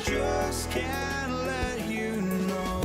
just can't let you know.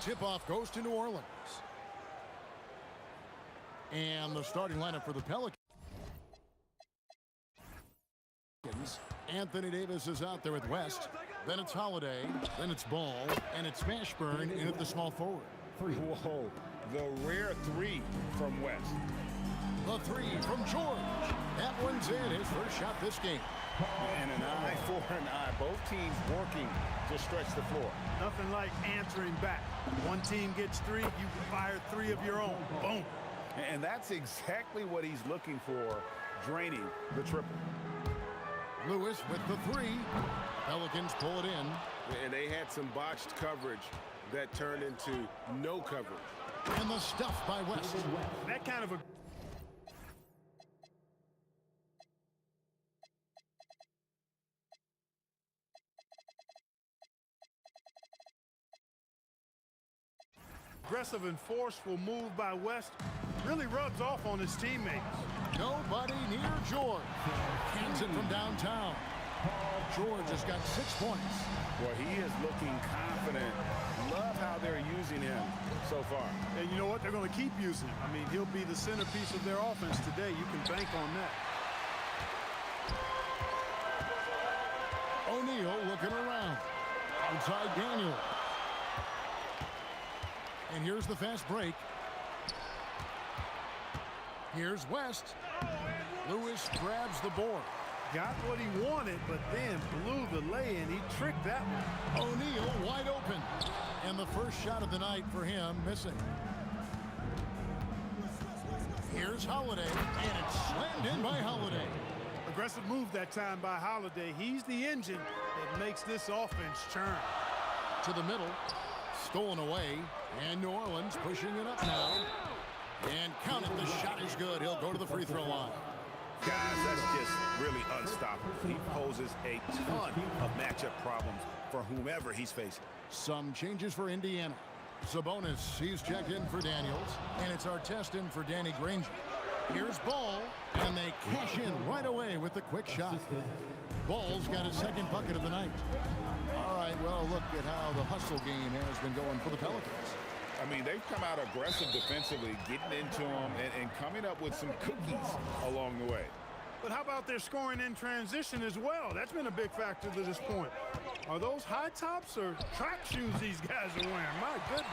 Tip-off goes to New Orleans. And the starting lineup for the Pelicans. Anthony Davis is out there with West. Then it's Holiday. Then it's Ball. And it's Mashburn in at the small forward. Whoa, the rare three from West. The three from George. That one's in, his first shot this game. And an eye for an eye. Both teams working to stretch the floor. Nothing like answering back. One team gets three, you fire three of your own. Boom. And that's exactly what he's looking for, draining the triple. Lewis with the three. Pelicans pull it in. And they had some botched coverage that turned into no coverage. And the stuff by West. That kind of a... aggressive and forceful move by West really rubs off on his teammates. Nobody near George. Hands it from downtown. George has got 6 points. Well, he is looking confident. Love how they're using him so far. And you know what? They're going to keep using him. I mean, he'll be the centerpiece of their offense today. You can bank on that. O'Neal looking around. Outside Daniel. And here's the fast break. Here's West. Lewis grabs the board. Got what he wanted, but then blew the lay-in. He tricked that one. O'Neal wide open. And the first shot of the night for him missing. Here's Holiday, and it's slammed in by Holiday. Aggressive move that time by Holiday. He's the engine that makes this offense churn. To the middle. Stolen away, and New Orleans pushing it up now. And count it, the shot is good. He'll go to the free throw line. Guys, that's just really unstoppable. He poses a ton of matchup problems for whomever he's facing. Some changes for Indiana. Sabonis, he's checked in for Daniels, and it's Artest in for Danny Granger. Here's Ball, and they cash in right away with the quick shot. Ball's got his second bucket of the night. All right, well, look at how the hustle game has been going for the Pelicans. I mean, they've come out aggressive defensively, getting into them and coming up with some cookies along the way. But how about their scoring in transition as well? That's been a big factor to this point. Are those high tops or track shoes these guys are wearing? My goodness.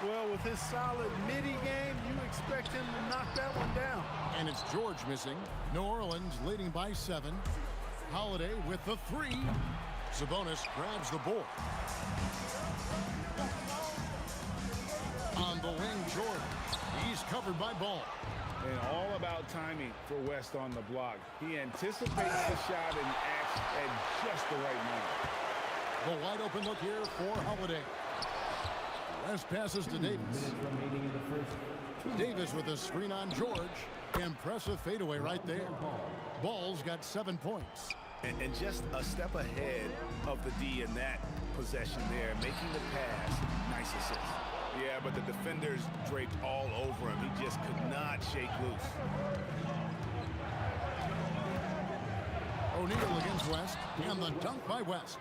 Well, with his solid midi game, you expect him to knock that one down. And it's George missing. New Orleans leading by 7. Holiday with the three. Sabonis grabs the board. On the wing, George. He's covered by Ball. And all about timing for West on the block. He anticipates the shot and acts at just the right moment. The wide open look here for Holiday. West passes to Davis. Davis with a screen on George. Impressive fadeaway right there. Ball's got 7 points. And just a step ahead of the D in that possession there, making the pass. Nice assist. Yeah, but the defenders draped all over him. He just could not shake loose. O'Neal against West, and the dunk by West.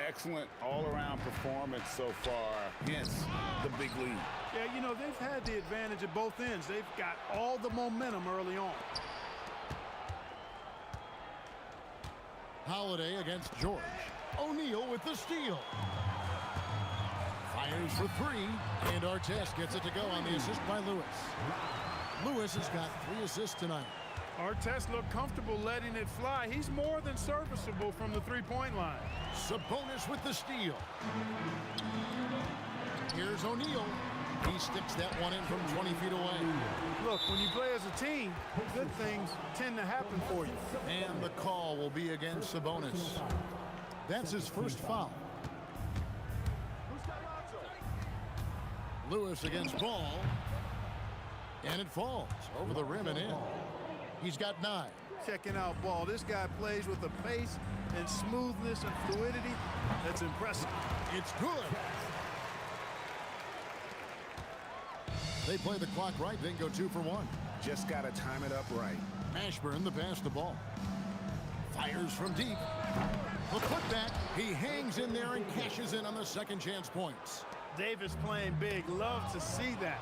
Excellent all-around performance so far, hence the big lead. Yeah, you know, they've had the advantage at both ends. They've got all the momentum early on. Holiday against George. O'Neal with the steal. Fires for three, and Artest gets it to go on the assist by Lewis. Lewis has got 3 assists tonight. Artest looked comfortable letting it fly. He's more than serviceable from the three-point line. Sabonis with the steal. Here's O'Neal. He sticks that one in from 20 feet away. Look, when you play as a team, good things tend to happen for you. And the call will be against Sabonis. That's his first foul. Lewis against Ball. And it falls over the rim and in. He's got 9. Checking out Ball. This guy plays with a pace and smoothness and fluidity that's impressive. It's good. They play the clock right, then go 2 for 1. Just got to time it up right. Mashburn, the pass, the ball. Fires from deep. The putback. He hangs in there and cashes in on the second chance points. Davis playing big. Love to see that.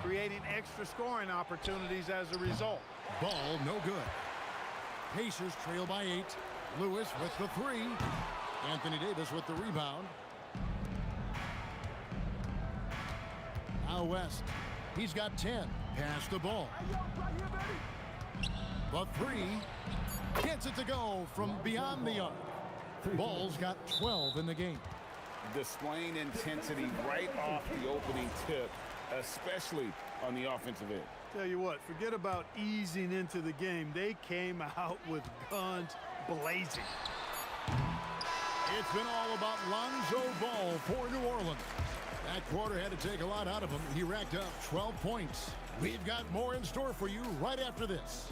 Creating extra scoring opportunities as a result. Ball no good. Pacers trail by 8. Lewis with the 3. Anthony Davis with the rebound. Now West. He's got 10. Pass the ball. The 3. Gets it to go from beyond the arc. Ball's got 12 in the game. Displaying intensity right off the opening tip, especially on the offensive end. Tell you what, forget about easing into the game. They came out with guns blazing. It's been all about Lonzo Ball for New Orleans. That quarter had to take a lot out of him. He racked up 12 points. We've got more in store for you right after this.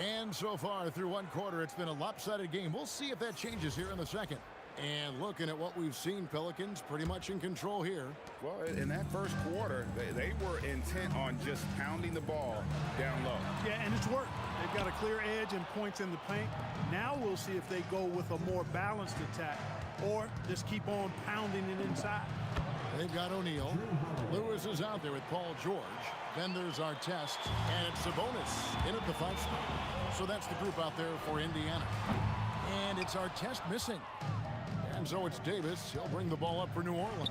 And so far through one quarter, it's been a lopsided game. We'll see if that changes here in the second. And looking at what we've seen, Pelicans pretty much in control here. Well, in that first quarter, they were intent on just pounding the ball down low. Yeah, and it's worked. They've got a clear edge and points in the paint. Now we'll see if they go with a more balanced attack or just keep on pounding it inside. They've got O'Neal. Lewis is out there with Paul George. Then there's Artest, and it's Sabonis in at the 5 spot. So that's the group out there for Indiana. And it's Artest missing. And so it's Davis. He'll bring the ball up for New Orleans.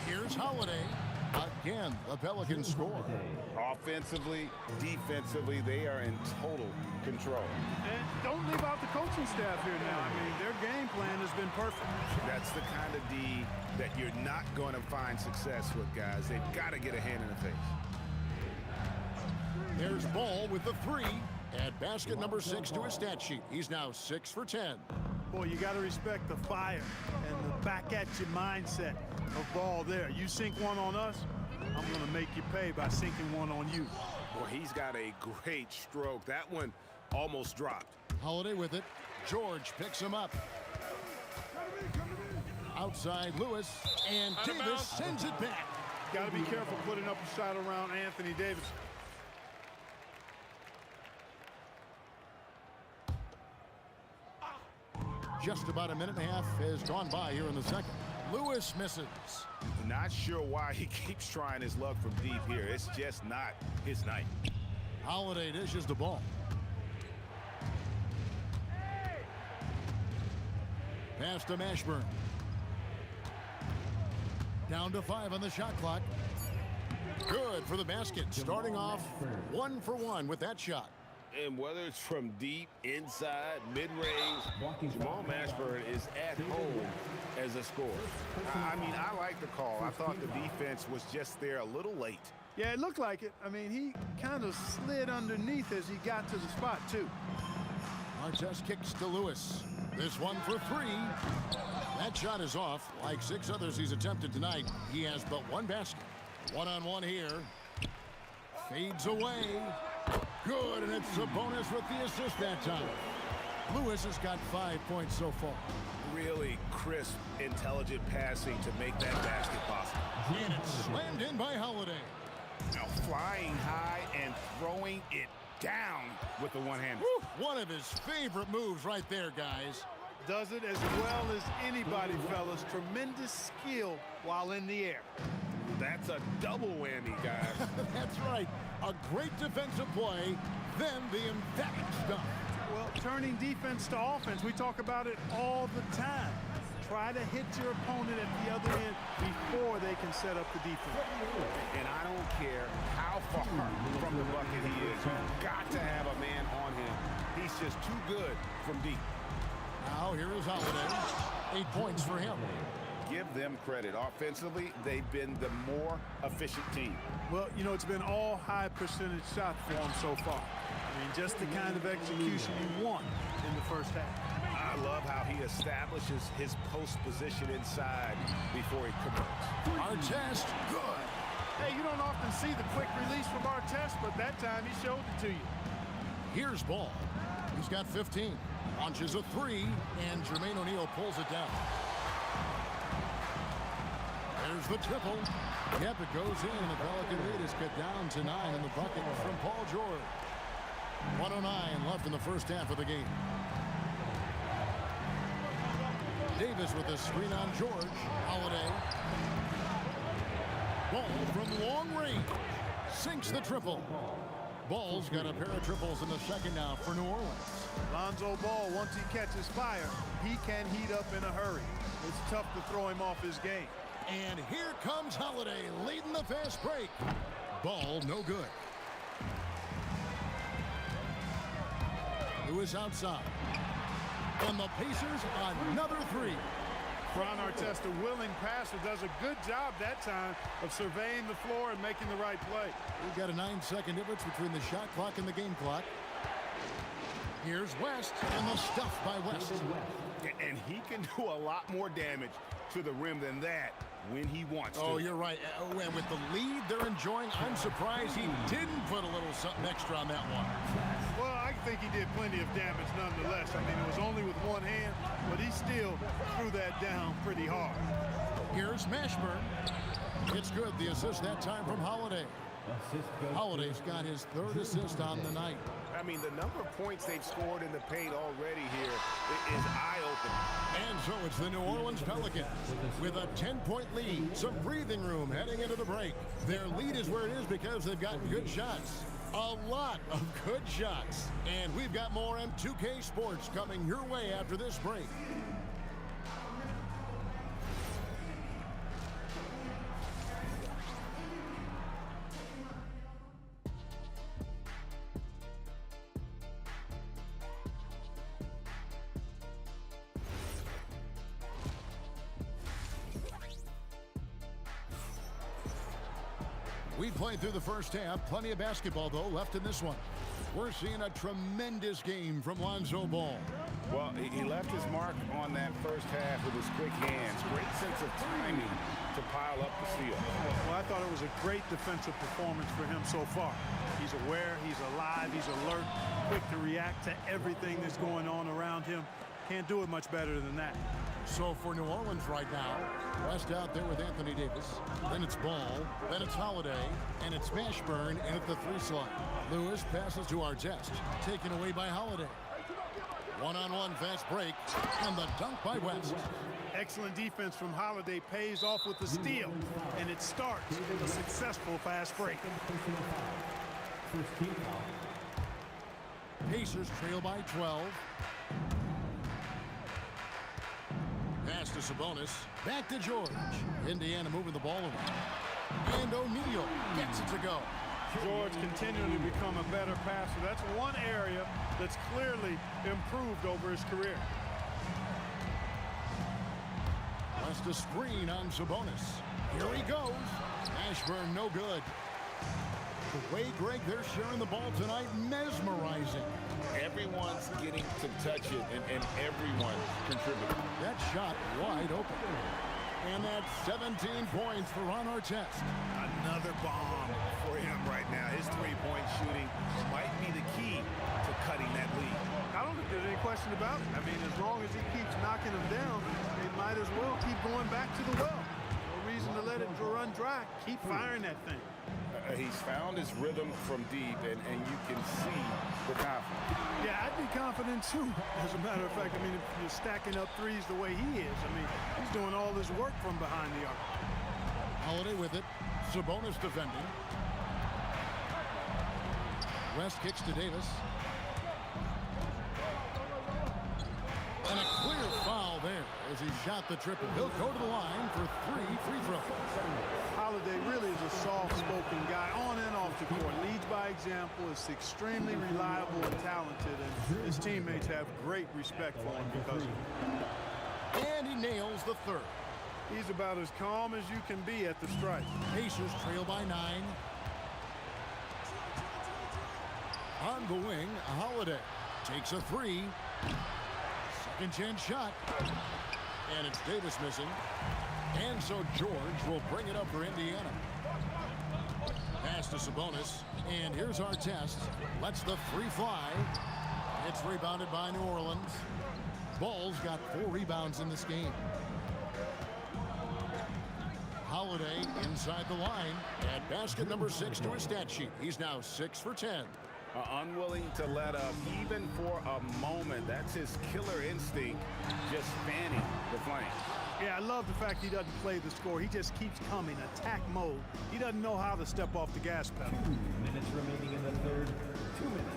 Here's Holiday. Again, the Pelicans score. Offensively, defensively, they are in total control. And don't leave out the coaching staff here now. I mean, their game plan has been perfect. That's the kind of D that you're not going to find success with, guys. They've got to get a hand in the face. There's Ball with the 3. Add basket number 6 to his stat sheet. He's now 6 for 10. Boy, you got to respect the fire and the back-at-you mindset of Ball there. You sink one on us, I'm going to make you pay by sinking one on you. Well, he's got a great stroke. That one almost dropped. Holiday with it. George picks him up. Outside Lewis, and Davis sends it back. Got to be careful putting up a shot around Anthony Davis. Just about a minute and a half has gone by here in the second. Lewis misses. Not sure why he keeps trying his luck from deep here. It's just not his night. Holiday dishes the ball. Pass to Mashburn. Down to 5 on the shot clock. Good for the basket. Starting off 1 for 1 with that shot. And whether it's from deep, inside, mid-range, Jamal Mashburn is at home as a scorer. I mean, I like the call. I thought the defense was just there a little late. Yeah, it looked like it. I mean, he kind of slid underneath as he got to the spot, too. Artest kicks to Lewis. This one for 3. That shot is off. Like 6 others he's attempted tonight, he has but 1 basket. One-on-one here. Fades away. Good, and it's Sabonis with the assist that time. Lewis has got 5 points so far. Really crisp, intelligent passing to make that basket possible. And it's slammed in by Holiday. Now flying high and throwing it down with the one-hand. One of his favorite moves right there, guys. Does it as well as anybody, fellas. Tremendous skill while in the air. That's a double whammy, guys. That's right. A great defensive play, then the emphatic stuff. Well, turning defense to offense, we talk about it all the time. Try to hit your opponent at the other end before they can set up the defense. And I don't care how far from the bucket he is. You've got to have a man on him. He's just too good from deep. Now here is Holiday. 8 points for him. Give them credit. Offensively, they've been the more efficient team. Well, you know, it's been all high percentage shots for them so far. I mean, just the kind of execution you want in the first half. I love how he establishes his post position inside before he converts. Artest, good. Hey, you don't often see the quick release from Artest, but that time he showed it to you. Here's Ball. He's got 15. Launches a 3, and Jermaine O'Neal pulls it down. There's the triple. Yep, it goes in. The Pelican lead is cut down to 9 in the bucket from Paul George. 1:09 left in the first half of the game. Davis with a screen on George. Holiday. Ball from long range. Sinks the triple. Ball's got a pair of triples in the second now for New Orleans. Lonzo Ball, once he catches fire, he can heat up in a hurry. It's tough to throw him off his game. And here comes Holiday leading the fast break. Ball no good. Lewis outside. And the Pacers another three. Ron Artest, a willing passer, does a good job that time of surveying the floor and making the right play. We've got a 9-second difference between the shot clock and the game clock. Here's West, and the stuff by West. And he can do a lot more damage to the rim than that when he wants to. Oh, you're right. Oh, and with the lead they're enjoying, I'm surprised he didn't put a little something extra on that one. Well, I think he did plenty of damage nonetheless. I mean, it was only with one hand, but he still threw that down pretty hard. Here's Mashburn. It's good. The assist that time from Holiday. Holiday's got his third assist on the night. I mean, the number of points they've scored in the paint already here is eye-opening. And so it's the New Orleans Pelicans with a 10-point lead. Some breathing room heading into the break. Their lead is where it is because they've gotten good shots. A lot of good shots. And we've got more M2K Sports coming your way after this break. We played through the first half. Plenty of basketball, though, left in this one. We're seeing a tremendous game from Lonzo Ball. Well, he left his mark on that first half with his quick hands. Great sense of timing to pile up the steal. Well, I thought it was a great defensive performance for him so far. He's aware, he's alive, he's alert, quick to react to everything that's going on around him. Can't do it much better than that. So for New Orleans right now, West out there with Anthony Davis. Then it's Ball. Then it's Holiday. And it's Mashburn in at the three slot. Lewis passes to Artest. Taken away by Holiday. One-on-one fast break. And the dunk by West. Excellent defense from Holiday pays off with the steal. And it starts with a successful fast break. Pacers trail by 12. Pass to Sabonis. Back to George. Indiana moving the ball around. And O'Neal gets it to go. George continuing to become a better passer. That's one area that's clearly improved over his career. West a screen on Sabonis. Here he goes. Mashburn no good. The way, Greg, they're sharing the ball tonight, mesmerizing. Everyone's getting to touch it, and everyone contributing. That shot wide open. And that's 17 points for Ron Artest. Another bomb for him right now. His three-point shooting might be the key to cutting that lead. I don't think there's any question about it. I mean, as long as he keeps knocking them down, they might as well keep going back to the well. No reason to let it run dry. Keep firing that thing. He's found his rhythm from deep, and you can see the confidence. Yeah, I'd be confident too. As a matter of fact, I mean, if you're stacking up threes the way he is, I mean, he's doing all this work from behind the arc. Holiday with it. Sabonis defending. West kicks to Davis. And a clear foul there as he shot the triple. He'll go to the line for 3 free throws. Holiday really is a soft-spoken guy on and off the court. Leads by example, is extremely reliable and talented, and his teammates have great respect for him because of it. And he nails the third. He's about as calm as you can be at the strike. Pacers trail by 9. On the wing, Holiday takes a 3. Second chance shot. And it's Davis missing. And so George will bring it up for Indiana. Pass to Sabonis. And here's Artest. Lets the 3 fly. It's rebounded by New Orleans. Ball's got 4 rebounds in this game. Holiday inside the line. And basket number 6 to his stat sheet. He's now 6 for 10. unwilling to let up even for a moment. That's his killer instinct, just fanning the flame. Yeah, I love the fact he doesn't play the score. He just keeps coming, attack mode. He doesn't know how to step off the gas pedal. 2 minutes remaining in the third. 2 minutes.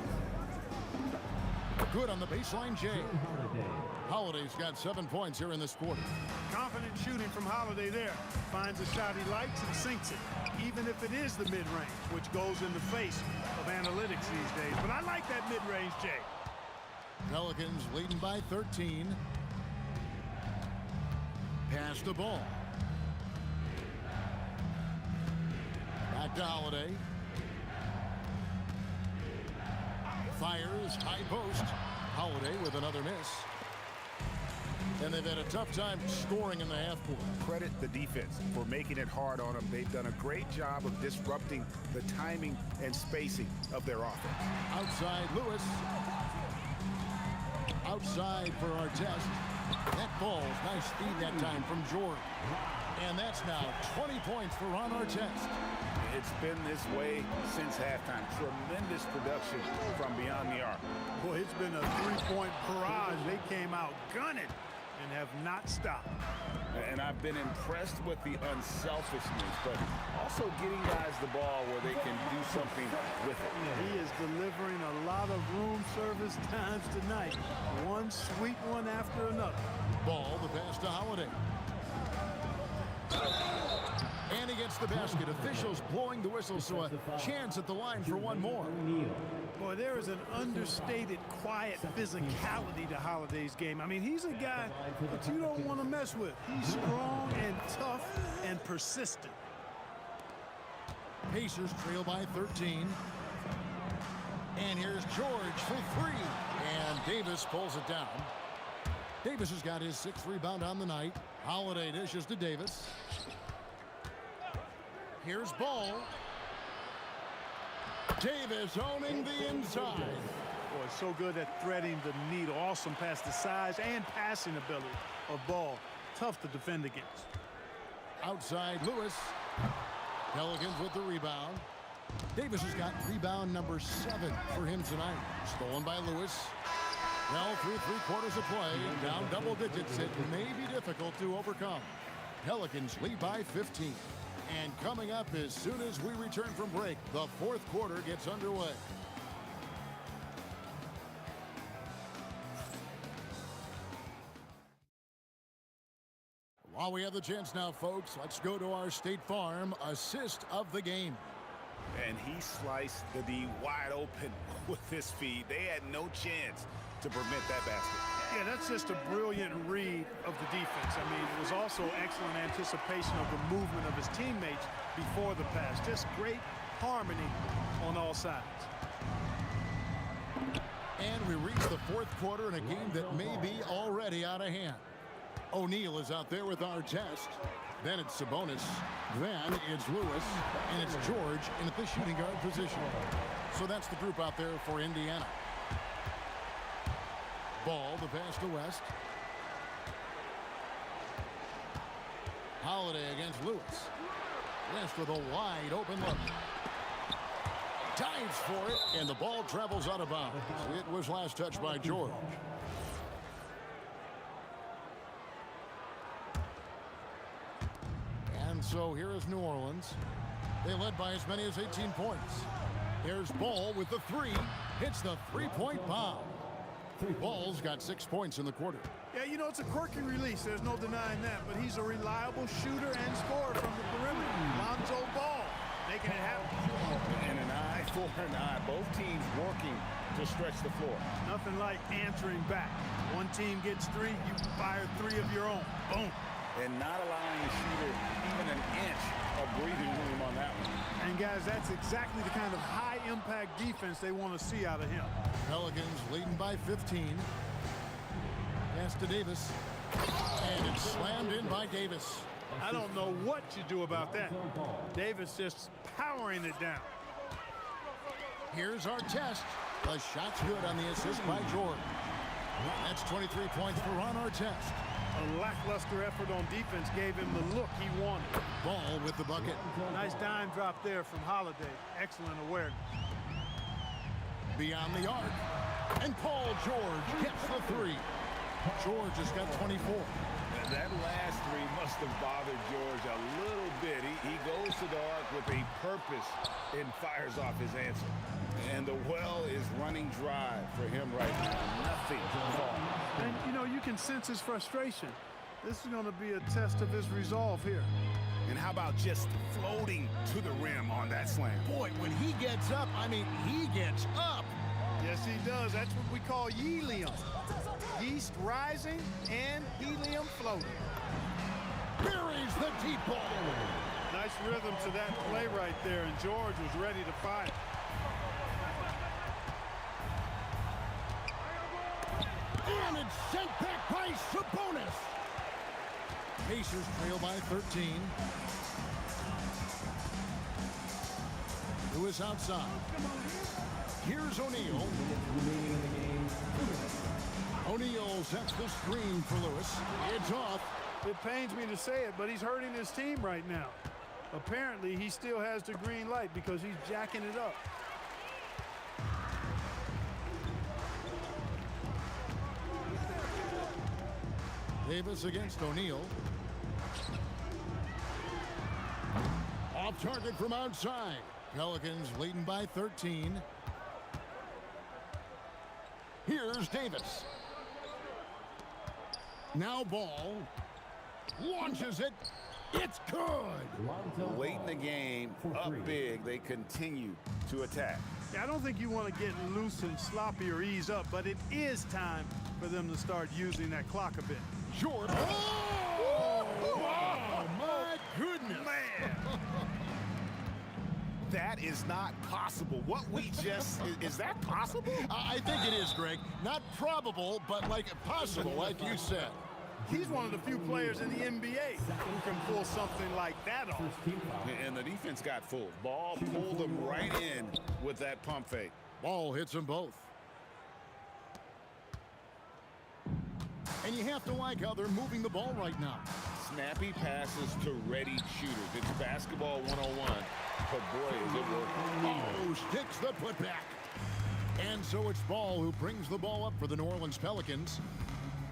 Good on the baseline, Jay. Holiday's got 7 points here in this quarter. Confident shooting from Holiday there. Finds a shot he likes and sinks it, even if it is the mid-range, which goes in the face of analytics these days. But I like that mid-range, Jay. Pelicans leading by 13. Pass the ball. Back to Holiday. Fires, high post. Holiday with another miss. And they've had a tough time scoring in the half court. Credit the defense for making it hard on them. They've done a great job of disrupting the timing and spacing of their offense. Outside Lewis. Outside for Artest. That ball's nice speed that time from Jordan. And that's now 20 points for Ron Artest. It's been this way since halftime. Tremendous production from beyond the arc. Boy, it's been a three-point barrage. They came out gunning and have not stopped. And I've been impressed with the unselfishness, but also getting guys the ball where they can do something with it. He is delivering a lot of room service times tonight. One sweet one after another. Ball, the pass to Holiday. And he gets the basket. Officials blowing the whistle, so a chance at the line for one more. Boy, there is an understated, quiet physicality to Holiday's game. I mean, he's a guy that you don't want to mess with. He's strong and tough and persistent. Pacers trail by 13. And here's George for three. And Davis pulls it down. Davis has got his 6th rebound on the night. Holiday dishes to Davis. Here's Ball. Davis owning the inside. Boy, so good at threading the needle. Awesome past the size and passing ability of Ball. Tough to defend against. Outside Lewis. Pelicans with the rebound. Davis has got rebound number 7 for him tonight. Stolen by Lewis. Well, through 3/4 of play, down double digits, it may be difficult to overcome. Pelicans lead by 15. And coming up as soon as we return from break, the 4th quarter gets underway. While we have the chance now, folks, let's go to our State Farm assist of the game. And he sliced the D wide open with his feed. They had no chance to prevent that basket. Yeah, that's just a brilliant read of the defense. I mean, it was also excellent anticipation of the movement of his teammates before the pass. Just great harmony on all sides. And we reach the 4th quarter in a game that may be already out of hand. O'Neal is out there with Artest. Then it's Sabonis. Then it's Lewis. And it's George in the shooting guard position. So that's the group out there for Indiana. Ball, the pass to West. Holiday against Lewis. West with a wide open look. Dives for it, and the ball travels out of bounds. It was last touched by George. And so here is New Orleans. They led by as many as 18 points. Here's Ball with the 3. Hits the 3-point bomb. Ball's got 6 points in the quarter. Yeah, you know, it's a quirky release. There's no denying that. But he's a reliable shooter and scorer from the perimeter. Lonzo Ball making it happen. And an eye for an eye. Both teams working to stretch the floor. Nothing like answering back. One team gets 3, you fire 3 of your own. Boom. And not allowing the shooter even an inch of breathing room on that one. And guys, that's exactly the kind of high-impact defense they want to see out of him. Pelicans leading by 15. Pass to Davis. And it's slammed in by Davis. I don't know what you do about that. Davis just powering it down. Here's Artest. The shot's good on the assist by Jordan. That's 23 points for Ron Artest. A lackluster effort on defense gave him the look he wanted. Ball with the bucket. Nice dime drop there from Holiday. Excellent awareness. beyond the arc. And Paul George gets the three. George has got 24. That last three must have bothered George a little bit. He goes to the arc with a purpose and fires off his answer. And the well is running dry for him right now. Nothing to fall. And, you know, you can sense his frustration. This is going to be a test of his resolve here. And how about just floating to the rim on that slam? Boy, when he gets up, I mean, he gets up. Yes, he does. That's what we call helium. Yeast rising and helium floating. Buries the deep ball. Nice rhythm to that play right there, and George was ready to fire. And it's sent back by Sabonis. Pacers trail by 13. Lewis outside. Here's O'Neal. Remaining in the game, 2 minutes. O'Neal sets the screen for Lewis. It's off. It pains me to say it, but he's hurting his team right now. Apparently, he still has the green light because he's jacking it up. Davis against O'Neal. Off target from outside. Pelicans leading by 13. Here's Davis. Now Ball. Launches it. It's good. Late in the game, up big, they continue to attack. Yeah, I don't think you want to get loose and sloppy or ease up, but it is time for them to start using that clock a bit. Jordan. Oh, my goodness. Man. That is not possible. What we just, is that possible? I think it is, Greg. Not probable, but like possible, like you said. He's one of the few players in the NBA who can pull something like that off. And the defense got full. Ball pulled them right in with that pump fake. Ball hits them both. And you have to like how they're moving the ball right now. Snappy passes to ready shooters. It's basketball 101. But boy, is it working. Oh, sticks the putback. And so it's Ball who brings the ball up for the New Orleans Pelicans.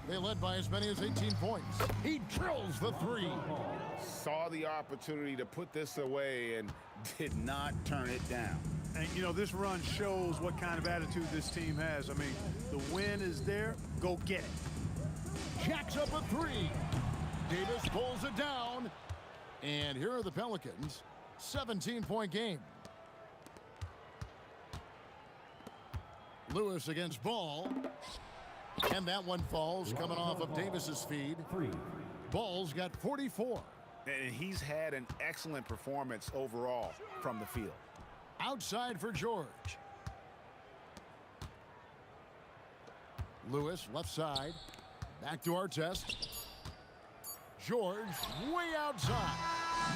They led by as many as 18 points. He drills the three. Saw the opportunity to put this away and did not turn it down. And, you know, this run shows what kind of attitude this team has. I mean, the win is there. Go get it. Jacks up a three. Davis pulls it down. And here are the Pelicans. 17-point game. Lewis against Ball. And that one falls coming off of Davis's feed. Ball's got 44. And he's had an excellent performance overall from the field. Outside for George. Lewis left side. Back to Artest. George way outside.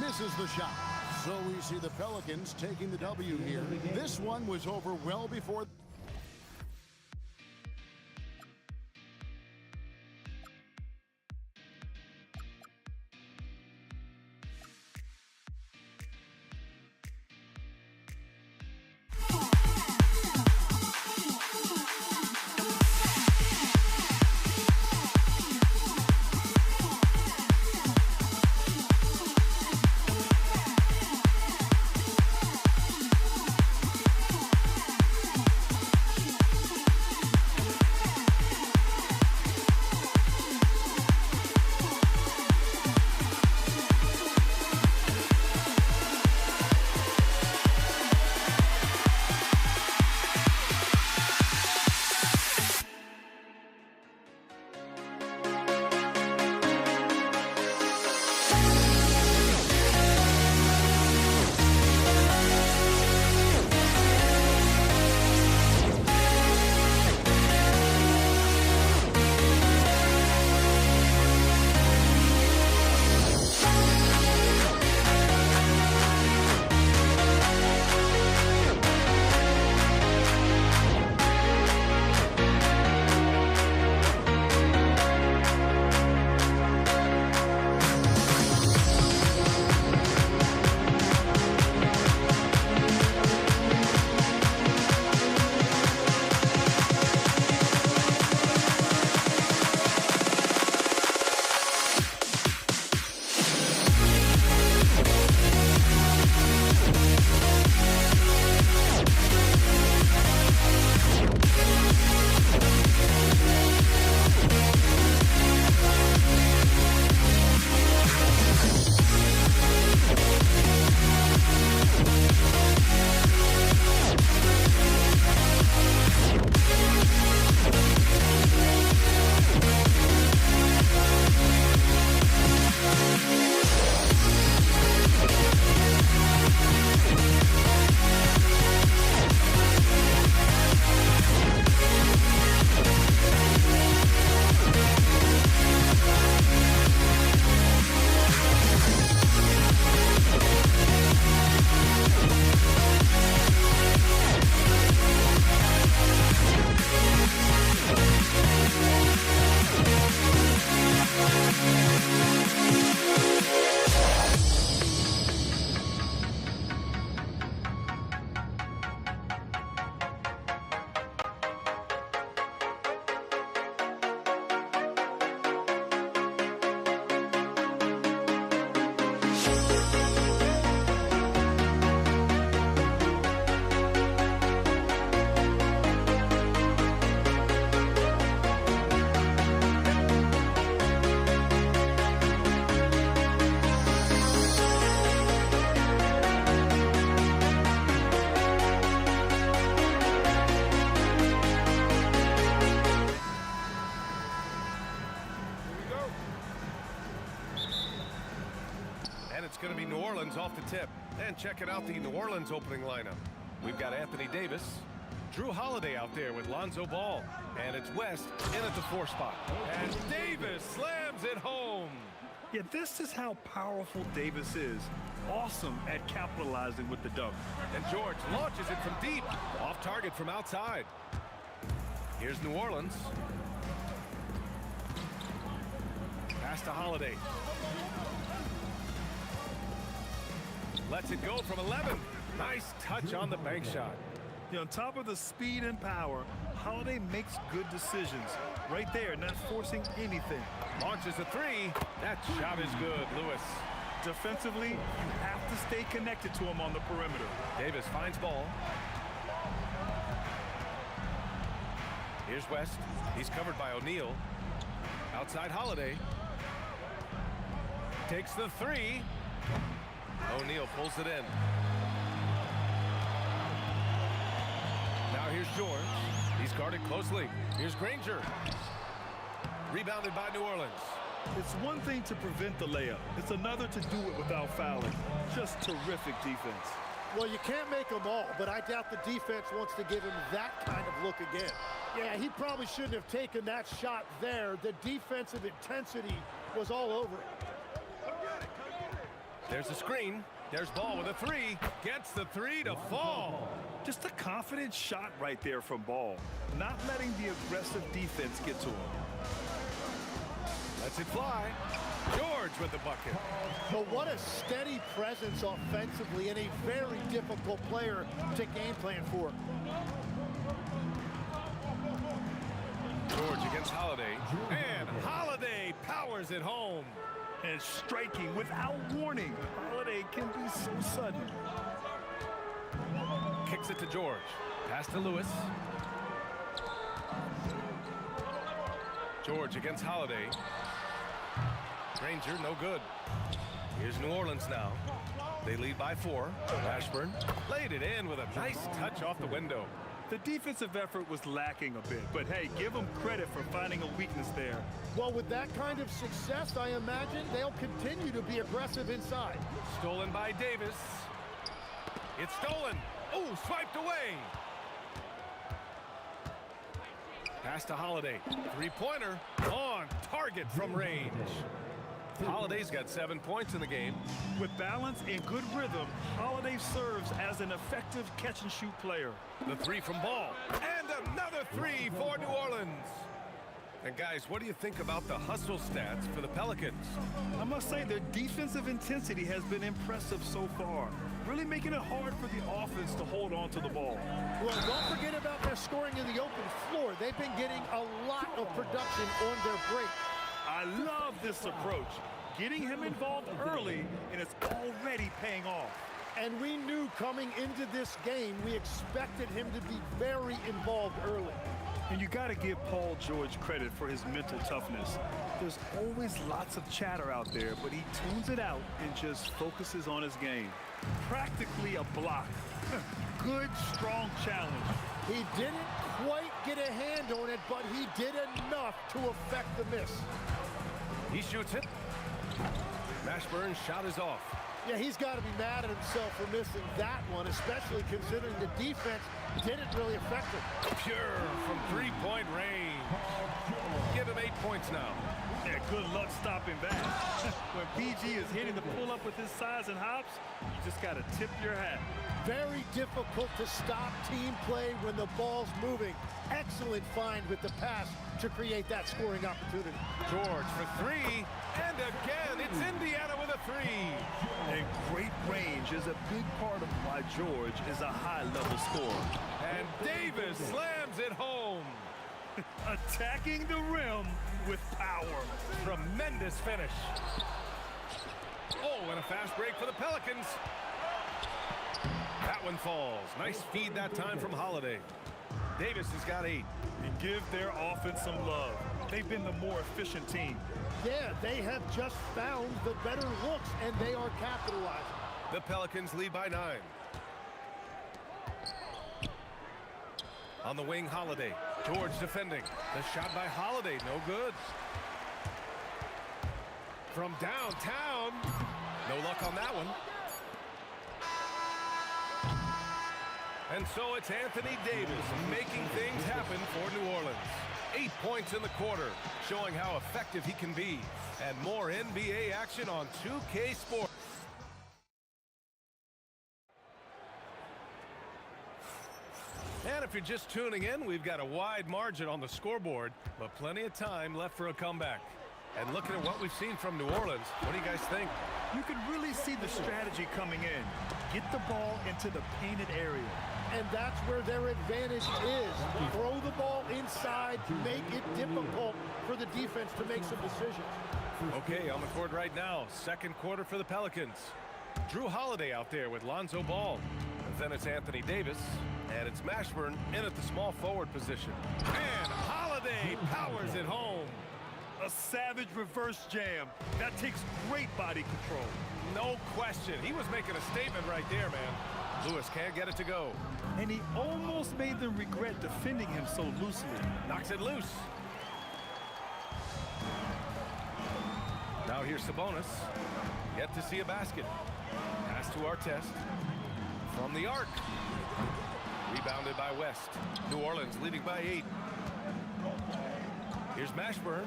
Misses the shot. So we see the Pelicans taking the W here. This one was over well before. And it's going to be New Orleans off the tip. And checking out the New Orleans opening lineup. We've got Anthony Davis, Drew Holiday out there with Lonzo Ball. And it's West in at the 4 spot. And Davis slams it home. Yeah, this is how powerful Davis is. Awesome at capitalizing with the dunk. And George launches it from deep. Off target from outside. Here's New Orleans. Pass to Holiday. Lets it go from 11. Nice touch on the bank shot. You know, on top of the speed and power, Holiday makes good decisions. Right there, not forcing anything. Launches a 3. That shot is good, Lewis. Defensively, you have to stay connected to him on the perimeter. Davis finds ball. Here's West. He's covered by O'Neal. Outside Holiday. Takes the 3. O'Neal pulls it in. Now here's George. He's guarded closely. Here's Granger. Rebounded by New Orleans. It's one thing to prevent the layup. It's another to do it without fouling. Just terrific defense. Well, you can't make them all, but I doubt the defense wants to give him that kind of look again. Yeah, he probably shouldn't have taken that shot there. The defensive intensity was all over it. There's a screen. There's Ball with a 3. Gets the 3 to fall. Just a confident shot right there from Ball. Not letting the aggressive defense get to him. Lets it fly. George with the bucket. But what a steady presence offensively and a very difficult player to game plan for. George against Holiday. And Holiday powers it home. And striking without warning. Holiday can be so sudden. Kicks it to George. Pass to Lewis. George against Holiday. Granger, no good. Here's New Orleans now. They lead by 4. Ashburn laid it in with a nice touch off the window. The defensive effort was lacking a bit, but hey, give them credit for finding a weakness there. Well, with that kind of success, I imagine they'll continue to be aggressive inside. Stolen by Davis. It's stolen. Oh, swiped away. Pass to Holiday. 3-pointer on target from range. Holiday's got 7 points in the game. With balance and good rhythm, Holiday serves as an effective catch-and-shoot player. The 3 from Ball. And another 3 for New Orleans. And guys, what do you think about the hustle stats for the Pelicans? I must say their defensive intensity has been impressive so far. Really making it hard for the offense to hold on to the ball. Well, don't forget about their scoring in the open floor. They've been getting a lot of production on their break. I love this approach. Getting him involved early, and it's already paying off. And we knew coming into this game, we expected him to be very involved early. And you got to give Paul George credit for his mental toughness. There's always lots of chatter out there, but he tunes it out and just focuses on his game. Practically a block. Good, strong challenge. He didn't quite get a hand on it, but he did enough to affect the miss. He shoots it. Mashburn's shot is off. Yeah, he's got to be mad at himself for missing that one, especially considering the defense didn't really affect him. Pure from 3-point range. Give him 8 points now. Yeah, good luck stopping that. When PG is hitting the pull-up with his size and hops, you just got to tip your hat. Very difficult to stop team play when the ball's moving. Excellent find with the pass to create that scoring opportunity. George for 3, and again, it's Indiana with a 3. And great range is a big part of why George is a high-level scorer. And Davis slams it home. Attacking the rim with power. Tremendous finish. Oh, and a fast break for the Pelicans. That one falls. Nice feed that time from Holiday. Davis has got 8. And give their offense some love. They've been the more efficient team. Yeah, they have just found the better looks, and they are capitalizing. The Pelicans lead by 9. On the wing, Holiday. George defending. The shot by Holiday, no good. From downtown. No luck on that one. And so it's Anthony Davis making things happen for New Orleans. 8 points in the quarter, showing how effective he can be. And more NBA action on 2K Sports. And if you're just tuning in, we've got a wide margin on the scoreboard, but plenty of time left for a comeback. And looking at what we've seen from New Orleans, what do you guys think? You can really see the strategy coming in. Get the ball into the painted area. And that's where their advantage is. Throw the ball inside, make it difficult for the defense to make some decisions. Okay, on the court right now, second quarter for the Pelicans. Drew Holiday out there with Lonzo Ball. And then it's Anthony Davis, and it's Mashburn in at the small forward position. And Holiday powers it home. A savage reverse jam. That takes great body control. No question. He was making a statement right there, man. Lewis can't get it to go. And he almost made them regret defending him so loosely. Knocks it loose. Now here's Sabonis. Yet to see a basket. Pass to Artest. From the arc. Rebounded by West. New Orleans leading by 8. Here's Mashburn.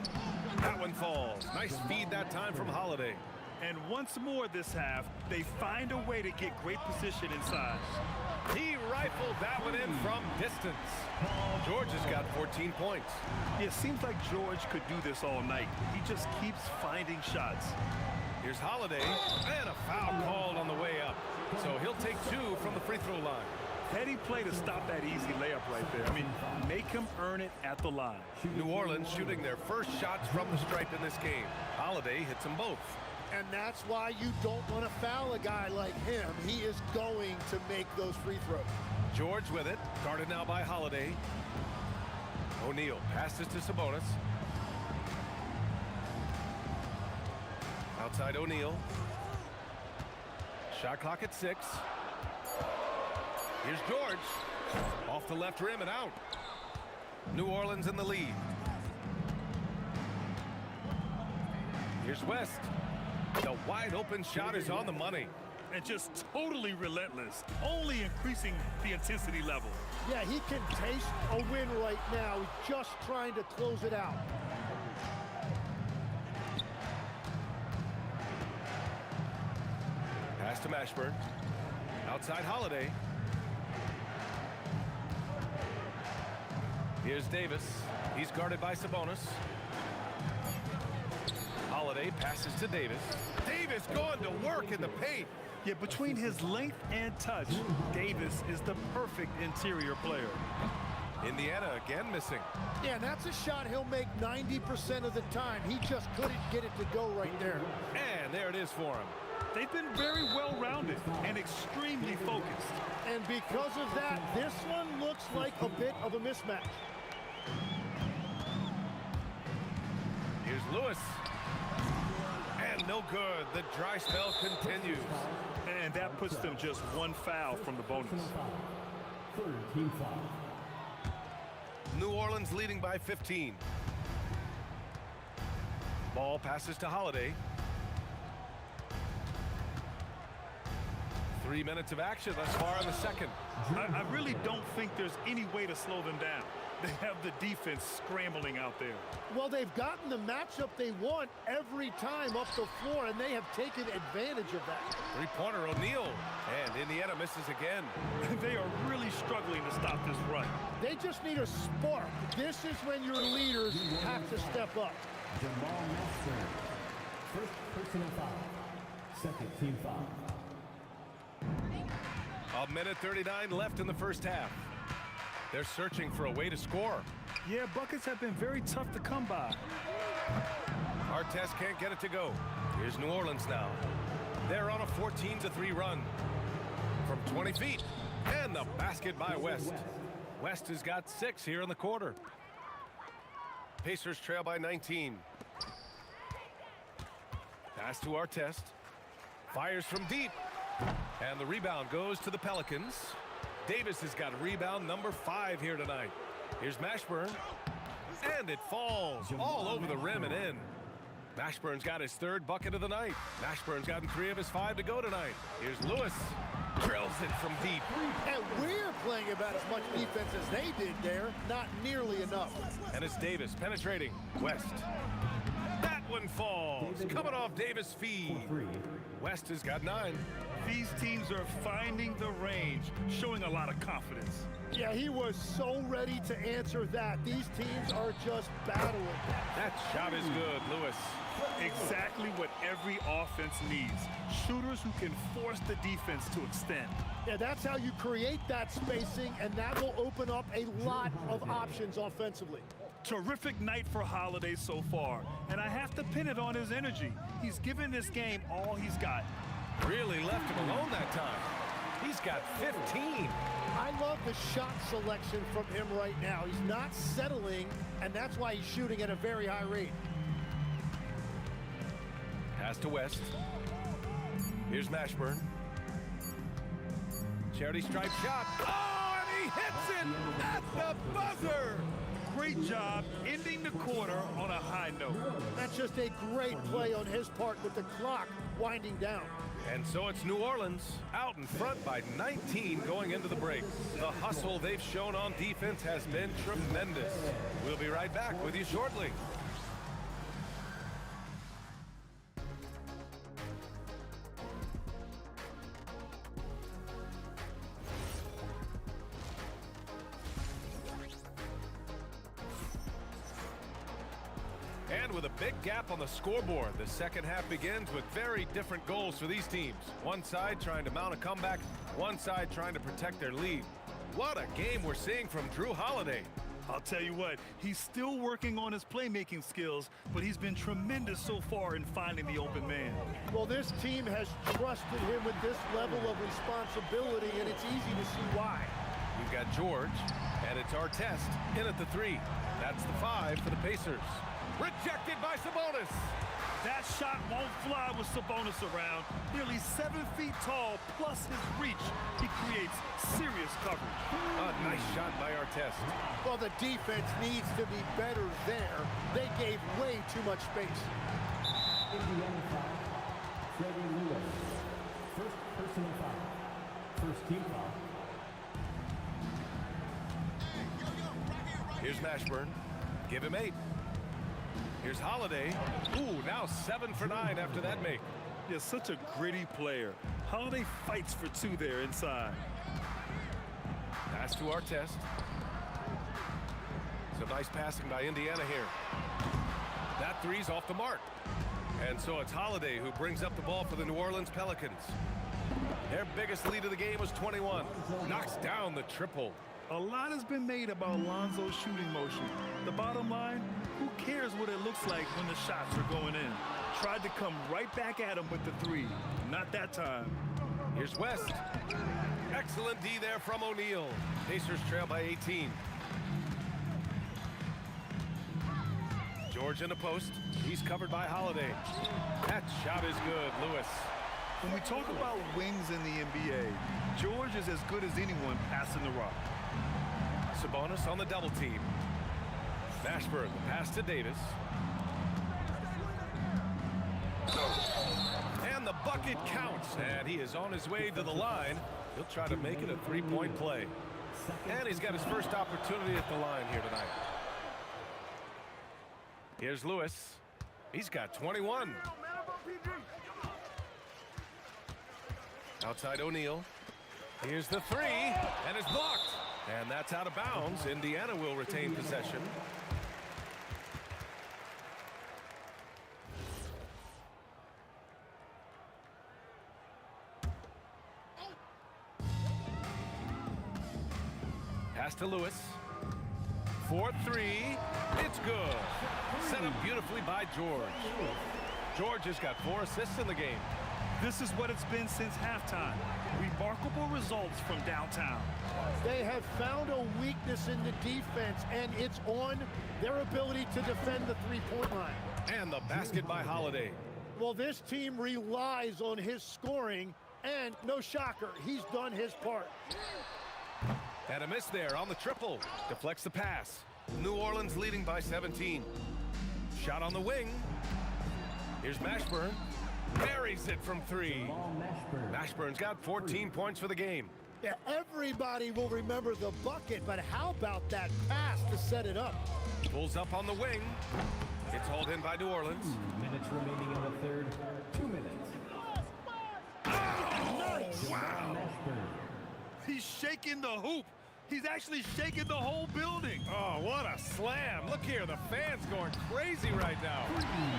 That one falls. Nice feed that time from Holiday. And once more this half, they find a way to get great position inside. He rifled that one in from distance. George has got 14 points. It seems like George could do this all night. He just keeps finding shots. Here's Holiday, and a foul called on the way up. So he'll take 2 from the free throw line. Heady play to stop that easy layup right there. I mean, make him earn it at the line. New Orleans shooting their first shots from the stripe in this game. Holiday hits them both. And that's why you don't want to foul a guy like him. He is going to make those free throws. George with it, guarded now by Holiday. O'Neal passes to Sabonis. Outside O'Neal. Shot clock at 6. Here's George. Off the left rim and out. New Orleans in the lead. Here's West. The wide open shot is on the money. And just totally relentless, only increasing the intensity level. Yeah, he can taste a win right now. He's just trying to close it out. Pass to Mashburn. Outside Holiday. Here's Davis. He's guarded by Sabonis. Holiday passes to Davis. Davis going to work in the paint. Yeah, between his length and touch, Davis is the perfect interior player. Indiana again missing. Yeah, and that's a shot he'll make 90% of the time. He just couldn't get it to go right there. And there it is for him. They've been very well-rounded and extremely focused. And because of that, this one looks like a bit of a mismatch. Here's Lewis. And no good. The dry spell continues. And that puts them just one foul from the bonus. Third team foul. New Orleans leading by 15. Ball passes to Holiday. 3 minutes of action thus far in the second. I really don't think there's any way to slow them down. They have the defense scrambling out there. Well, they've gotten the matchup they want every time up the floor, and they have taken advantage of that. Three-pointer O'Neal. And Indiana misses again. They are really struggling to stop this run. They just need a spark. This is when your leaders have to step up. Jamal Mashburn. First personal foul. Second team foul. A minute 39 left in the first half. They're searching for a way to score. Yeah, buckets have been very tough to come by. Artest can't get it to go. Here's New Orleans now. They're on a 14-3 run from 20 feet. And the basket by West. West has got 6 here in the quarter. Pacers trail by 19. Pass to Artest. Fires from deep. And the rebound goes to the Pelicans. Davis has got rebound number 5 here tonight. Here's Mashburn. And it falls all over the rim and in. Mashburn's got his 3rd bucket of the night. Mashburn's gotten 3 of his 5 to go tonight. Here's Lewis. Drills it from deep. And we're playing about as much defense as they did there. Not nearly enough. And it's Davis penetrating. West. That one falls. Coming off Davis' feed. West has got 9. These teams are finding the range, showing a lot of confidence. Yeah, he was so ready to answer that. These teams are just battling. That shot is good, Lewis. Exactly what every offense needs. Shooters who can force the defense to extend. Yeah, that's how you create that spacing, and that will open up a lot of options offensively. Terrific night for Holiday so far, and I have to pin it on his energy. He's given this game all he's got. Really left him alone that time. He's got 15. I love the shot selection from him right now. He's not settling, and that's why he's shooting at a very high rate. Pass to West. Here's Mashburn. Charity stripe shot. Oh, and he hits it at the buzzer. Great job ending the quarter on a high note. That's just a great play on his part with the clock winding down. And so it's New Orleans out in front by 19 going into the break. The hustle they've shown on defense has been tremendous. We'll be right back with you shortly. And with a big gap on the scoreboard, the second half begins with very different goals for these teams. One side trying to mount a comeback, one side trying to protect their lead. What a game we're seeing from Drew Holiday. I'll tell you what, he's still working on his playmaking skills, but he's been tremendous so far in finding the open man. Well, this team has trusted him with this level of responsibility, and it's easy to see why. We've got George, and it's Artest in at the 3. That's the 5 for the Pacers. Rejected by Sabonis. That shot won't fly with Sabonis around. Nearly 7 feet tall, plus his reach. He creates serious coverage. A nice shot by Artest. Well, the defense needs to be better there. They gave way too much space. Indiana foul. Freddie Lewis. First personal foul. First team foul. Here's Mashburn. Give him 8. Here's Holiday. Ooh, now 7 for 9 after that make. Yeah, such a gritty player. Holiday fights for 2 there inside. Pass to Artest. Some nice passing by Indiana here. That 3's off the mark. And so it's Holiday who brings up the ball for the New Orleans Pelicans. Their biggest lead of the game was 21. Knocks down the triple. A lot has been made about Lonzo's shooting motion. The bottom line, who cares what it looks like when the shots are going in? Tried to come right back at him with the 3. Not that time. Here's West. Excellent D there from O'Neal. Pacers trail by 18. George in the post. He's covered by Holiday. That shot is good, Lewis. When we talk about wings in the NBA, George is as good as anyone passing the rock. Sabonis on the double team. Mashburn, the pass to Davis. And the bucket counts. And he is on his way to the line. He'll try to make it a 3-point play. And he's got his first opportunity at the line here tonight. Here's Lewis. He's got 21. Outside O'Neal. Here's the 3, and it's blocked. And that's out of bounds. Indiana will retain possession. Pass to Lewis. 4-3. It's good. Set up beautifully by George. George has got 4 assists in the game. This is what it's been since halftime. Remarkable results from downtown. They have found a weakness in the defense, and it's on their ability to defend the three-point line. And the basket by Holiday. Well, this team relies on his scoring, and no shocker, he's done his part. And a miss there on the triple. Deflects the pass. New Orleans leading by 17. Shot on the wing. Here's Mashburn. Buries it from three. Mashburn's got 14 points for the game. Yeah, everybody will remember the bucket, but how about that pass to set it up? Pulls up on the wing. It's hauled in by New Orleans. 2 minutes remaining in the third. 2 minutes. Nice. Wow. He's shaking the hoop. He's actually shaking the whole building. Oh, what a slam. Look here, the fans going crazy right now.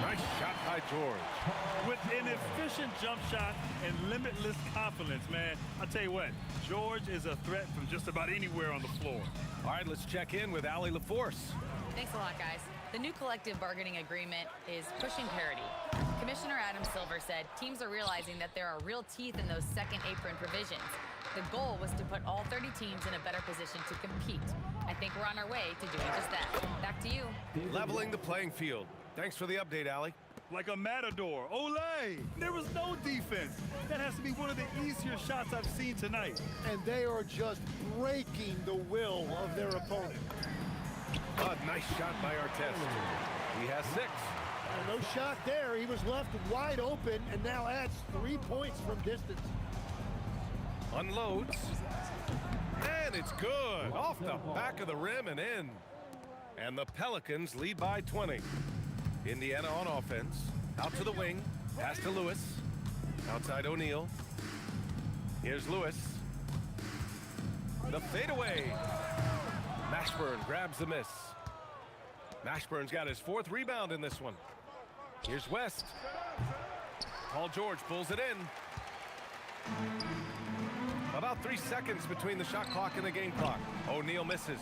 Nice shot by George. With an efficient jump shot and limitless confidence, man. I'll tell you what, George is a threat from just about anywhere on the floor. All right, let's check in with Allie LaForce. Thanks a lot, guys. The new collective bargaining agreement is pushing parity. Commissioner Adam Silver said teams are realizing that there are real teeth in those second apron provisions. The goal was to put all 30 teams in a better position to compete. I think we're on our way to doing just that. Back to you. Leveling the playing field. Thanks for the update, Allie. Like a matador. Olay! There was no defense. That has to be one of the easier shots I've seen tonight. And they are just breaking the will of their opponent. A nice shot by Artest. He has 6. No shot there. He was left wide open and now adds 3 points from distance. Unloads. And it's good. Off the back of the rim and in. And the Pelicans lead by 20. Indiana on offense. Out to the wing. Pass to Lewis. Outside O'Neal. Here's Lewis. The fadeaway. Mashburn grabs the miss. Mashburn's got his 4th rebound in this one. Here's West. Paul George pulls it in. About 3 seconds between the shot clock and the game clock. O'Neal misses.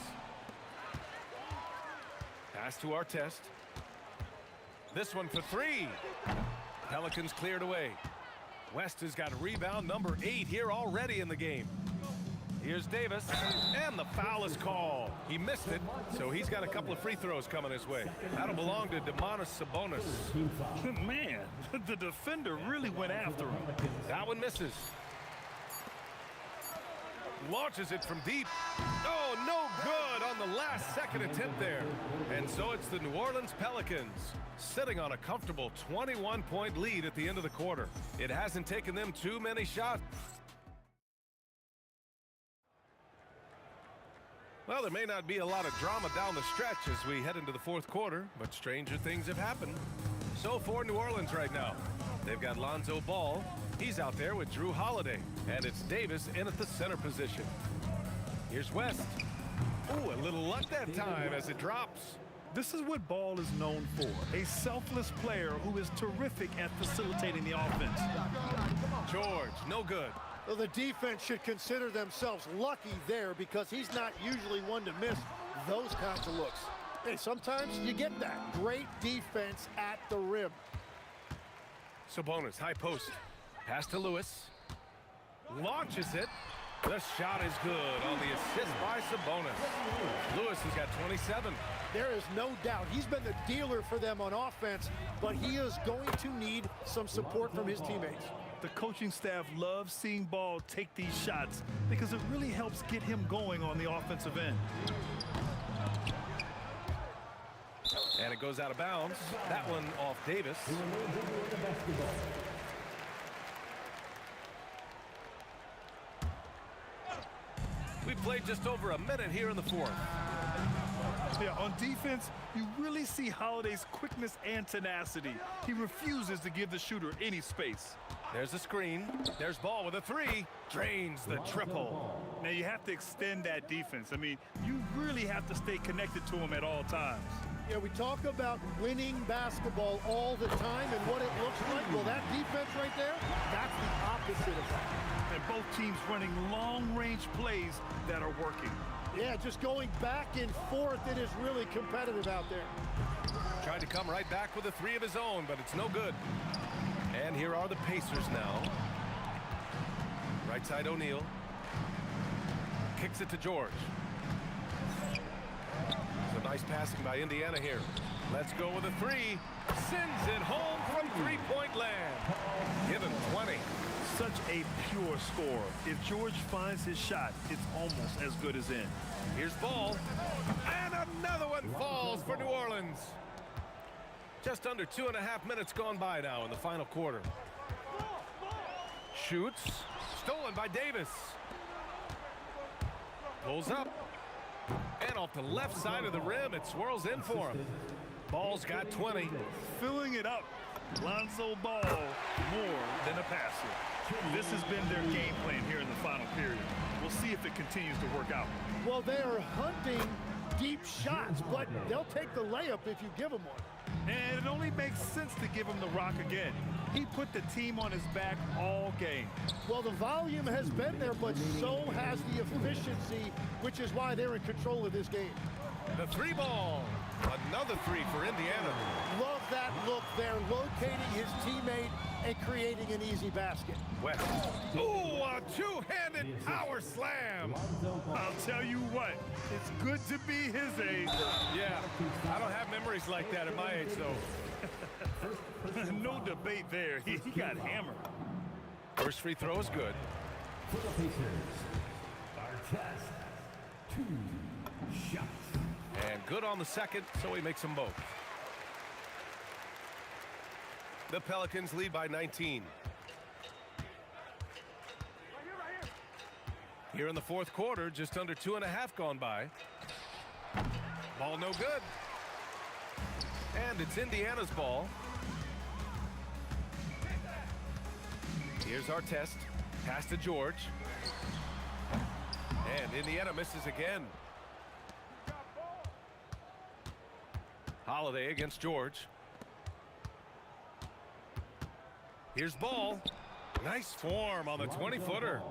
Pass to Artest. This one for 3. Pelicans cleared away. West has got rebound number 8 here already in the game. Here's Davis, and the foul is called. He missed it, so he's got a couple of free throws coming his way. That'll belong to Domantas Sabonis. Man, the defender really went after him. That one misses. Launches it from deep. Oh, no good on the last second attempt there. And so it's the New Orleans Pelicans sitting on a comfortable 21-point lead at the end of the quarter. It hasn't taken them too many shots. Well, there may not be a lot of drama down the stretch as we head into the 4th quarter, but stranger things have happened. So for New Orleans right now, they've got Lonzo Ball. He's out there with Drew Holiday, and it's Davis in at the center position. Here's West. Ooh, a little luck that time as it drops. This is what Ball is known for, a selfless player who is terrific at facilitating the offense. George, no good. Well, the defense should consider themselves lucky there because he's not usually one to miss those kinds of looks. Hey, sometimes you get that. Great defense at the rim. Sabonis, high post. Pass to Lewis. Launches it. The shot is good on the assist by Sabonis. Lewis has got 27. There is no doubt he's been the dealer for them on offense, but he is going to need some support from his teammates. The coaching staff loves seeing Ball take these shots because it really helps get him going on the offensive end. And it goes out of bounds. That one off Davis. We played just over a minute here in the 4th. Yeah, on defense, you really see Holiday's quickness and tenacity. He refuses to give the shooter any space. There's a screen. There's Ball with a 3. Drains the triple. Now you have to extend that defense. I mean, you really have to stay connected to him at all times. Yeah, we talk about winning basketball all the time and what it looks like. Well, that defense right there, that's the opposite of that. And both teams running long-range plays that are working. Yeah, just going back and forth, it is really competitive out there. Tried to come right back with a 3 of his own, but it's no good. And here are the Pacers now. Right side O'Neal. Kicks it to George. So nice passing by Indiana here. Let's go with a three. Sends it home from three-point land. Give him 20. Such a pure score. If George finds his shot, it's almost as good as in. Here's Ball. And another one falls for New Orleans. Just under 2.5 minutes gone by now in the final quarter. Shoots. Stolen by Davis. Pulls up. And off the left side of the rim, it swirls in for him. Ball's got 20. Filling it up. Lonzo Ball, more than a passer. This has been their game plan here in the final period. We'll see if it continues to work out. Well, they are hunting deep shots, but they'll take the layup if you give them one. And it only makes sense to give him the rock again. He put the team on his back all game. Well, the volume has been there, but so has the efficiency, which is why they're in control of this game. The three ball. Another three for Indiana. Love that look there, locating his teammate and creating an easy basket. West. Ooh, a two-handed power slam. I'll tell you what, it's good to be his age. Yeah, I don't have memories like that at my age, though. No debate there. He got hammered. First free throw is good. For the Pacers, our test, 2 shots. And good on the second, so he makes them both. The Pelicans lead by 19. Here in the fourth quarter, just under 2.5 gone by. Ball no good. And it's Indiana's ball. Here's our test. Pass to George. And Indiana misses again. Holiday against George. Here's Ball. Nice form on the 20-footer.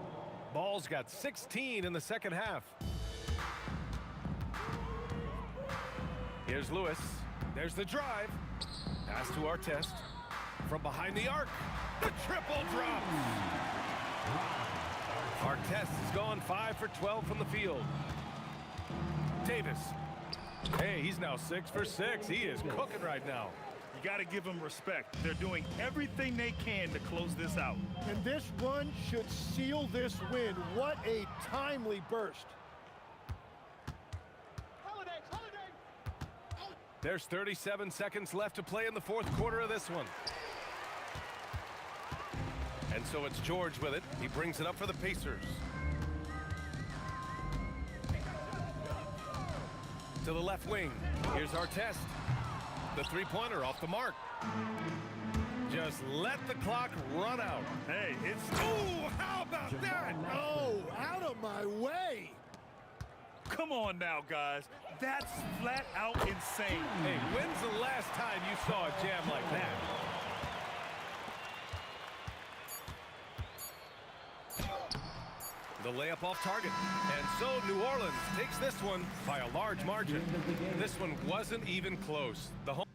Ball's got 16 in the second half. Here's Lewis. There's the drive. Pass to Artest. From behind the arc. The triple drops. Artest has gone 5 for 12 from the field. Davis. Hey, he's now 6 for 6. He is cooking right now. You got to give them respect. They're doing everything they can to close this out. And this run should seal this win. What a timely burst. There's 37 seconds left to play in the fourth quarter of this one. And so it's George with it. He brings it up for the Pacers. To the left wing. Here's our test. The three-pointer off the mark. Just let the clock run out. Hey, it's... Ooh, how about that? Oh, out of my way. Come on now, guys. That's flat out insane. Hey, when's the last time you saw a jam like that? The layup off target. And so New Orleans takes this one by a large margin. This one wasn't even close. The home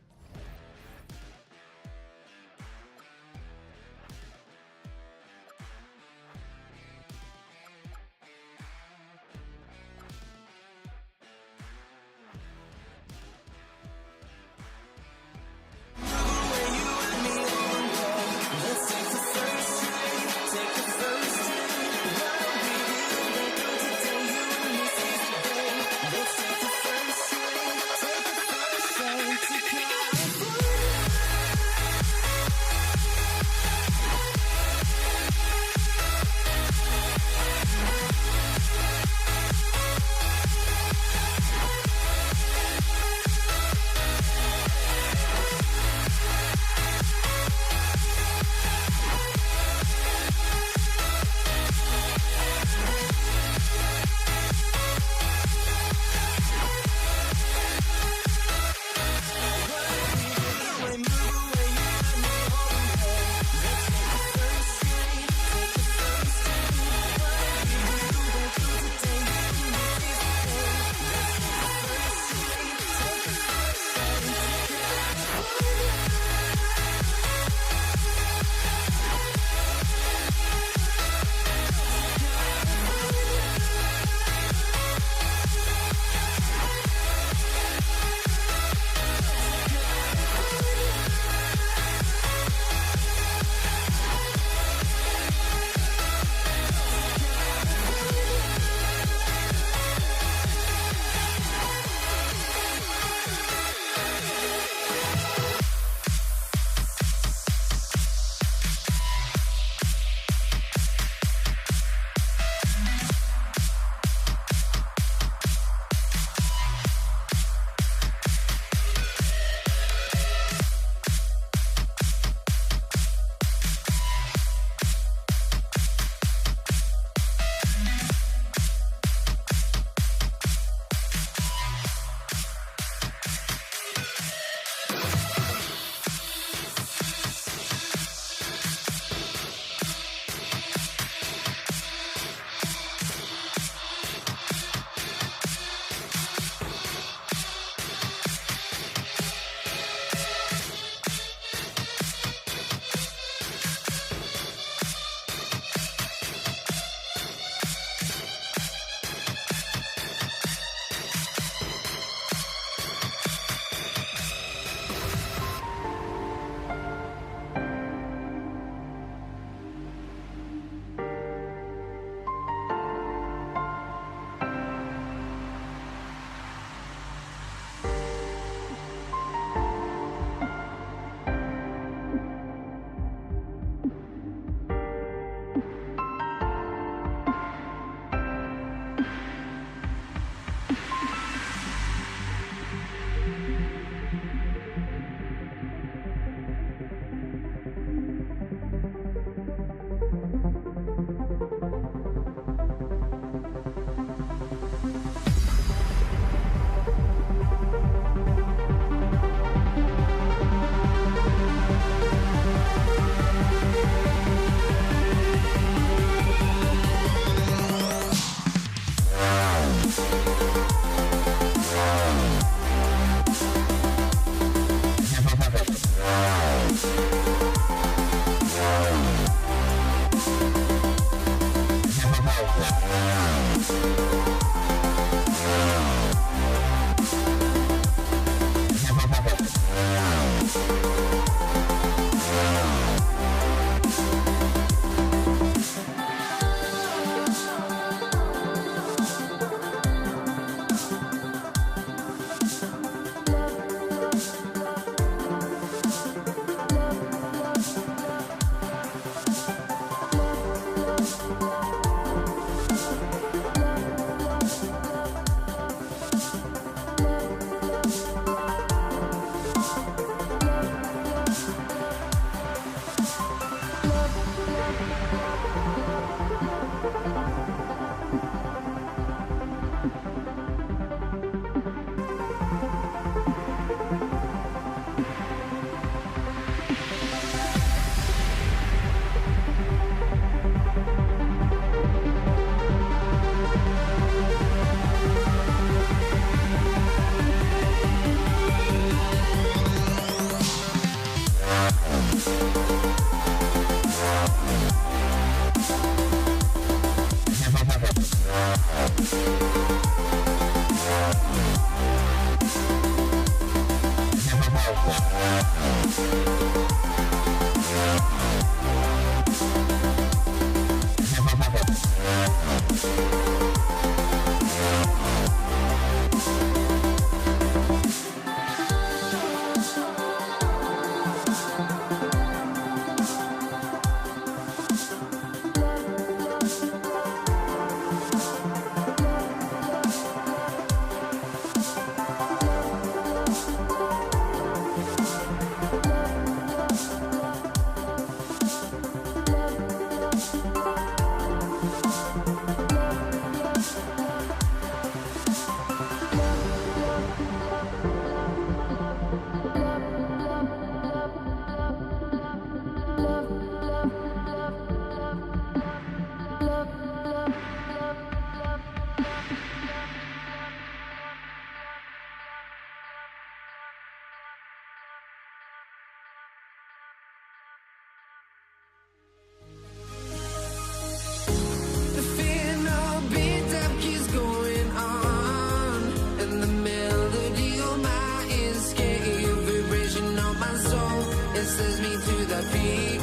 The fear no beat up keeps going on, and the melody on my escape, vibration on my soul, it sends me to the peak.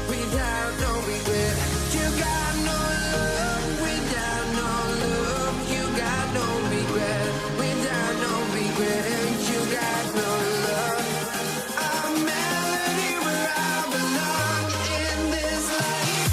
Without no regret, you got no love. Without no love, you got no regret. Without no regret, you got no love. A melody where I belong in this life.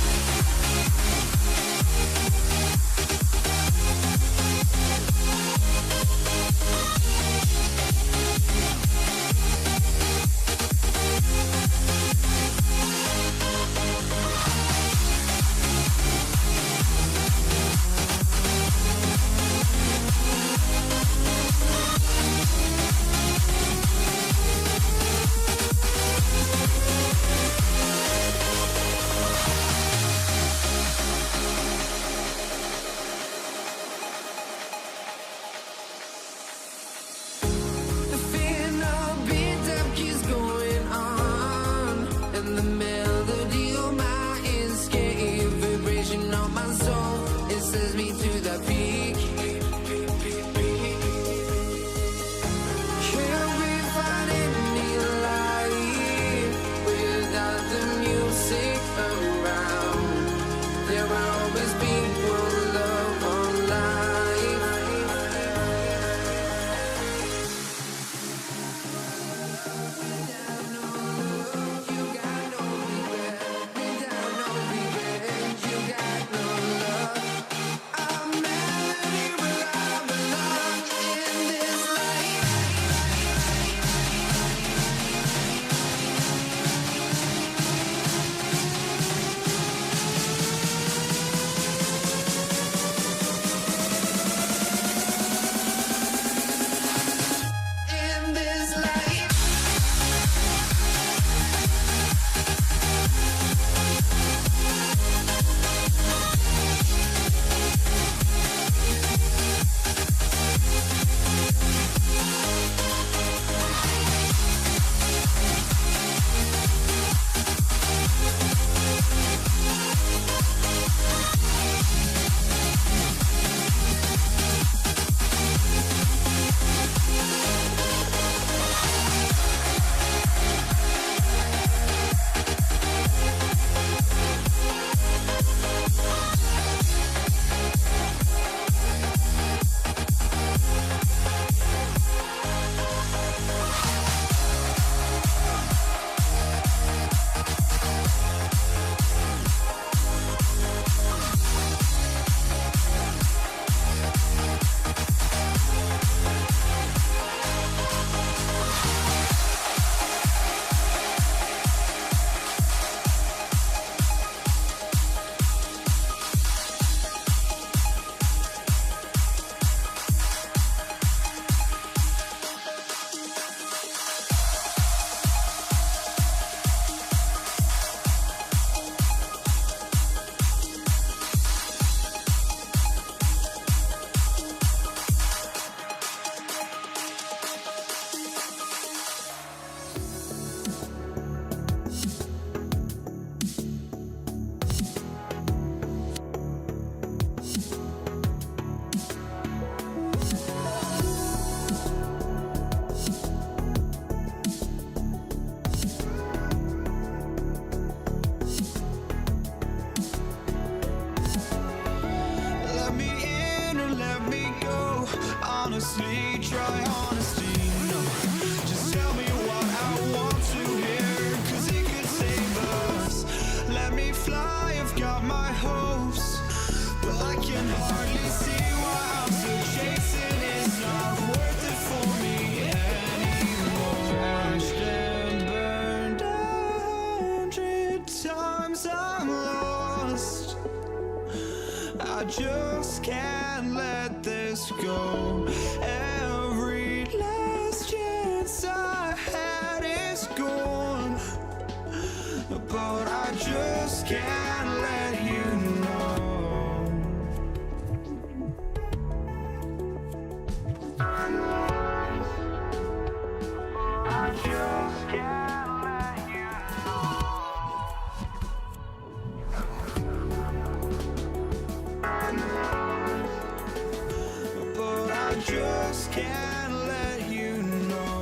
just can't let this go. Every last chance I had is gone, but I just can't let you know. I just can't let you know. But I just can't let you know.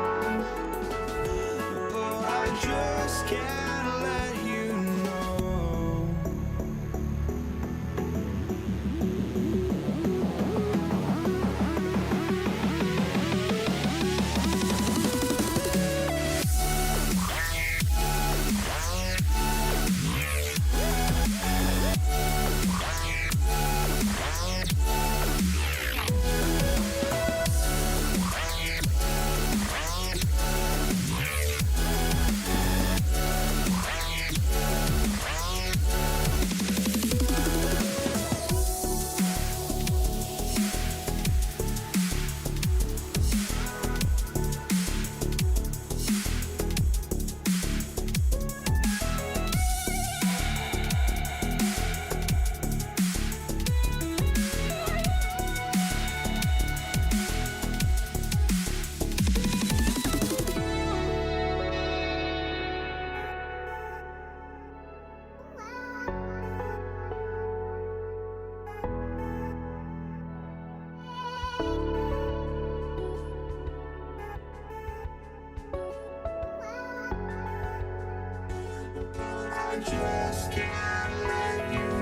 Just can't let you know.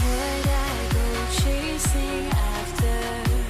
Would I go chasing after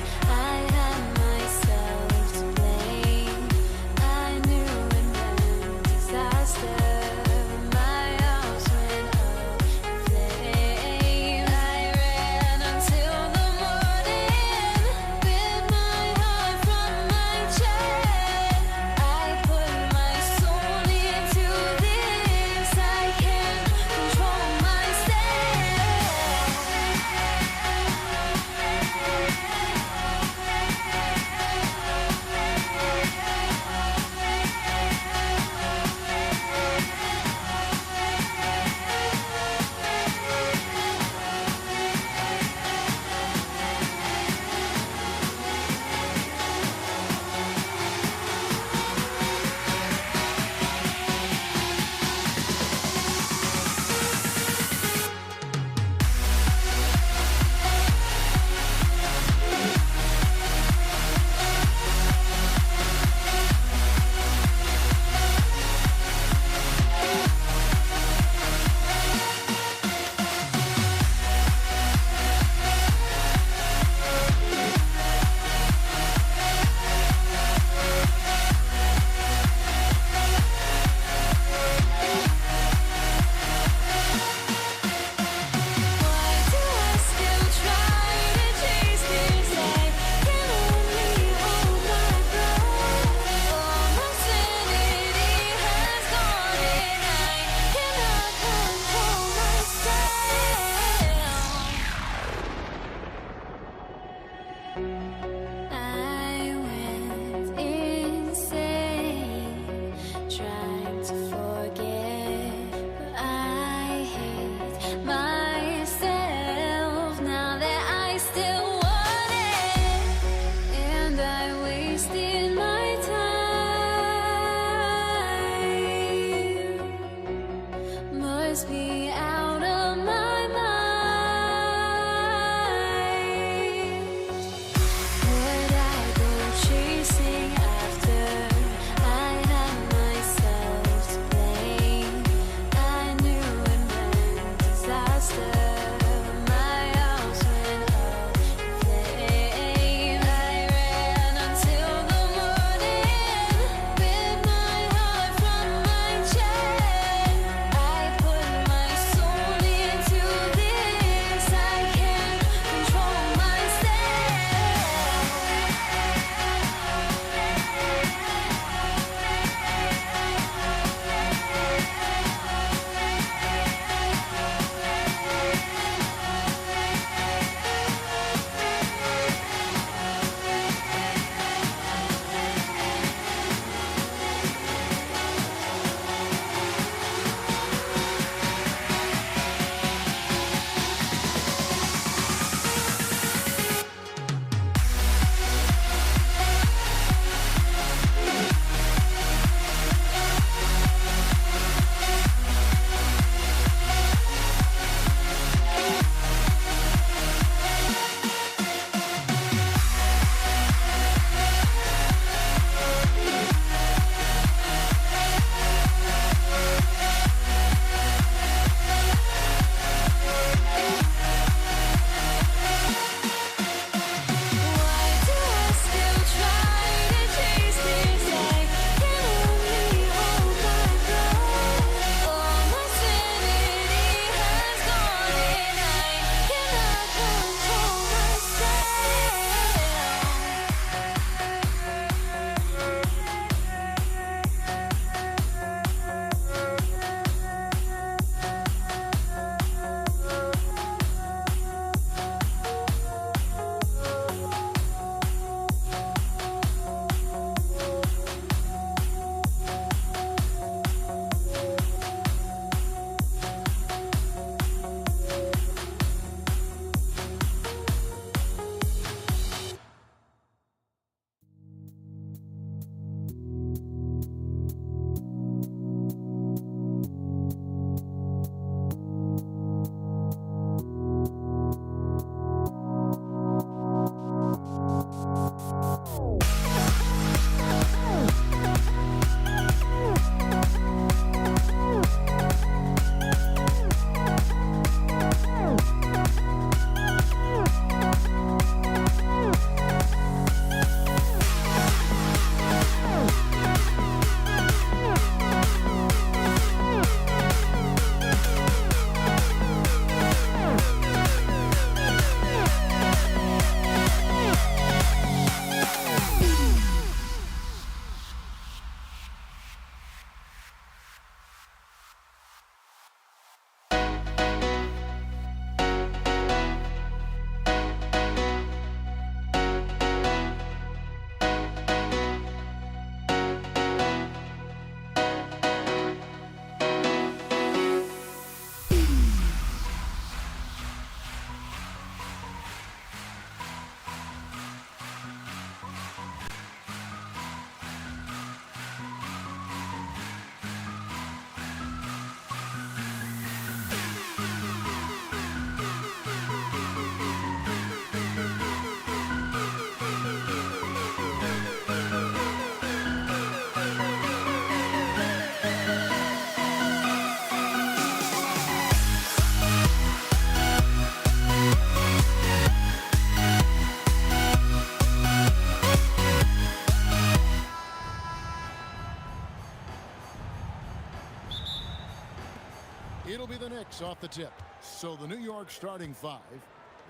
6 off the tip. So the New York starting 5.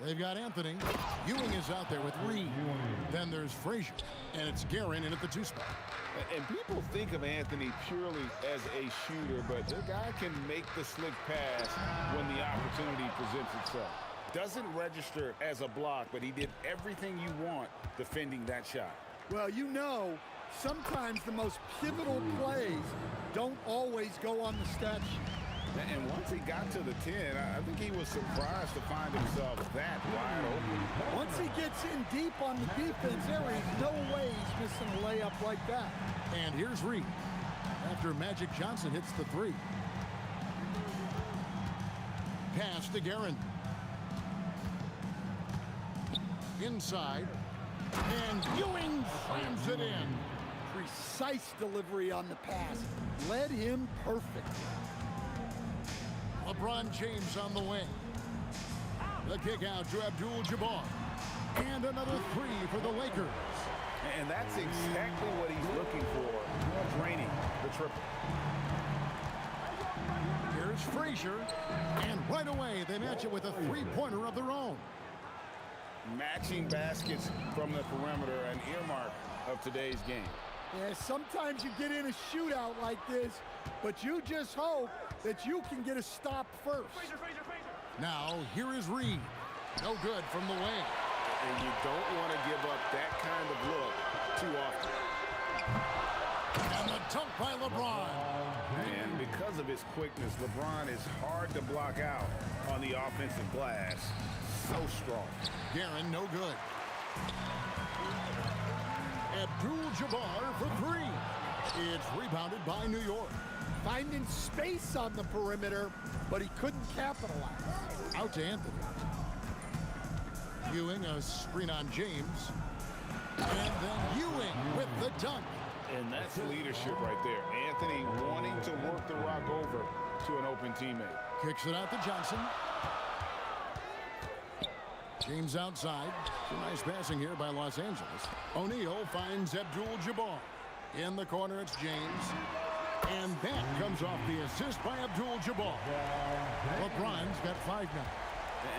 They've got Anthony. Ewing is out there with Reed. Then there's Frazier. And it's Guerin in at the 2 spot. And people think of Anthony purely as a shooter, but the guy can make the slick pass when the opportunity presents itself. Doesn't register as a block, but he did everything you want defending that shot. Well, you know, sometimes the most pivotal plays don't always go on the stat sheet. And once he got to the 10, I think he was surprised to find himself that wide open. Once he gets in deep on the defense, there is no way he's missing a layup like that. And here's Reed after Magic Johnson hits the 3. Pass to Guerin. Inside. And Ewing slams it in. Precise delivery on the pass. Led him perfect. LeBron James on the wing. The kick out to Abdul-Jabbar. And another 3 for the Lakers. And that's exactly what he's looking for, draining the triple. Here's Frazier. And right away, they match it with a 3-pointer of their own. Matching baskets from the perimeter, an earmark of today's game. Yeah, sometimes you get in a shootout like this, but you just hope that you can get a stop first. Now, here is Reed. No good from the wing. And you don't want to give up that kind of look too often. And the dunk by LeBron. And because of his quickness, LeBron is hard to block out on the offensive glass. So strong. Guerin, no good. Abdul-Jabbar for 3. It's rebounded by New York. Finding space on the perimeter, but he couldn't capitalize. Out to Anthony. Ewing, a screen on James. And then Ewing with the dunk. And that's leadership right there. Anthony wanting to work the rock over to an open teammate. Kicks it out to Johnson. James outside. Some nice passing here by Los Angeles. O'Neal finds Abdul-Jabbar. In the corner, it's James. And that comes off the assist by Abdul-Jabbar. LeBron's got 5 now.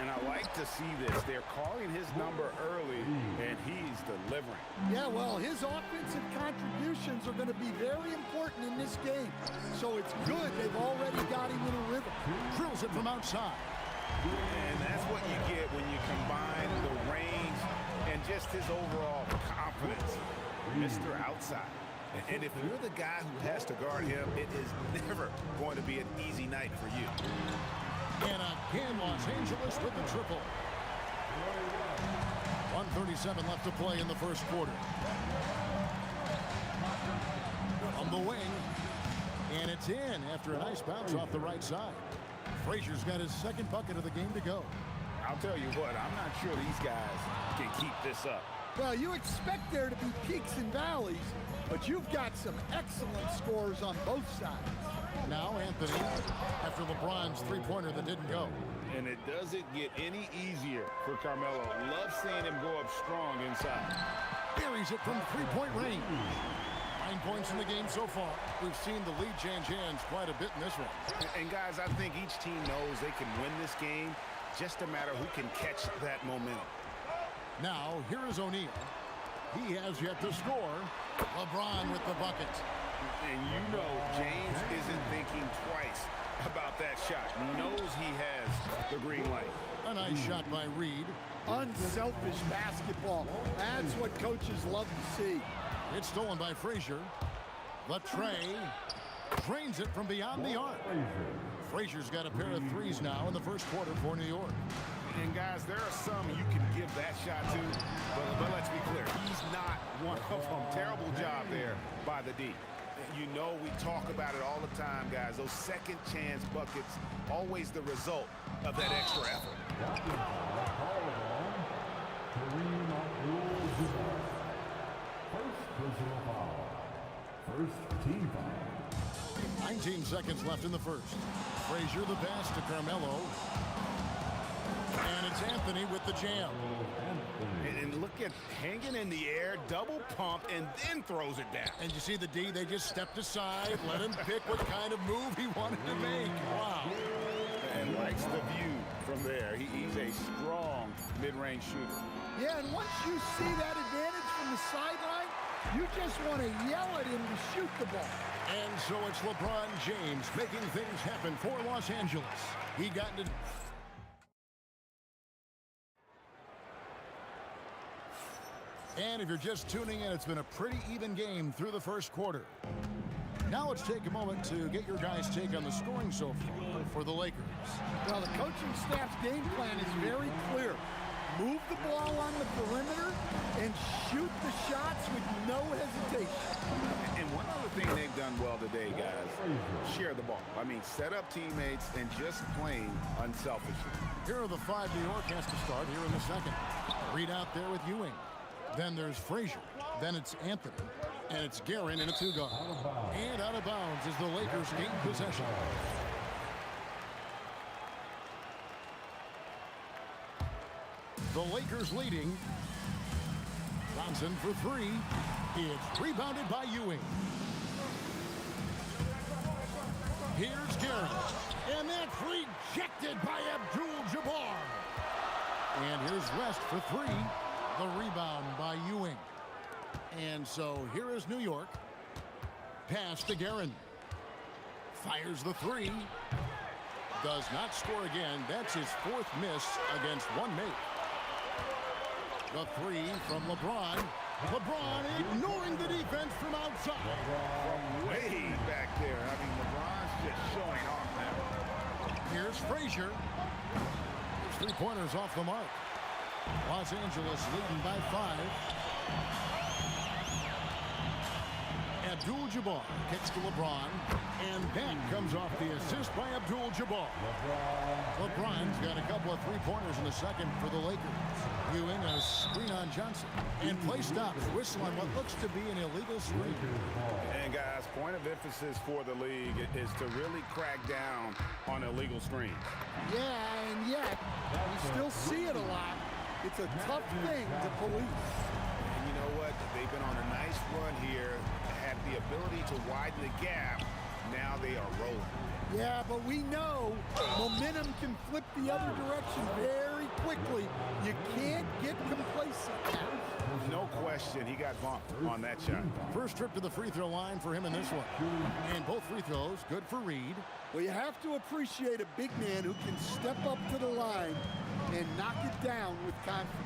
And I like to see this. They're calling his number early, and he's delivering. Yeah, well, his offensive contributions are going to be very important in this game. So it's good they've already got him in a rhythm. Drills it from outside. And that's what you get when you combine the range and just his overall confidence. Mr. Outside. And if you're the guy who has to guard him, it is never going to be an easy night for you. And again, Los Angeles with the triple. 1:37 left to play in the first quarter. On the wing. And it's in after a nice bounce off the right side. Frazier's got his 2nd bucket of the game to go. I'll tell you what, I'm not sure these guys can keep this up. Well, you expect there to be peaks and valleys, but you've got some excellent scores on both sides. Now Anthony, after LeBron's 3-pointer that didn't go. And it doesn't get any easier for Carmelo. Love seeing him go up strong inside. Buries it from 3-point range. 9 points in the game so far. We've seen the lead change hands quite a bit in this one. And guys, I think each team knows they can win this game. Just a matter who can catch that momentum. Now, here is O'Neal. He has yet to score. LeBron with the bucket. And you know James isn't thinking twice about that shot. He knows he has the green light. A nice shot by Reed. Unselfish basketball. That's what coaches love to see. It's stolen by Frazier. The tray drains it from beyond the arc. Frazier's got a pair of 3s now in the first quarter for New York. And guys, there are some you can give that shot to, but let's be clear, he's not one of them. Terrible job there by the D. You know we talk about it all the time, guys. Those second chance buckets, always the result of that extra effort. First team foul. 19 seconds left in the first. Frazier the pass to Carmelo. And it's Anthony with the jam. And look at hanging in the air, double pump, and then throws it down. And you see the D, they just stepped aside, let him pick what kind of move he wanted to make. Wow. And likes the view from there. He's a strong mid-range shooter. Yeah, and once you see that advantage from the sideline, you just want to yell at him to shoot the ball. And so it's LeBron James making things happen for Los Angeles. He got into... And if you're just tuning in, it's been a pretty even game through the first quarter. Now let's take a moment to get your guys' take on the scoring so far for the Lakers. Well, the coaching staff's game plan is very clear. Move the ball on the perimeter and shoot the shots with no hesitation. And one other thing they've done well today, guys, share the ball. I mean, set up teammates and just playing unselfishly. Here are the 5 New York has to start here in the second. Reed out there with Ewing. Then there's Frazier. Then it's Anthony. And it's Guerin in a 2-guard. And out of bounds is the Lakers gain possession. The Lakers leading. Johnson for 3. It's rebounded by Ewing. Here's Guerin. And that's rejected by Abdul-Jabbar. And here's West for 3. The rebound by Ewing. And so here is New York. Pass to Guerin. Fires the 3. Does not score again. That's his 4th miss against one mate. The 3 from LeBron. LeBron ignoring the defense from outside. From way back there. I mean, LeBron's just showing off now. Here's Frazier. His 3-pointers off the mark. Los Angeles leading by 5. Abdul-Jabbar kicks to LeBron, and that comes off the assist by Abdul-Jabbar. LeBron's got a couple of 3-pointers in the second for the Lakers. Ewing a screen on Johnson, and play stops. Whistle on what looks to be an illegal screen. And guys, point of emphasis for the league is to really crack down on illegal screens. Yeah, and yet, we still see it a lot. It's a tough thing to police. And you know what? They've been on a nice run here, had the ability to widen the gap. Now they are rolling. Yeah, but we know momentum can flip the other direction very quickly. You can't get complacent. No question, he got bumped on that shot. First trip to the free throw line for him in this one. And both free throws good for Reed. Well, you have to appreciate a big man who can step up to the line and knock it down with confidence.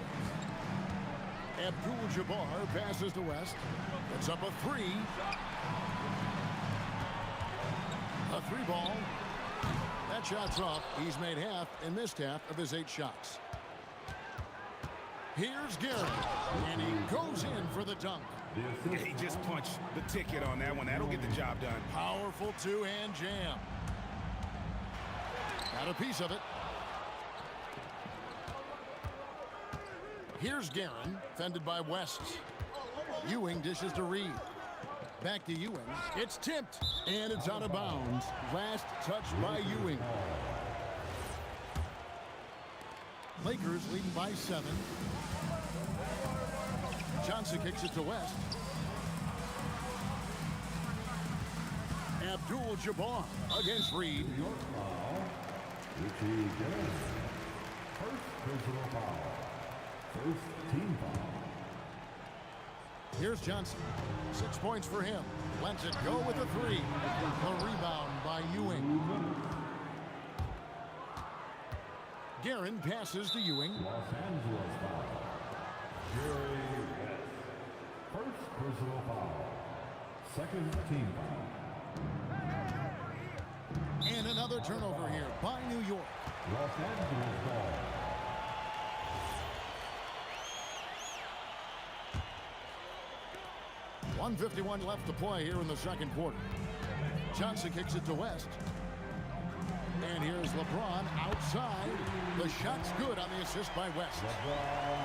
Abdul-Jabbar passes to West. It's up a 3. A 3-ball. That shot's off. He's made half and missed half of his 8 shots. Here's Guerin, and he goes in for the dunk. He just punched the ticket on that one. That'll get the job done. Powerful 2-hand jam. Got a piece of it. Here's Guerin, fended by West. Ewing dishes to Reed. Back to Ewing. It's tipped, and it's out of bounds. Last touch by Ewing. Lakers leading by 7. Johnson kicks it to West. Abdul-Jabbar against Reed. First personal foul. First team foul. Here's Johnson. 6 points for him. Lets it go with a 3. The rebound by Ewing. Guerin passes to Ewing. Los Angeles foul. First personal foul. Second team foul. And another turnover here by New York. Los Angeles ball. 1:51 left to play here in the second quarter. Johnson kicks it to West. And here's LeBron outside. The shot's good on the assist by West.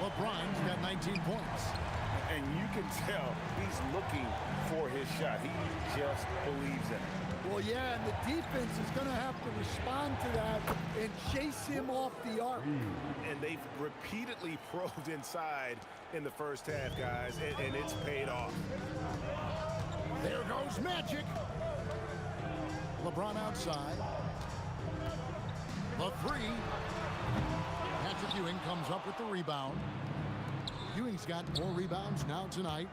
LeBron's got 19 points. And you can tell he's looking for his shot. He just believes in it. Well, yeah, and the defense is going to have to respond to that and chase him off the arc. And they've repeatedly probed inside in the first half, guys, and it's paid off. There goes Magic. LeBron outside. The three. Patrick Ewing comes up with the rebound. Ewing's got 4 rebounds now tonight.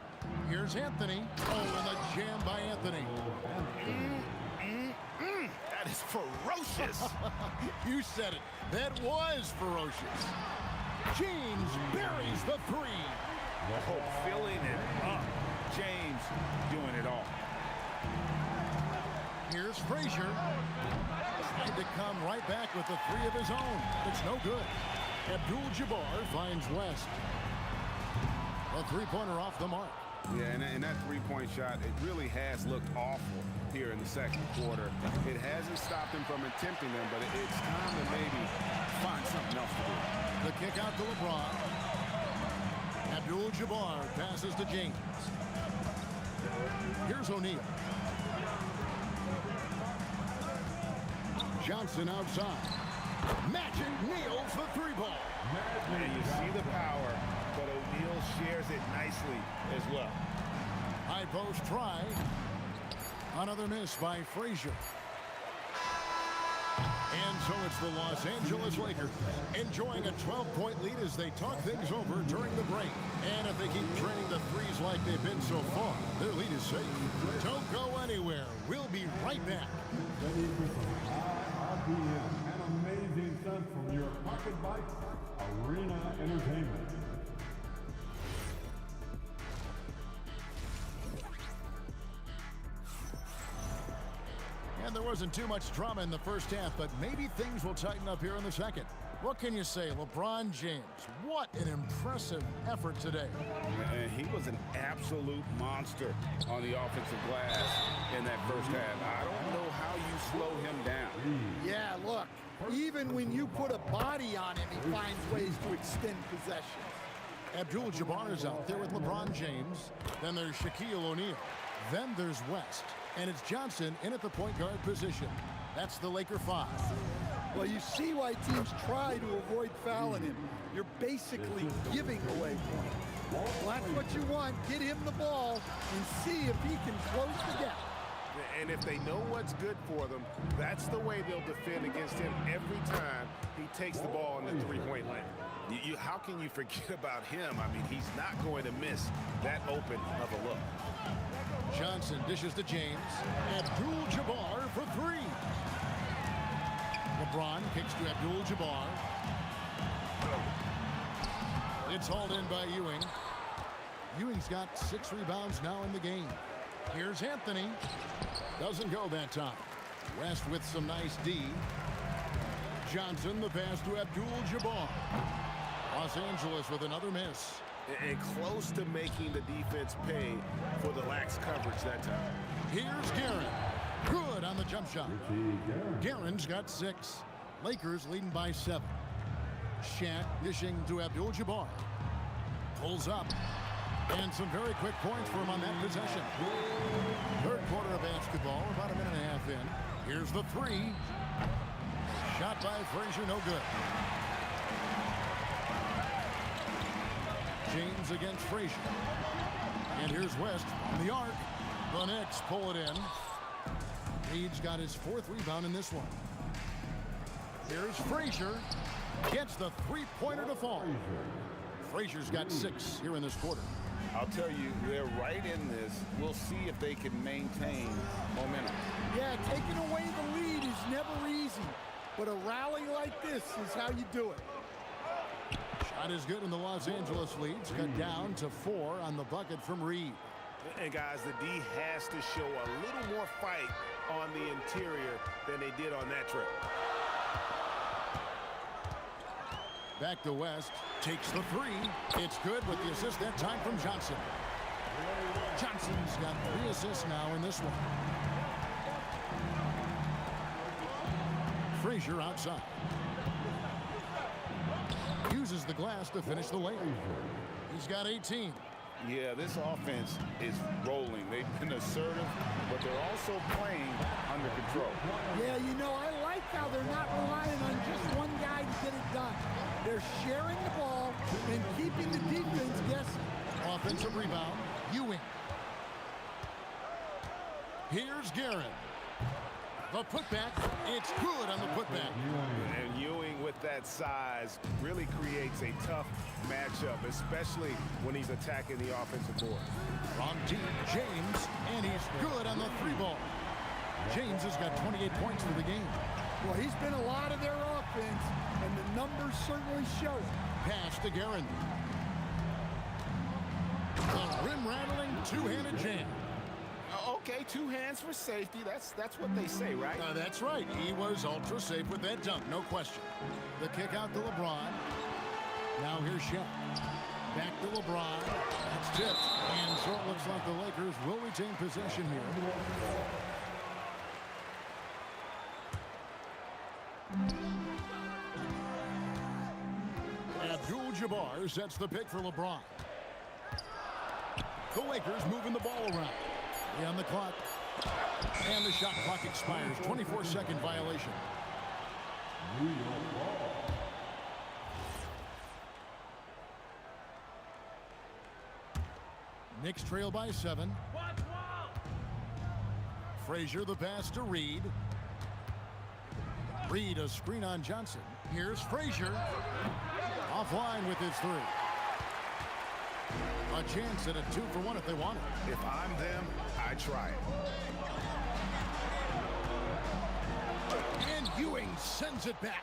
Here's Anthony. Oh, and the jam by Anthony. That is ferocious. You said it. That was ferocious. James buries the three. Oh, filling it up. James doing it all. Here's Frazier. Tried to come right back with the three of his own. It's no good. Abdul-Jabbar finds West. A three-pointer off the mark. Yeah, and that three-point shot, it really has looked awful here in the second quarter. It hasn't stopped him from attempting them, but it's time to maybe find something else to do. The kick out to LeBron. Abdul-Jabbar passes to James. Here's O'Neal. Johnson outside. Magic nails the three ball. And you see the power, but O'Neal shares it nicely as well. High post try. Another miss by Frazier. And so it's the Los Angeles Lakers enjoying a 12-point lead as they talk things over during the break. And if they keep draining the threes like they've been so far, their lead is safe. Don't go anywhere. We'll be right back. An amazing stuff from your Pocket Bike Arena Entertainment. And there wasn't too much drama in the first half, but maybe things will tighten up here in the second. What can you say? LeBron James, what an impressive effort today. And he was an absolute monster on the offensive glass in that first half. I don't know how you slow him down. Yeah, look, even when you put a body on him, he finds ways to extend possession. Abdul-Jabbar is out there with LeBron James. Then there's Shaquille O'Neal. Then there's West. And it's Johnson in at the point guard position. That's the Laker 5. Well, you see why teams try to avoid fouling him. You're basically giving away points. Well, that's what you want. Get him the ball and see if he can close the gap. And if they know what's good for them, that's the way they'll defend against him every time he takes the ball in the three-point line. How can you forget about him? I mean, he's not going to miss that open of a look. Johnson dishes to James. Abdul-Jabbar for three. LeBron kicks to Abdul-Jabbar. It's hauled in by Ewing. Ewing's got 6 rebounds now in the game. Here's Anthony. Doesn't go that time. West with some nice D. Johnson the pass to Abdul-Jabbar. Los Angeles with another miss. And close to making the defense pay for the lax coverage that time. Here's Guerin. Good on the jump shot. Guerin's got 6. Lakers leading by 7. Shaq dishing to Abdul-Jabbar. Pulls up. And some very quick points for him on that possession. Third quarter of basketball, about a minute and a half in. Here's the three. Shot by Frazier, no good. James against Frazier. And here's West on the arc. The Knicks pull it in. Reed's got his 4th rebound in this one. Here's Frazier. Gets the three-pointer to fall. Frazier's got 6 here in this quarter. I'll tell you, they're right in this. We'll see if they can maintain momentum. Yeah, taking away the lead is never easy. But a rally like this is how you do it. Shot is good, and the Los Angeles leads cut down to 4 on the bucket from Reed. And guys, the D has to show a little more fight on the interior than they did on that trip. Back to West. Takes the three. It's good with the assist that time from Johnson. Johnson's got 3 assists now in this one. Frazier outside. Uses the glass to finish the layup. He's got 18. Yeah, this offense is rolling. They've been assertive, but they're also playing under control. Yeah, you know, I like how they're not relying on just one guy to get it done. They're sharing the ball and keeping the defense guessing. Offensive rebound, Ewing. Here's Guerin. The putback, it's good on the putback. And Ewing with that size really creates a tough matchup, especially when he's attacking the offensive board. Wrong team, James, and he's good on the 3-ball. James has got 28 points for the game. Well, he's been a lot of their offense, and the numbers certainly show it. Pass to Guerin. The rim-rattling two-handed jam. Okay, 2 hands for safety. That's what they say, right? That's right. He was ultra safe with that dunk, no question. The kick out to LeBron. Now here's Shaq. Back to LeBron. That's tipped. And so it looks like the Lakers will retain possession here. Abdul-Jabbar sets the pick for LeBron. The Lakers moving the ball around. On the clock. And the shot clock expires. 24-second violation. Knicks trail by 7. Frazier the pass to Reed. Reed a screen on Johnson. Here's Frazier. Offline with his 3. A chance at a 2-for-1 if they want it. If I'm them, I try it. And Ewing sends it back.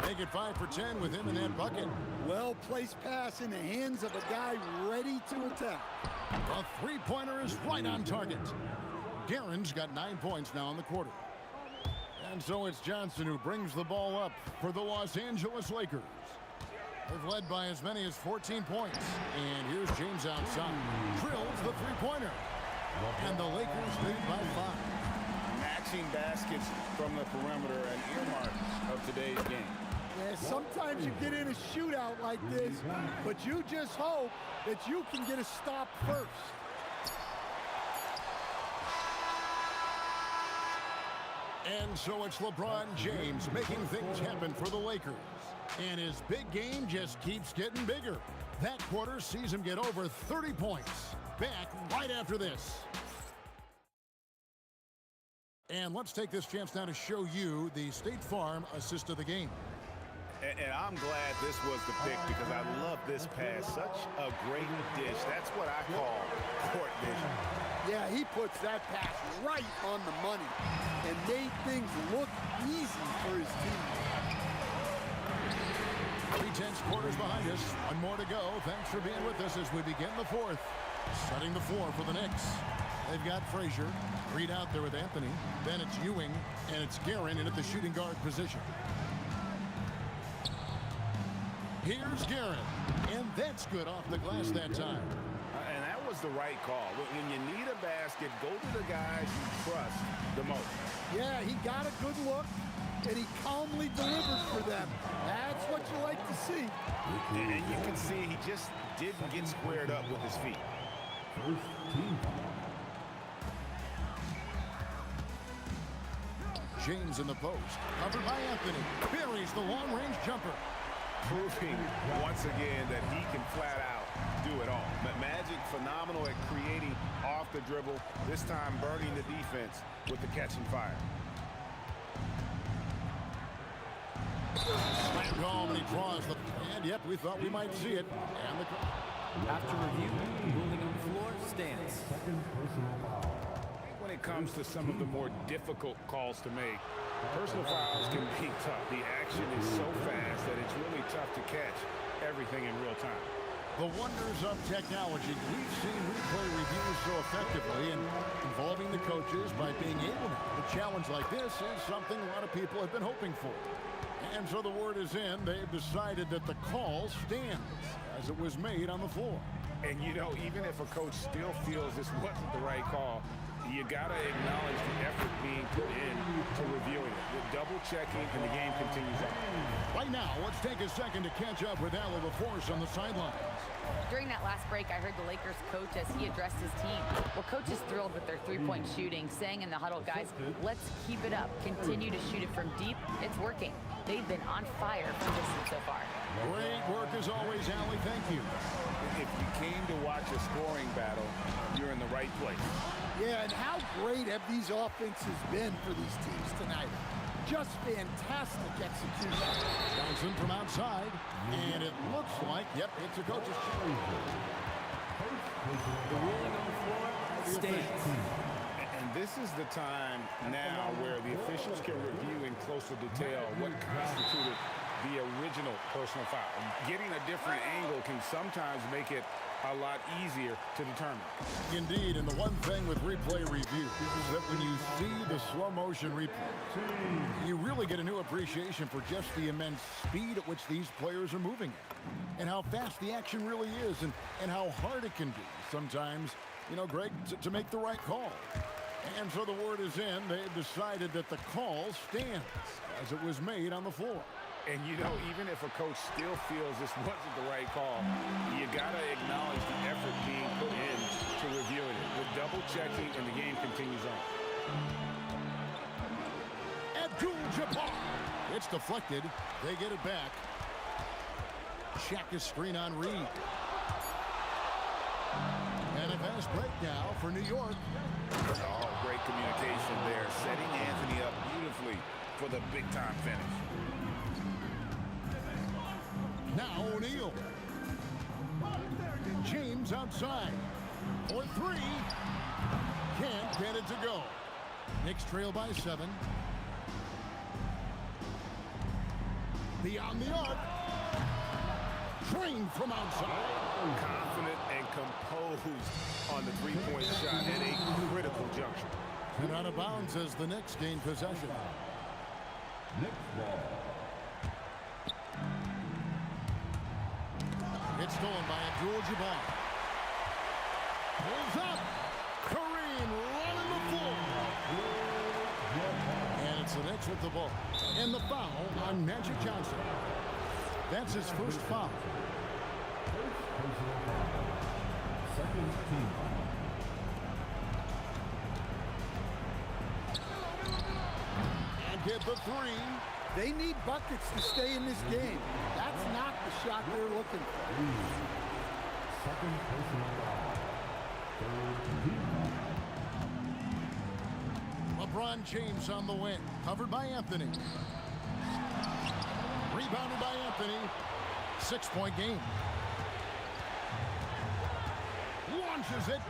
Make it 5 for 10 with him in that bucket. Well-placed pass in the hands of a guy ready to attack. The 3-pointer is right on target. Guerin's got 9 points now in the quarter. And so it's Johnson who brings the ball up for the Los Angeles Lakers. They've led by as many as 14 points. And here's James outside. Drills the 3-pointer. And the Lakers lead by 5. Matching baskets from the perimeter, an earmark of today's game. Yeah, sometimes you get in a shootout like this, but you just hope that you can get a stop first. And so it's LeBron James making things happen for the Lakers. And his big game just keeps getting bigger. That quarter sees him get over 30 points. Back right after this. And let's take this chance now to show you the State Farm assist of the game. And I'm glad this was the pick because I love this pass. Such a great dish. That's what I call court vision. Yeah, he puts that pass right on the money and made things look easy for his team. 3/10 quarters behind us. One more to go. Thanks for being with us as we begin the 4th. Setting the floor for the Knicks. They've got Frazier. Reed out there with Anthony. Then it's Ewing. And it's Guerin in at the shooting guard position. Here's Guerin. And that's good off the glass that time. And that was the right call. When you need a basket, go to the guys you trust the most. Yeah, he got a good look, and he calmly delivered for them. That's what you like to see. And you can see he just didn't get squared up with his feet. James in the post. Covered by Anthony. Buries the long-range jumper. Proving once again that he can flat out do it all. But Magic phenomenal at creating off the dribble, this time burning the defense with the catch and fire. Slam home and he draws the... And yep, we thought we might see it. And the... After review, ruling on the floor stands. When it comes to some of the more difficult calls to make, personal fouls can be tough. The action is so fast that it's really tough to catch everything in real time. The wonders of technology. We've seen replay reviews so effectively and involving the coaches by being able to. A challenge like this is something a lot of people have been hoping for. And so the word is in. They've decided that the call stands as it was made on the floor. And you know, even if a coach still feels this wasn't the right call, you got to acknowledge the effort being put in to reviewing it. The double checking, and the game continues on. Right now, let's take a second to catch up with Al LaForce on the sidelines. During that last break, I heard the Lakers coach as he addressed his team. Well, coach is thrilled with their three-point shooting, saying in the huddle, guys, let's keep it up. Continue to shoot it from deep. It's working. They've been on fire from distance so far. Great work as always, Allie. Thank you. If you came to watch a scoring battle, you're in the right place. Yeah, and how great have these offenses been for these teams tonight? Just fantastic execution. Johnson from outside, and it looks like, yep, it's a coach's change. The ruling on the floor stands. And this is the time now where the officials can review in closer detail what constituted the original personal foul. Getting a different angle can sometimes make it a lot easier to determine. Indeed, and the one thing with replay review is that when you see the slow motion replay, you really get a new appreciation for just the immense speed at which these players are moving at, and how fast the action really is, and how hard it can be sometimes, you know, Greg, to make the right call. And so the word is in. They've decided that the call stands as it was made on the floor. And, you know, even if a coach still feels this wasn't the right call, you got to acknowledge the effort being put in to reviewing it. With double-checking, and the game continues on. Abdul-Jabbar. It's deflected. They get it back. Check his screen on Reed. And a fast break now for New York. Oh, great communication there, setting Anthony up beautifully for the big-time finish. Now O'Neal. James outside. For three. Can't get it to go. Knicks trail by 7. Beyond the arc. Train from outside. Confident and composed on the three-point shot at a critical juncture. And out of bounds as the Knicks gain possession. It's stolen by Abdul-Jabbar. Pulls up. Kareem running the floor. And it's the Knicks with the ball. And the foul on Magic Johnson. That's his first foul. And get the three. They need buckets to stay in this game. That's not the shot they're looking for. Second personal foul. LeBron James on the win. Covered by Anthony. Rebounded by Anthony. 6-point game. Launches it.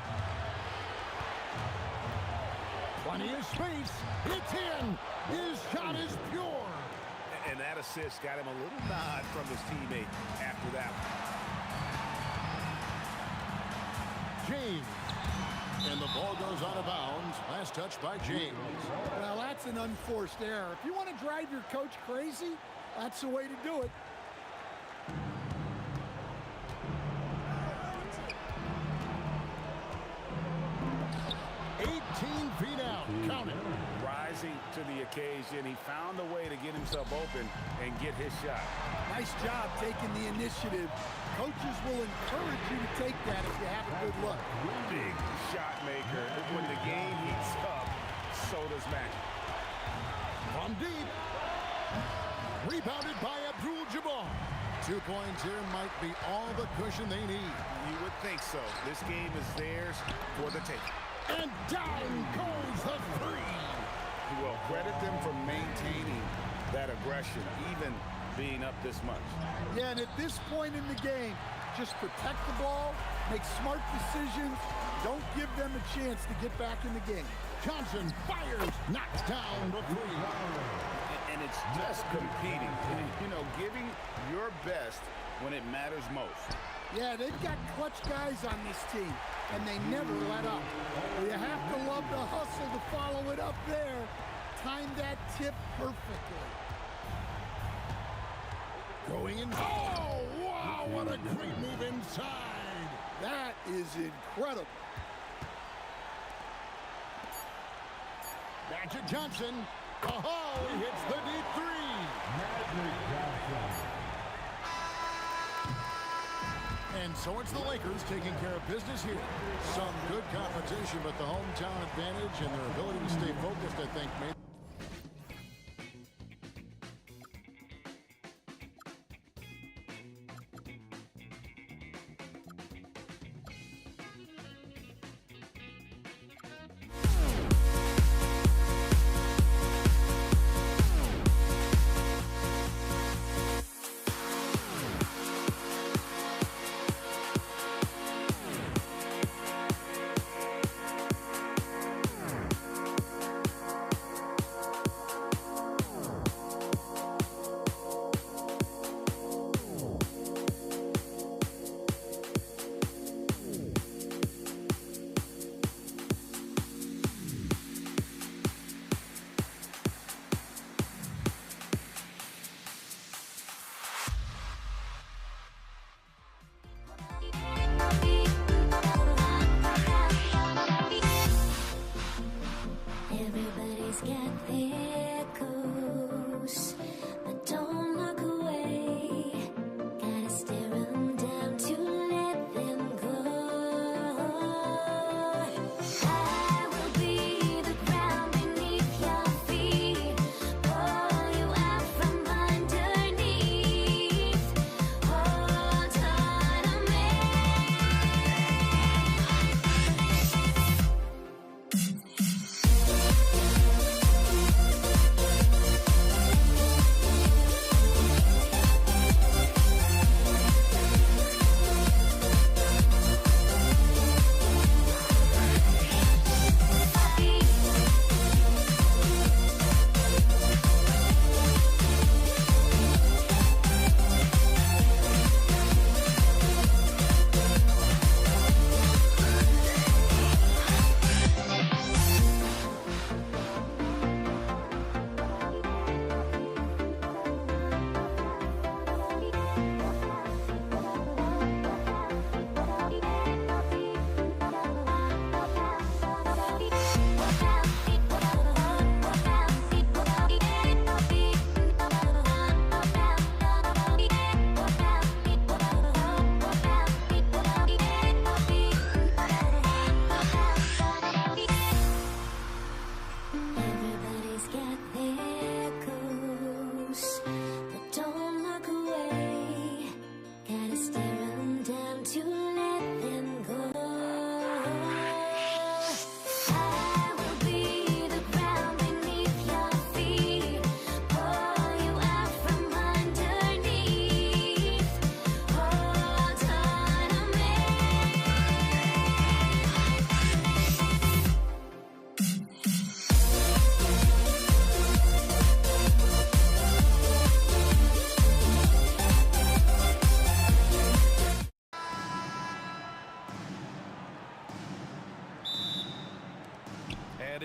Plenty of space. It's in. His shot is pure. And that assist got him a little nod from his teammate after that one. James. And the ball goes out of bounds. Last touch by James. Well, that's an unforced error. If you want to drive your coach crazy, that's the way to do it. 18 feet out. Count it. Rising to the occasion, he found a way to get himself open and get his shot. Nice job taking the initiative. Coaches will encourage you to take that if you have a good look. Big shot maker. When the game heats up, so does Magic. From deep. Rebounded by Abdul-Jabbar. 2 points here might be all the cushion they need. You would think so. This game is theirs for the taking. And down goes the three. Well, credit them for maintaining that aggression, even being up this much. Yeah, and at this point in the game, just protect the ball, make smart decisions, don't give them a chance to get back in the game. Johnson fires, knocks down the three. And it's just competing, you know, giving your best when it matters most. Yeah, they've got clutch guys on this team, and they never let up. You have to love the hustle to follow it up there. Time that tip perfectly. Going in. Oh, wow, what a great move inside. That is incredible. Magic Johnson. Oh, he hits the deep three. Magic Johnson. And so it's the Lakers taking care of business here. Some good competition, but the hometown advantage and their ability to stay focused, I think, made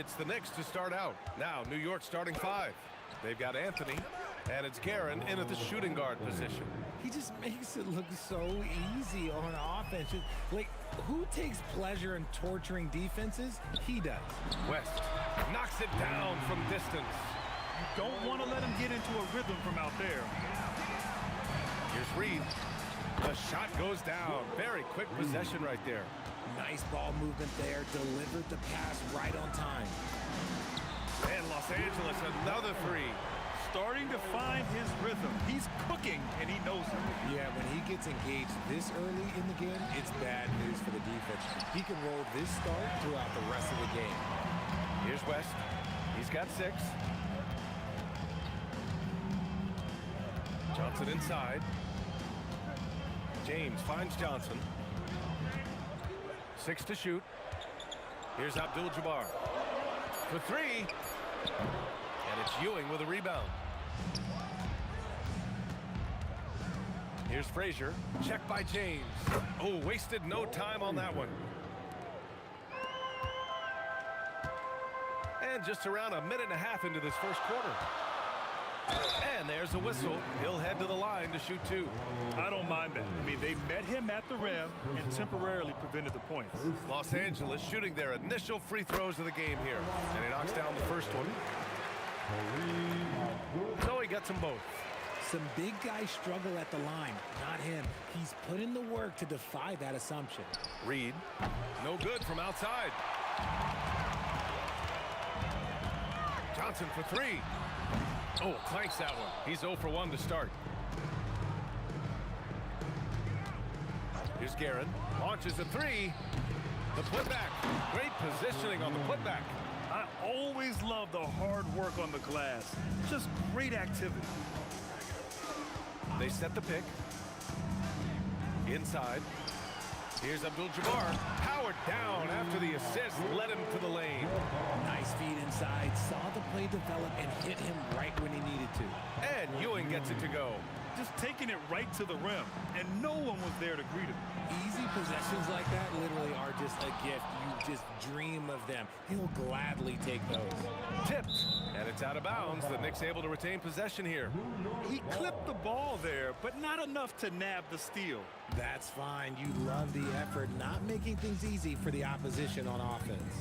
it's the Knicks to start out. Now, New York starting 5. They've got Anthony, and it's Guerin in at the shooting guard position. He just makes it look so easy on offense. Like, who takes pleasure in torturing defenses? He does. West knocks it down from distance. You don't want to let him get into a rhythm from out there. Here's Reed. The shot goes down. Very quick possession right there. Nice ball movement there. Delivered the pass right on time. And Los Angeles, another 3. Starting to find his rhythm. He's cooking, and he knows it. Yeah, when he gets engaged this early in the game, it's bad news for the defense. He can roll this start throughout the rest of the game. Here's West. He's got 6. Johnson inside. James finds Johnson. 6 to shoot. Here's Abdul-Jabbar for 3. And it's Ewing with a rebound. Here's Frazier. Check by James. Oh, wasted no time on that one. And just around a minute and a half into this first quarter. And there's a whistle. He'll head to the line to shoot 2. I don't mind that. I mean, they met him at the rim and temporarily prevented the points. Los Angeles shooting their initial free throws of the game here. And he knocks down the first one. So he gets them both. Some big guys struggle at the line, not him. He's put in the work to defy that assumption. Reed, no good from outside. Johnson for 3. Oh, clanks that one. He's 0 for 1 to start. Here's Guerin. Launches a 3. The putback. Great positioning on the putback. I always love the hard work on the glass. Just great activity. They set the pick. Inside. Here's Abdul-Jabbar. Powered down after the assist led him to the lane. Nice feed inside. Saw the play develop and hit him right when he needed to. And Ewing gets it to go. Just taking it right to the rim, and no one was there to greet him. Easy possessions like that literally are just a gift. You just dream of them. He'll gladly take those. Tipped, and it's out of bounds. The Knicks able to retain possession here. He clipped the ball there, but not enough to nab the steal. That's fine. You love the effort, not making things easy for the opposition on offense.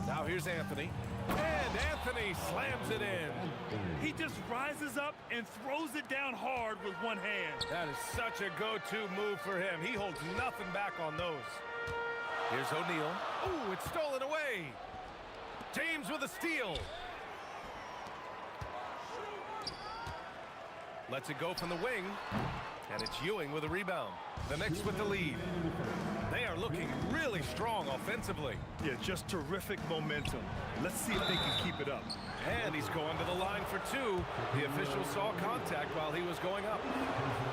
Now here's Anthony. And Anthony slams it in. He just rises up and throws it down hard with one hand. That is such a go-to move for him. He holds nothing back on those. Here's O'Neal. Ooh, it's stolen away. James with a steal. Lets it go from the wing. And it's Ewing with a rebound. The Knicks with the lead. They are looking really strong offensively. Yeah, just terrific momentum. Let's see if they can keep it up. And he's going to the line for 2. The official saw contact while he was going up.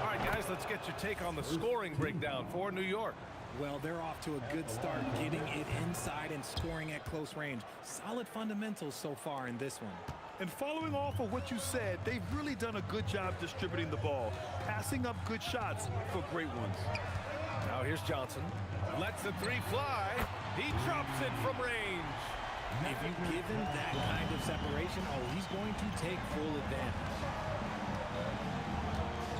All right, guys, let's get your take on the scoring breakdown for New York. Well, they're off to a good start, getting it inside and scoring at close range. Solid fundamentals so far in this one. And following off of what you said, they've really done a good job distributing the ball, passing up good shots for great ones. Now here's Johnson. Lets the 3 fly. He drops it from range. If you give him that kind of separation, oh, he's going to take full advantage.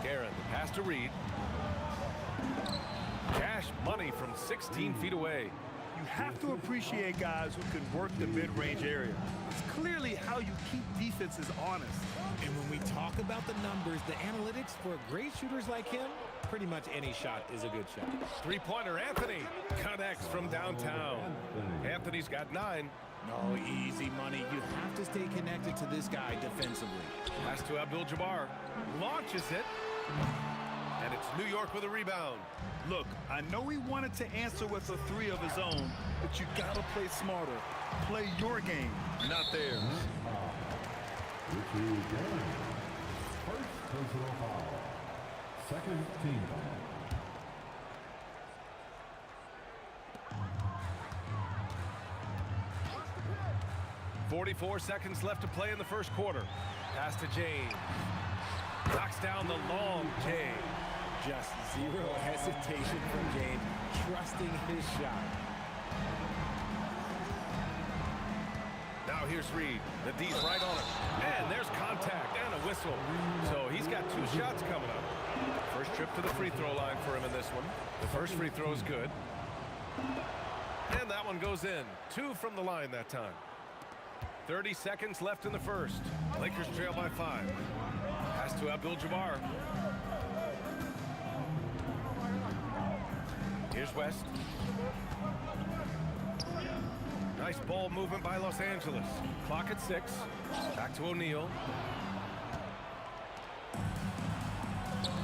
Guerin, the pass to Reed. Cash money from 16 feet away. You have to appreciate guys who can work the mid-range area. It's clearly how you keep defenses honest. And when we talk about the numbers, the analytics for great shooters like him, pretty much any shot is a good shot. Three-pointer Anthony connects from downtown. Anthony's got 9. No, easy money. You have to stay connected to this guy defensively. Pass to Abdul-Jabbar. Launches it. And it's New York with a rebound. Look, I know he wanted to answer with a 3 of his own, but you gotta play smarter. Play your game, not theirs. First personal foul. Second team foul. 44 seconds left to play in the first quarter. Pass to James. Knocks down the long J. Just zero hesitation from James, trusting his shot. here's Reed. The D's right on it. And there's contact and a whistle. So he's got 2 shots coming up. First trip to the free throw line for him in this one. The first free throw is good. And that one goes in. 2 from the line that time. 30 seconds left in the first. Lakers trail by 5. Pass to Abdul-Jabbar. Here's West. Nice ball movement by Los Angeles. Clock at 6. Back to O'Neal.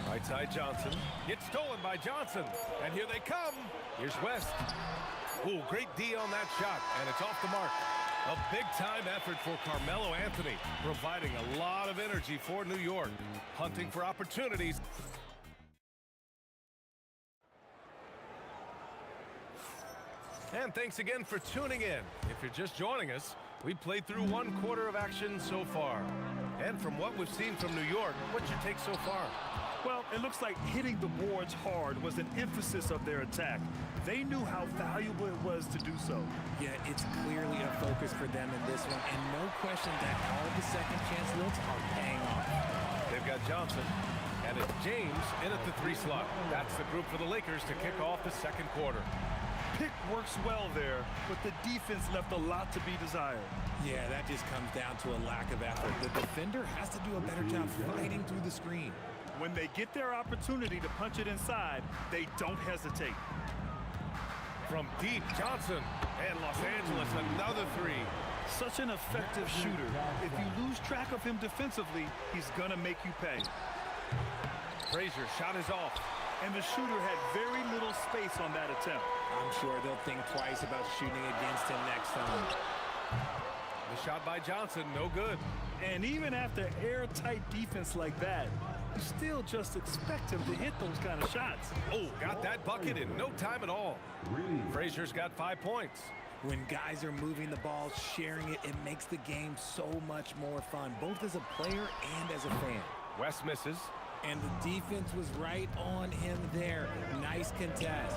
Right side Johnson. It's stolen by Johnson. And here they come. Here's West. Ooh, great D on that shot. And it's off the mark. A big-time effort for Carmelo Anthony, providing a lot of energy for New York, hunting for opportunities. And thanks again for tuning in. If you're just joining us, we've played through 1 quarter of action so far. And from what we've seen from New York, what's your take so far? Well, it looks like hitting the boards hard was an emphasis of their attack. They knew how valuable it was to do so. Yeah, it's clearly a focus for them in this one, and no question that all the second chance looks are paying off. They've got Johnson, and it's James in at the 3 slot. That's the group for the Lakers to kick off the second quarter. Pick works well there, but the defense left a lot to be desired. Yeah, that just comes down to a lack of effort. The defender has to do a better job fighting through the screen. When they get their opportunity to punch it inside, they don't hesitate. From deep, Johnson, and Los Angeles, another 3. Such an effective shooter. If you lose track of him defensively, he's gonna make you pay. Frazier shot is off. And the shooter had very little space on that attempt. I'm sure they'll think twice about shooting against him next time. The shot by Johnson, no good. And even after airtight defense like that, you still just expect him to hit those kind of shots. Oh, got that bucket in no time at all. Frazier's got 5 points. When guys are moving the ball, sharing it, it makes the game so much more fun, both as a player and as a fan. West misses. And the defense was right on him there. Nice contest.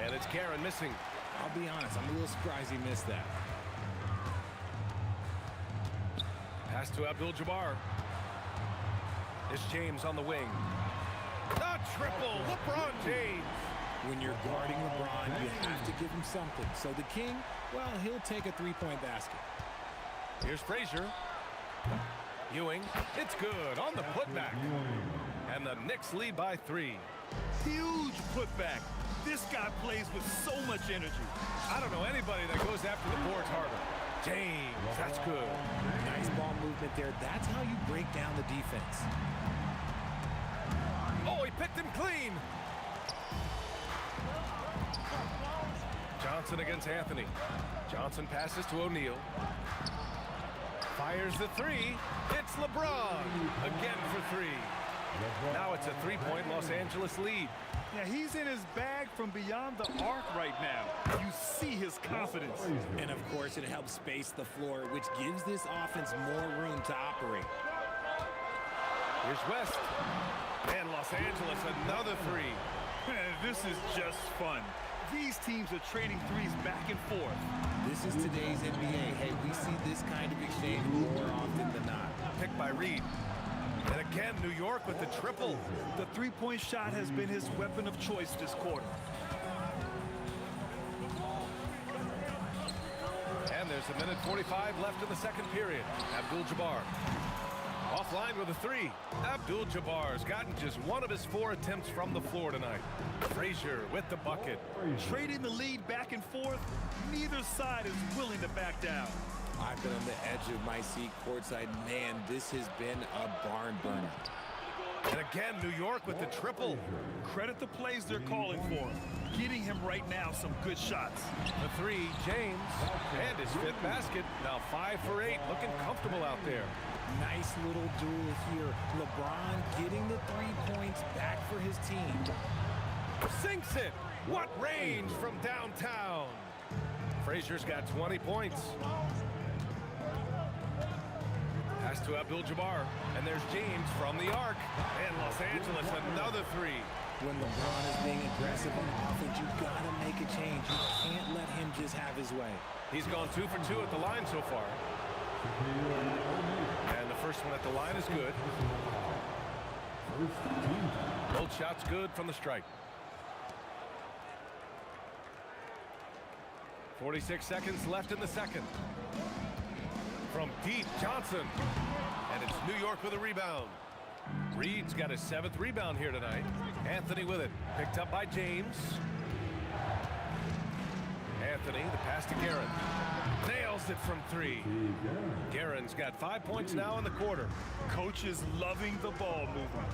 And it's Karen missing. I'll be honest, I'm a little surprised he missed that. Pass to Abdul-Jabbar. It's James on the wing. The triple, LeBron James. When you're guarding LeBron, you have to give him something. So the King, well, he'll take a 3-point basket. Here's Frazier. Ewing, it's good on the putback. And the Knicks lead by 3. Huge putback. This guy plays with so much energy. I don't know anybody that goes after the boards harder. James, that's good. Nice ball movement there. That's how you break down the defense. Oh, he picked him clean. Johnson against Anthony. Johnson passes to O'Neal. Fires the 3. It's LeBron again for 3. Now it's a 3-point Los Angeles lead. Yeah, he's in his bag from beyond the arc right now. You see his confidence. And of course, it helps space the floor, which gives this offense more room to operate. Here's West. And Los Angeles, another 3. This is just fun. These teams are trading threes back and forth. This is today's NBA. Hey, we see this kind of exchange more often than not. Picked by Reed. And again, New York with the triple. The 3-point shot has been his weapon of choice this quarter. And there's a minute 45 left in the second period. Abdul-Jabbar. Offline with a 3. Abdul-Jabbar's gotten just 1 of his 4 attempts from the floor tonight. Frazier with the bucket. Trading the lead back and forth, neither side is willing to back down. I've been on the edge of my seat courtside. Man, this has been a barn burner. And again, New York with the triple. Credit the plays they're calling for. Getting him right now some good shots. The 3, James, and his 5th basket. Now 5 for 8, looking comfortable out there. Nice little duel here. LeBron getting the 3 points back for his team. Sinks it. What range from downtown. Frazier's got 20 points. Pass to Abdul-Jabbar. And there's James from the arc. And Los Angeles, another 3. When LeBron is being aggressive on offense, you've got to make a change. You can't let him just have his way. He's gone 2 for 2 at the line so far. And the first one at the line is good. Both shots good from the stripe. 46 seconds left in the second. From deep, Johnson. And it's New York with a rebound. Reed's got his 7th rebound here tonight. Anthony with it. Picked up by James. Anthony, the pass to Guerin. Nails it from 3. Guerin's got 5 points now in the quarter. Coach is loving the ball movement.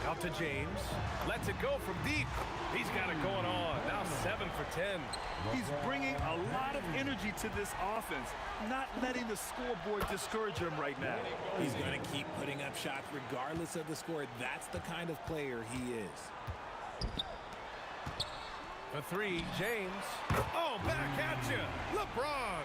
Out to James. Lets it go from deep. He's got it going on. Now 7 for 10. He's bringing a lot of energy to this offense, not letting the scoreboard discourage him right now. He's going to keep putting up shots regardless of the score. That's the kind of player he is. For 3, James. Oh, back at you. LeBron.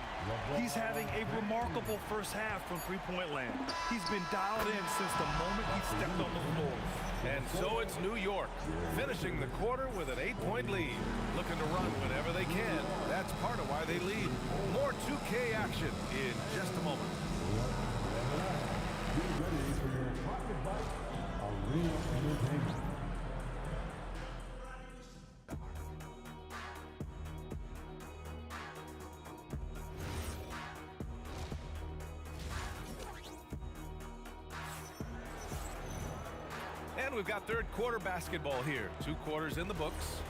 He's having a remarkable first half from three-point land. He's been dialed in since the moment he stepped on the floor. And so it's New York, finishing the quarter with an 8-point lead. Looking to run whenever they can. That's part of why they lead. More 2K action in just a moment. Be ready for your pocket bite, Arena Entertainment. And we've got third quarter basketball here. 2 quarters in the books.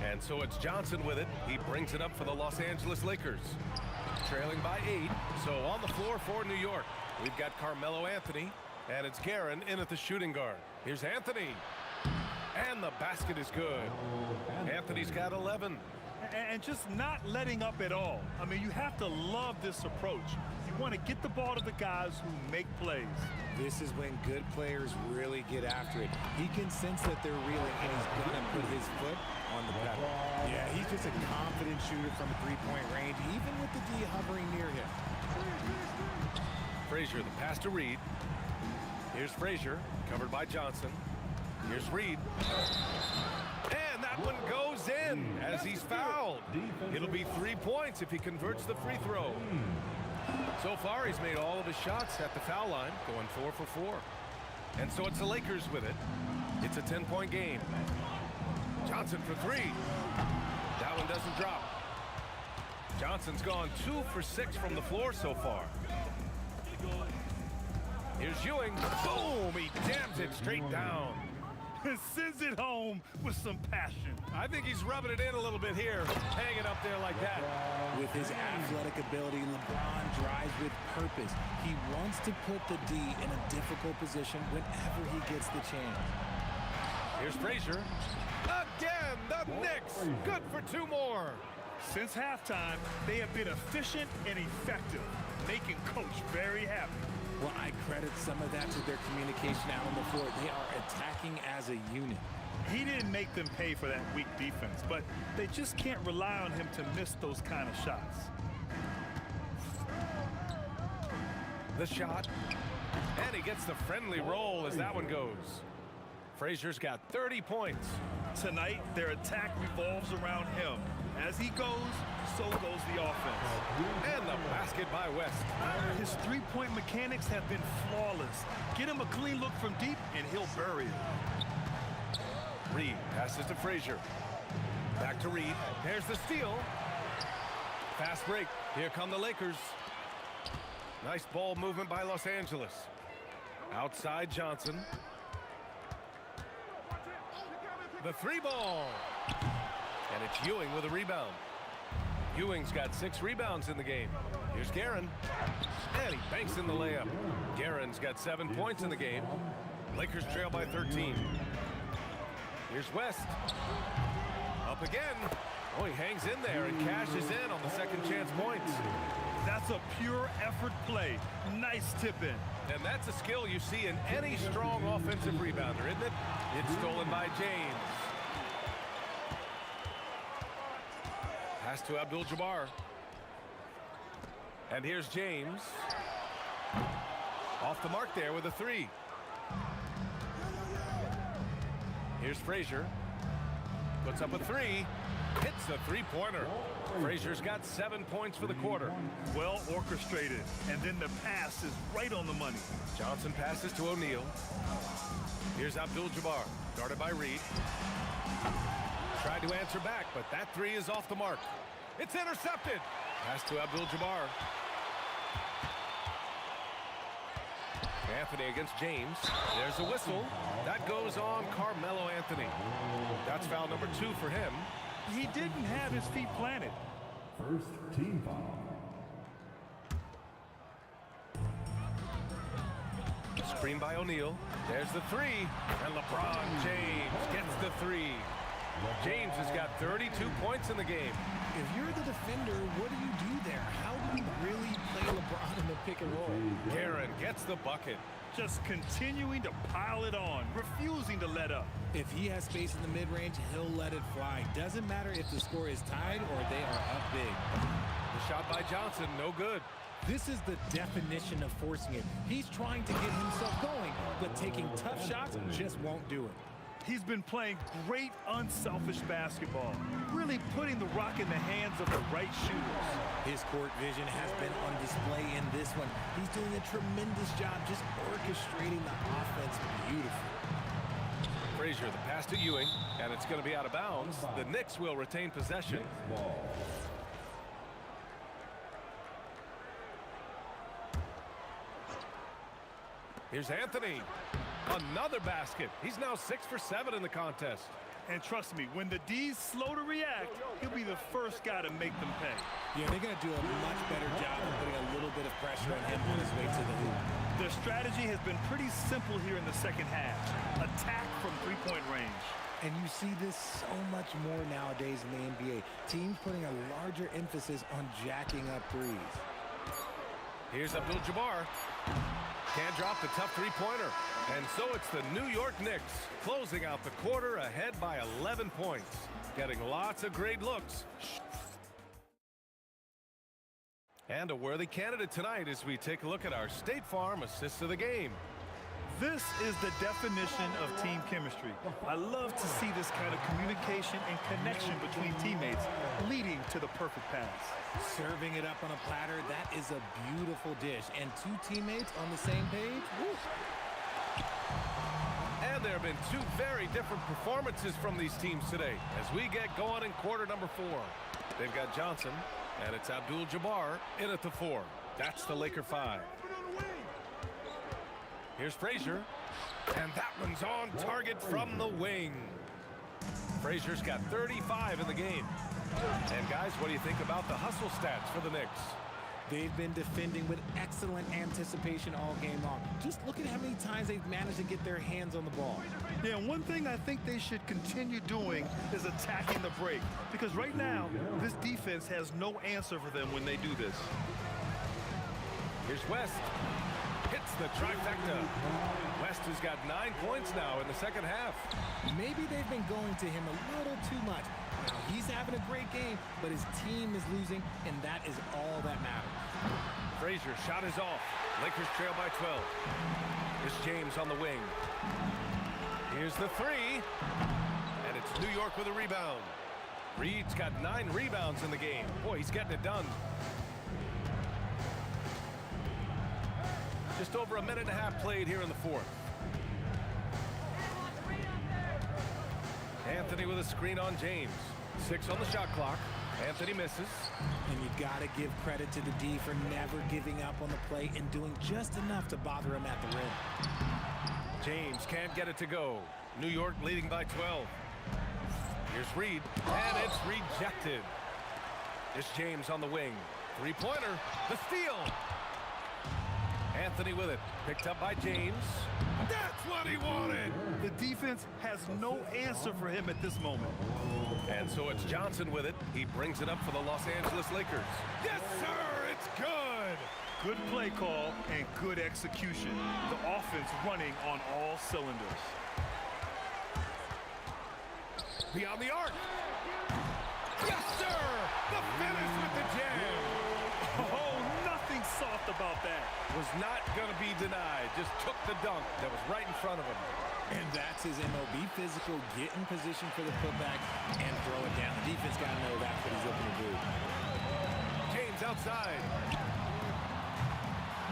And so it's Johnson with it. He brings it up for the Los Angeles Lakers. Trailing by 8. So on the floor for New York, we've got Carmelo Anthony. And it's Guerin in at the shooting guard. Here's Anthony. And the basket is good. Anthony's got 11. And just not letting up at all. I mean, you have to love this approach. You want to get the ball to the guys who make plays. This is when good players really get after it. He can sense that they're reeling, and he's going to put his foot on the pedal. Yeah, he's just a confident shooter from three-point range, even with the D hovering near him. Frazier, the pass to Reed. Here's Frazier, covered by Johnson. Here's Reed. And that one goes in as he's fouled. It'll be 3 points if he converts the free throw. So far, he's made all of his shots at the foul line, going 4 for 4. And so it's the Lakers with it. It's a 10-point game. Johnson for 3. That one doesn't drop. Johnson's gone 2 for 6 from the floor so far. Here's Ewing. Boom! He jams it straight down. Sends it home with some passion. I think he's rubbing it in a little bit here, hanging up there like that. With his athletic ability, LeBron drives with purpose. He wants to put the D in a difficult position whenever he gets the chance. Here's Frazier. Again, the Knicks. Good for 2 more. Since halftime, they have been efficient and effective, making Coach very happy. Well, I credit some of that to their communication out on the floor. They are attacking as a unit. He didn't make them pay for that weak defense, but they just can't rely on him to miss those kind of shots. The shot. And he gets the friendly roll as that one goes. Frazier's got 30 points. Tonight, their attack revolves around him. As he goes, so goes the offense. And the basket by West. His three-point mechanics have been flawless. Get him a clean look from deep, and he'll bury it. Reed passes to Frazier. Back to Reed. There's the steal. Fast break. Here come the Lakers. Nice ball movement by Los Angeles. Outside Johnson. The 3 ball. And it's Ewing with a rebound. Ewing's got 6 rebounds in the game. Here's Guerin. And he banks in the layup. Guerin's got 7 points in the game. Lakers trail by 13. Here's West. Up again. Oh, he hangs in there and cashes in on the second chance points. That's a pure effort play. Nice tip in. And that's a skill you see in any strong offensive rebounder, isn't it? It's stolen by James. Pass to Abdul-Jabbar. And here's James. Off the mark there with a 3. Here's Frazier. Puts up a three. Hits the three-pointer. Frazier's got 7 points for the quarter. Well orchestrated. And then the pass is right on the money. Johnson passes to O'Neal. Here's Abdul-Jabbar. Guarded by Reed. Tried to answer back, but that three is off the mark. It's intercepted. Pass to Abdul-Jabbar. Anthony against James. There's a whistle. That goes on Carmelo Anthony. That's foul number 2 for him. He didn't have his feet planted. First team foul. Screen by O'Neal. There's the three. And LeBron James gets the three. James has got 32 points in the game. If you're the defender, what do you do there? How do you really play LeBron in the pick and roll? Guerin gets the bucket. Just continuing to pile it on, refusing to let up. If he has space in the mid-range, he'll let it fly. Doesn't matter if the score is tied or they are up big. The shot by Johnson, no good. This is the definition of forcing it. He's trying to get himself going, but taking tough shots just won't do it. He's been playing great, unselfish basketball, really putting the rock in the hands of the right shooters. His court vision has been on display in this one. He's doing a tremendous job just orchestrating the offense beautifully. Frazier, the pass to Ewing, and it's going to be out of bounds. The Knicks will retain possession. Here's Anthony. Another basket. He's now 6 for 7 in the contest. And trust me, when the D's slow to react, he'll be the first guy to make them pay. Yeah, they're going to do a much better job of putting a little bit of pressure on him on his way to the hoop. Their strategy has been pretty simple here in the second half. Attack from three-point range. And you see this so much more nowadays in the NBA. Teams putting a larger emphasis on jacking up threes. Here's Abdul-Jabbar. Can't drop the tough three-pointer. And so it's the New York Knicks closing out the quarter ahead by 11 points. Getting lots of great looks. And a worthy candidate tonight as we take a look at our State Farm Assist of the Game. This is the definition of team chemistry. I love to see this kind of communication and connection between teammates leading to the perfect pass. Serving it up on a platter, that is a beautiful dish. And two teammates on the same page, woo. And there have been two very different performances from these teams today as we get going in quarter number 4. They've got Johnson, and it's Abdul-Jabbar in at the 4. That's the Laker 5. Here's Frazier, and that one's on target from the wing. Frazier's got 35 in the game. And guys, what do you think about the hustle stats for the Knicks? They've been defending with excellent anticipation all game long. Just look at how many times they've managed to get their hands on the ball. Yeah, one thing I think they should continue doing is attacking the break. Because right now, this defense has no answer for them when they do this. Here's West. Hits the trifecta. West has got 9 points now in the second half. Maybe they've been going to him a little too much. Now, he's having a great game, but his team is losing, and that is all that matters. Frazier shot is off. Lakers trail by 12. Here's James on the wing. Here's the 3. And it's New York with a rebound. Reed's got 9 rebounds in the game. Boy, he's getting it done. Just over a minute and a half played here in the 4th. Anthony with a screen on James. 6 on the shot clock. Anthony misses. And you got to give credit to the D for never giving up on the play and doing just enough to bother him at the rim. James can't get it to go. New York leading by 12. Here's Reed, and it's rejected. It's James on the wing. Three-pointer, the steal. Anthony with it, picked up by James. That's what he wanted. The defense has no answer for him at this moment. And so it's Johnson with it. He brings it up for the Los Angeles Lakers. Yes, sir, it's good. Good play call and good execution. The offense running on all cylinders. Beyond the arc. Yes, sir. The finish with the jam. Oh, nothing soft about that. Was not going to be denied. Just took the dunk that was right in front of him. And that's his MO. Be physical, get in position for the putback, and throw it down. The defense got to know that's what he's looking to do. James outside.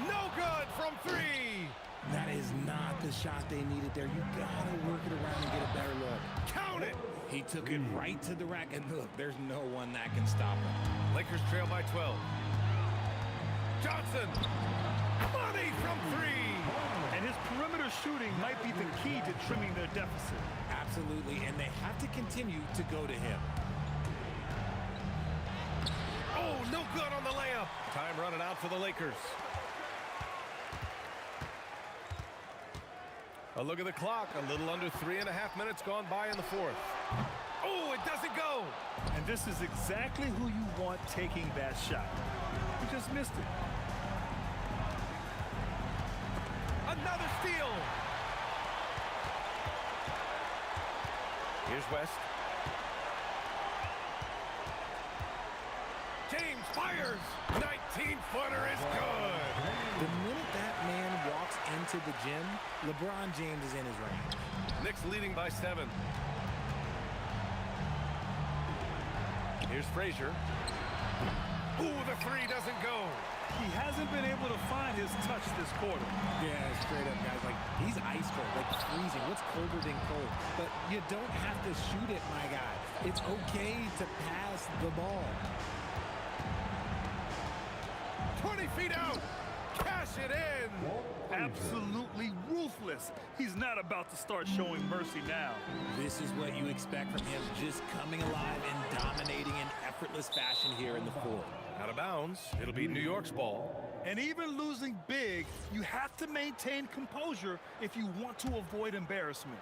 No good from three. That is not the shot they needed there. You got to work it around and get a better look. Count it. He took it right to the rack, and look, there's no one that can stop him. Lakers trail by 12. Johnson. Money from three. And his perimeter shooting might be the key to trimming their deficit. Absolutely, and they have to continue to go to him. Oh, no good on the layup. Time running out for the Lakers. A look at the clock. A little under 3.5 minutes gone by in the fourth. Oh, it doesn't go. And this is exactly who you want taking that shot. You just missed it. Another steal. Here's West. James fires. 19-footer is good. The minute that man walks into the gym, LeBron James is in his range. Knicks leading by 7. Here's Frazier. Ooh, the three doesn't go. He hasn't been able to find his touch this quarter. Yeah, straight up, guys. Like, he's ice cold, like freezing. What's colder than cold? But you don't have to shoot it, my guy. It's okay to pass the ball. 20 feet out. Cash it in. Absolutely ruthless. He's not about to start showing mercy now. This is what you expect from him, just coming alive and dominating in effortless fashion here in the fourth. Out of bounds. It'll be New York's ball. And even losing big, you have to maintain composure if you want to avoid embarrassment.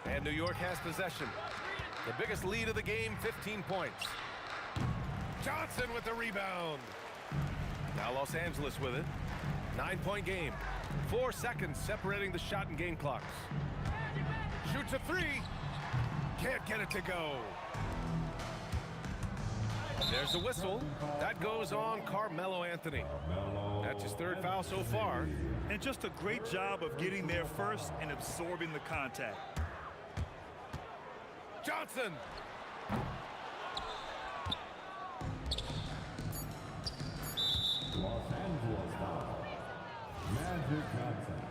And New York has possession. The biggest lead of the game, 15 points. Johnson with the rebound. Now Los Angeles with it. 9-point game. 4 seconds separating the shot and game clocks. Shoots a three. Can't get it to go. There's the whistle. That goes on Carmelo Anthony. That's his 3rd foul so far. And just a great job of getting there first and absorbing the contact. Johnson. Los Angeles foul. Magic Johnson.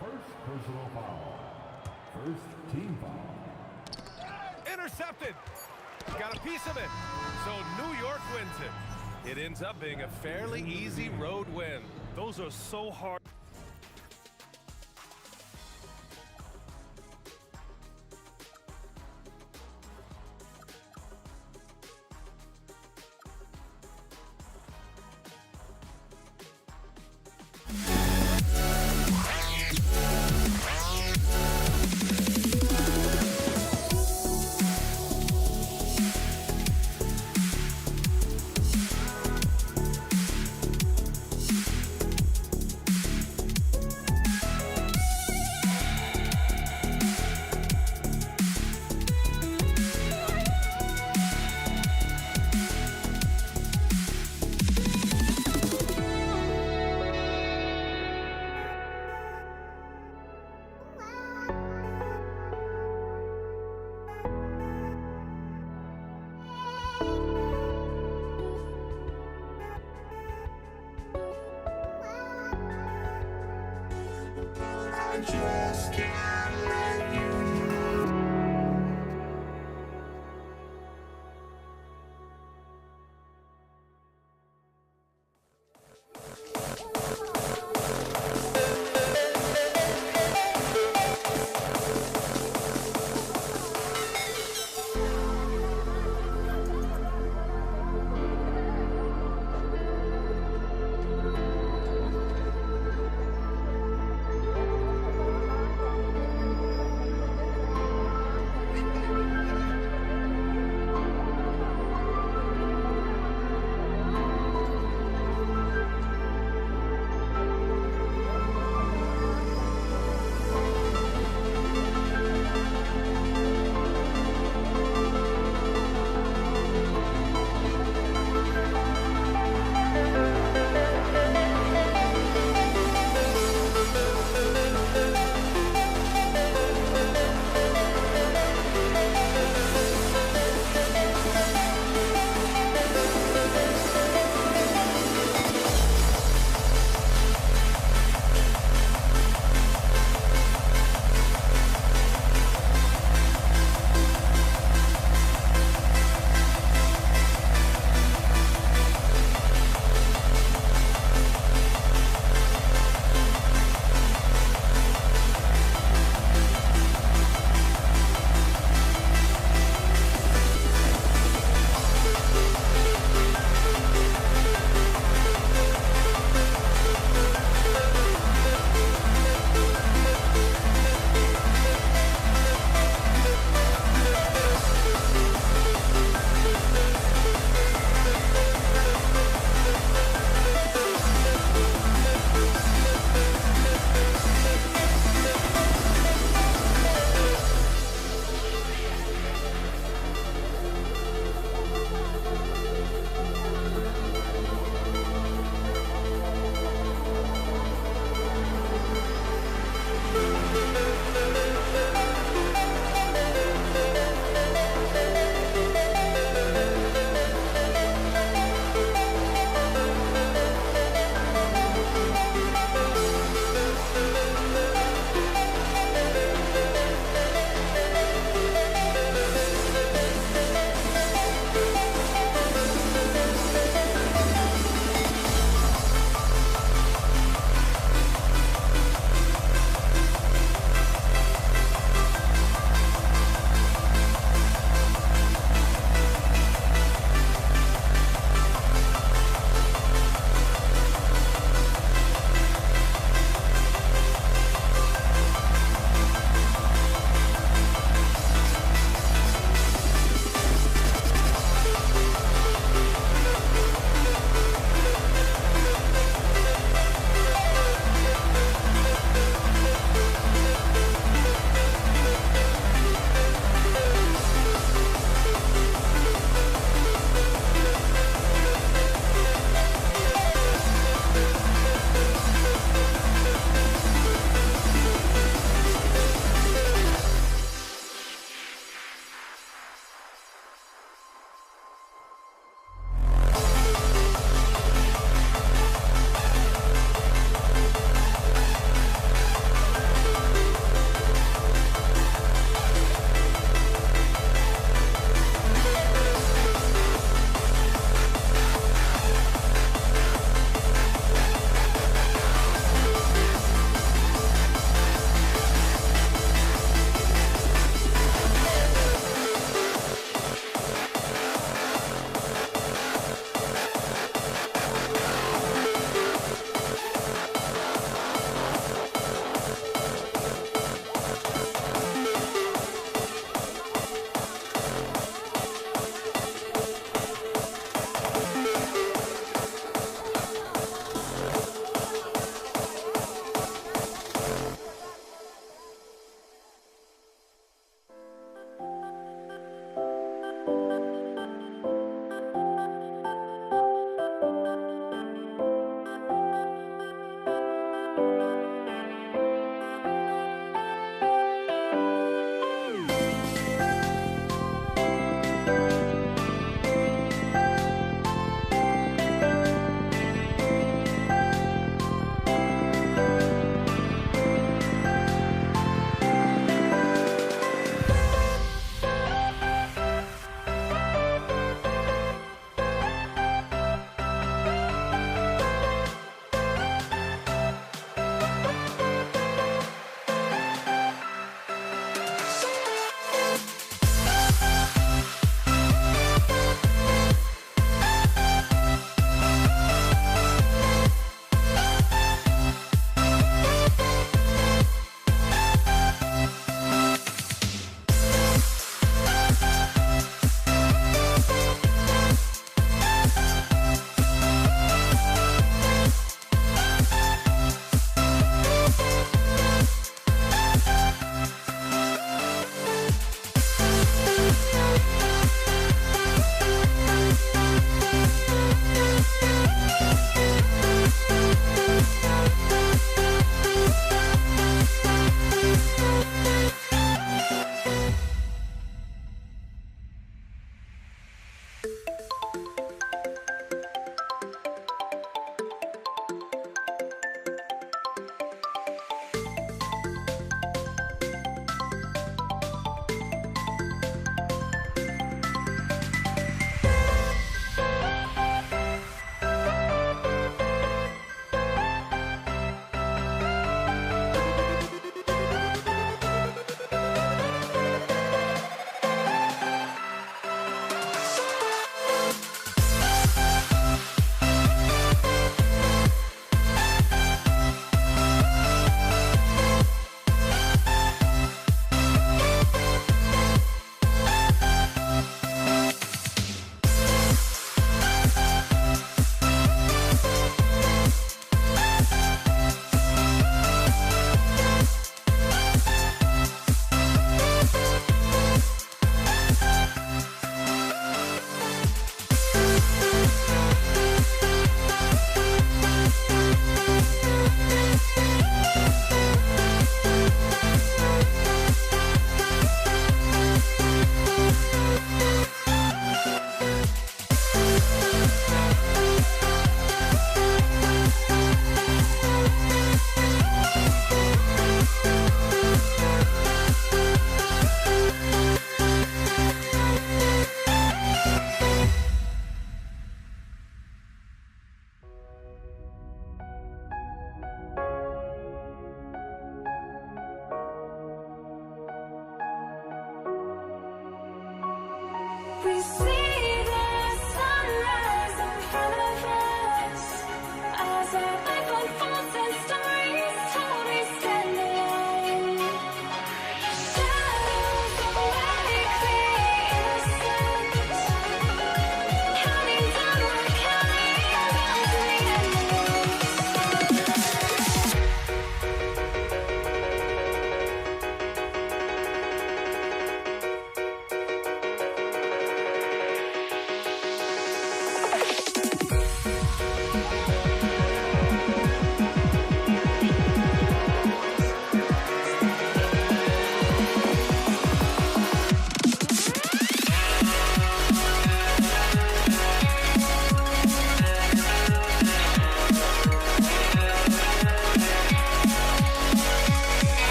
First personal foul. First team foul. Intercepted. Got a piece of it. So New York wins it. It ends up being a fairly easy road win. Those are so hard.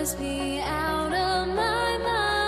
must be out of my mind.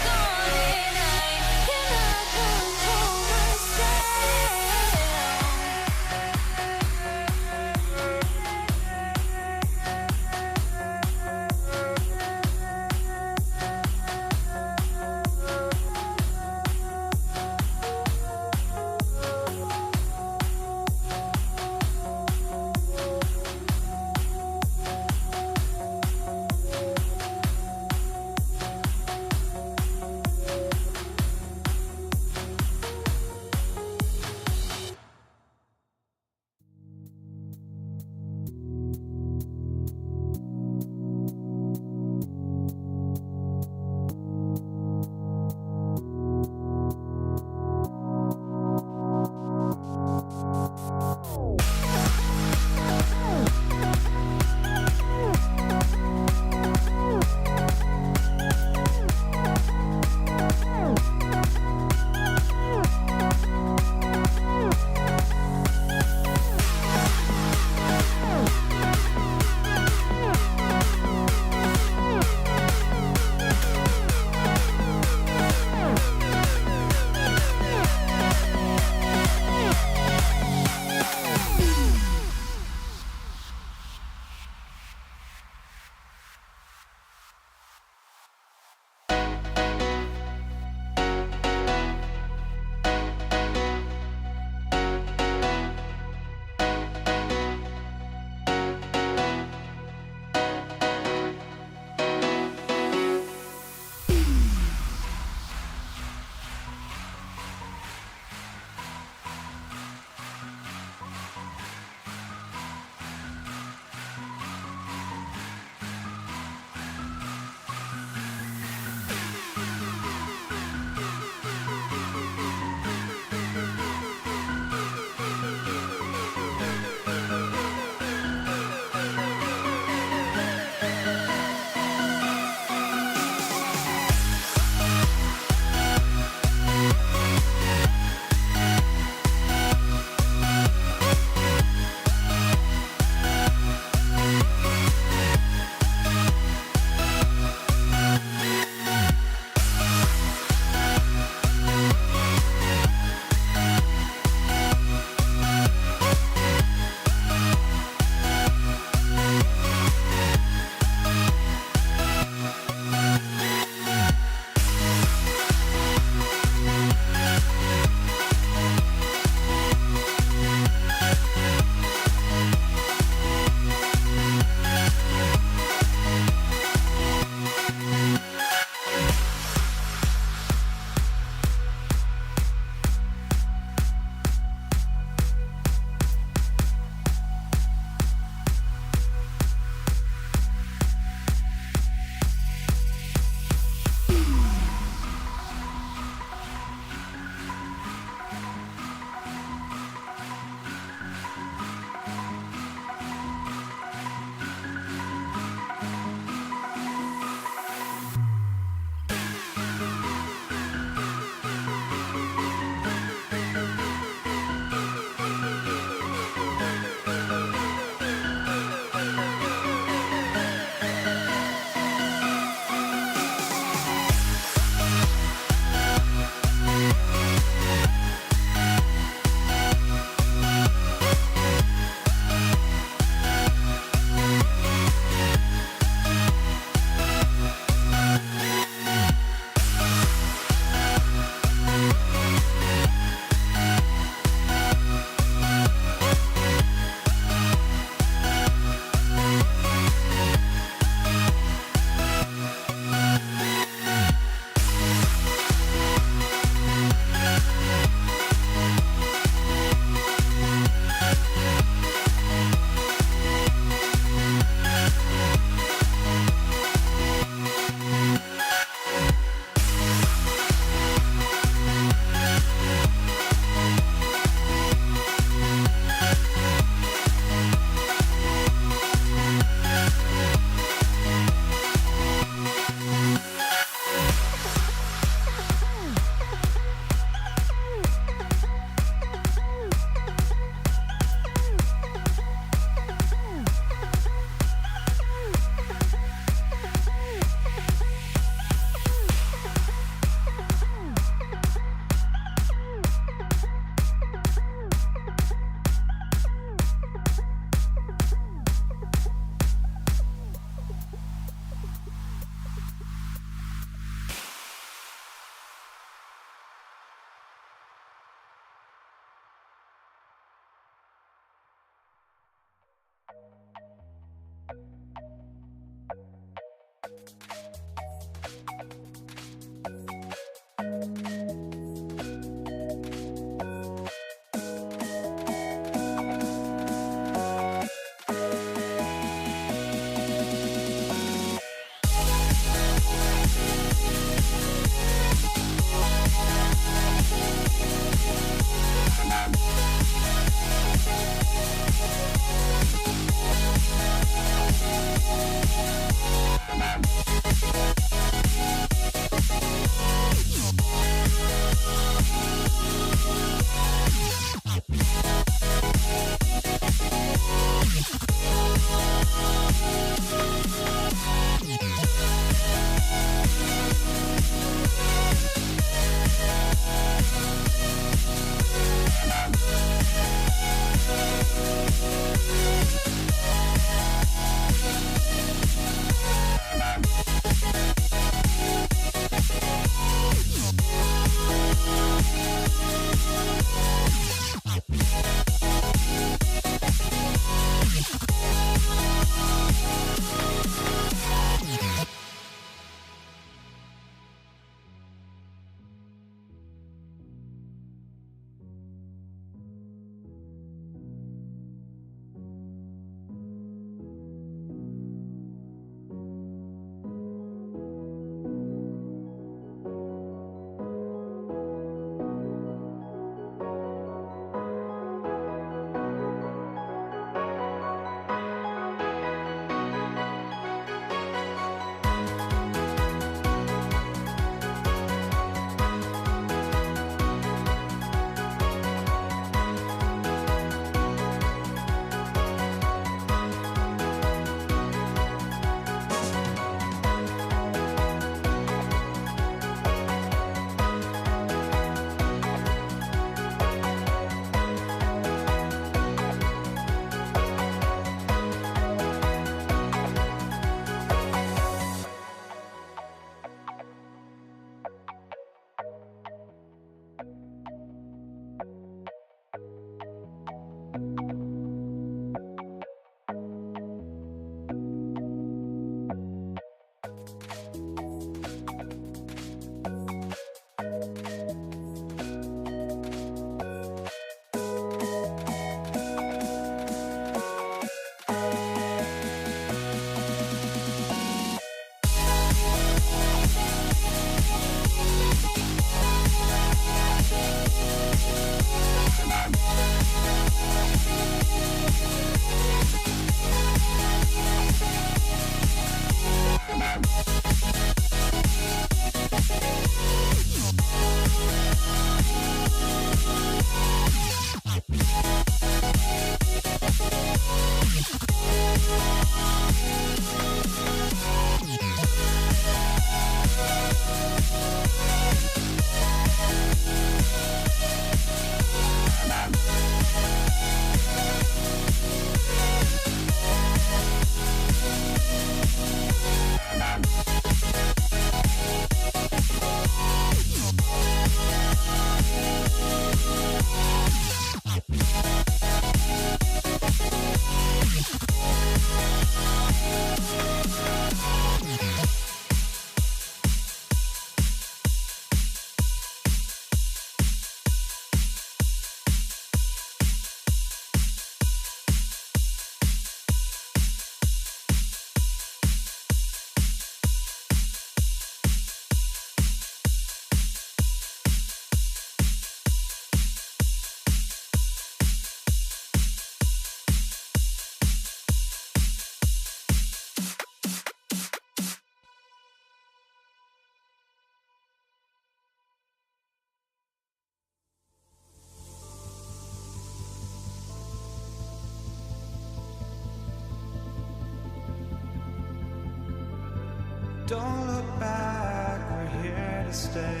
Don't look back, we're here to stay.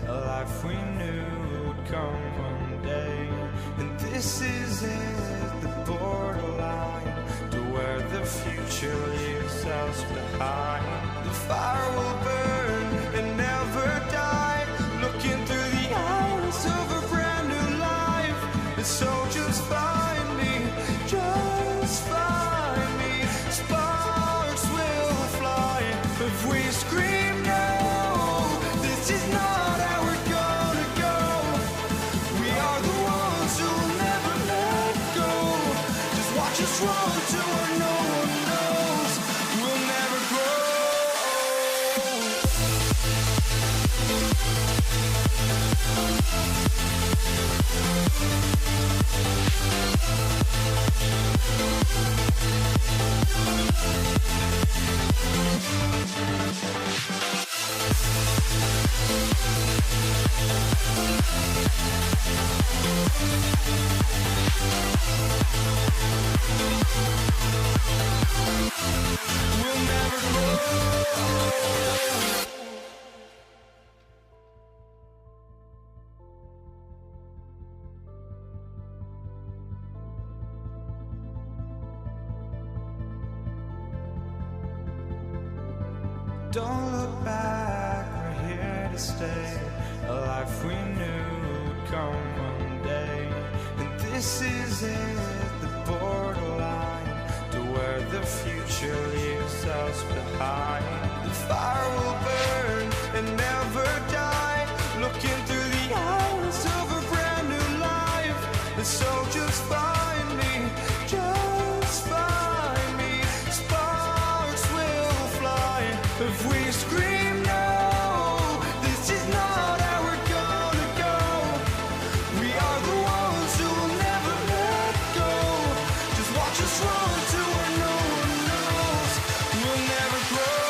A life we knew would come one day. And this is it, the borderline to where the future leaves us behind. The fire will burn and never die, looking through the eyes of a brand new life. And so just find me, just find me. Sparks will fly if we scream no. This is not how we're gonna go. We are the ones who'll never let go. Just watch us run to where no one knows. We'll never grow. We'll never grow. Don't look back, we're here to stay. A life we knew would come one day. And this is it, the borderline to where the future leaves us behind. The fire will burn and never die, looking through the eyes of a brand new life. And so just find me, just find me. Sparks will fly if we scream no. This is not how we're gonna go. We are the ones who will never let go. Just watch us run to where no one knows. We'll never grow.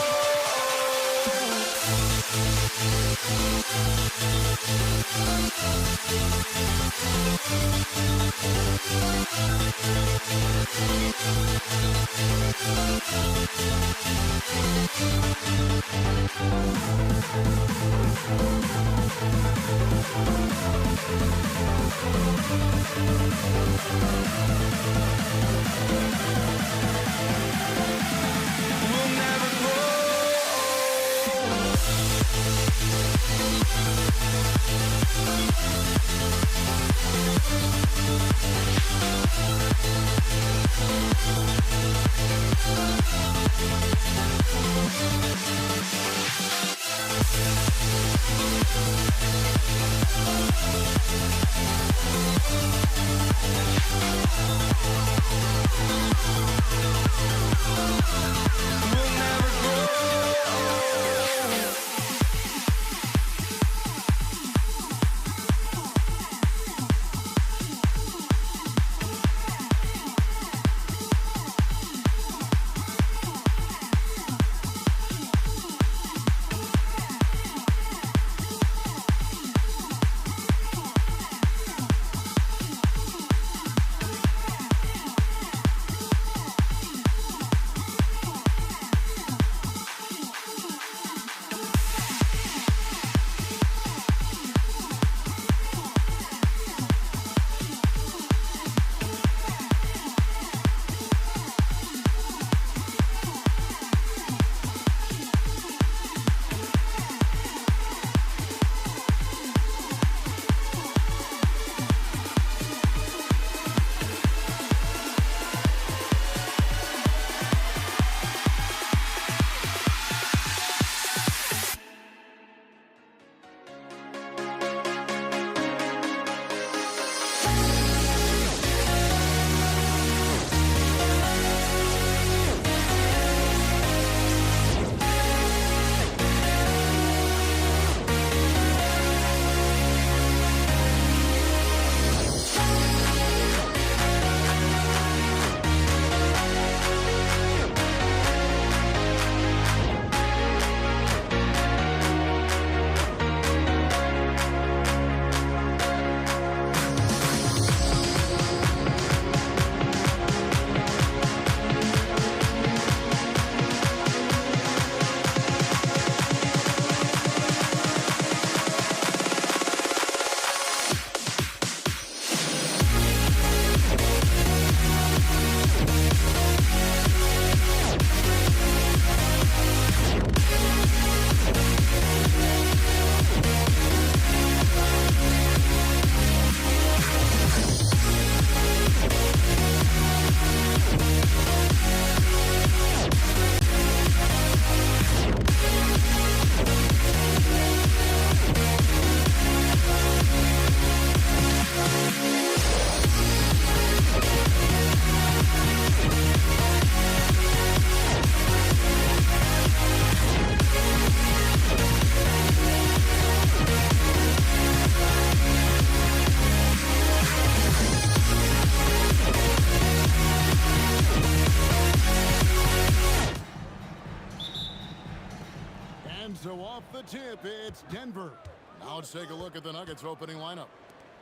Off the tip, it's Denver. Now let's take a look at the Nuggets opening lineup.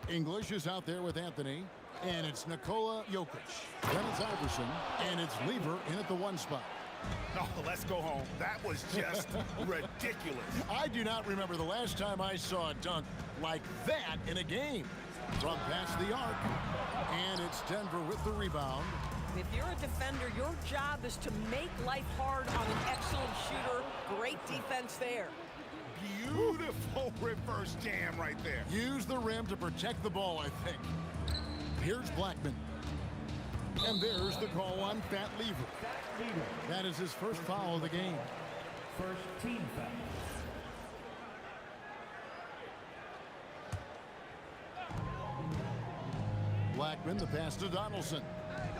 English is out there with Anthony, and it's Nikola Jokic. Then it's Iverson, and it's Lever in at the 1 spot. Oh, let's go home. That was just ridiculous. I do not remember the last time I saw a dunk like that in a game. From past the arc, and it's Denver with the rebound. If you're a defender, your job is to make life hard on an excellent shooter. Great defense there. Beautiful reverse jam right there. Use the rim to protect the ball, I think. Here's Blackman. And there's the call on Fat Lever. That is his first foul of the game. First team foul. Blackman, the pass to Donaldson.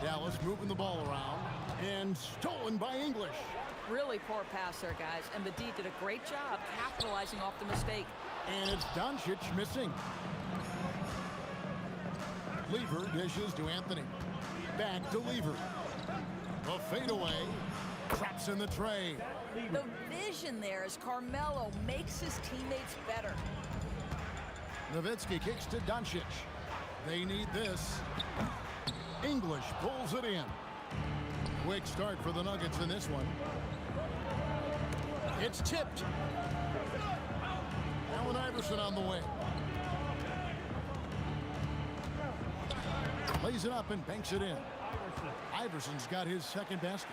Dallas moving the ball around. And stolen by English. Really poor pass there, guys. And the D did a great job capitalizing off the mistake. And it's Doncic missing. Lever dishes to Anthony. Back to Lever. A fadeaway. Traps in the tray. The vision there as Carmelo makes his teammates better. Nowitzki kicks to Doncic. They need this. English pulls it in. Quick start for the Nuggets in this one. It's tipped. Allen Iverson on the way. Lays it up and banks it in. Iverson's got his second basket.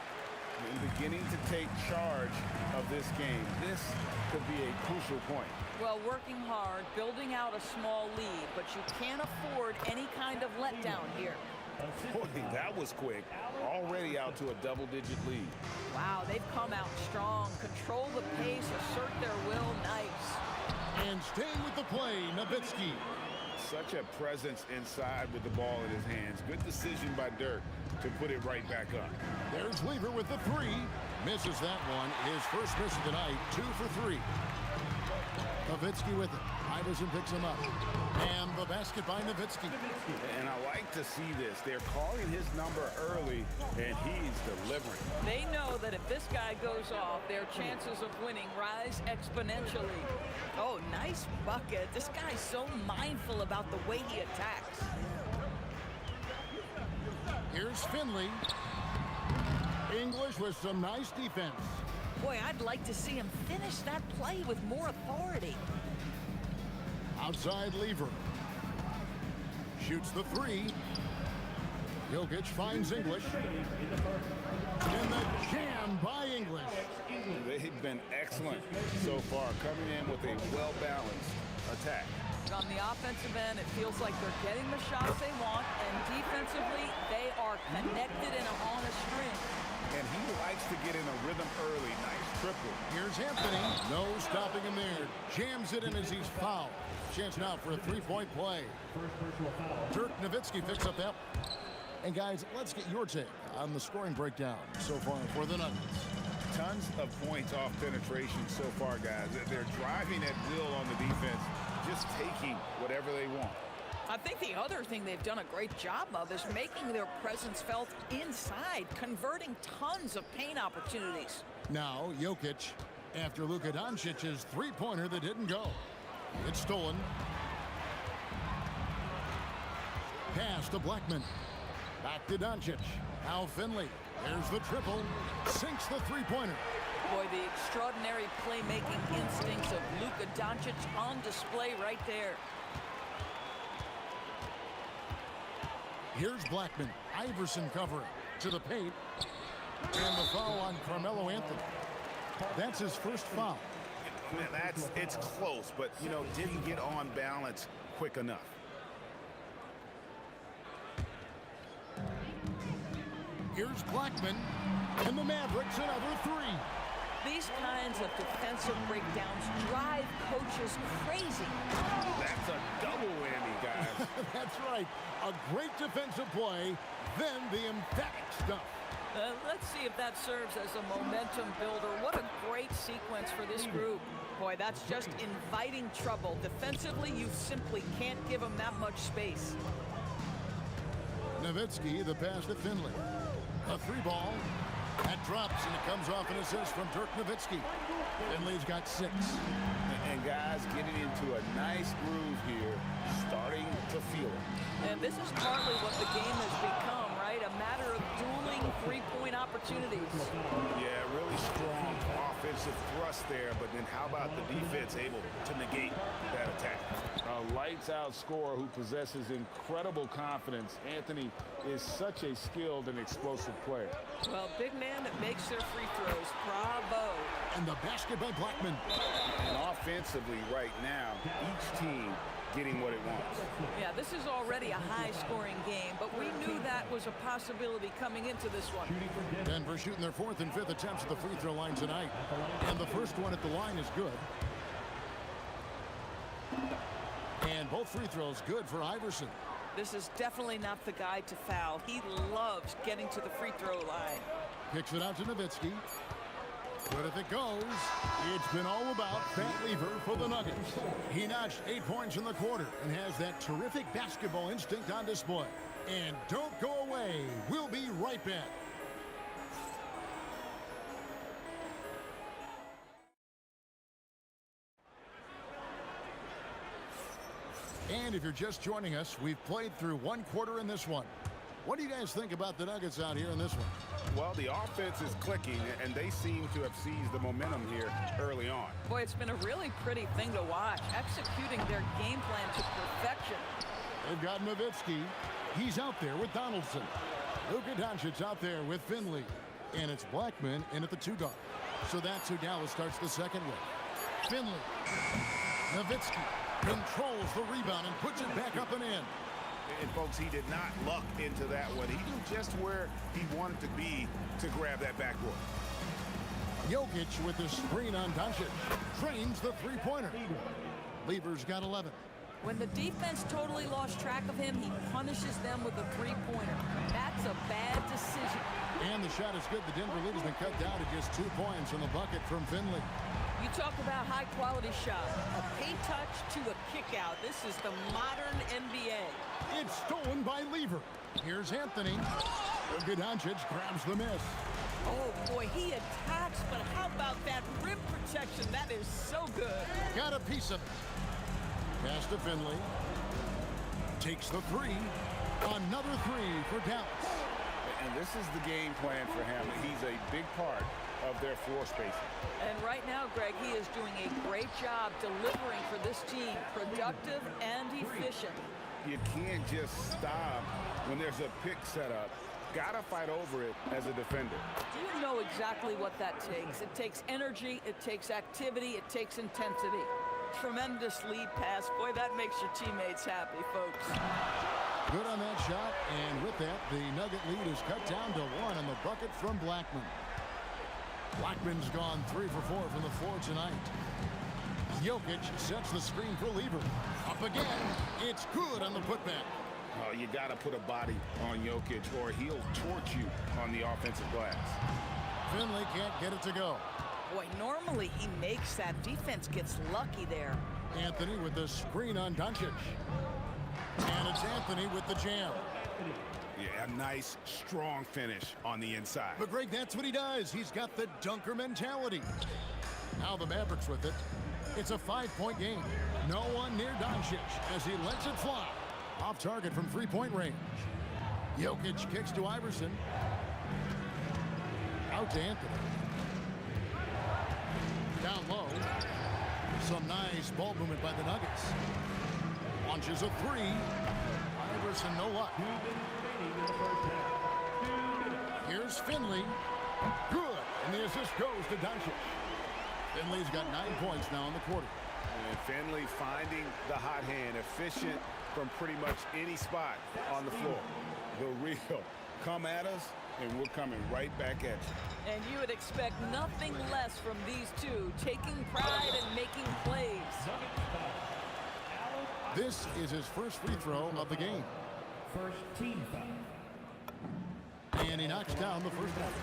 And beginning to take charge of this game. This could be a crucial point. Well, working hard, building out a small lead, but you can't afford any kind of letdown here. Boy, that was quick. Already out to a double-digit lead. Wow, they've come out strong. Control the pace, assert their will. Nice. And staying with the play, Nowitzki. Such a presence inside with the ball in his hands. Good decision by Dirk to put it right back up. There's Lever with the 3. Misses that one. His first miss of the night, 2 for 3. Nowitzki with it. Iverson picks him up. And the basket by Nowitzki. And I like to see this. They're calling his number early, and he's delivering. They know that if this guy goes off, their chances of winning rise exponentially. Oh, nice bucket. This guy's so mindful about the way he attacks. Here's Finley. English with some nice defense. Boy, I'd like to see him finish that play with more authority. Outside Lever. Shoots the 3. Jokic finds English. And the jam by English. They've been excellent so far, coming in with a well-balanced attack. On the offensive end, it feels like they're getting the shots they want, and defensively, they are connected and on a string. And he likes to get in a rhythm early. Nice triple. Here's Anthony. No stopping him there. Jams it in as he's fouled. Chance now for a 3-point play. Dirk Nowitzki picks up that. And guys, let's get your take on the scoring breakdown so far for the Nuggets. Tons of points off penetration so far, guys. They're driving at will on the defense, just taking whatever they want. I think the other thing they've done a great job of is making their presence felt inside, converting tons of paint opportunities. Now, Jokic, after Luka Doncic's 3-pointer that didn't go. It's stolen. Pass to Blackman. Back to Doncic. Now Finley. There's the triple. Sinks the 3-pointer. Boy, the extraordinary playmaking instincts of Luka Doncic on display right there. Here's Blackman. Iverson covering to the paint. And the foul on Carmelo Anthony. That's his first foul. Man, it's close, but, you know, didn't get on balance quick enough. Here's Blackman. And the Mavericks another 3. These kinds of defensive breakdowns drive coaches crazy. That's a double whammy, guys. That's right. A great defensive play, then the emphatic stuff. Let's see if that serves as a momentum builder. What a great sequence for this group. Boy, that's just inviting trouble. Defensively, you simply can't give them that much space. Nowitzki, the pass to Finley. A 3-ball. That drops, and it comes off an assist from Dirk Nowitzki. Finley's got 6. And guys getting into a nice groove here, starting to feel it. And this is partly what the game has become, right? A matter of dueling three-point opportunities. Yeah, really strong offensive thrust there, but then how about the defense able to negate that attack? A lights-out scorer who possesses incredible confidence. Anthony is such a skilled and explosive player. Well, big man that makes their free throws. Bravo. And the basket by Blackman. And offensively right now, each team getting what it wants. Yeah, this is already a high-scoring game, but we knew that was a possibility coming into this one. Denver shooting their 4th and 5th attempts at the free throw line tonight. And the first one at the line is good. And both free throws good for Iverson. This is definitely not the guy to foul. He loves getting to the free throw line. Kicks it out to Nowitzki. But if it goes, it's been all about Pat Lever for the Nuggets. He notched 8 points in the quarter and has that terrific basketball instinct on display. And don't go away. We'll be right back. And if you're just joining us, we've played through 1 quarter in this one. What do you guys think about the Nuggets out here in this one? Well, the offense is clicking, and they seem to have seized the momentum here early on. Boy, it's been a really pretty thing to watch, executing their game plan to perfection. They've got Nowitzki. He's out there with Donaldson. Luka Doncic out there with Finley. And it's Blackman in at the 2 guard. So that's who Dallas starts the second with. Finley. Nowitzki controls the rebound and puts it back up and in. And folks, he did not luck into that one. He knew just where he wanted to be to grab that backboard. Jokic with the screen on Doncic. Trains the three-pointer. Lever's got 11. When the defense totally lost track of him, he punishes them with a three-pointer. That's a bad decision. And the shot is good. The Denver lead has been cut down to just 2 points from the bucket from Finley. You talk about high-quality shot. A paint touch to a kick-out. This is the modern NBA. It's stolen by Lever. Here's Anthony. Luka Doncic grabs the miss. Oh, boy, he attacks, but how about that rim protection? That is so good. Got a piece of it. Pass to Finley. Takes the 3. Another 3 for Dallas. And this is the game plan for him. He's a big part of their floor spacing. And right now, Greg, he is doing a great job delivering for this team. Productive and efficient. You can't just stop when there's a pick set up. Gotta fight over it as a defender. You know exactly what that takes. It takes energy, it takes activity, it takes intensity. Tremendous lead pass. Boy, that makes your teammates happy, folks. Good on that shot, and with that, the Nugget lead is cut down to 1 on the bucket from Blackman. Blackman's gone 3 for 4 from the floor tonight. Jokic sets the screen for Lever. Up again. It's good on the putback. Oh, you got to put a body on Jokic or he'll torch you on the offensive glass. Finley can't get it to go. Boy, normally he makes that. Defense gets lucky there. Anthony with the screen on Doncic. And it's Anthony with the jam. Yeah, a nice, strong finish on the inside. But Greg, that's what he does. He's got the dunker mentality. Now the Mavericks with it. It's a 5-point game. No one near Doncic as he lets it fly. Off target from 3-point range. Jokic kicks to Iverson. Out to Anthony. Down low. Some nice ball movement by the Nuggets. Launches a 3. Iverson, no luck. Here's Finley. Good. And the assist goes to Doncic. Finley's got 9 points now in the quarter. And Finley finding the hot hand, efficient from pretty much any spot on the floor. The real come at us, and we're coming right back at you. And you would expect nothing less from these two, taking pride and making plays. This is his first free throw of the game. First team foul. And he knocks down the first one.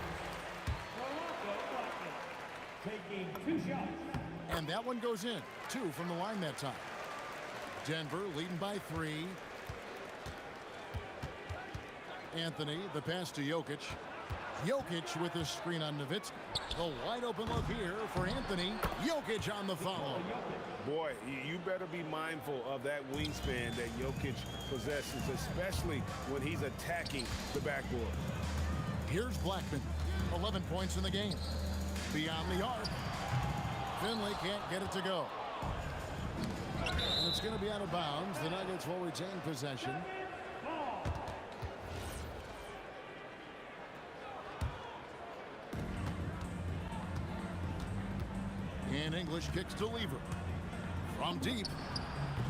Taking 2 shots. And that one goes in. 2 from the line that time. Denver leading by 3. Anthony, the pass to Jokic. Jokic with the screen on Nowitzki. The wide open look here for Anthony. Jokic on the follow. Boy, you better be mindful of that wingspan that Jokic possesses, especially when he's attacking the backboard. Here's Blackman. 11 points in the game. Beyond the arc. Finley can't get it to go. And it's going to be out of bounds. The Nuggets will retain possession. And English kicks to Lever. From deep,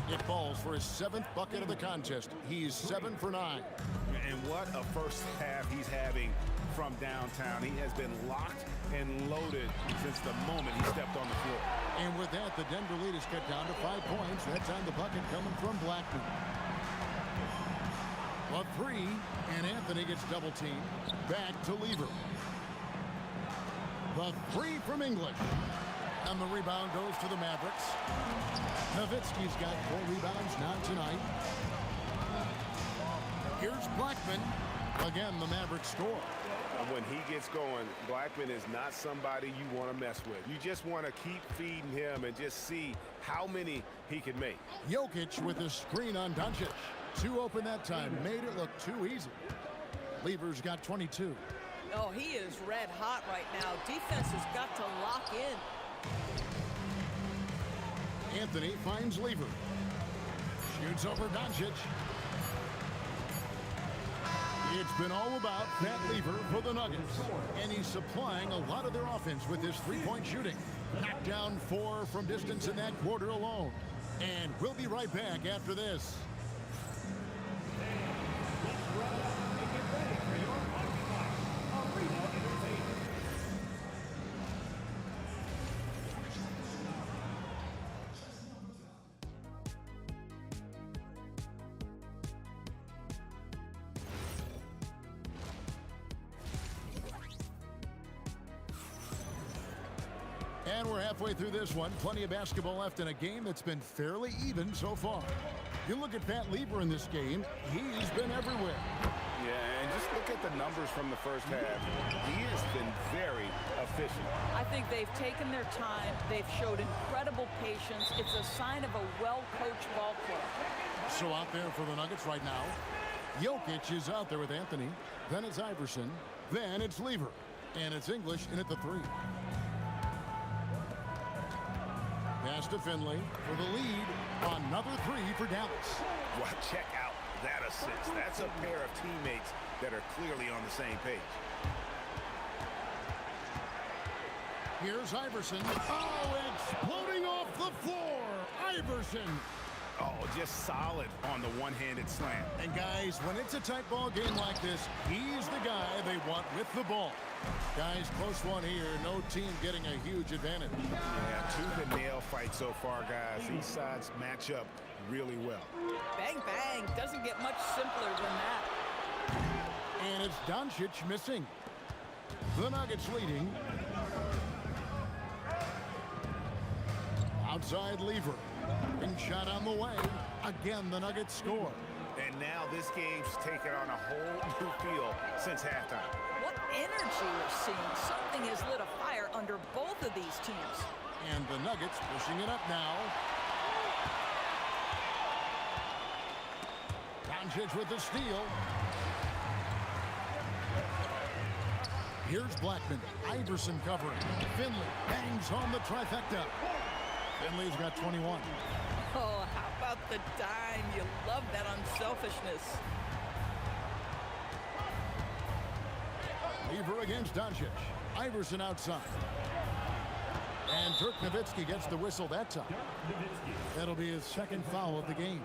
it falls for his 7th bucket of the contest. He's 7 for 9. And what a first half he's having from downtown. He has been locked and loaded since the moment he stepped on the floor. And with that, the Denver lead is cut down to 5 points. That's on the bucket coming from Blackman. A 3, and Anthony gets double teamed. Back to Lever. The 3 from English. And the rebound goes to the Mavericks. Nowitzki's got 4 rebounds now tonight. Here's Blackman. Again, the Mavericks score. When he gets going, Blackman is not somebody you want to mess with. You just want to keep feeding him and just see how many he can make. Jokic with the screen on Doncic. 2 open that time. Made it look too easy. Lever's got 22. Oh, he is red hot right now. Defense has got to lock in. Anthony finds Lever. Shoots over Doncic. It's been all about Pat Lever for the Nuggets. And he's supplying a lot of their offense with his three-point shooting. Knocked down 4 from distance in that quarter alone. And we'll be right back after this. And we're halfway through this one. Plenty of basketball left in a game that's been fairly even so far. You look at Pat Lever in this game, he's been everywhere. Yeah, and just look at the numbers from the first half. He has been very efficient. I think they've taken their time. They've showed incredible patience. It's a sign of a well-coached ball club. So out there for the Nuggets right now, Jokic is out there with Anthony. Then it's Iverson. Then it's Lever. And it's English in at the 3. Pass to Finley for the lead. Another 3 for Dallas. Well, check out that assist. That's a pair of teammates that are clearly on the same page. Here's Iverson. Oh, exploding off the floor. Iverson. Oh, just solid on the one-handed slam. And guys, when it's a tight ball game like this, he's the guy they want with the ball. Guys, close one here. No team getting a huge advantage. Yeah, tooth-and-nail fight so far, guys. These sides match up really well. Bang, bang. Doesn't get much simpler than that. And it's Doncic missing. The Nuggets leading. Outside Lever. Big shot on the way. Again, the Nuggets score. And now this game's taken on a whole new feel since halftime. What energy we're seeing. Something has lit a fire under both of these teams. And the Nuggets pushing it up now. Doncic with the steal. Here's Blackman. Iverson covering. Finley bangs home the trifecta. Finley's got 21. Oh, how about the dime? You love that unselfishness. Lever against Doncic. Iverson outside. And Dirk Nowitzki gets the whistle that time. That'll be his 2nd foul of the game.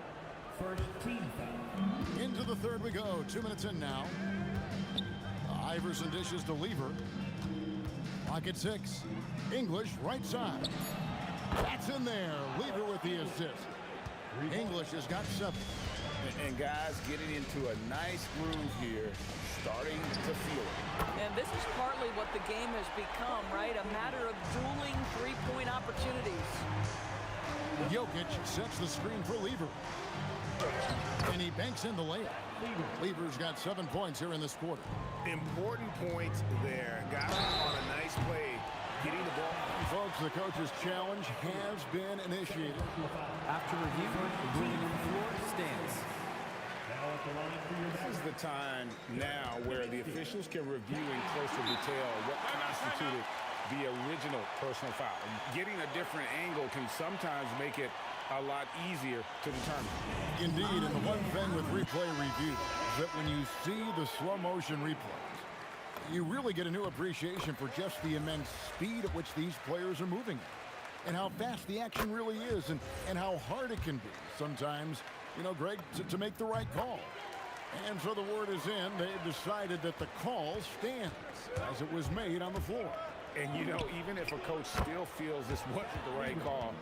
First team foul. Into the 3rd we go. 2 minutes in now. Iverson dishes to Lever. Clock at 6. English right side. That's in there. Lever with the assist. English has got 7. And guys, getting into a nice groove here, starting to feel it. And this is partly what the game has become, right? A matter of dueling three-point opportunities. Jokic sets the screen for Lever. And he banks in the layup. Lever's got 7 points here in this quarter. Important points there. Got on a nice play, getting the ball. Folks, the coach's challenge has been initiated. After review, the ruling on the floor stands. This is the time now where the officials can review in closer detail what constituted the original personal foul. Getting a different angle can sometimes make it a lot easier to determine. Indeed, and the one thing with replay review is that when you see the slow motion replays, you really get a new appreciation for just the immense speed at which these players are moving and how fast the action really is and how hard it can be sometimes, you know, Greg, to make the right call. And so the word is in. They've decided that the call stands as it was made on the floor. And, you know, even if a coach still feels this wasn't the right call,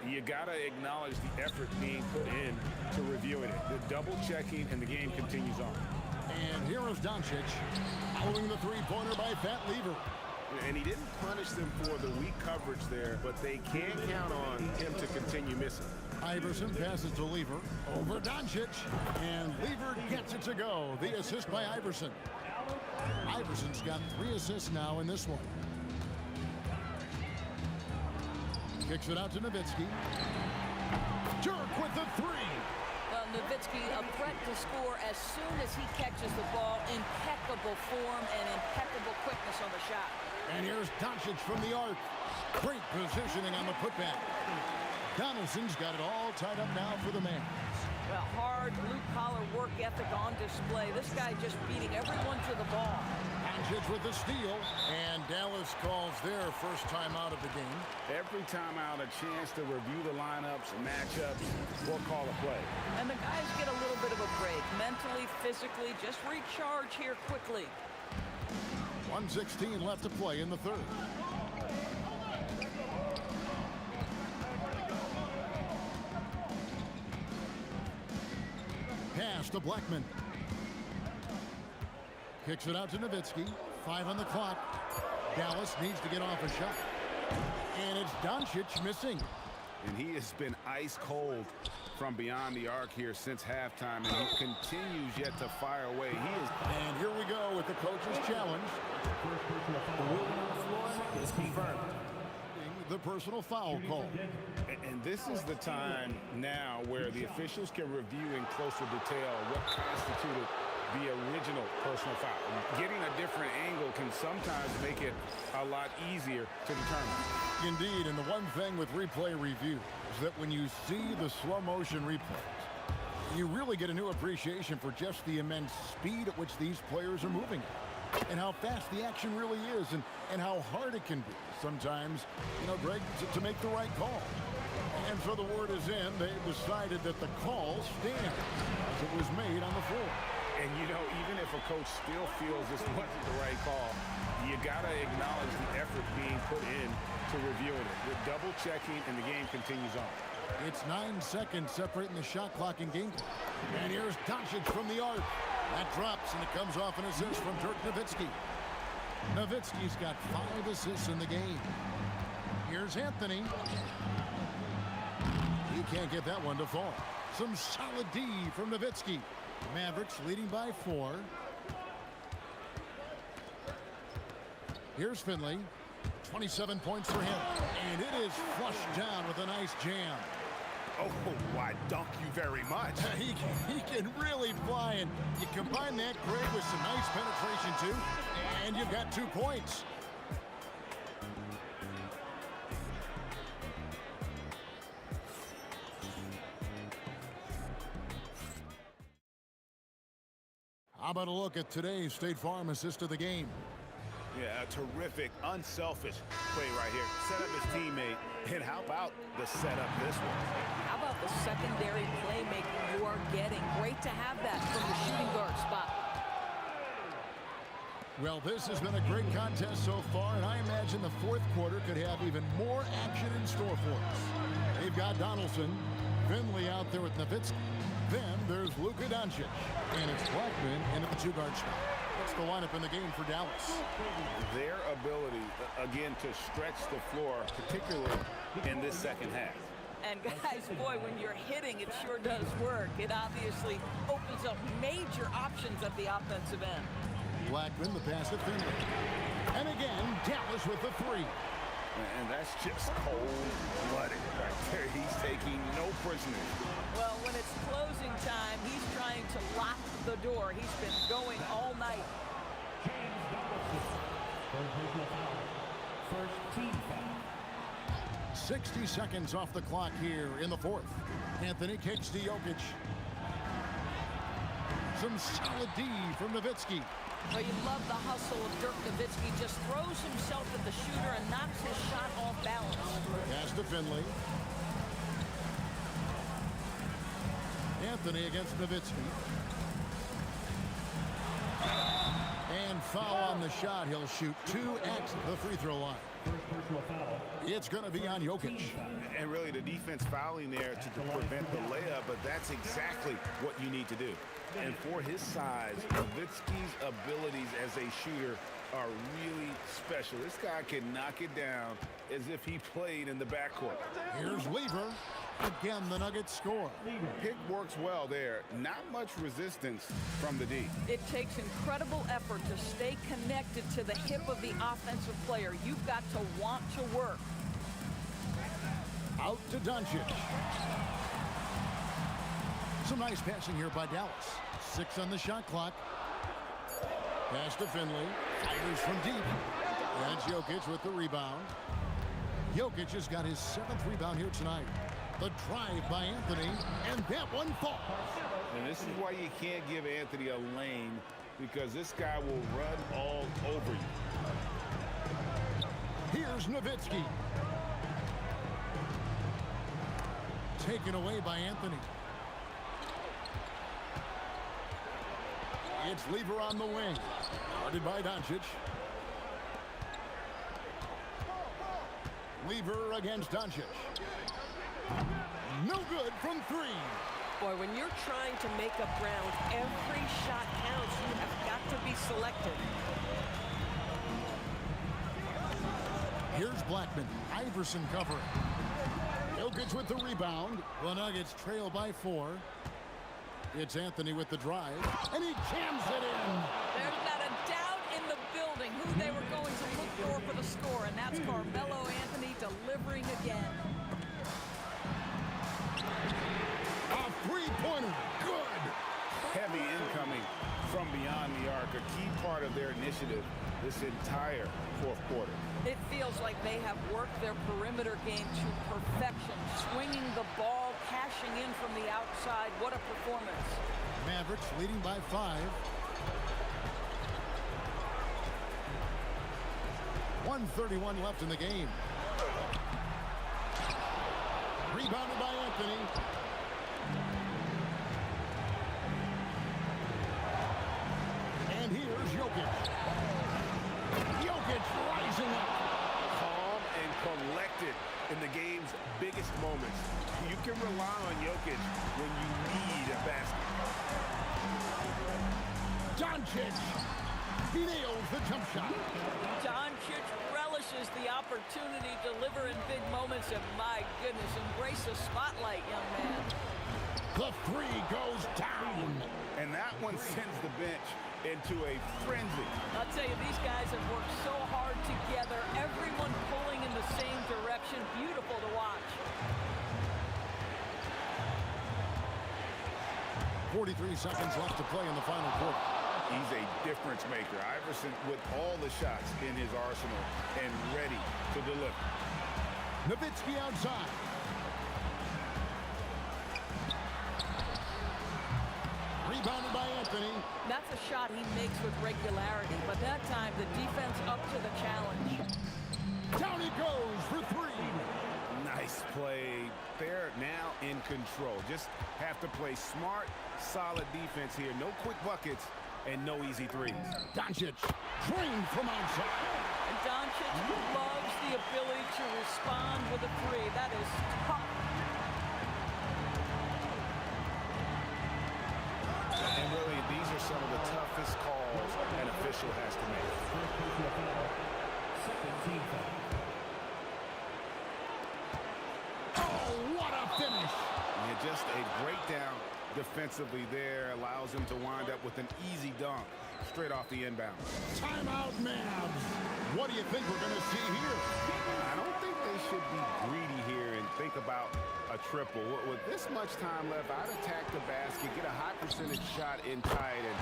you got to acknowledge the effort being put in to reviewing it. The double checking, and the game continues on. And here is Doncic following the three-pointer by Pat Lever. And he didn't punish them for the weak coverage there, but they can't count on him to continue missing. Iverson passes to Lever over Doncic, and Lever gets it to go. The assist by Iverson. Iverson's got 3 assists now in this one. Kicks it out to Nowitzki. Jerk with the 3. Well, Nowitzki, a threat to score as soon as he catches the ball. Impeccable form and impeccable quickness on the shot. And here's Doncic from the arc. Great positioning on the putback. Donaldson's got it all tied up now for the man. Well, hard blue-collar work ethic on display. This guy just beating everyone to the ball. Doncic with the steal, and Dallas calls their first time out of the game. Every time out, a chance to review the lineups, matchups, or call a play. And the guys get a little bit of a break. Mentally, physically, just recharge here quickly. 1:16 left to play in the third. Pass to Blackman. Kicks it out to Nowitzki. 5 on the clock. Dallas needs to get off a shot. And it's Doncic missing. And he has been ice cold from beyond the arc here since halftime, and he continues yet to fire away. And here we go with the coach's challenge. The ruling on the floor is confirmed. The personal foul call. And this is the time now where the officials can review in closer detail what constituted the original personal foul. Getting a different angle can sometimes make it a lot easier to determine. Indeed, and the one thing with replay review is that when you see the slow motion replays, you really get a new appreciation for just the immense speed at which these players are moving and how fast the action really is and how hard it can be sometimes, you know, Greg, to make the right call. And so the word is in. They've decided that the call stands as it was made on the floor. And, you know, even if a coach still feels this wasn't the right call, you got to acknowledge the effort being put in to reviewing it. The double checking, and the game continues on. It's 9 seconds separating the shot clock and game. And here's Doncic from the arc. That drops, and it comes off an assist from Dirk Nowitzki. Nowitzki's got 5 assists in the game. Here's Anthony. He can't get that one to fall. Some solid D from Nowitzki. Mavericks leading by 4. Here's Finley. 27 points for him. And it is flushed down with a nice jam. Oh, why, dunk you very much. He can really fly, and you combine that, Greg, with some nice penetration, too, and you've got 2 points. How about a look at today's State Farm assist of the game? Yeah, a terrific, unselfish play right here. Set up his teammate, and how about the setup this one? How about the secondary playmaking you are getting? Great to have that from the shooting guard spot. Well, this has been a great contest so far, and I imagine the fourth quarter could have even more action in store for us. They've got Donaldson, Finley out there with Nowitzki. Then there's Luka Doncic, and it's Blackman in at the 2-guard spot. That's the lineup in the game for Dallas. Their ability, again, to stretch the floor, particularly in this second half. And guys, boy, when you're hitting, it sure does work. It obviously opens up major options at the offensive end. Blackman, the pass to Finley. And again, Dallas with the three. And that's just cold-blooded right there. He's taking no prisoners. Well, when it's closing time, he's trying to lock the door. He's been going all night. First team foul. 60 seconds off the clock here in the fourth. Anthony kicks to Jokic. Some solid D from Nowitzki. Well, you love the hustle of Dirk Nowitzki. Just throws himself at the shooter and knocks his shot off balance. Pass to Finley. Anthony against Nowitzki. And foul on the shot. He'll shoot 2 at the free throw line. First personal foul. It's going to be on Jokic. And really the defense fouling there to prevent the layup, but that's exactly what you need to do. And for his size, Nowitzki's abilities as a shooter are really special. This guy can knock it down as if he played in the backcourt. Here's Weaver. Again, the Nuggets score. Pick works well there. Not much resistance from the D. It takes incredible effort to stay connected to the hip of the offensive player. You've got to want to work. Out to Doncic. Some nice passing here by Dallas. 6 on the shot clock. Pass to Finley. Fires from deep. That's Jokic with the rebound. Jokic has got his 7th rebound here tonight. The drive by Anthony, and that one falls. And this is why you can't give Anthony a lane, because this guy will run all over you. Here's Nowitzki. Taken away by Anthony. It's Lever on the wing. Guarded by Doncic. Lever against Doncic. No good from 3. Boy, when you're trying to make up ground, every shot counts. You have got to be selective. Here's Blackman. Iverson covering. Jokic with the rebound. The Nuggets trail by 4. It's Anthony with the drive, and he jams it in. There's not a doubt in the building who they were going to look for the score, and that's Carmelo Anthony delivering again. A three-pointer. Good. Heavy incoming from beyond the arc, a key part of their initiative this entire fourth quarter. It feels like they have worked their perimeter game to perfection, swinging the ball, cashing in from the outside. What a performance. Mavericks leading by 5. 1:31 left in the game. Rebounded by Anthony. And here's Jokic. Jokic rising up. Calm and collected in the game's biggest moments. You can rely on Jokic when you need a basket. Doncic. He nails the jump shot. Doncic relishes the opportunity to deliver in big moments, and my goodness, embrace the spotlight, young man. The 3 goes down. And that one sends the bench into a frenzy. I'll tell you, these guys have worked so hard together, everyone pulling in the same direction. Beautiful to watch. 43 seconds left to play in the final quarter. He's a difference maker. Iverson with all the shots in his arsenal and ready to deliver. Nowitzki outside. Rebounded by Anthony. That's a shot he makes with regularity, but that time the defense up to the challenge. Down he goes for 3. Nice play. They're now in control. Just have to play smart, solid defense here. No quick buckets and no easy threes. Doncic drained from outside. And Doncic loves the ability to respond with a 3. That is tough. And really, these are some of the toughest calls an official has to make. Oh, what a Just a breakdown defensively there. Allows him to wind up with an easy dunk straight off the inbound. Timeout, Mavs. What do you think we're going to see here? I don't think they should be greedy here and think about a triple. With this much time left, I'd attack the basket, get a high percentage shot in tight, and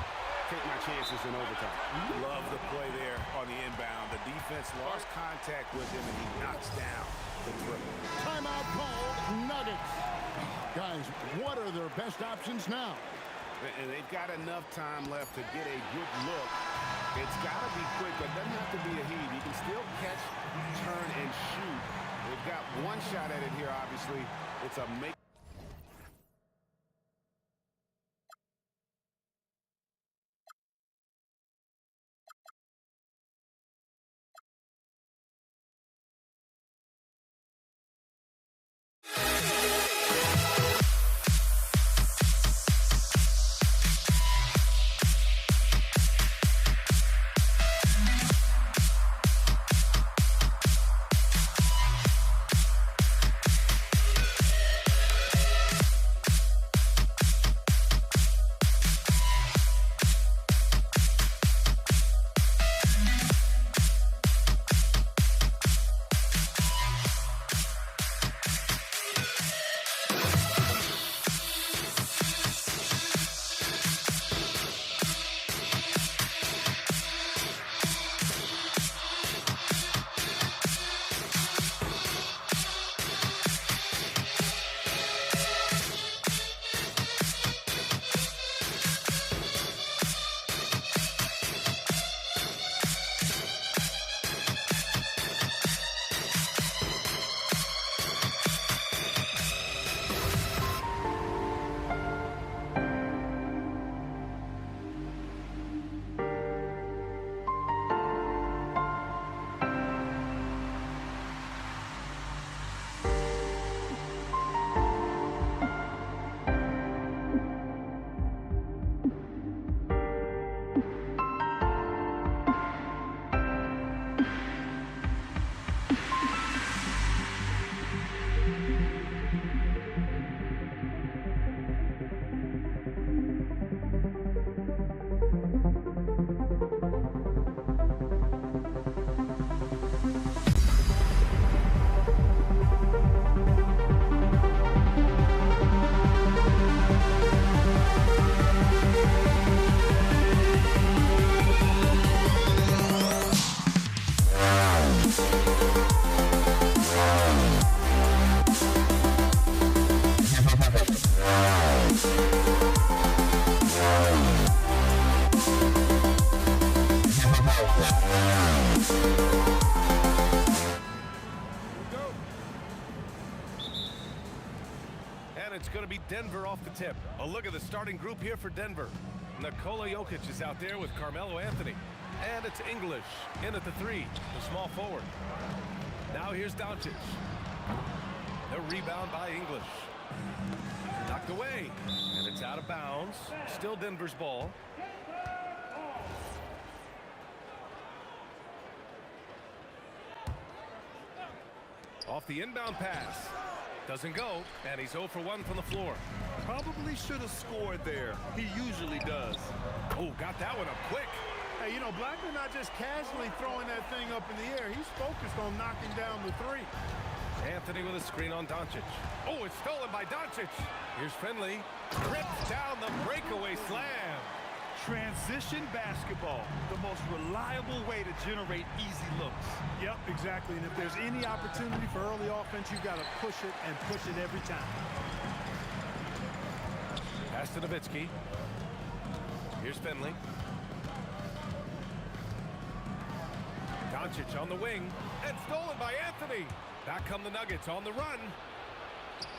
take my chances in overtime. Love the play there on the inbound. The defense lost contact with him, and he knocks down the triple. Timeout called, Nuggets. Guys, what are their best options now? And they've got enough time left to get a good look. It's got to be quick, but it doesn't have to be a heave. You can still catch, turn, and shoot. They've got one shot at it here, obviously. It's a make. It's going to be Denver off the tip. A look at the starting group here for Denver. Nikola Jokic is out there with Carmelo Anthony. And it's English in at the three, the small forward. Now here's Doncic. The rebound by English. Knocked away, and it's out of bounds. Still Denver's ball. Off the inbound pass. Doesn't go, and he's 0 for 1 from the floor. Probably should have scored there. He usually does. Oh, got that one up quick. Hey, you know, Blackman not just casually throwing that thing up in the air. He's focused on knocking down the three. Anthony with a screen on Doncic. Oh, it's stolen by Doncic. Here's Finley. Rips down the breakaway slam. Transition basketball, the most reliable way to generate easy looks. Yep, exactly. And if there's any opportunity for early offense, you've got to push it and push it every time. Pass to Nowitzki. Here's Finley. Doncic on the wing, and stolen by Anthony. Back come the Nuggets on the run.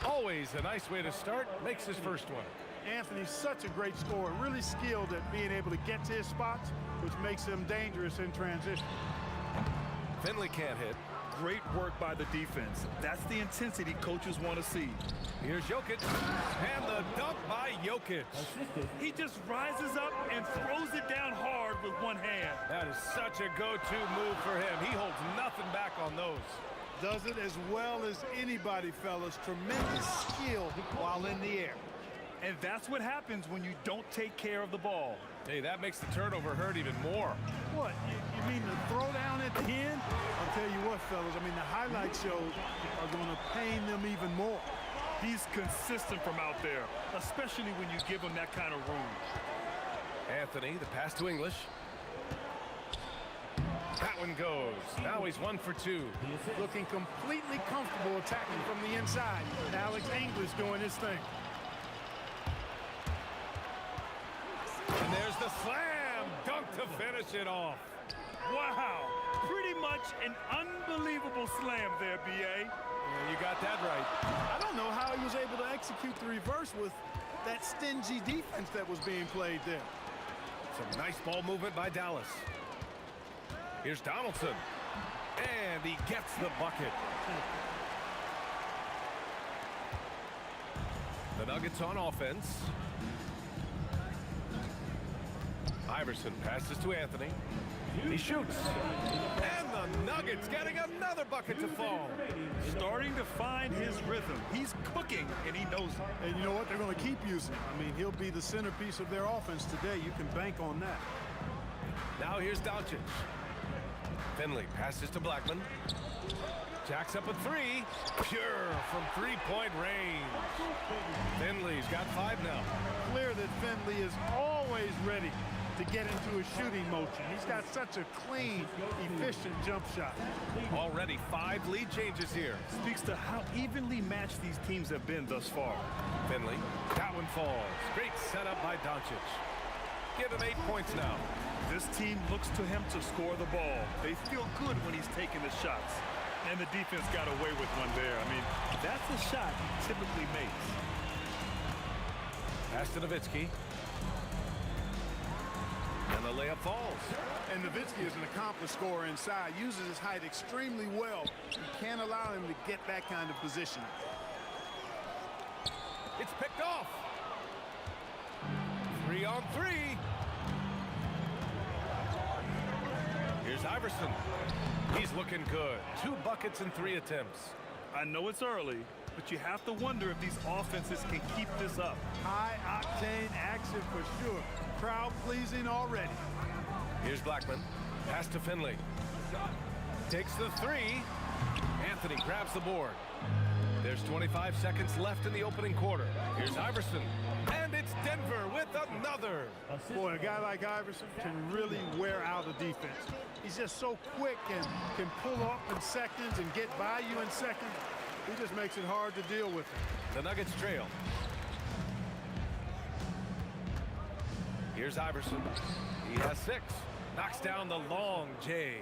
Always a nice way to start. Makes his first one. Anthony's such a great scorer, really skilled at being able to get to his spots, which makes him dangerous in transition. Finley can't hit. great work by the defense. That's the intensity coaches want to see. Here's Jokic, and the dunk by Jokic. He just rises up and throws it down hard with one hand. That is such a go-to move for him. He holds nothing back on those. Does it as well as anybody, fellas. Tremendous skill while in the air. And that's what happens when you don't take care of the ball. Hey, that makes the turnover hurt even more. What, you mean the throwdown at the end? I'll tell you what, fellas, I mean, the highlight shows are going to pain them even more. He's consistent from out there, especially when you give him that kind of room. Anthony, the pass to English. That one goes. Now he's 1 for 2. Looking completely comfortable attacking from the inside. Alex English doing his thing. And there's the slam dunk to finish it off. Wow, pretty much an unbelievable slam there, B.A. Yeah, you got that right. I don't know how he was able to execute the reverse with that stingy defense that was being played there. Some nice ball movement by Dallas. Here's Donaldson. And he gets the bucket. The Nuggets on offense. Iverson passes to Anthony. He shoots. And the Nuggets getting another bucket to fall. Starting to find his rhythm. He's cooking, and he knows it. And you know what? They're going to keep using him. I mean, he'll be the centerpiece of their offense today. You can bank on that. Now here's Doncic. Finley passes to Blackman. Jacks up a three. Pure from three-point range. Finley's got 5 now. Clear that Finley is always ready to get into a shooting motion. He's got such a clean, efficient jump shot. Already 5 lead changes here. Speaks to how evenly matched these teams have been thus far. Finley, that one falls. Great setup by Doncic. Give him 8 points now. This team looks to him to score the ball. They feel good when he's taking the shots. And the defense got away with one there. I mean, that's a shot he typically makes. Pass to Nowitzki. And the layup falls. And Nowitzki is an accomplished scorer inside. Uses his height extremely well. You can't allow him to get that kind of position. It's picked off. 3 on 3. Here's Iverson. He's looking good. 2 buckets in 3 attempts. I know it's early, but you have to wonder if these offenses can keep this up. High-octane action for sure. Crowd-pleasing already. Here's Blackman. Pass to Finley. Takes the 3. Anthony grabs the board. There's 25 seconds left in the opening quarter. Here's Iverson. And it's Denver with another. Boy, a guy like Iverson can really wear out a defense. He's just so quick and can pull up in seconds and get by you in seconds. He just makes it hard to deal with him. The Nuggets trail. Here's Iverson. He has 6. Knocks down the long J.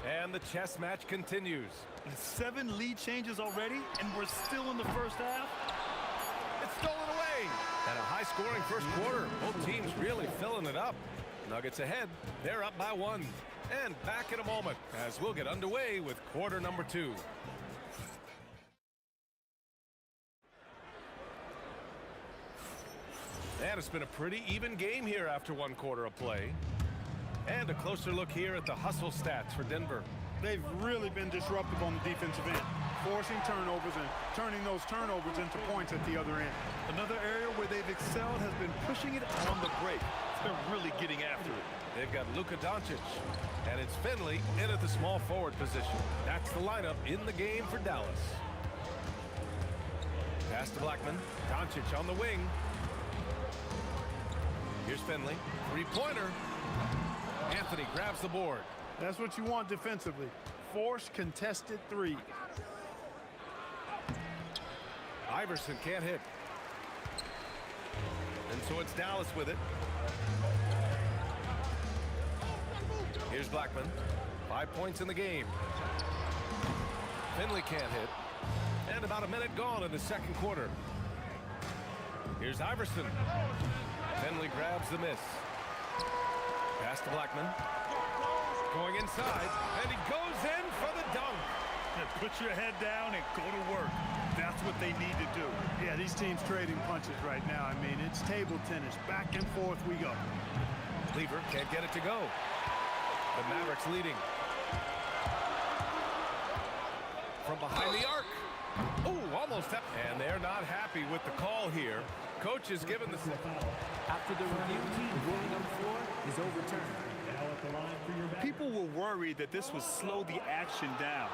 And the chess match continues. 7 lead changes already, and we're still in the first half. It's stolen away. And a high-scoring first quarter. Both teams really filling it up. Nuggets ahead. They're up by 1. And back in a moment as we'll get underway with quarter number 2. And it's been a pretty even game here after 1 quarter of play. And a closer look here at the hustle stats for Denver. They've really been disruptive on the defensive end, forcing turnovers and turning those turnovers into points at the other end. Another area where they've excelled has been pushing it on the break. They're really getting after it. They've got Luka Doncic, and it's Finley in at the small forward position. That's the lineup in the game for Dallas. Pass to Blackman. Doncic on the wing. Here's Finley. 3-pointer. Anthony grabs the board. That's what you want defensively. Force contested 3. Iverson can't hit. And so it's Dallas with it. Here's Blackman. 5 points in the game. Finley can't hit. And about a minute gone in the second quarter. Here's Iverson. Finley grabs the miss. Pass to Blackman. Going inside, and he goes in for the dunk. Put your head down and go to work. That's what they need to do. Yeah, these teams trading punches right now. I mean, it's table tennis. Back and forth we go. Lever can't get it to go. The Mavericks leading. From behind the arc. Oh, almost. And they're not happy with the call here. Coach is given the... After the review, the ruling on the floor is overturned. People were worried that this would slow the action down.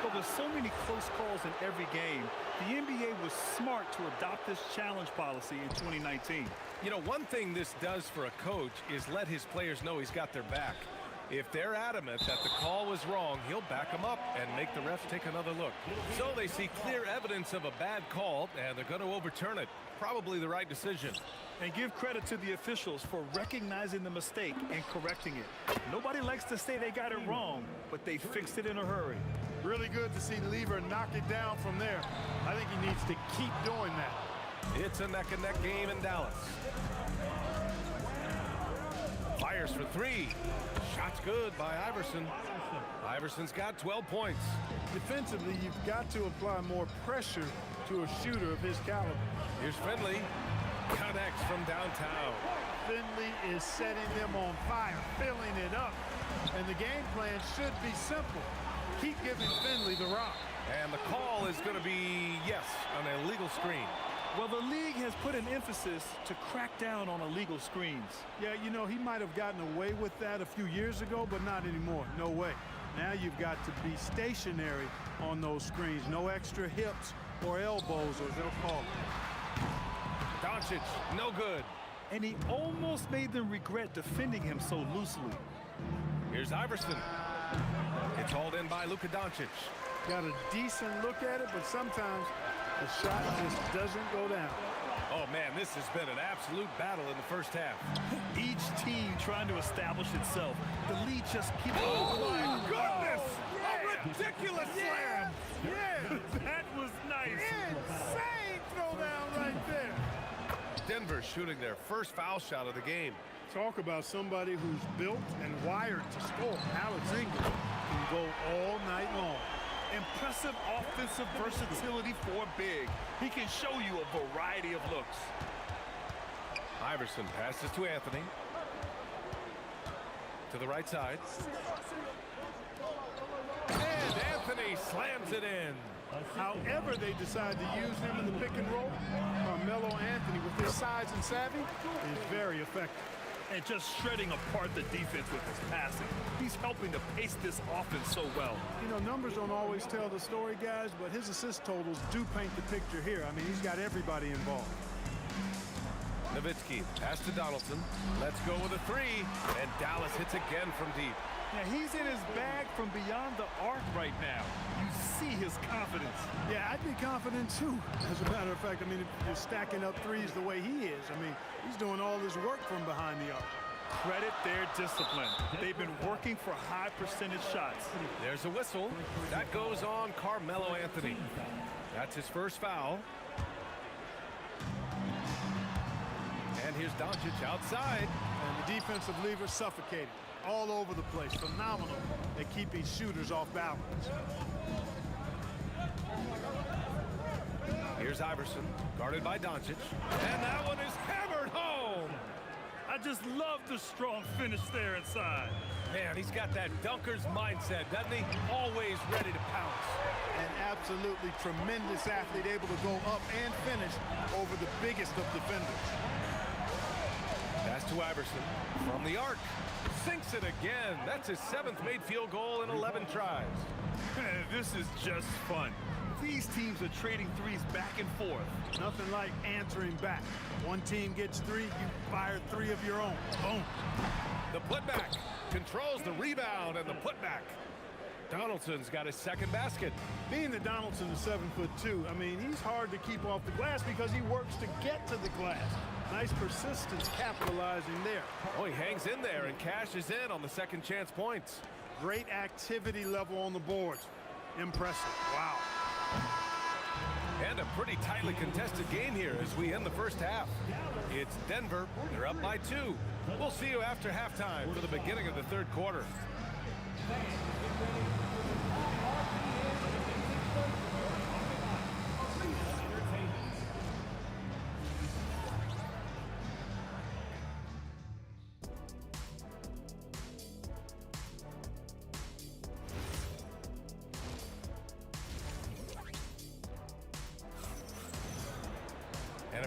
But with so many close calls in every game, the NBA was smart to adopt this challenge policy in 2019. You know, one thing this does for a coach is let his players know he's got their back. If they're adamant that the call was wrong, he'll back them up and make the refs take another look. So they see clear evidence of a bad call, and they're going to overturn it. Probably the right decision. And give credit to the officials for recognizing the mistake and correcting it. Nobody likes to say they got it wrong, but they fixed it in a hurry. Really good to see Lever knock it down from there. I think he needs to keep doing that. It's a neck-and-neck game in Dallas. Fires for three. Shot's good by Iverson. Iverson's got 12 points. Defensively, you've got to apply more pressure to a shooter of his caliber. Here's Finley. Connects from downtown. Finley is setting them on fire, filling it up. And the game plan should be simple. Keep giving Finley the rock. And the call is going to be, yes, an illegal screen. Well, the league has put an emphasis to crack down on illegal screens. Yeah, you know, he might have gotten away with that a few years ago, but not anymore. No way. Now you've got to be stationary on those screens. No extra hips or elbows, as they'll call it. Doncic, no good. And he almost made them regret defending him so loosely. Here's Iverson. It's hauled in by Luka Doncic. Got a decent look at it, but sometimes the shot just doesn't go down. Oh, man, this has been an absolute battle in the first half. Each team trying to establish itself. The lead just keeps... Oh, my goodness! A ridiculous slam! Yeah! That was nice. Insane throwdown right there. Denver shooting their first foul shot of the game. Talk about somebody who's built and wired to score. Alex Ingram can go all night long. Impressive offensive versatility for big. He can show you a variety of looks. Iverson passes to Anthony. To the right side. And Anthony slams it in. However they decide to use him in the pick and roll, Carmelo Anthony, with his size and savvy, is very effective. And just shredding apart the defense with his passing. He's helping to pace this offense so well. You know, numbers don't always tell the story, guys, but his assist totals do paint the picture here. I mean, he's got everybody involved. Nowitzki, pass to Donaldson. Let's go with a three. And Dallas hits again from deep. Now, he's in his bag from beyond the arc right now. You see his confidence. Yeah, I'd be confident, too. As a matter of fact, I mean, if you're stacking up threes the way he is, I mean, he's doing all this work from behind the arc. Credit their discipline. They've been working for high percentage shots. There's a whistle. That goes on Carmelo Anthony. That's his first foul. And here's Doncic outside. And the defensive lever suffocated. All over the place. Phenomenal at keeping shooters off balance. Here's Iverson, guarded by Doncic. And that one is hammered home. I just love the strong finish there inside. Man, he's got that dunker's mindset, doesn't he? Always ready to pounce. An absolutely tremendous athlete, able to go up and finish over the biggest of defenders. Pass to Iverson from the arc. Sinks it again. That's his 7th made field goal in 11 tries. This is just fun. These teams are trading threes back and forth. Nothing like answering back. One team gets three, you fire three of your own. Boom. The putback controls the rebound and the putback. Donaldson's got his second basket. Being that Donaldson is 7'2", I mean, he's hard to keep off the glass because he works to get to the glass. Nice persistence capitalizing there. Oh, he hangs in there and cashes in on the second chance points. Great activity level on the boards. Impressive. Wow. And a pretty tightly contested game here as we end the first half. It's Denver. They're up by 2. We'll see you after halftime for the beginning of the third quarter.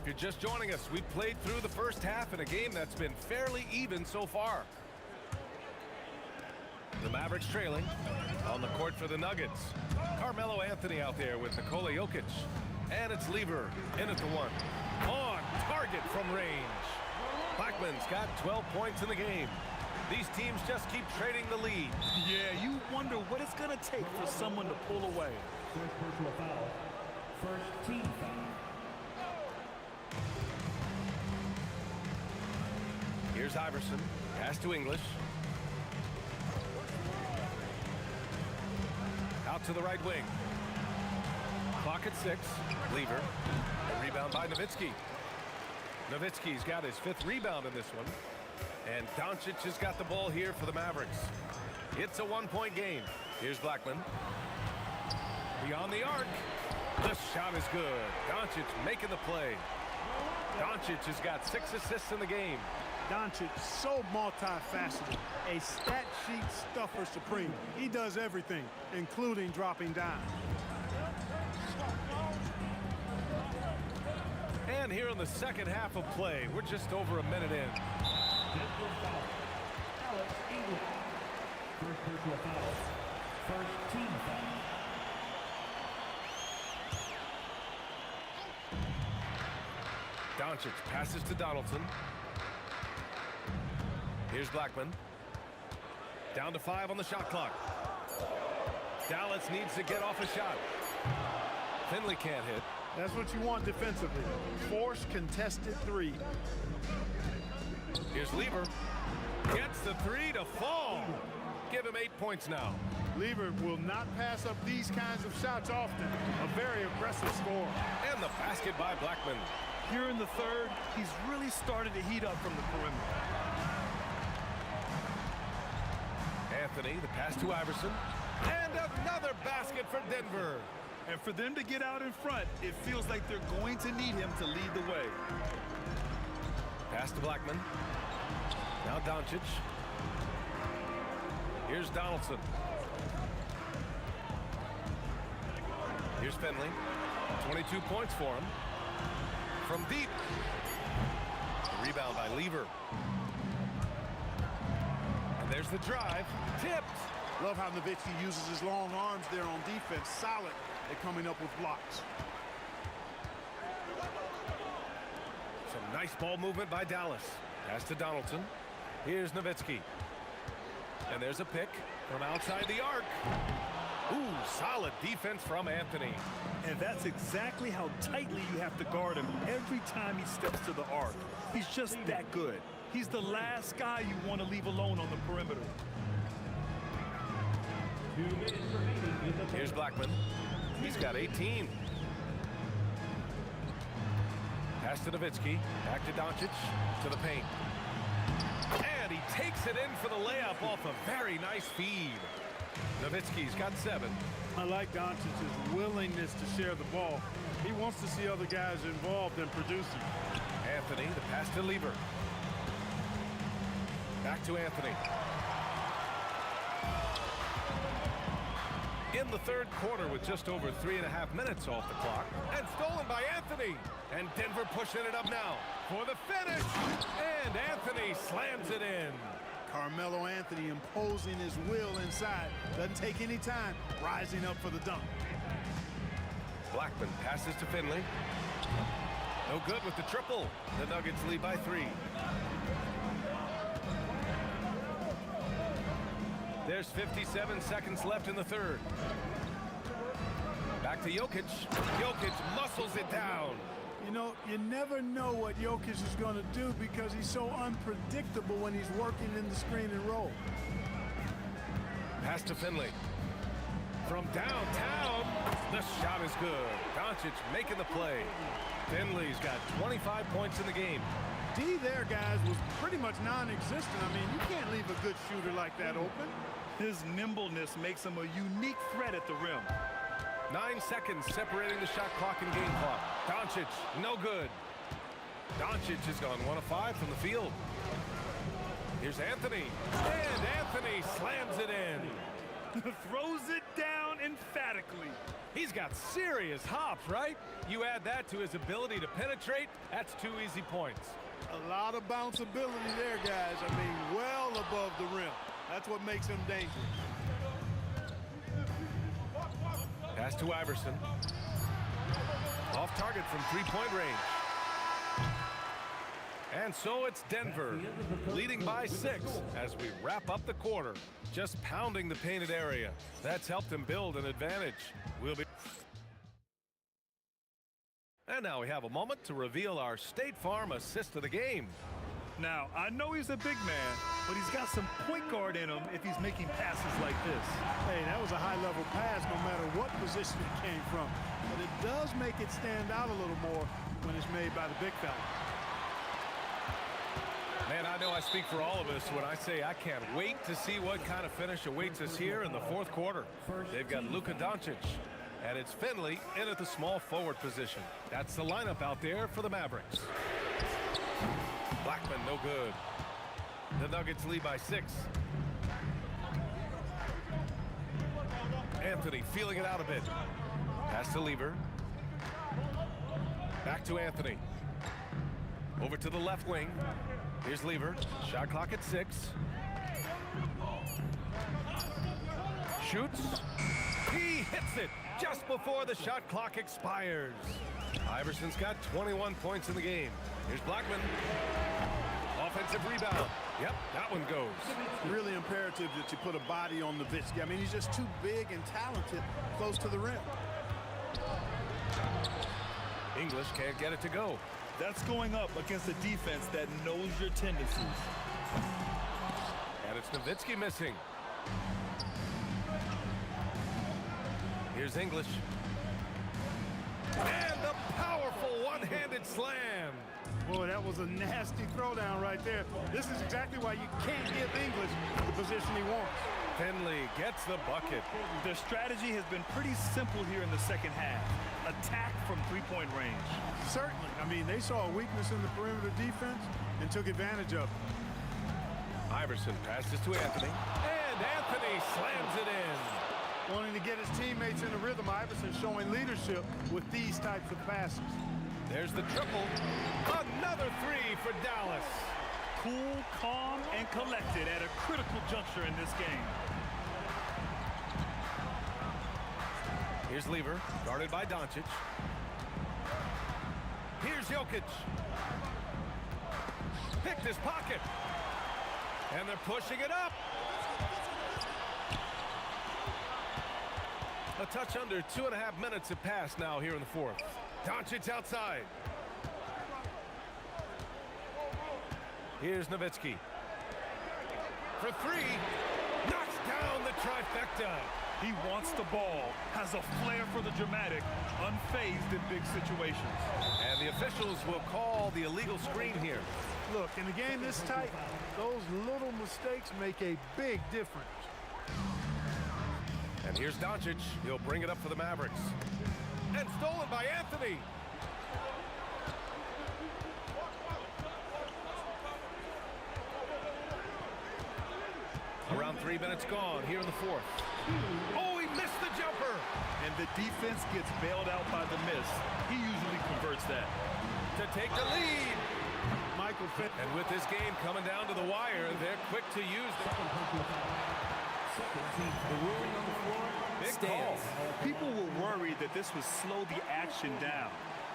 if you're just joining us, we've played through the first half in a game that's been fairly even so far. The Mavericks trailing on the court for the Nuggets. Carmelo Anthony out there with Nikola Jokic. And it's Lever in at the one. On target from range. Blackman's got 12 points in the game. These teams just keep trading the lead. Yeah, you wonder what it's going to take for someone to pull away. First personal foul. First team foul. Here's Iverson. Pass to English. Out to the right wing. Clock at 6. Lever. A rebound by Nowitzki. Nowitzki's got his 5th rebound in this one. And Doncic has got the ball here for the Mavericks. It's a 1-point game. Here's Blackman. Beyond the arc. The shot is good. Doncic making the play. Doncic has got 6 assists in the game. Doncic, so multifaceted, a stat sheet stuffer supreme. He does everything, including dropping down. And here in the second half of play, we're just over a minute in. First personal foul. First team foul. Doncic passes to Donaldson. Here's Blackman. Down to 5 on the shot clock. Dallas needs to get off a shot. Finley can't hit. That's what you want defensively. Force contested 3. Here's Lever. Gets the 3 to fall. Give him 8 points now. Lever will not pass up these kinds of shots often. A very aggressive score. And the basket by Blackman. Here in the third, he's really started to heat up from the perimeter. Anthony, the pass to Iverson. And another basket for Denver. And for them to get out in front, it feels like they're going to need him to lead the way. Pass to Blackman. Now Doncic. Here's Donaldson. Here's Finley. 22 points for him. From deep. Rebound by Lever. And there's the drive. Tipped. Love how Nowitzki uses his long arms there on defense. Solid at coming up with blocks. Some nice ball movement by Dallas. Pass to Donaldson. Here's Nowitzki. And there's a pick from outside the arc. Ooh, solid defense from Anthony. And that's exactly how tightly you have to guard him every time he steps to the arc. He's just that good. He's the last guy you want to leave alone on the perimeter. 2 minutes remaining in the Here's Blackman. He's got 18. Pass to Nowitzki. Back to Doncic. To the paint. And he takes it in for the layup off a very nice feed. Nowitzki's got 7. I like Doncic's willingness to share the ball. He wants to see other guys involved in producing. Anthony, the pass to Lever. Back to Anthony. In the third quarter with just over 3.5 minutes off the clock. And stolen by Anthony. And Denver pushing it up now for the finish. And Anthony slams it in. Carmelo Anthony imposing his will inside. Doesn't take any time, rising up for the dunk. Blackman passes to Finley. No good with the triple. The Nuggets lead by 3. There's 57 seconds left in the third. Back to Jokic. Jokic muscles it down. You know, you never know what Jokic is going to do because he's so unpredictable when he's working in the screen and roll. Pass to Finley. From downtown, the shot is good. Doncic making the play. Finley's got 25 points in the game. D there, guys, was pretty much non-existent. I mean, you can't leave a good shooter like that open. His nimbleness makes him a unique threat at the rim. 9 seconds separating the shot clock and game clock. Doncic, no good. Doncic has gone 1 of 5 from the field. Here's Anthony. And Anthony slams it in. Throws it down emphatically. He He's got serious hops, right? You add that to his ability to penetrate, that's 2 easy points. A lot of bounceability there, guys. I mean, well above the rim. That's what makes him dangerous. Pass to Iverson. Off target from 3-point range. And so it's Denver, leading by 6 as we wrap up the quarter. Just pounding the painted area. That's helped him build an advantage. And now we have a moment to reveal our State Farm assist of the game. Now, I know he's a big man, but he's got some point guard in him if he's making passes like this. Hey, that was a high-level pass no matter what position it came from. But it does make it stand out a little more when it's made by the big fella. Man, I know I speak for all of us when I say I can't wait to see what kind of finish awaits us here in the 4th quarter. They've got Luka Doncic, and it's Finley in at the small forward position. That's the lineup out there for the Mavericks. Blackman, no good. The Nuggets lead by 6. Anthony feeling it out a bit. Pass to Lever. Back to Anthony. Over to the left wing. Here's Lever. Shot clock at 6. Shoots. He hits it just before the shot clock expires. Iverson's got 21 points in the game. Here's Blackman. Offensive rebound. Yep, that one goes. Really imperative that you put a body on Nowitzki. I mean, he's just too big and talented close to the rim. English can't get it to go. That's going up against a defense that knows your tendencies. And it's Nowitzki missing. Here's English. And the powerful one-handed slam. Boy, that was a nasty throwdown right there. This is exactly why you can't give English the position he wants. Finley gets the bucket. Their strategy has been pretty simple here in the second half. Attack from 3-point range. Certainly. I mean, they saw a weakness in the perimeter defense and took advantage of it. Iverson passes to Anthony. And Anthony slams it in. Wanting to get his teammates in the rhythm, Iverson showing leadership with these types of passes. There's the triple. Another 3 for Dallas. Cool, calm, and collected at a critical juncture in this game. Here's Lever, guarded by Doncic. Here's Jokic. Picked his pocket. And they're pushing it up. A touch under 2.5 minutes have passed now here in the 4th. Doncic outside. Here's Nowitzki. For 3. Knocks down the trifecta. He wants the ball, has a flair for the dramatic, unfazed in big situations. And the officials will call the illegal screen here. Look, in a game this tight, those little mistakes make a big difference. And here's Doncic. He'll bring it up for the Mavericks. And stolen by Anthony. Around 3 minutes gone here in the 4th. Oh, he missed the jumper. And the defense gets bailed out by the miss. He usually converts that. To take the lead. Michael Pitt. And with this game coming down to the wire, they're quick to use it. The ruling on the floor stands. People were worried that this would slow the action down.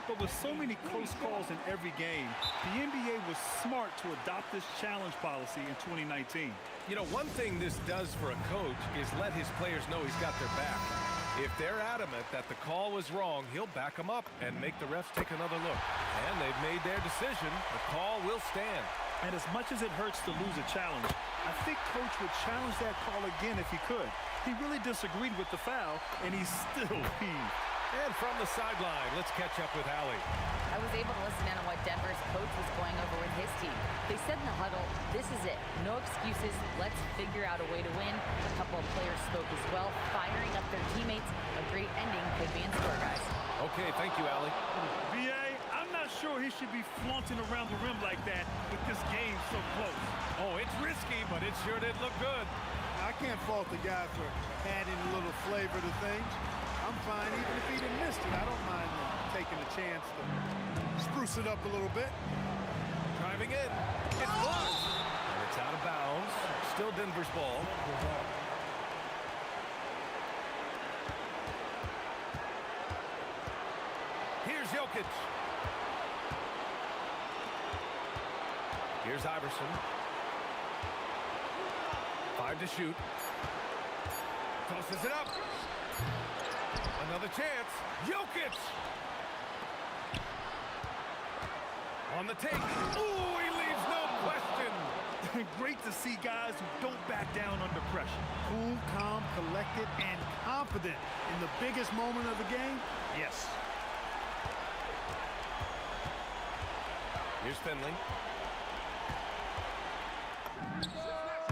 But with so many close calls in every game, the NBA was smart to adopt this challenge policy in 2019. You know, one thing this does for a coach is let his players know he's got their back. If they're adamant that the call was wrong, he'll back them up and make the refs take another look. And they've made their decision. The call will stand. And as much as it hurts to lose a challenge, I think Coach would challenge that call again if he could. He really disagreed with the foul, and he's still peeved. And from the sideline, let's catch up with Allie. I was able to listen in on what Denver's coach was going over with his team. They said in the huddle, this is it. No excuses. Let's figure out a way to win. A couple of players spoke as well, firing up their teammates. A great ending could be in store, guys. Okay, thank you, Allie. B.A., I'm not sure he should be flaunting around the rim like that with this game so close. Oh, it's risky, but it sure did look good. I can't fault the guy for adding a little flavor to things. I'm fine even if he didn't miss it. I don't mind taking a chance to spruce it up a little bit. Driving in. It's blocked. And it's out of bounds. Still Denver's ball. Here's Jokic. Here's Iverson. 5 to shoot. Tosses it up. Another chance. Jokic. On the take. Ooh, he leaves no question. Great to see guys who don't back down under pressure. Cool, calm, collected, and confident in the biggest moment of the game. Yes. Here's Finley.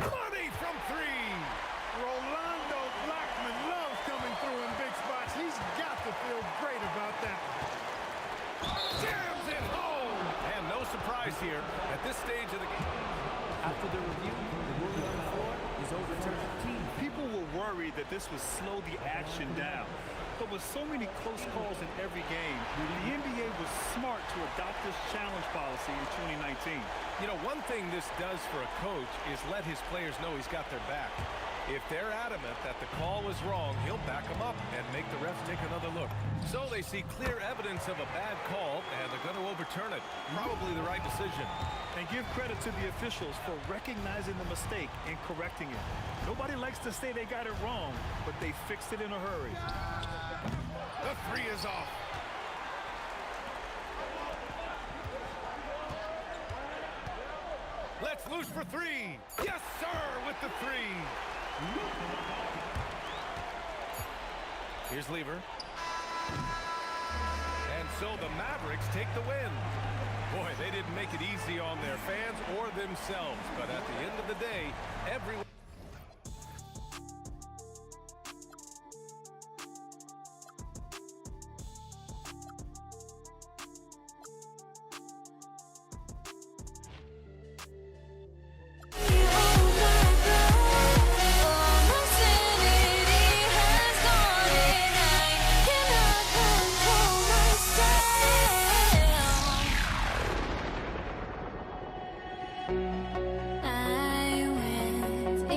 Money from 3. Rolando Blackman loves coming through in big spots. He's got to feel great about that. Jams it home. And no surprise here at this stage of the game. After the review, the ruling on the floor is overturned. People were worried that this would slow the action down. But with so many close calls in every game, the NBA was smart to adopt this challenge policy in 2019. You know, one thing this does for a coach is let his players know he's got their back. If they're adamant that the call was wrong, he'll back them up and make the refs take another look. So they see clear evidence of a bad call, and they're going to overturn it. Probably the right decision. And give credit to the officials for recognizing the mistake and correcting it. Nobody likes to say they got it wrong, but they fixed it in a hurry. The 3 is off. Let's loose for 3. Yes, sir, with the 3. Here's Lever. And so the Mavericks take the win. Boy, they didn't make it easy on their fans or themselves, but at the end of the day, everyone... I went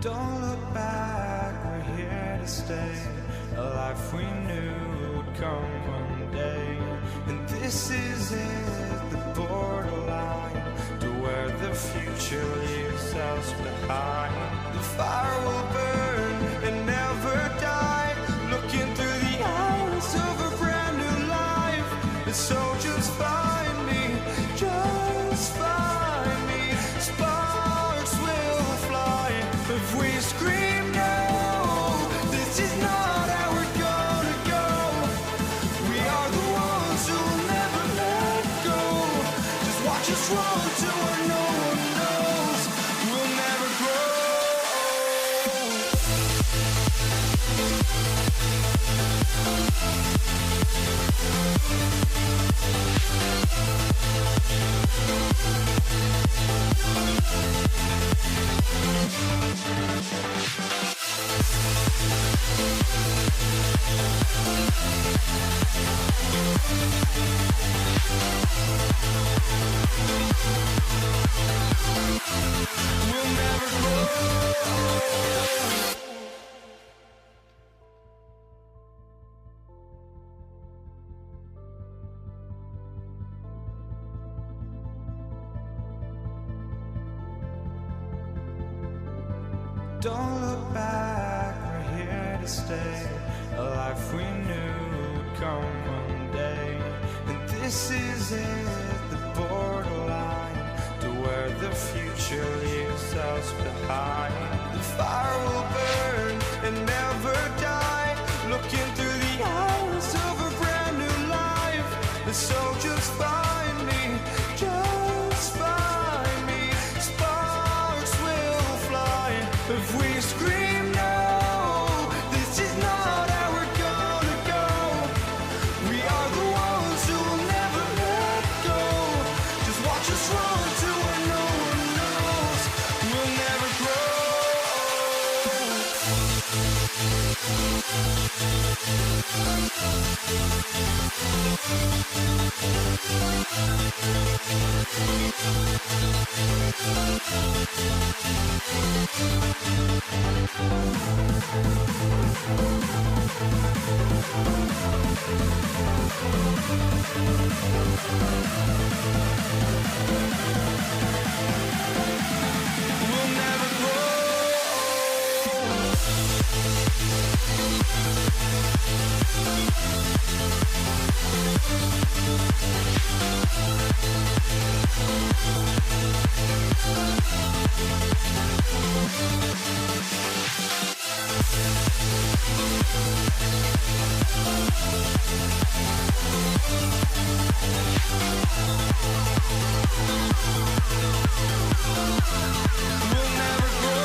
Don't look back, we're here to stay. A life we knew would come one day. And this is it, the borderline to where the future leaves us behind. The fire will burn and never die, looking through the eyes of a brand new life. And so just find me, just find me. Sparks will fly if we scream no. This is not how we're gonna go. We are the ones who'll never let go. Just watch us run to where no one knows. We'll never grow. Don't look back, we're here to stay. A life we knew would come one day. And this is it, the borderline to where the future leaves us behind. The fire will burn and never die, looking through the eyes of a brand new life. And so just find me, just find me. Sparks will fly if we scream no. This is not how we're gonna go. We are the ones who will never let go. Just watch us run to where no one knows. We'll never grow. We'll never grow. We'll never grow.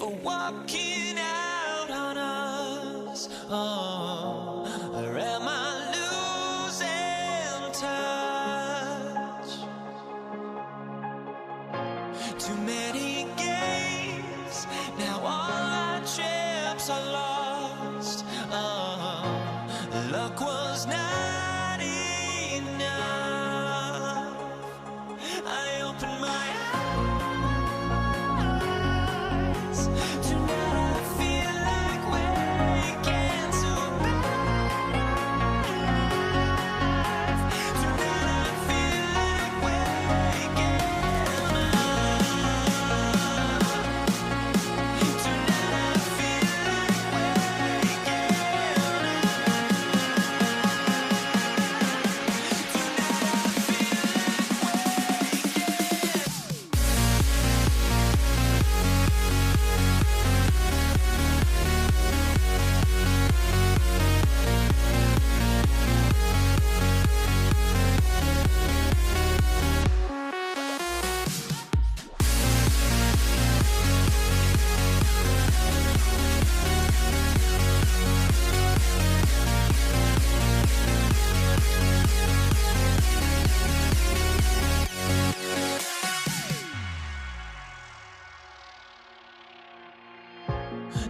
walking out on us. Oh, or am I losing touch? Too many games, now all our chips are lost. Oh, luck was not enough. I opened my eyes. Tonight I feel like waking to life. Tonight I feel like waking up. Tonight I feel like waking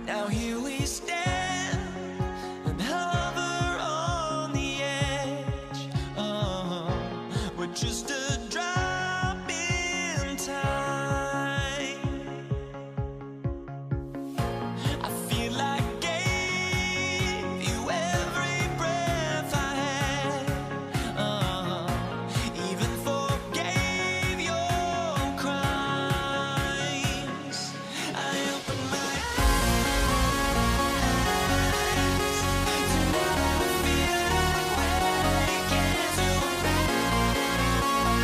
Now here we stand and hover on the edge. Oh, we're just a drop in time. I feel like I gave you every breath I had. Oh, even forgave your crimes. I opened my eyes. Tonight I feel like waking to life.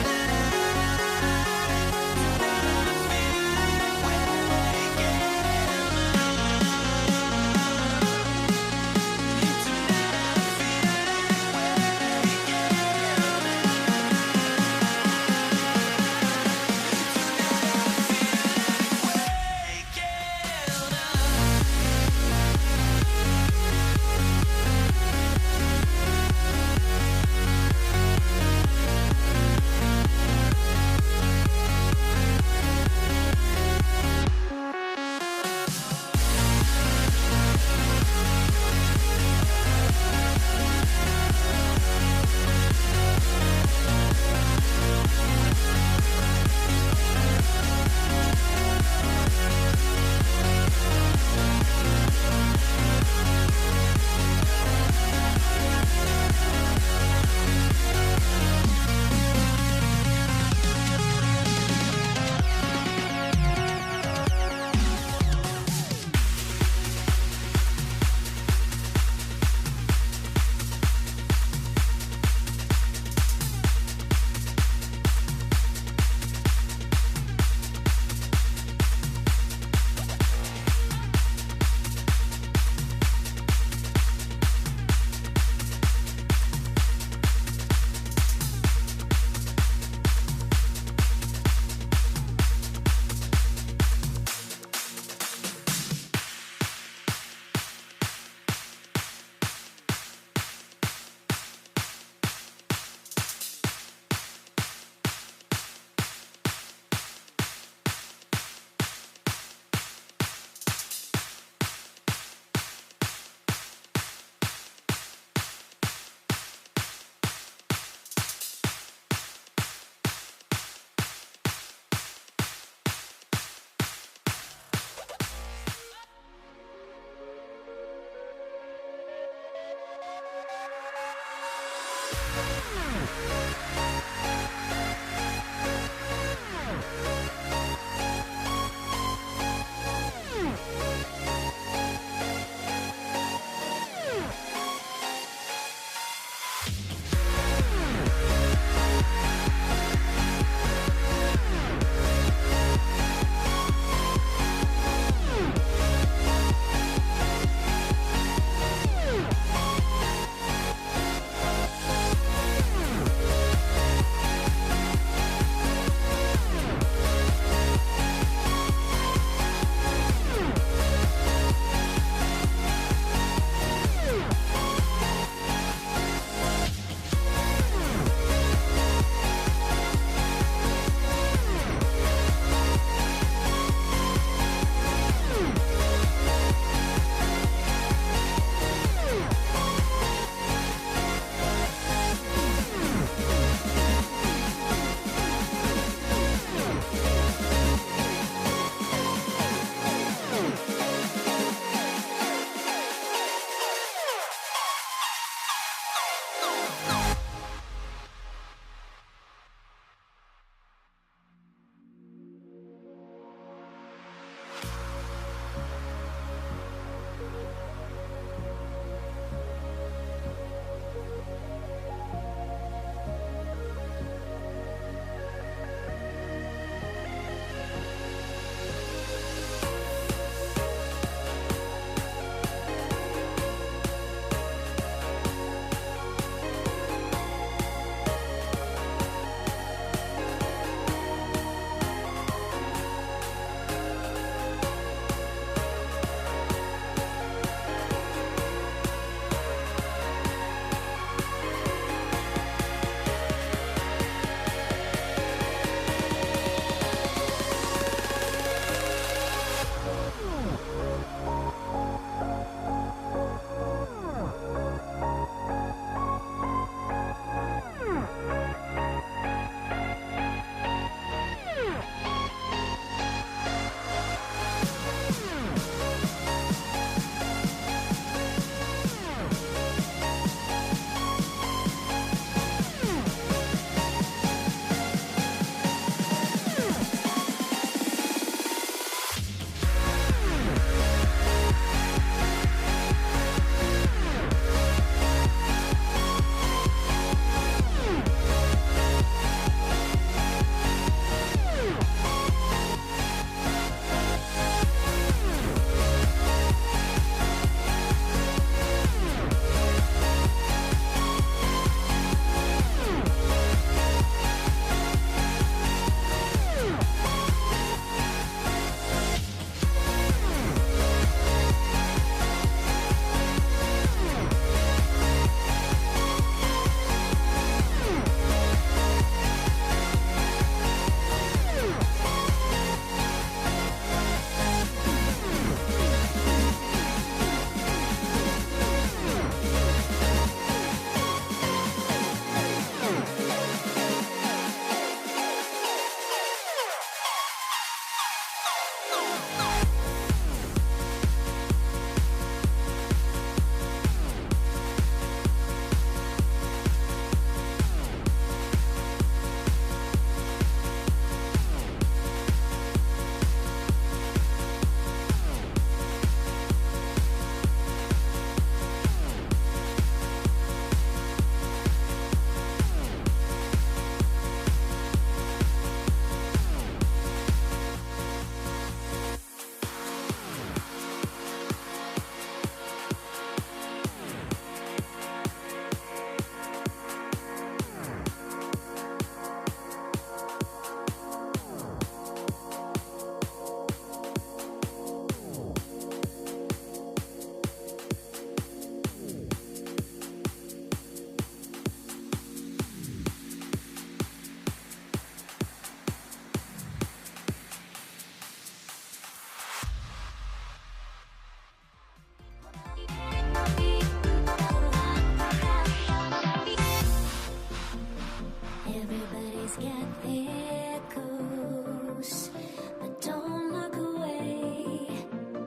Let's get there goes, but don't look away.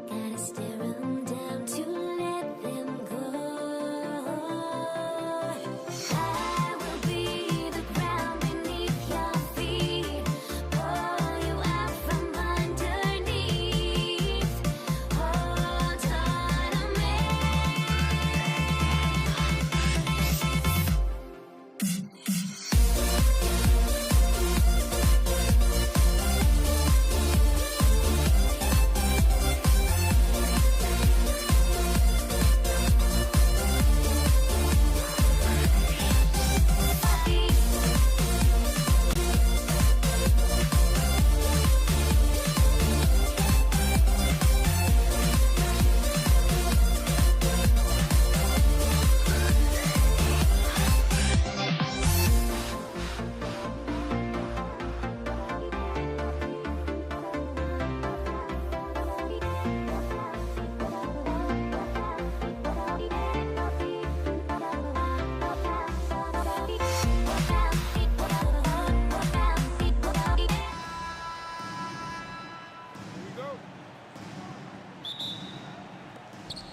Gotta stare 'em down to let them go. I will be the ground beneath your feet, pull you out from underneath. Hold on to me.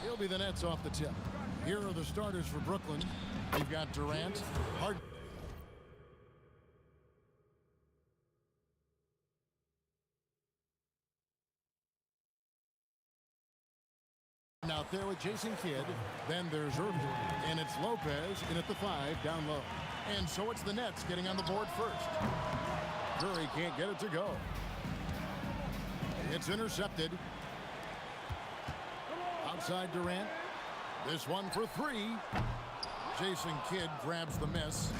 He'll be the Nets off the tip. Here are the starters for Brooklyn. We've got Durant, Harden. Out there with Jason Kidd. Then there's Irving. And it's Lopez in at the 5 down low. And so it's the Nets getting on the board first. Curry can't get it to go. It's intercepted. Outside Durant. This one for 3. Jason Kidd grabs the miss.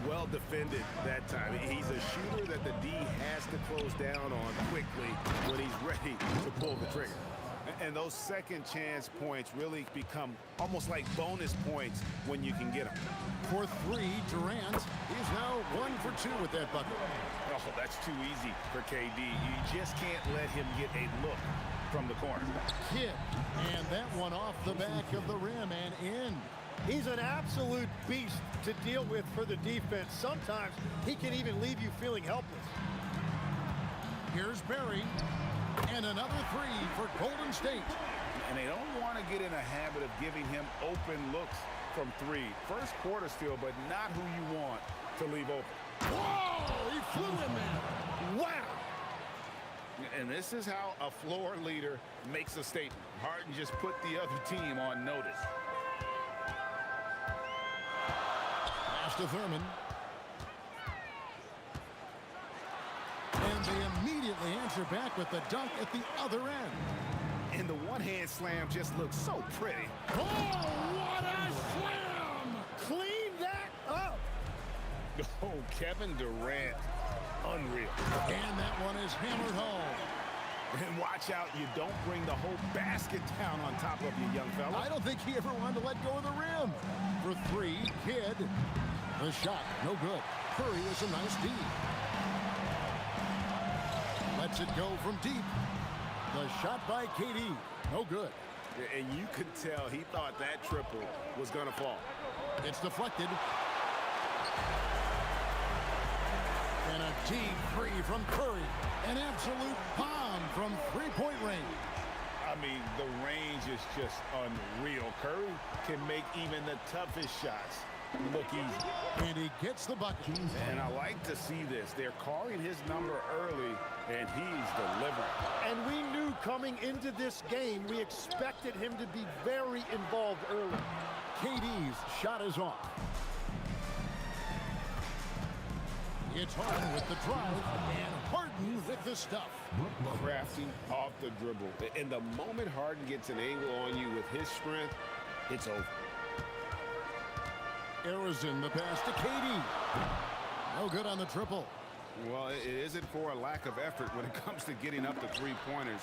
Well defended that time. He's a shooter that the D has to close down on quickly when he's ready to pull the trigger. And those second chance points really become almost like bonus points when you can get them. For 3, Durant is now 1 for 2 with that bucket. Oh, that's too easy for KD. You just can't let him get a look from the corner. Kidd, and that one off the back of the rim and in. He's an absolute beast to deal with for the defense. Sometimes he can even leave you feeling helpless. Here's Barry, and another 3 for Golden State. And they don't want to get in a habit of giving him open looks from 3. First quarter still, but not who you want to leave open. Whoa! He flew in there. Wow! And this is how a floor leader makes a statement. Harden just put the other team on notice. Pass to Thurman. And they immediately answer back with the dunk at the other end. And the one-hand slam just looks so pretty. Oh, what a slam! Clean that up! Oh, Kevin Durant, unreal. And that one is hammered home. And watch out, you don't bring the whole basket down on top of you, young fella. I don't think he ever wanted to let go of the rim. For 3, Kidd. The shot, no good. Curry with a nice D. Lets it go from deep. The shot by KD, no good. And you could tell he thought that triple was going to fall. It's deflected. And a deep 3 from Curry. An absolute bomb from three-point range. I mean, the range is just unreal. Curry can make even the toughest shots look easy. And he gets the bucket. And I like to see this. They're calling his number early, and he's delivering. And we knew coming into this game, we expected him to be very involved early. KD's shot is off. It's Harden with the drive, and Harden with the stuff. Crafty off the dribble. And the moment Harden gets an angle on you with his strength, it's over. Arizona, the pass to KD. No good on the triple. Well, it isn't for a lack of effort when it comes to getting up to three-pointers,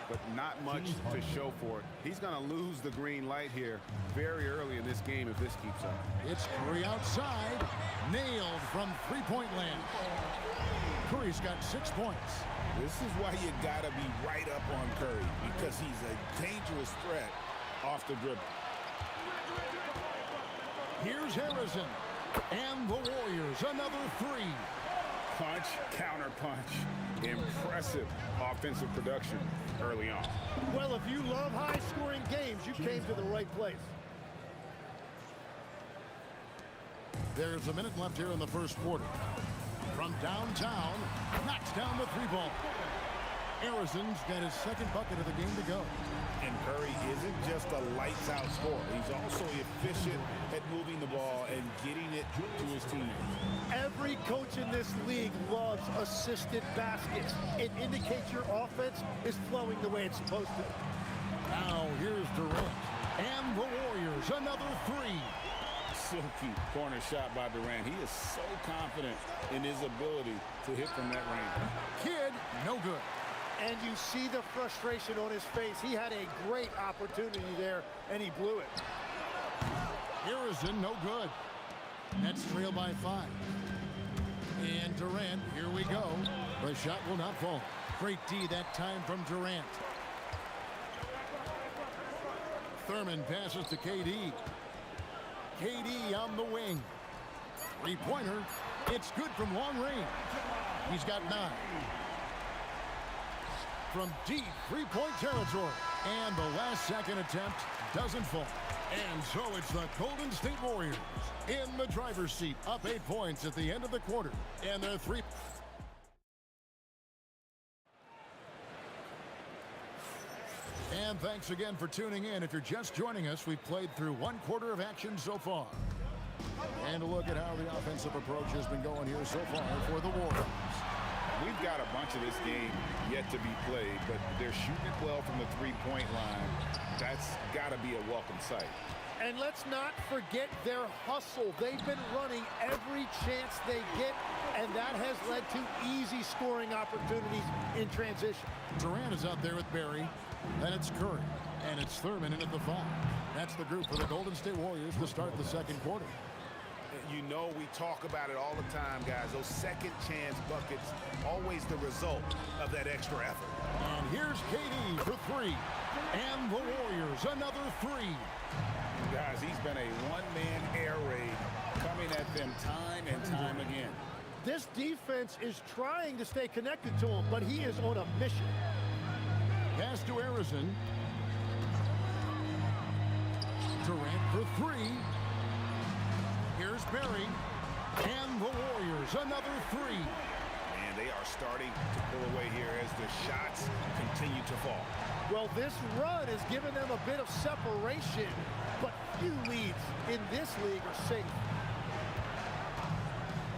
but not much to show for it. He's going to lose the green light here very early in this game if this keeps up. It's Curry outside. Nailed from three-point land. Curry's got 6 points. This is why you got to be right up on Curry, because he's a dangerous threat off the dribble. Here's Harrison. And the Warriors, another 3. Punch, counter punch. Impressive offensive production early on. Well, if you love high-scoring games, you came to the right place. There's a minute left here in the first quarter. From downtown, knocks down the three ball. Harrison's got his second bucket of the game to go. And Curry isn't just a lights-out scorer. He's also efficient at moving the ball and getting it to his teammates. Every coach in this league loves assisted baskets. It indicates your offense is flowing the way it's supposed to. Now here's Durant. And the Warriors, another three. Silky corner shot by Durant. He is so confident in his ability to hit from that range. Kidd, no good. And you see the frustration on his face. He had a great opportunity there, and he blew it. Harrison, no good. Nets trail by 5. And Durant, here we go. The shot will not fall. Great D that time from Durant. Thurman passes to KD. KD on the wing. Three-pointer. It's good from long range. He's got 9. From deep three-point territory. And the last second attempt doesn't fall. And so it's the Golden State Warriors in the driver's seat, up 8 points at the end of the quarter. And their three... And thanks again for tuning in. If you're just joining us, we've played through 1 quarter of action so far. And a look at how the offensive approach has been going here so far for the Warriors. We've got a bunch of this game yet to be played, but they're shooting it well from the three-point line. That's got to be a welcome sight. And let's not forget their hustle. They've been running every chance they get, and that has led to easy scoring opportunities in transition. Durant is out there with Barry. Then it's Curry, and it's Thurman in at the 5. That's the group for the Golden State Warriors to start the second quarter. You know, we talk about it all the time, guys. Those second chance buckets, always the result of that extra effort. And here's KD for 3. And the Warriors, another 3. Guys, he's been a one-man air raid coming at them time and time again. This defense is trying to stay connected to him, but he is on a mission. Pass to Harrison. Durant for 3. Here's Barry. And the Warriors, another 3. And they are starting to pull away here as the shots continue to fall. Well, this run has given them a bit of separation, but few leads in this league are safe.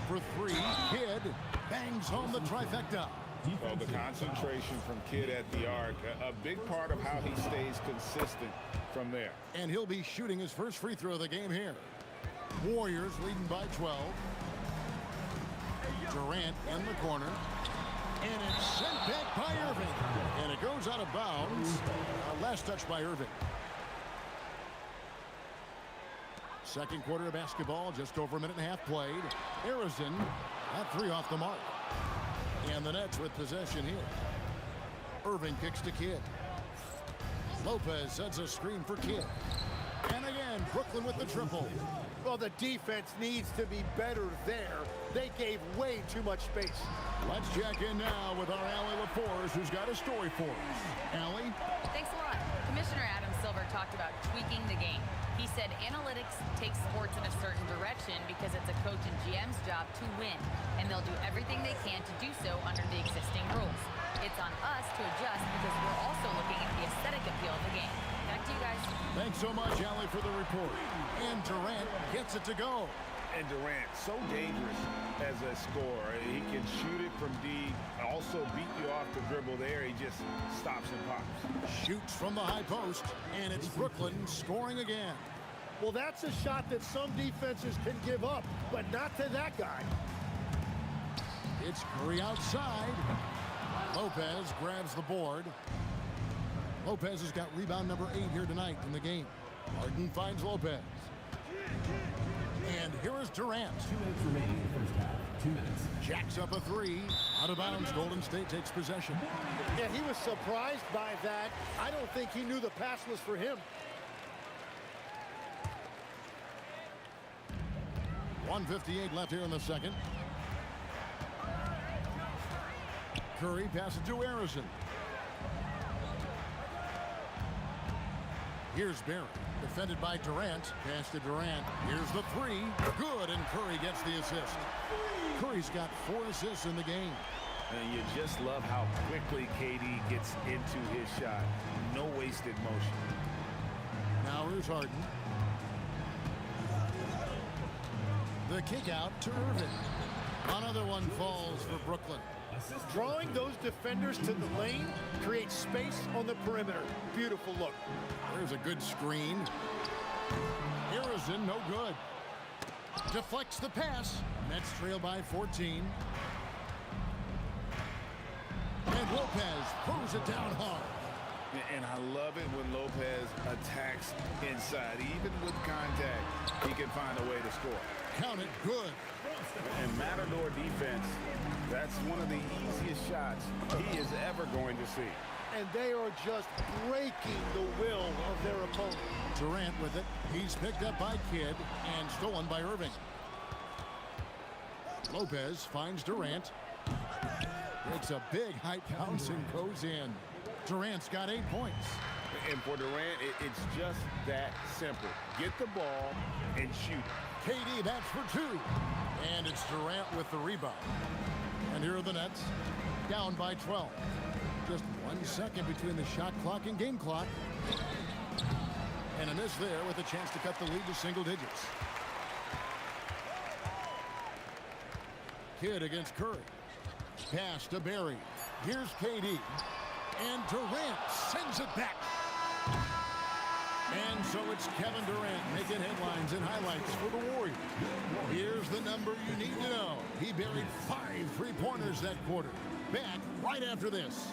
For 3, Kidd bangs home the trifecta. Well, the concentration from Kidd at the arc, a big part of how he stays consistent from there. And he'll be shooting his first free throw of the game here. Warriors leading by 12. Durant in the corner. And it's sent back by Irving. And it goes out of bounds. Last touch by Irving. Second quarter of basketball, just over a minute and a half played. Harrison, that 3 off the mark. And the Nets with possession here. Irving kicks to Kidd. Lopez sets a screen for Kidd. And again, Brooklyn with the triple. Well, the defense needs to be better there. They gave way too much space. Let's check in now with our Allie LaForce, who's got a story for us. Allie? Thanks a lot. Commissioner Adam Silver talked about tweaking the game. He said analytics takes sports in a certain direction because it's a coach and GM's job to win, and they'll do everything they can to do so under the existing rules. It's on us to adjust because we're also looking at the aesthetic appeal of the game. Back to you guys. Thanks so much, Allie, for the report. And Durant gets it to go. And Durant, so dangerous as a scorer. He can shoot it from deep, also beat you off the dribble there. He just stops and pops. Shoots from the high post, and it's Brooklyn scoring again. Well, that's a shot that some defenses can give up, but not to that guy. It's Curry outside. Lopez grabs the board. Lopez has got rebound number 8 here tonight in the game. Harden finds Lopez. And here is Durant. 2 minutes remaining in the first half. 2 minutes. Jacks up a 3. Out of bounds. Golden State takes possession. Yeah, he was surprised by that. I don't think he knew the pass was for him. 1:58 left here in the second. Curry passes to Harrison. Here's Barry, defended by Durant. Pass to Durant. Here's the three. Good, and Curry gets the assist. Curry's got 4 assists in the game. And you just love how quickly KD gets into his shot. No wasted motion. Now here's Harden. The kick out to Irving. Another one falls for Brooklyn. Drawing those defenders to the lane creates space on the perimeter. Beautiful look. There's a good screen. Harrison, no good. Deflects the pass. Nets trail by 14. And Lopez throws it down hard. And I love it when Lopez attacks inside. Even with contact, he can find a way to score. Count it, good. And Matador defense, that's one of the easiest shots he is ever going to see. And they are just breaking the will of their opponent. Durant with it. He's picked up by Kidd and stolen by Irving. Lopez finds Durant. Takes a big high bounce and goes in. Durant's got 8 points. And for Durant, it's just that simple. Get the ball and shoot. KD, that's for 2. And it's Durant with the rebound. And here are the Nets, down by 12. Just 1 second between the shot clock and game clock. And a miss there with a chance to cut the lead to single digits. Kidd against Curry. Pass to Barry. Here's KD. And Durant sends it back. And so it's Kevin Durant making headlines and highlights for the Warriors. Here's the number you need to know. He buried 5 3-pointers that quarter. Back right after this.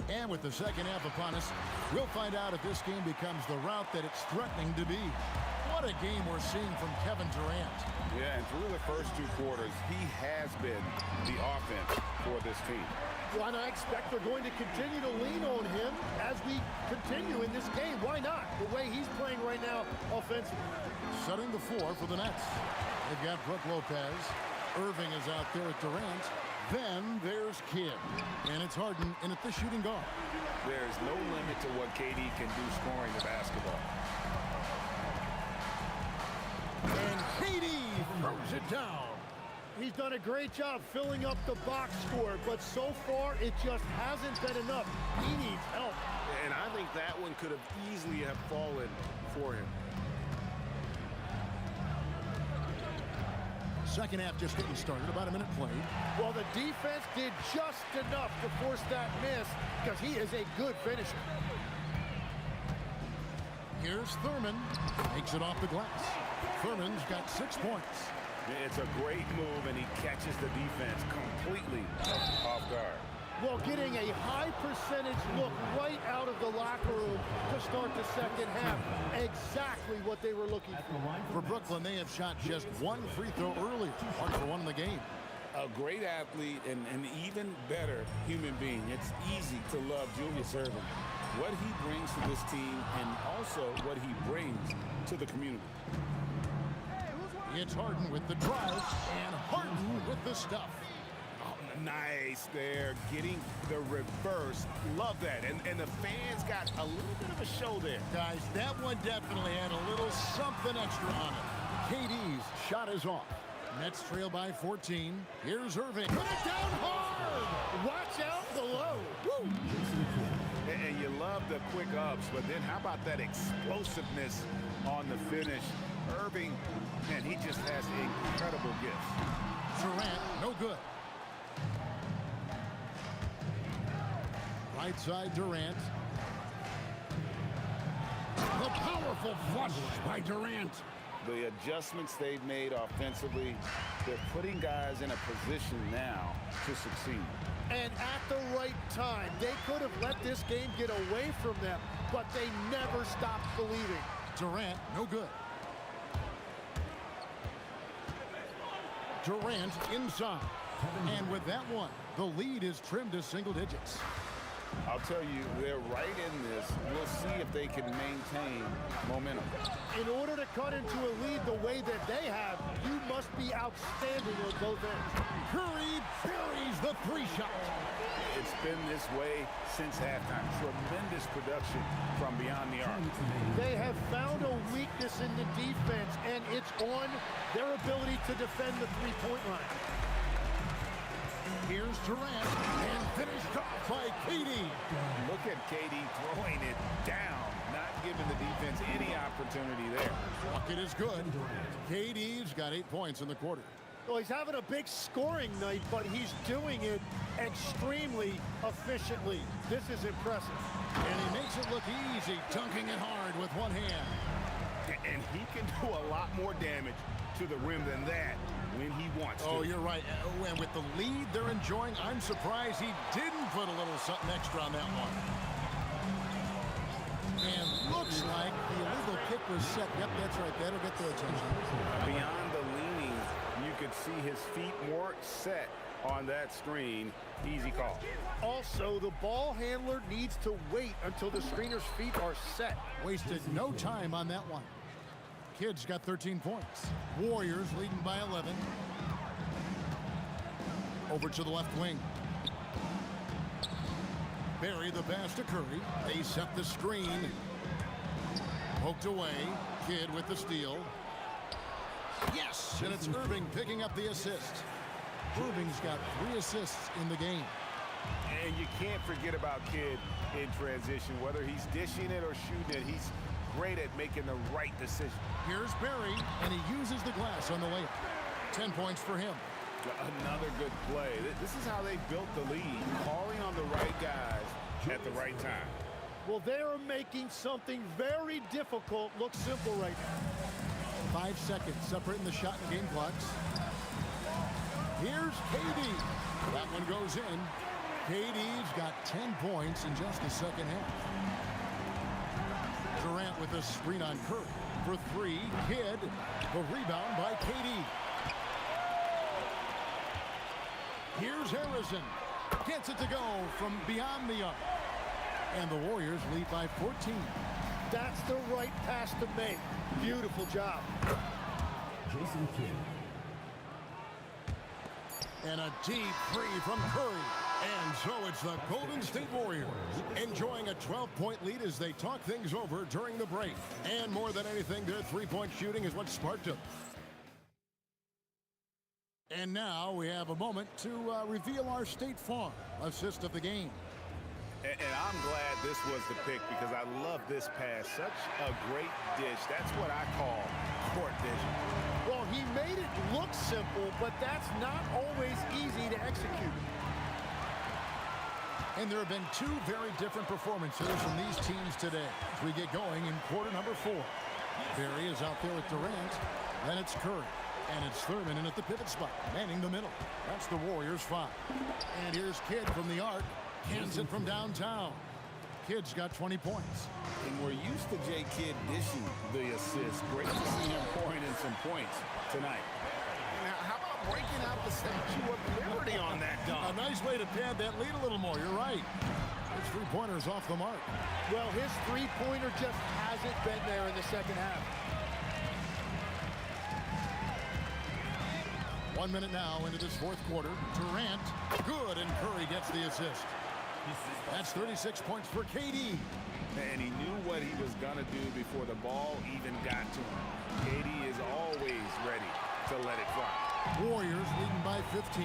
And with the second half upon us, we'll find out if this game becomes the route that it's threatening to be. What a game we're seeing from Kevin Durant. Yeah, and through the first 2 quarters, he has been the offense for this team. Well, and I expect they're going to continue to lean on him as we continue in this game. Why not? The way he's playing right now offensively. Setting the floor for the Nets. They've got Brook Lopez. Irving is out there at Durant. Then there's Kidd. And it's Harden in at the shooting guard. There's no limit to what KD can do scoring the basketball. And KD throws it down. He's done a great job filling up the box score, but so far it just hasn't been enough. He needs help. And I think that one could have easily have fallen for him. Second half just getting started, about a minute played. Well, the defense did just enough to force that miss because he is a good finisher. Here's Thurman. Takes it off the glass. Thurman's got 6 points. It's a great move, and he catches the defense completely off guard. Well, getting a high percentage look right out of the locker room to start the second half. Exactly what they were looking for. For Brooklyn, they have shot just 1 free throw earlier. 1 for 1 in the game. A great athlete and an even better human being. It's easy to love Julius Erving. What he brings to this team and also what he brings to the community. It's Harden with the drive and Harden with the stuff. Nice there, getting the reverse. Love that. And the fans got a little bit of a show there. Guys, that one definitely had a little something extra on it. KD's shot is off. Nets trail by 14. Here's Irving. Put it down hard! Watch out below. Woo! And you love the quick ups, but then how about that explosiveness on the finish? Irving, man, he just has incredible gifts. Durant, no good. Right side, Durant. The powerful flush by Durant. The adjustments they've made offensively, they're putting guys in a position now to succeed. And at the right time, they could have let this game get away from them, but they never stopped believing. Durant, no good. Durant inside. And with that one, the lead is trimmed to single digits. I'll tell you, they're right in this. We'll see if they can maintain momentum. In order to cut into a lead the way that they have, you must be outstanding on both ends. Curry buries the three-shot. It's been this way since halftime. Tremendous production from beyond the arc. They have found a weakness in the defense, and it's on their ability to defend the three-point line. Here's Durant, and finished off by KD. Look at KD throwing it down, not giving the defense any opportunity there. Bucket is good. KD's got 8 points in the quarter. Well, he's having a big scoring night, but he's doing it extremely efficiently. This is impressive. And he makes it look easy, dunking it hard with one hand. And he can do a lot more damage to the rim than that when he wants to. Oh, you're right. And with the lead they're enjoying, I'm surprised he didn't put a little something extra on that one. And looks like the illegal kick was set. Yep, that's right. That'll get their attention. Beyond the leaning, you could see his feet more set on that screen. Easy call. Also, the ball handler needs to wait until the screener's feet are set. Wasted no time on that one. Kids got 13 points. Warriors leading by 11. Over to the left wing. Barry the pass to Curry. They set the screen. Poked away. Kidd with the steal. Yes! And it's Irving picking up the assist. Irving's got 3 assists in the game. And you can't forget about Kidd in transition. Whether he's dishing it or shooting it, he's great at making the right decision. Here's Barry, and he uses the glass on the layup. 10 points for him. Another good play. This is how they built the lead, calling on the right guys at the right time. Well, they are making something very difficult look simple right now. 5 seconds separating the shot and game clocks. Here's KD. That one goes in. KD's got 10 points in just the second half. Durant with a screen on Curry. For 3, Kidd. The rebound by KD. Here's Harrison. Gets it to go from beyond the arc. And the Warriors lead by 14. That's the right pass to make. Beautiful job. Jason Kidd. And a deep three from Curry. And so it's the Golden State Warriors enjoying a 12-point lead as they talk things over during the break. And more than anything, their three-point shooting is what sparked it. And now we have a moment to reveal our State Farm assist of the game. And I'm glad this was the pick because I love this pass. Such a great dish. That's what I call court vision. Well, he made it look simple, but that's not always easy to execute. And there have been 2 very different performances from these teams today as we get going in quarter number 4. Barry is out there with Durant. Then it's Curry. And it's Thurman in at the pivot spot, manning the middle. That's the Warriors' 5. And here's Kidd from the arc. Cans it from downtown. Kidd's got 20 points. And we're used to J. Kidd dishing the assist. Great to see him pouring in some points tonight. Now, how about breaking out the Statue of Liberty on that dunk? A nice way to pad that lead a little more. You're right. His three-pointer's off the mark. Well, his three-pointer just hasn't been there in the second half. 1 minute now into this fourth quarter. Durant, good, and Curry gets the assist. That's 36 points for KD. And he knew what he was going to do before the ball even got to him. KD is always ready to let it fly. Warriors leading by 15.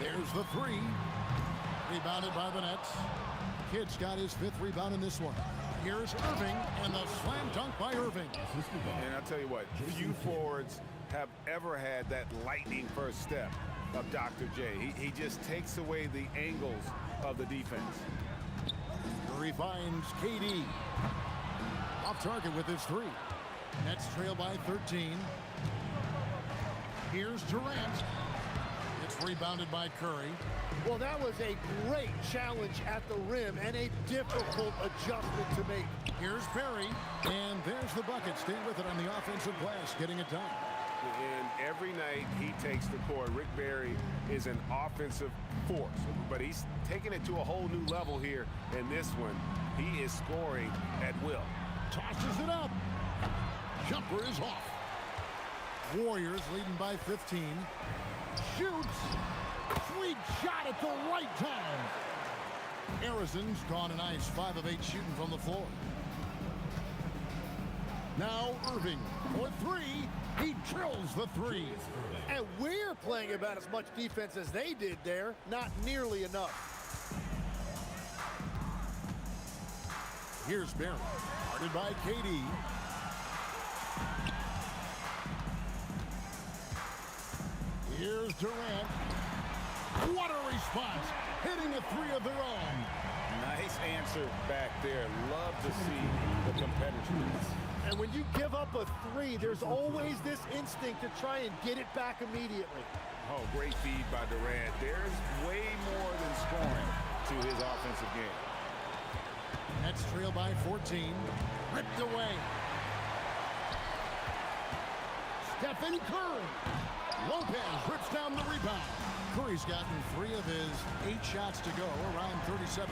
There's the 3. Rebounded by the Nets. Kidd's got his 5th rebound in this one. Here's Irving, and the slam dunk by Irving. And I'll tell you what, few forwards have ever had that lightning first step of Dr. J. He just takes away the angles of the defense. Curry finds KD. Off target with his 3. Nets trail by 13. Here's Durant. It's rebounded by Curry. Well, that was a great challenge at the rim and a difficult adjustment to make. Here's Barry, and there's the bucket. Staying with it on the offensive glass, getting it done. And every night he takes the court, Rick Barry is an offensive force. But he's taking it to a whole new level here in this one. He is scoring at will. Tosses it up. Jumper is off. Warriors leading by 15. Shoots. Sweet shot at the right time. Harrison's gone a nice 5 of 8 shooting from the floor. Now Irving for 3. He drills the 3. And we're playing about as much defense as they did there. Not nearly enough. Here's Barry. Guarded by KD. Here's Durant. What a response. Hitting a 3 of their own. Nice answer back there. Love to see the competitiveness. And when you give up a 3, there's always this instinct to try and get it back immediately. Oh, great feed by Durant. There's way more than scoring to his offensive game. Nets trail by 14. Ripped away. Stephen Curry. Lopez rips down the rebound. Curry's gotten 3 of his 8 shots to go, around 37%.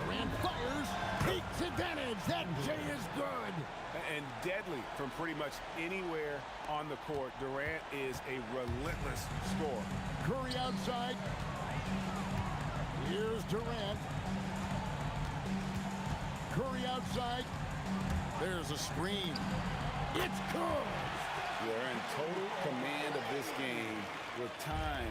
Durant fires. Takes advantage. That J is good. And deadly from pretty much anywhere on the court. Durant is a relentless scorer. Curry outside. Here's Durant. Curry outside. There's a screen. It's good. They're in total command of this game with time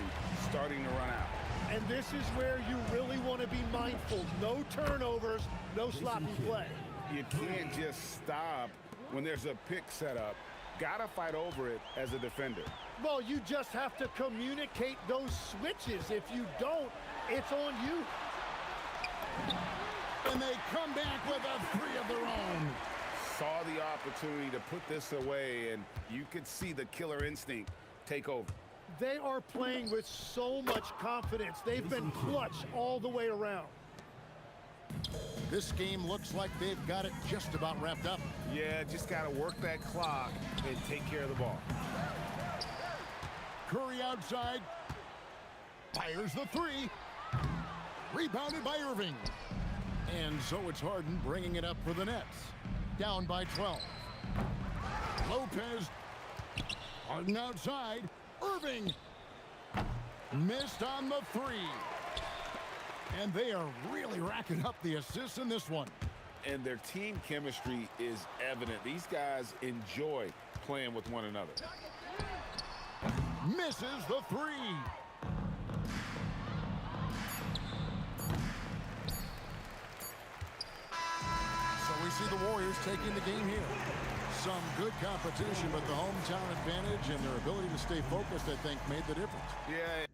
starting to run out. And this is where you really want to be mindful. No turnovers, no sloppy play. You can't just stop when there's a pick set up. Gotta fight over it as a defender. Well, you just have to communicate those switches. If you don't, it's on you. And they come back with a 3 of their own. Saw the opportunity to put this away, and you could see the killer instinct take over. They are playing with so much confidence. They've been clutch all the way around. This game looks like they've got it just about wrapped up. Yeah, just got to work that clock and take care of the ball. Curry outside. Fires the 3. Rebounded by Irving. And so it's Harden bringing it up for the Nets. Down by 12. Lopez. Harden outside. Irving. Missed on the 3. And they are really racking up the assists in this one. And their team chemistry is evident. These guys enjoy playing with one another. Misses the 3. So we see the Warriors taking the game here. Some good competition, but the hometown advantage and their ability to stay focused, I think, made the difference. Yeah.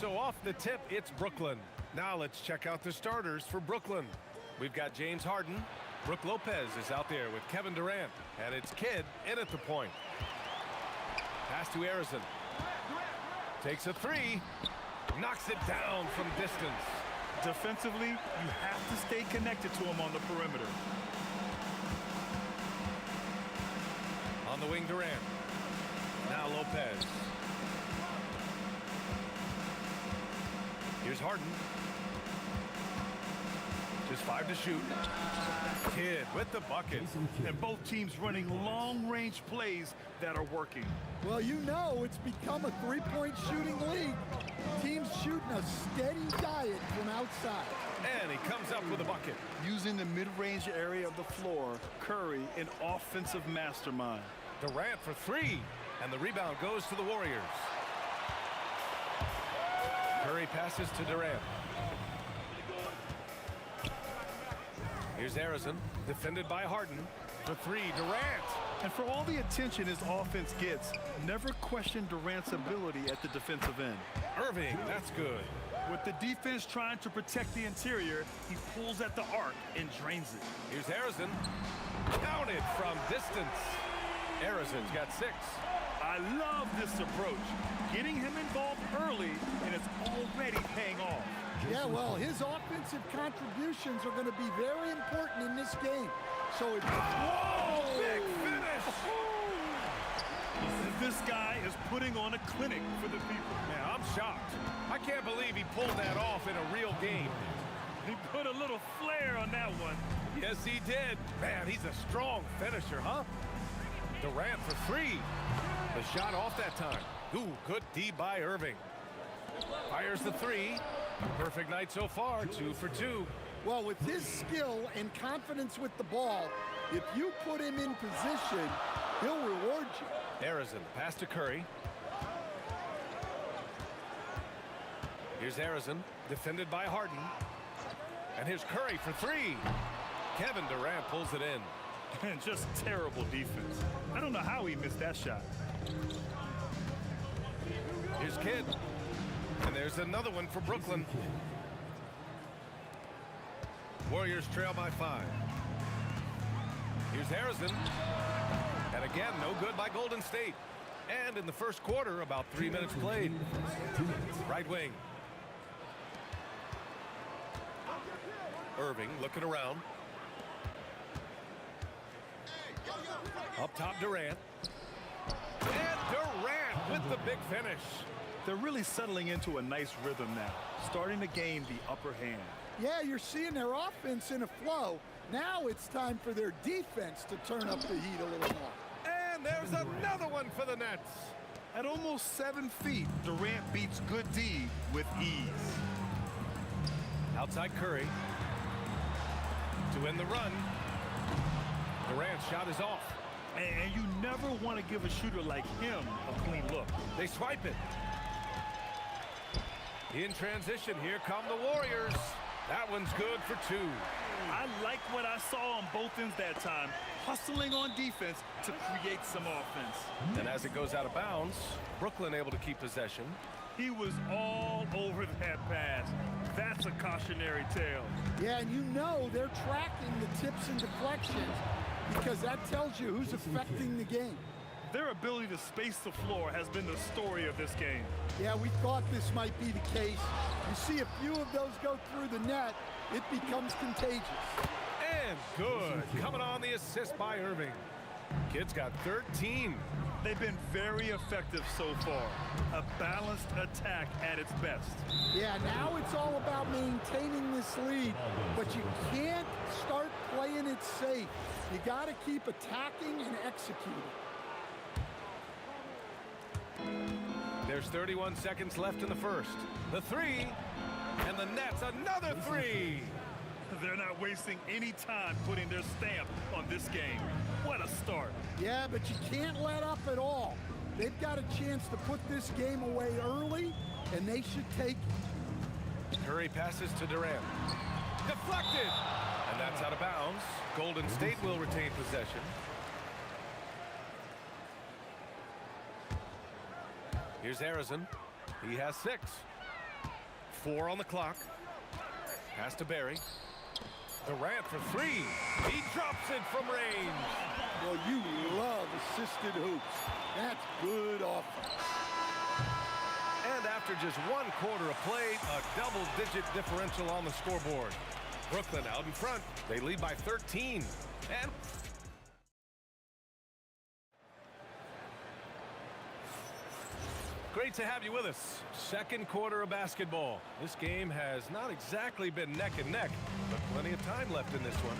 So off the tip, it's Brooklyn. Now let's check out the starters for Brooklyn. We've got James Harden. Brook Lopez is out there with Kevin Durant. And it's Kidd in at the point. Pass to Harrison. Takes a three. Knocks it down from distance. Defensively, you have to stay connected to him on the perimeter. On the wing, Durant. Now Lopez. Here's Harden. Just 5 to shoot. Kidd with the bucket. And both teams running long-range plays that are working. Well, you know it's become a three-point shooting league. Teams shooting a steady diet from outside. And he comes up with a bucket. Using the mid-range area of the floor, Curry, an offensive mastermind. Durant for three. And the rebound goes to the Warriors. Curry passes to Durant. Here's Harrison, defended by Harden. For three, Durant. And for all the attention his offense gets, never question Durant's ability at the defensive end. Irving, that's good. With the defense trying to protect the interior, he pulls at the arc and drains it. Here's Harrison. Counted from distance. Harrison's got 6. I love this approach. Getting him involved early, and it's already paying off. Yeah, well, his offensive contributions are going to be very important in this game. So it's... Whoa! Big finish! This guy is putting on a clinic for the people. Man, I'm shocked. I can't believe he pulled that off in a real game. He put a little flair on that one. Yes, he did. Man, he's a strong finisher, huh? Durant for three. The shot off that time. Ooh, good D by Irving. Fires the three. Perfect night so far, 2 for 2. Well, with his skill and confidence with the ball, if you put him in position, he'll reward you. Harrison, pass to Curry. Here's Harrison, defended by Harden. And here's Curry for three. Kevin Durant pulls it in. And just terrible defense. I don't know how he missed that shot. Here's Kidd. And there's another one for Brooklyn. Warriors trail by 5. Here's Harrison. And again, no good by Golden State. And in the first quarter, about 3 minutes played. Right wing. Irving looking around. Up top, Durant. And Durant with the big finish. They're really settling into a nice rhythm now, starting to gain the upper hand. Yeah, you're seeing their offense in a flow. Now it's time for their defense to turn up the heat a little more. And there's another one for the Nets. At almost 7 feet, Durant beats good D with ease. Outside Curry. To win the run. Durant's shot is off. And you never want to give a shooter like him a clean look. They swipe it. In transition, here come the Warriors. That one's good for 2. I like what I saw on both ends that time, hustling on defense to create some offense. And as it goes out of bounds, Brooklyn able to keep possession. He was all over that pass. That's a cautionary tale. Yeah, and you know they're tracking the tips and deflections because that tells you who's affecting the game. Their ability to space the floor has been the story of this game. Yeah, we thought this might be the case. You see a few of those go through the net, it becomes contagious. And good. Coming on the assist by Irving. Kid's got 13. They've been very effective so far. A balanced attack at its best. Yeah, now it's all about maintaining this lead, but you can't start playing it safe. You got to keep attacking and executing. There's 31 seconds left in the first. The three, and the Nets another three. They're not wasting any time putting their stamp on this game. What a start. Yeah, but you can't let up at all. They've got a chance to put this game away early, and they should take it. Curry passes to Durant. Deflected! And that's out of bounds. Golden State will retain possession. Here's Harrison. He has 6. 4 on the clock. Pass to Barry. Durant for 3. He drops it from range. Well, you love assisted hoops. That's good offense. And after just 1 quarter of play, a double-digit differential on the scoreboard. Brooklyn out in front. They lead by 13. And great to have you with us. Second quarter of basketball. This game has not exactly been neck and neck, but plenty of time left in this one.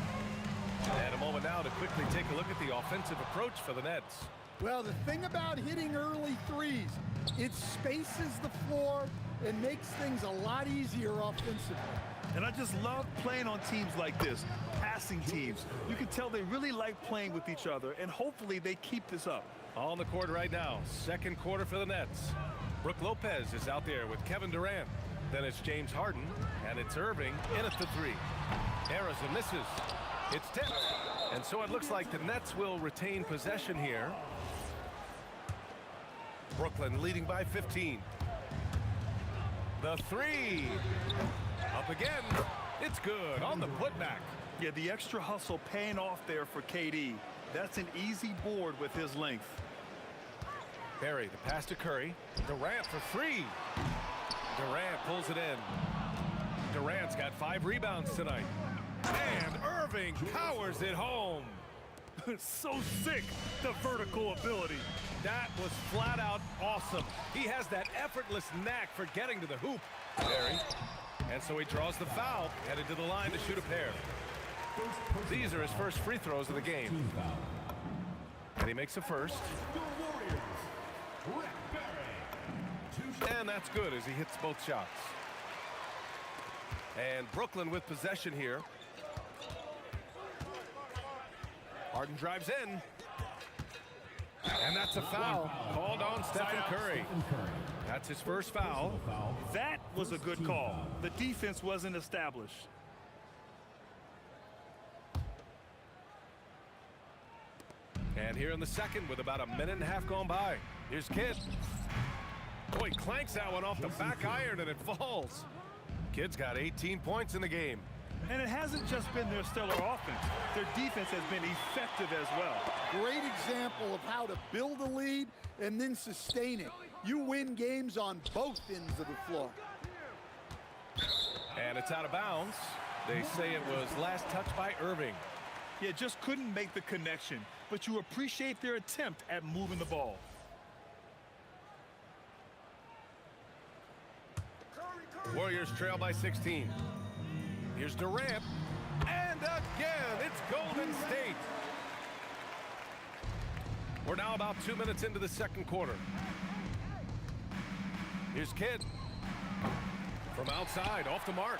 And a moment now to quickly take a look at the offensive approach for the Nets. Well, the thing about hitting early threes, it spaces the floor and makes things a lot easier offensively. And I just love playing on teams like this, passing teams. You can tell they really like playing with each other, and hopefully they keep this up. On the court right now, second quarter for the Nets. Brook Lopez is out there with Kevin Durant. Then it's James Harden, and it's Irving in at the 3. Harrison misses. It's tipped. And so it looks like the Nets will retain possession here. Brooklyn leading by 15. The 3. Up again. It's good on the putback. Yeah, the extra hustle paying off there for KD. That's an easy board with his length. Barry, the pass to Curry. Durant for 3. Durant pulls it in. Durant's got 5 rebounds tonight. And Irving powers it home. So sick, the vertical ability. That was flat out awesome. He has that effortless knack for getting to the hoop. Barry. And so he draws the foul, headed to the line to shoot a pair. These are his first free throws of the game. And he makes the first. And that's good as he hits both shots. And Brooklyn with possession here. Harden drives in. And that's a foul called on Stephen Curry. That's his first foul. That was a good call. The defense wasn't established. And here in the second with about a minute and a half gone by. Here's Kidd. Boy, clanks that one off the back iron and it falls. Kidd's got 18 points in the game. And it hasn't just been their stellar offense. Their defense has been effective as well. Great example of how to build a lead and then sustain it. You win games on both ends of the floor. And it's out of bounds. They say it was last touched by Irving. Yeah, just couldn't make the connection. But you appreciate their attempt at moving the ball. Warriors trail by 16. Here's Durant. And again, it's Golden State. We're now about 2 minutes into the second quarter. Here's Kidd. From outside, off the mark.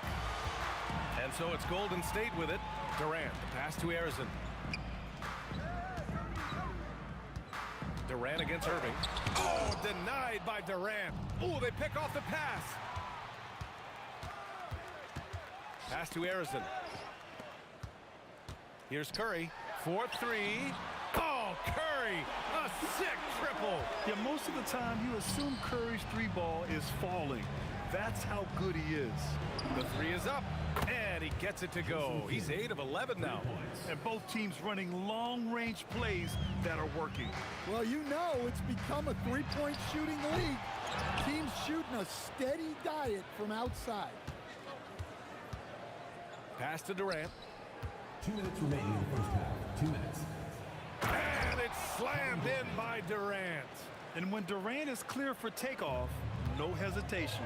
And so it's Golden State with it. Durant, the pass to Harrison. Durant against Irving. Oh, denied by Durant. Oh, they pick off the pass. Pass to Harrison. Here's Curry. 4-3. Oh, Curry. A sick triple. Yeah, most of the time you assume Curry's 3-ball is falling. That's how good he is. The 3 is up. And he gets it to go. He's 8 of 11 now. And both teams running long-range plays that are working. Well, you know it's become a three-point shooting league. Teams shooting a steady diet from outside. Pass to Durant. 2 minutes remaining in the first half. 2 minutes. And it's slammed in by Durant. And when Durant is clear for takeoff, no hesitation.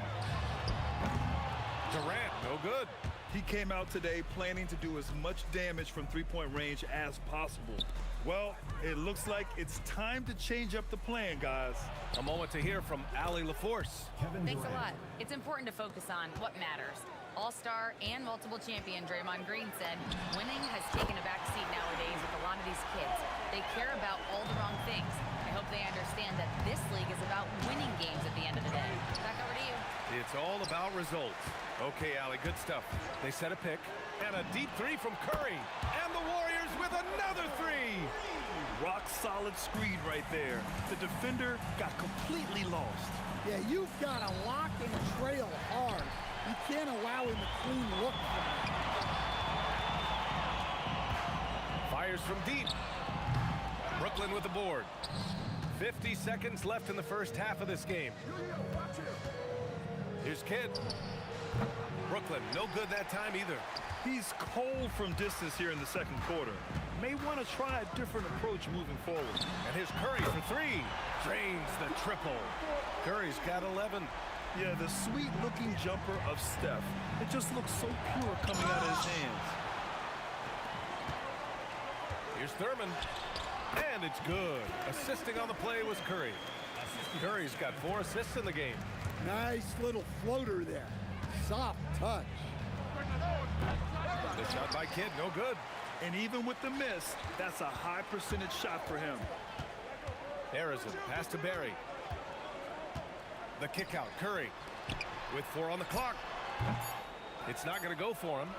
Durant, no good. He came out today planning to do as much damage from three-point range as possible. Well, it looks like it's time to change up the plan, guys. A moment to hear from Allie LaForce. Thanks a lot. It's important to focus on what matters. All-star and multiple champion Draymond Green said winning has taken a back seat nowadays with a lot of these kids. They care about all the wrong things. I hope they understand that this league is about winning games at the end of the day. Back over to you. It's all about results. Okay, Allie, good stuff. They set a pick, and a deep 3 from Curry. And the Warriors with another 3. Rock-solid screen right there. The defender got completely lost. Yeah, you've got to lock and trail hard. You can't allow him a clean look. Fires from deep. Brooklyn with the board. 50 seconds left in the first half of this game. Here's Kidd. Brooklyn, no good that time either. He's cold from distance here in the second quarter. May want to try a different approach moving forward. And here's Curry for three. Drains the triple. Curry's got 11. Yeah, the sweet-looking jumper of Steph. It just looks so pure coming out of his hands. Here's Thurman. And it's good. Assisting on the play was Curry. Curry's got 4 assists in the game. Nice little floater there. Soft touch. The shot by Kidd, no good. And even with the miss, that's a high percentage shot for him. Harrison, pass to Barry. The kick out, Curry. With 4 on the clock. It's not going to go for him.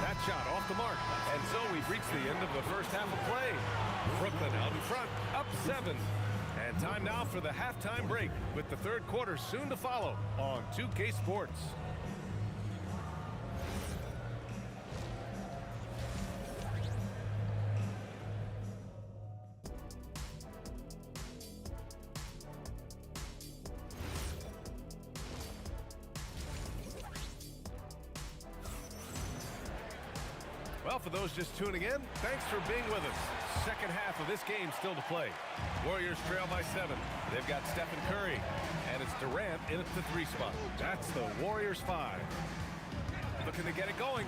That shot off the mark. And so we've reached the end of the first half of play. Brooklyn out in front, up 7. And time now for the halftime break, with the third quarter soon to follow on 2K Sports. Well, for those just tuning in, thanks for being with us. Second half of this game still to play. Warriors trail by 7. They've got Stephen Curry, and it's Durant in at the 3 spot. That's the Warriors 5. Looking to get it going.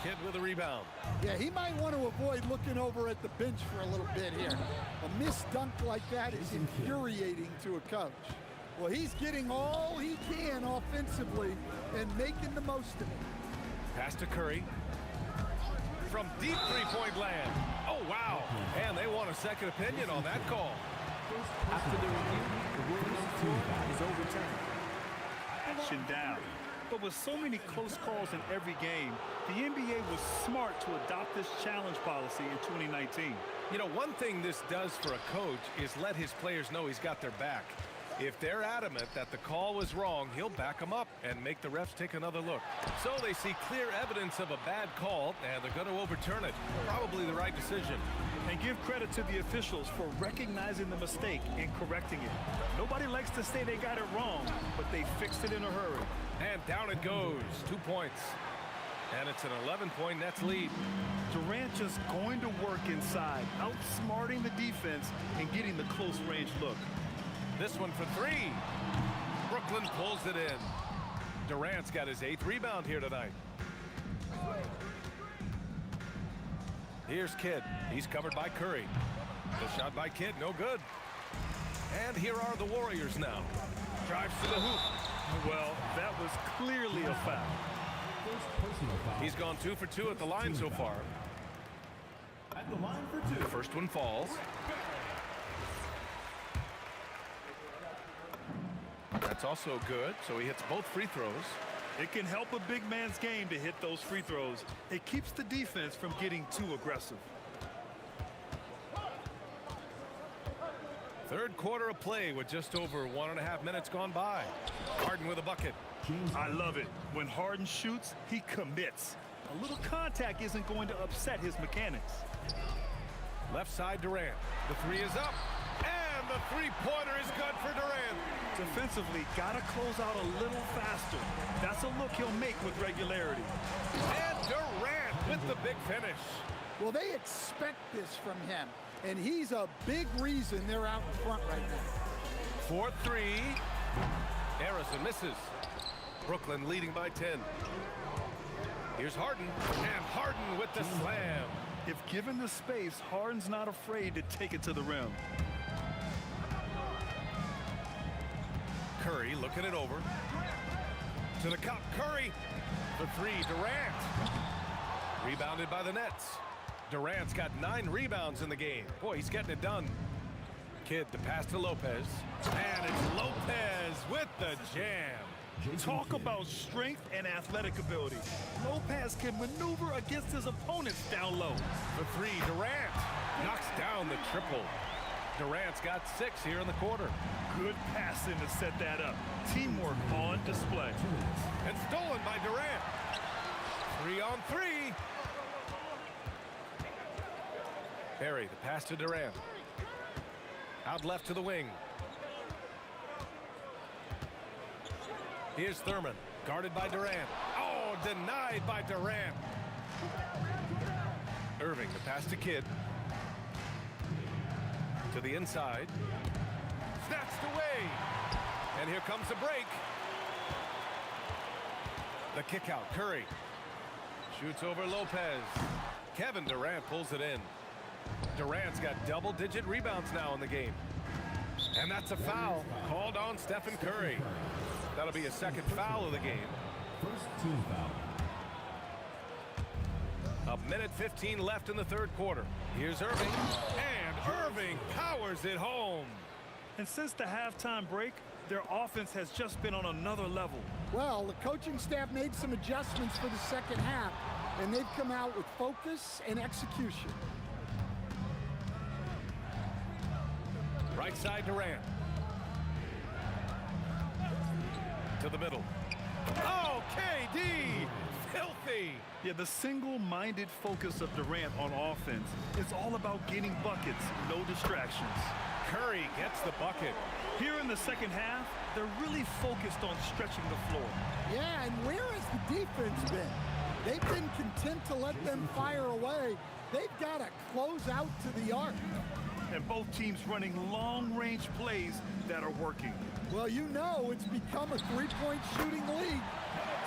Kidd with a rebound. Yeah, he might want to avoid looking over at the bench for a little bit here. A missed dunk like that is infuriating to a coach. Well, he's getting all he can offensively and making the most of it. Pass to Curry. From deep three-point land. Oh, wow. And they want a second opinion on that call. After the review, the Warriors score is overturned. Action down. But with so many close calls in every game, the NBA was smart to adopt this challenge policy in 2019. You know, one thing this does for a coach is let his players know he's got their back. If they're adamant that the call was wrong, he'll back them up and make the refs take another look. So they see clear evidence of a bad call, and they're going to overturn it. Probably the right decision. And give credit to the officials for recognizing the mistake and correcting it. Nobody likes to say they got it wrong, but they fixed it in a hurry. And down it goes. 2 points. And it's an 11-point Nets lead. Durant just going to work inside, outsmarting the defense and getting the close range look. This one for 3. Brooklyn pulls it in. Durant's got his 8th rebound here tonight. Here's Kidd. He's covered by Curry. The shot by Kidd, no good. And here are the Warriors now. Drives to the hoop. Well, that was clearly a foul. He's gone 2 for 2 at the line so far. At the line for 2. The first one falls. That's also good, so he hits both free throws. It can help a big man's game to hit those free throws. It keeps the defense from getting too aggressive. Third quarter of play with just over 1.5 minutes gone by. Harden with a bucket. I love it. When Harden shoots, he commits. A little contact isn't going to upset his mechanics. Left side Durant. The 3 is up. And the three-pointer is good for Durant. Defensively, gotta close out a little faster. That's a look he'll make with regularity. And Durant with the big finish. Well, they expect this from him, and he's a big reason they're out in front right now. 4-3. Harrison misses. Brooklyn leading by 10. Here's Harden, and Harden with the slam. If given the space, Harden's not afraid to take it to the rim. Curry looking it over. To the cup, Curry. The 3, Durant. Rebounded by the Nets. Durant's got 9 rebounds in the game. Boy, he's getting it done. Kidd to pass to Lopez. And it's Lopez with the jam. Talk about strength and athletic ability. Lopez can maneuver against his opponents down low. The 3, Durant knocks down the triple. Durant's got 6 here in the quarter. Good passing to set that up. Teamwork on display. And stolen by Durant. 3-on-3. Perry, the pass to Durant. Out left to the wing. Here's Thurman, guarded by Durant. Oh, denied by Durant. Irving, the pass to Kidd. To the inside. Snatched away. And here comes the break. The kick out, Curry. Shoots over Lopez. Kevin Durant pulls it in. Durant's got double-digit rebounds now in the game. And that's a foul called on Stephen Curry. That'll be a second foul of the game. First team foul. A minute 15 left in the third quarter. Here's Irving. And Irving powers it home. And since the halftime break, their offense has just been on another level. Well, the coaching staff made some adjustments for the second half, and they've come out with focus and execution. Right side Durant. To the middle. Oh, KD! Filthy! Yeah, the single-minded focus of Durant on offense is all about getting buckets, no distractions. Curry gets the bucket. Here in the second half, they're really focused on stretching the floor. Yeah, and where has the defense been? They've been content to let them fire away. They've got to close out to the arc. And both teams running long-range plays that are working. Well, you know it's become a three-point shooting league.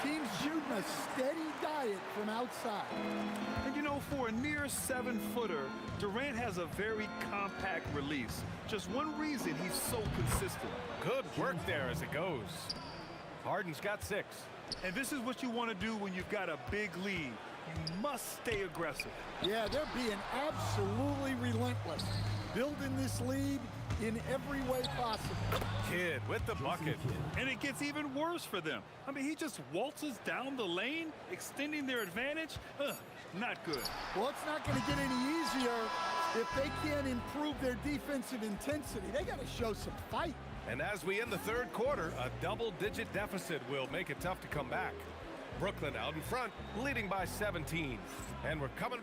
Teams shooting a steady diet from outside. And you know, for a near 7-footer, Durant has a very compact release. Just one reason he's so consistent. Good work there as it goes. Harden's got 6. And this is what you want to do when you've got a big lead. You must stay aggressive. Yeah, they're being absolutely relentless. Building this lead in every way possible. Kidd with the bucket. And it gets even worse for them. I mean, he just waltzes down the lane, extending their advantage. Not good. Well, it's not going to get any easier if they can't improve their defensive intensity. They got to show some fight. And as we end the third quarter, a double-digit deficit will make it tough to come back. Brooklyn out in front, leading by 17. And we're coming.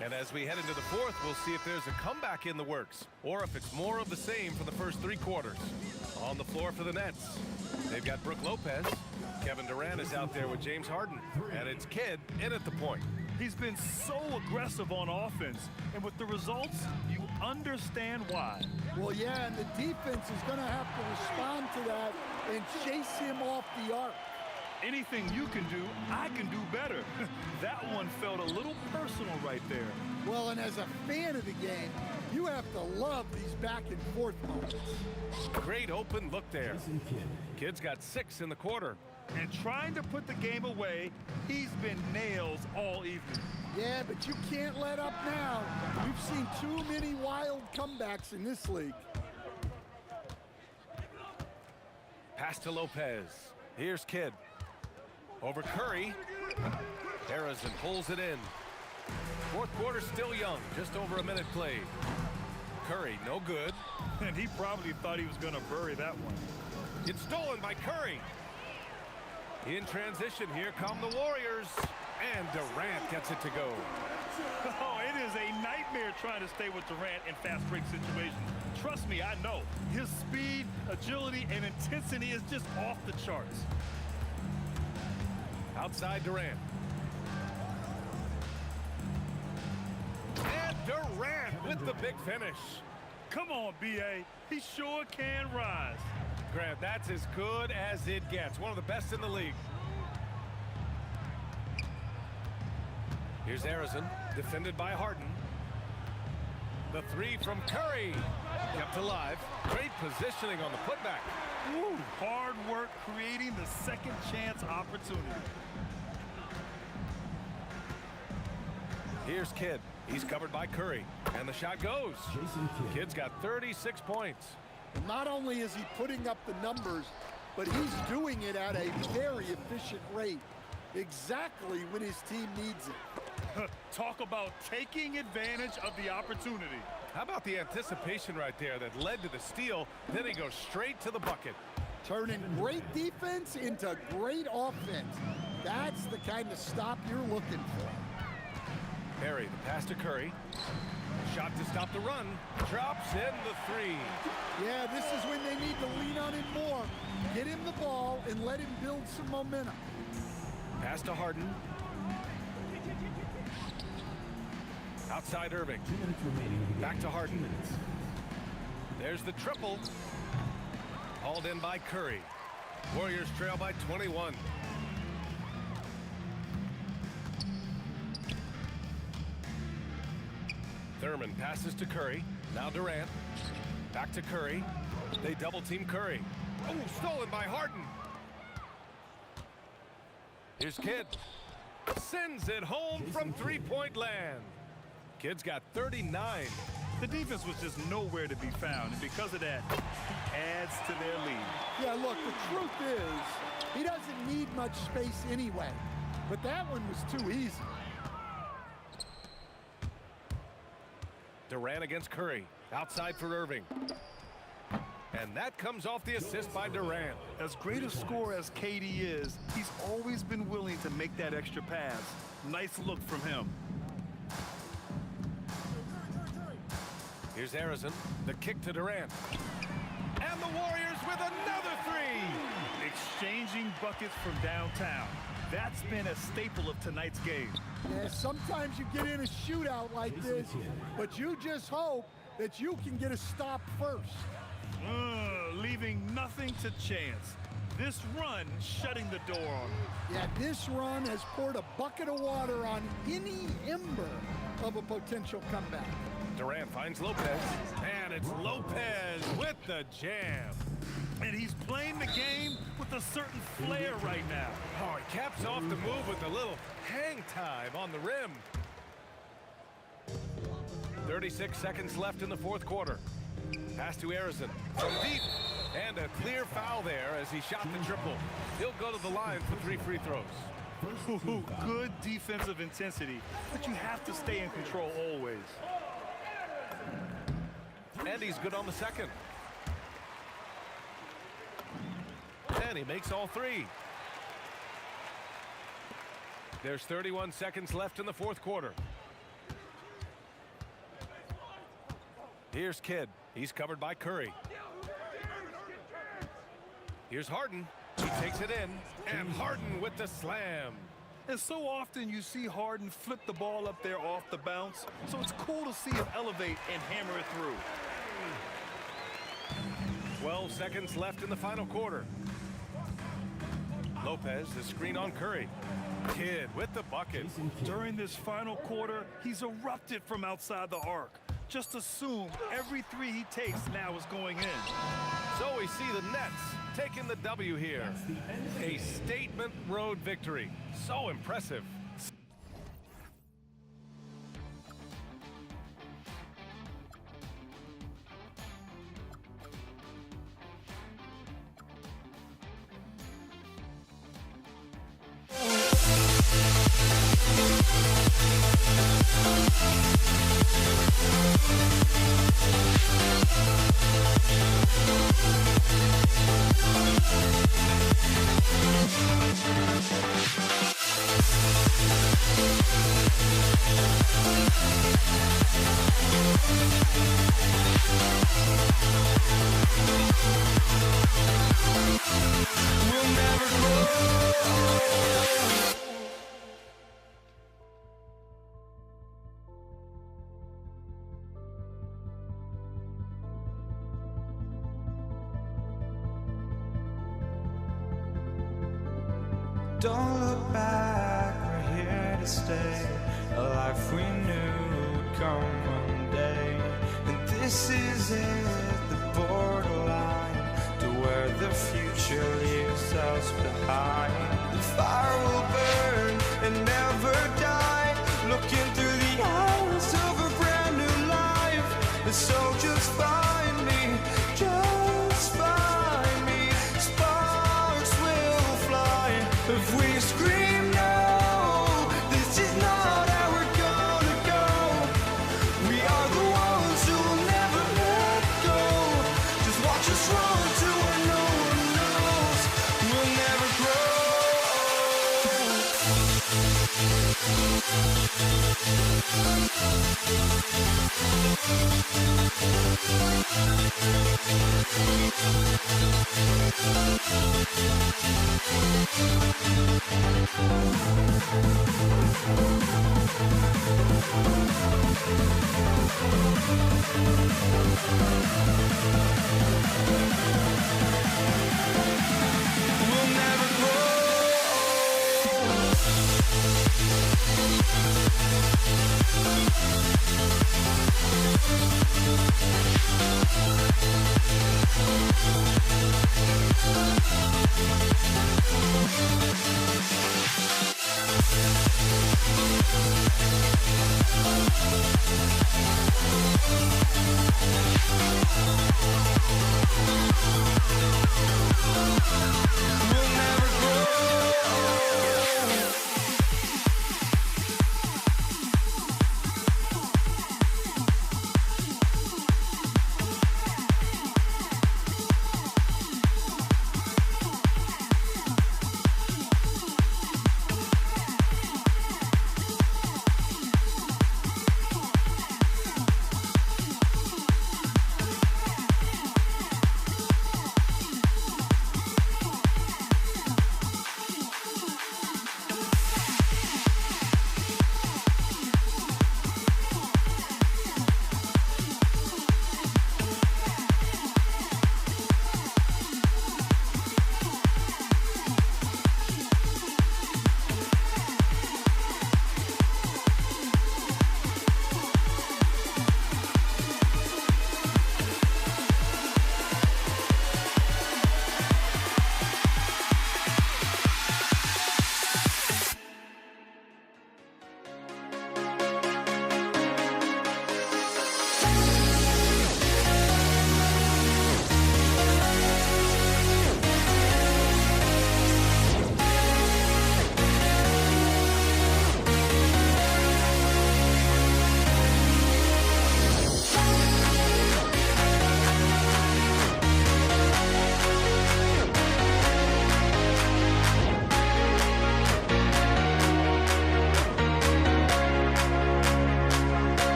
And as we head into the fourth, we'll see if there's a comeback in the works, or if it's more of the same for the first 3 quarters. On the floor for the Nets, they've got Brook Lopez. Kevin Durant is out there with James Harden, and it's Kidd in at the point. He's been so aggressive on offense, and with the results, you understand why. Well, yeah, and the defense is going to have to respond to that and chase him off the arc. Anything you can do, I can do better. That one felt a little personal right there. Well, and as a fan of the game, you have to love these back-and-forth moments. Great open look there. Kidd's got 6 in the quarter. And trying to put the game away, he's been nails all evening. Yeah, but you can't let up now. We've seen too many wild comebacks in this league. Pass to Lopez. Here's Kidd. Over Curry. Harrison pulls it in. Fourth quarter still young, just over a minute played. Curry, no good. And he probably thought he was going to bury that one. It's stolen by Curry. In transition, here come the Warriors. And Durant gets it to go. Oh, it is a nightmare trying to stay with Durant in fast break situations. Trust me, I know. His speed, agility, and intensity is just off the charts. Outside Durant. And Durant with the big finish. Come on, B.A. He sure can rise. Grant, that's as good as it gets. One of the best in the league. Here's Harrison, defended by Harden. The 3 from Curry. Kept alive. Great positioning on the putback. Woo, hard work creating the second chance opportunity. Here's Kidd. He's covered by Curry. And the shot goes. Kidd's got 36 points. Not only is he putting up the numbers, but he's doing it at a very efficient rate. Exactly when his team needs it. Talk about taking advantage of the opportunity. How about the anticipation right there that led to the steal? Then he goes straight to the bucket. Turning great defense into great offense. That's the kind of stop you're looking for. Perry, the pass to Curry. Shot to stop the run. Drops in the three. Yeah, this is when they need to lean on him more. Get him the ball and let him build some momentum. Pass to Harden. Outside Irving. 2 minutes remaining. Back to Harden. 2 minutes. There's the triple. Hauled in by Curry. Warriors trail by 21. Thurman passes to Curry. Now Durant. Back to Curry. They double team Curry. Oh, stolen by Harden. Here's Kidd. Sends it home from three-point land. Kidd's got 39. The defense was just nowhere to be found, and because of that, adds to their lead. Yeah, look, the truth is, he doesn't need much space anyway. But that one was too easy. Durant against Curry. Outside for Irving. And that comes off the assist by Durant. As great a scorer as KD is, he's always been willing to make that extra pass. Nice look from him. Here's Harrison. The kick to Durant. And the Warriors with another three. Exchanging buckets from downtown. That's been a staple of tonight's game. Yeah, sometimes you get in a shootout like this, but you just hope that you can get a stop first. Leaving nothing to chance. This run shutting the door on him. Yeah, this run has poured a bucket of water on any ember of a potential comeback. Durant finds Lopez, and it's Lopez with the jam. And he's playing the game with a certain flair right now. Oh, he caps off the move with a little hang time on the rim. 36 seconds left in the fourth quarter. Pass to Harrison from deep, and a clear foul there as he shot the triple. He'll go to the line for 3 free throws. Good defensive intensity, but you have to stay in control always. And he's good on the second. And he makes all 3. There's 31 seconds left in the fourth quarter. Here's Kidd. He's covered by Curry. Here's Harden. He takes it in, and Harden with the slam. And so often you see Harden flip the ball up there off the bounce, so it's cool to see him elevate and hammer it through. 12 seconds left in the final quarter. Lopez, the screen on Curry. Kidd with the bucket. During this final quarter, he's erupted from outside the arc. Just assume every 3 he takes now is going in. So we see the Nets taking the W here. A statement road victory. So impressive. Don't look back, we're here to stay. A life we knew would come one day. And this is it, the borderline to where the future leaves us behind. The fire will burn and never die. Looking through the eyes of a brand new life. And so just find me, just find me. Sparks will fly if we scream no. This is not our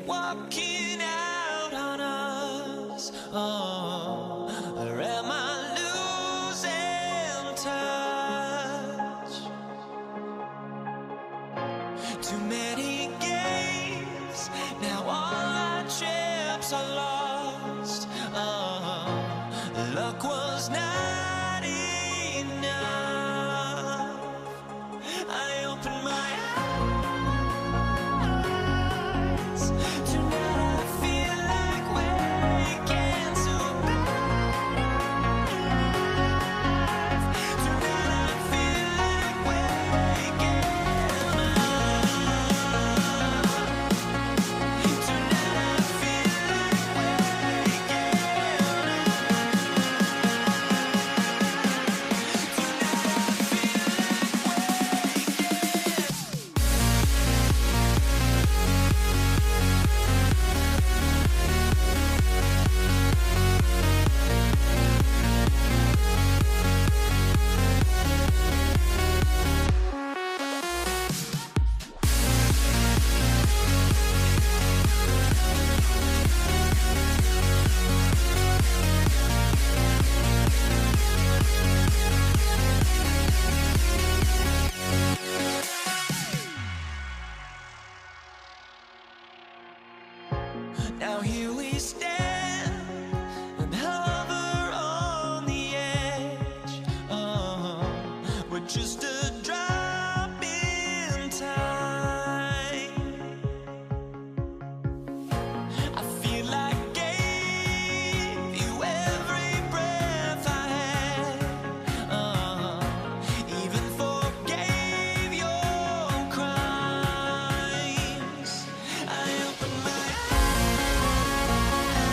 walking out on us? Oh, or am I losing touch? Too many games, now all our chips are lost. Oh, luck was not enough. I opened my eyes. Tonight I feel like waking to life. Tonight I feel like waking up. Tonight I feel like waking Now here we stand and hover on the edge. We're just a drop in time. I feel like gave you every breath I had. Even forgave your crimes. I opened my eyes.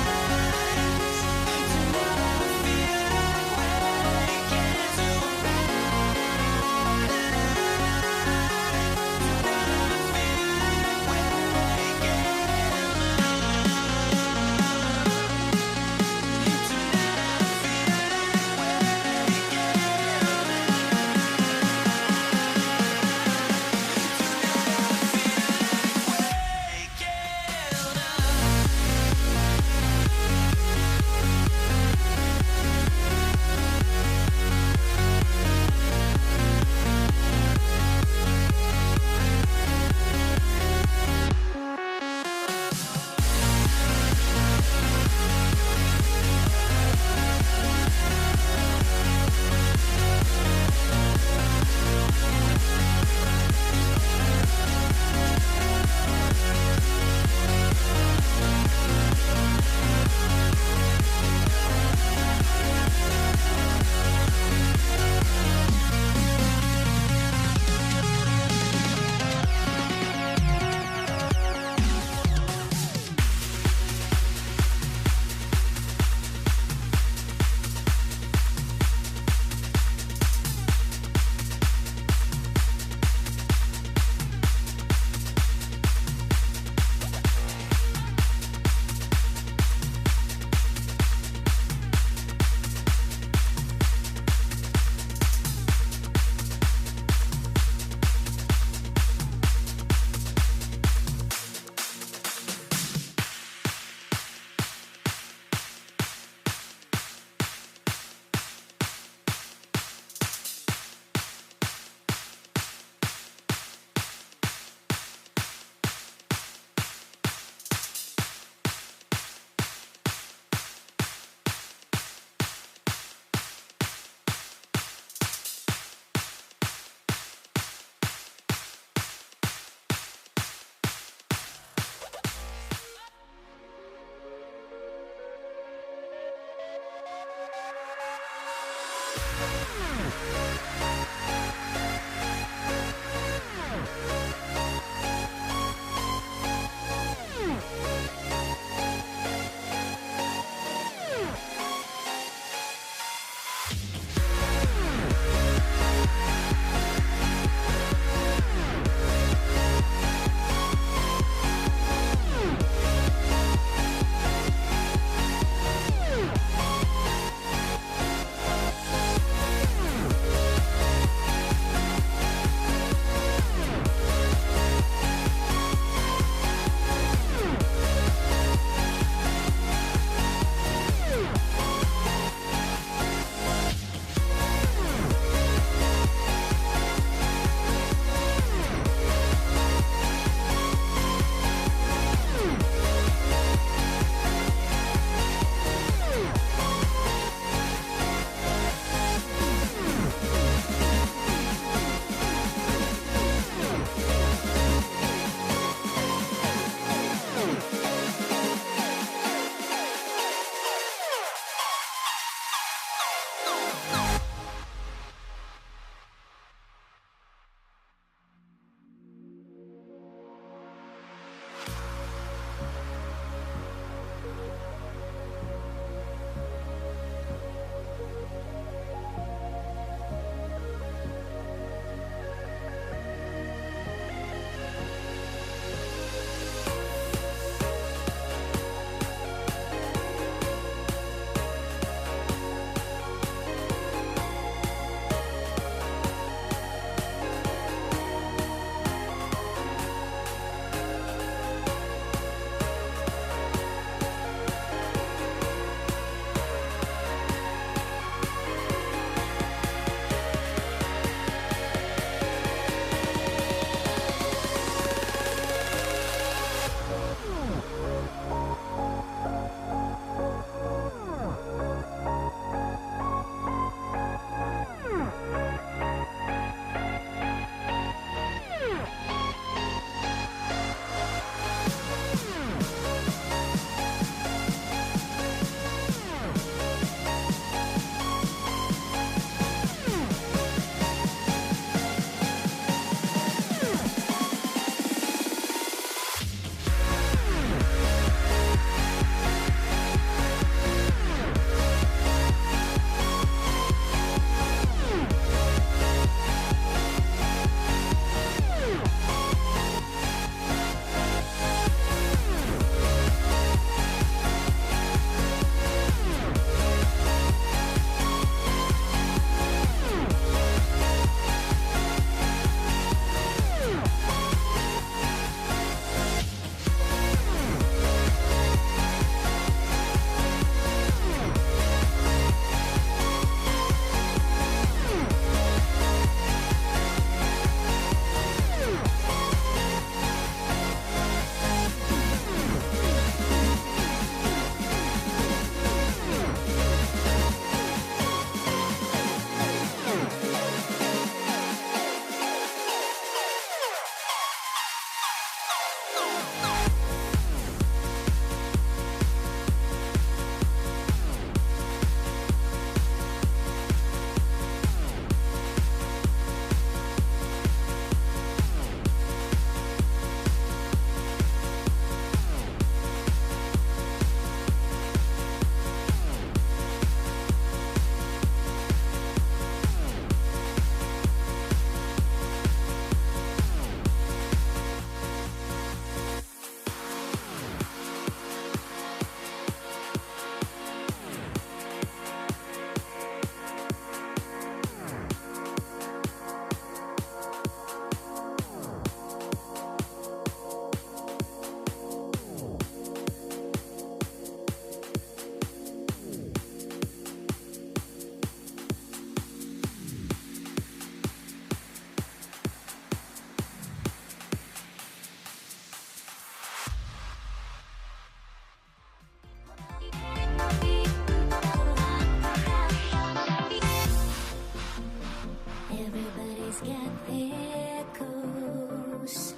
Everybody's got their goals,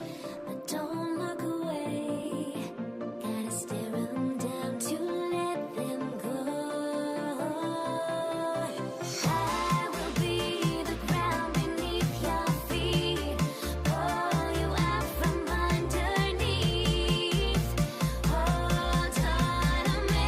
but don't look away. Gotta stare 'em down to let them go. I will be the ground beneath your feet, pull you out from underneath. Hold on to me.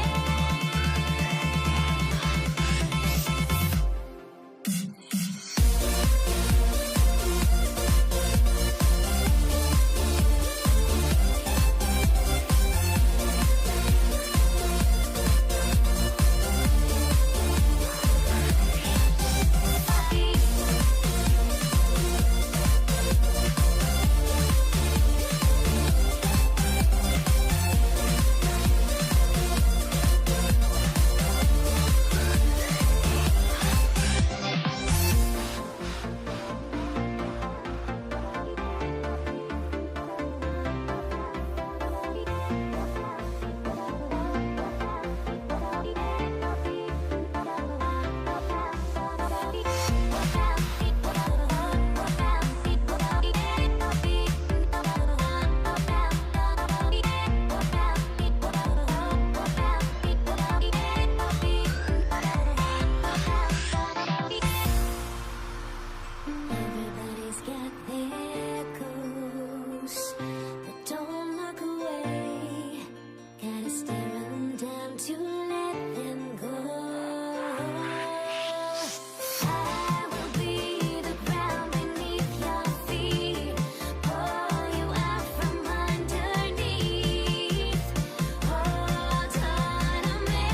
Everybody's got their goals, but don't look away. Gotta stare 'em down to let them go. I will be the ground beneath your feet, pull you out from underneath. Hold on to me.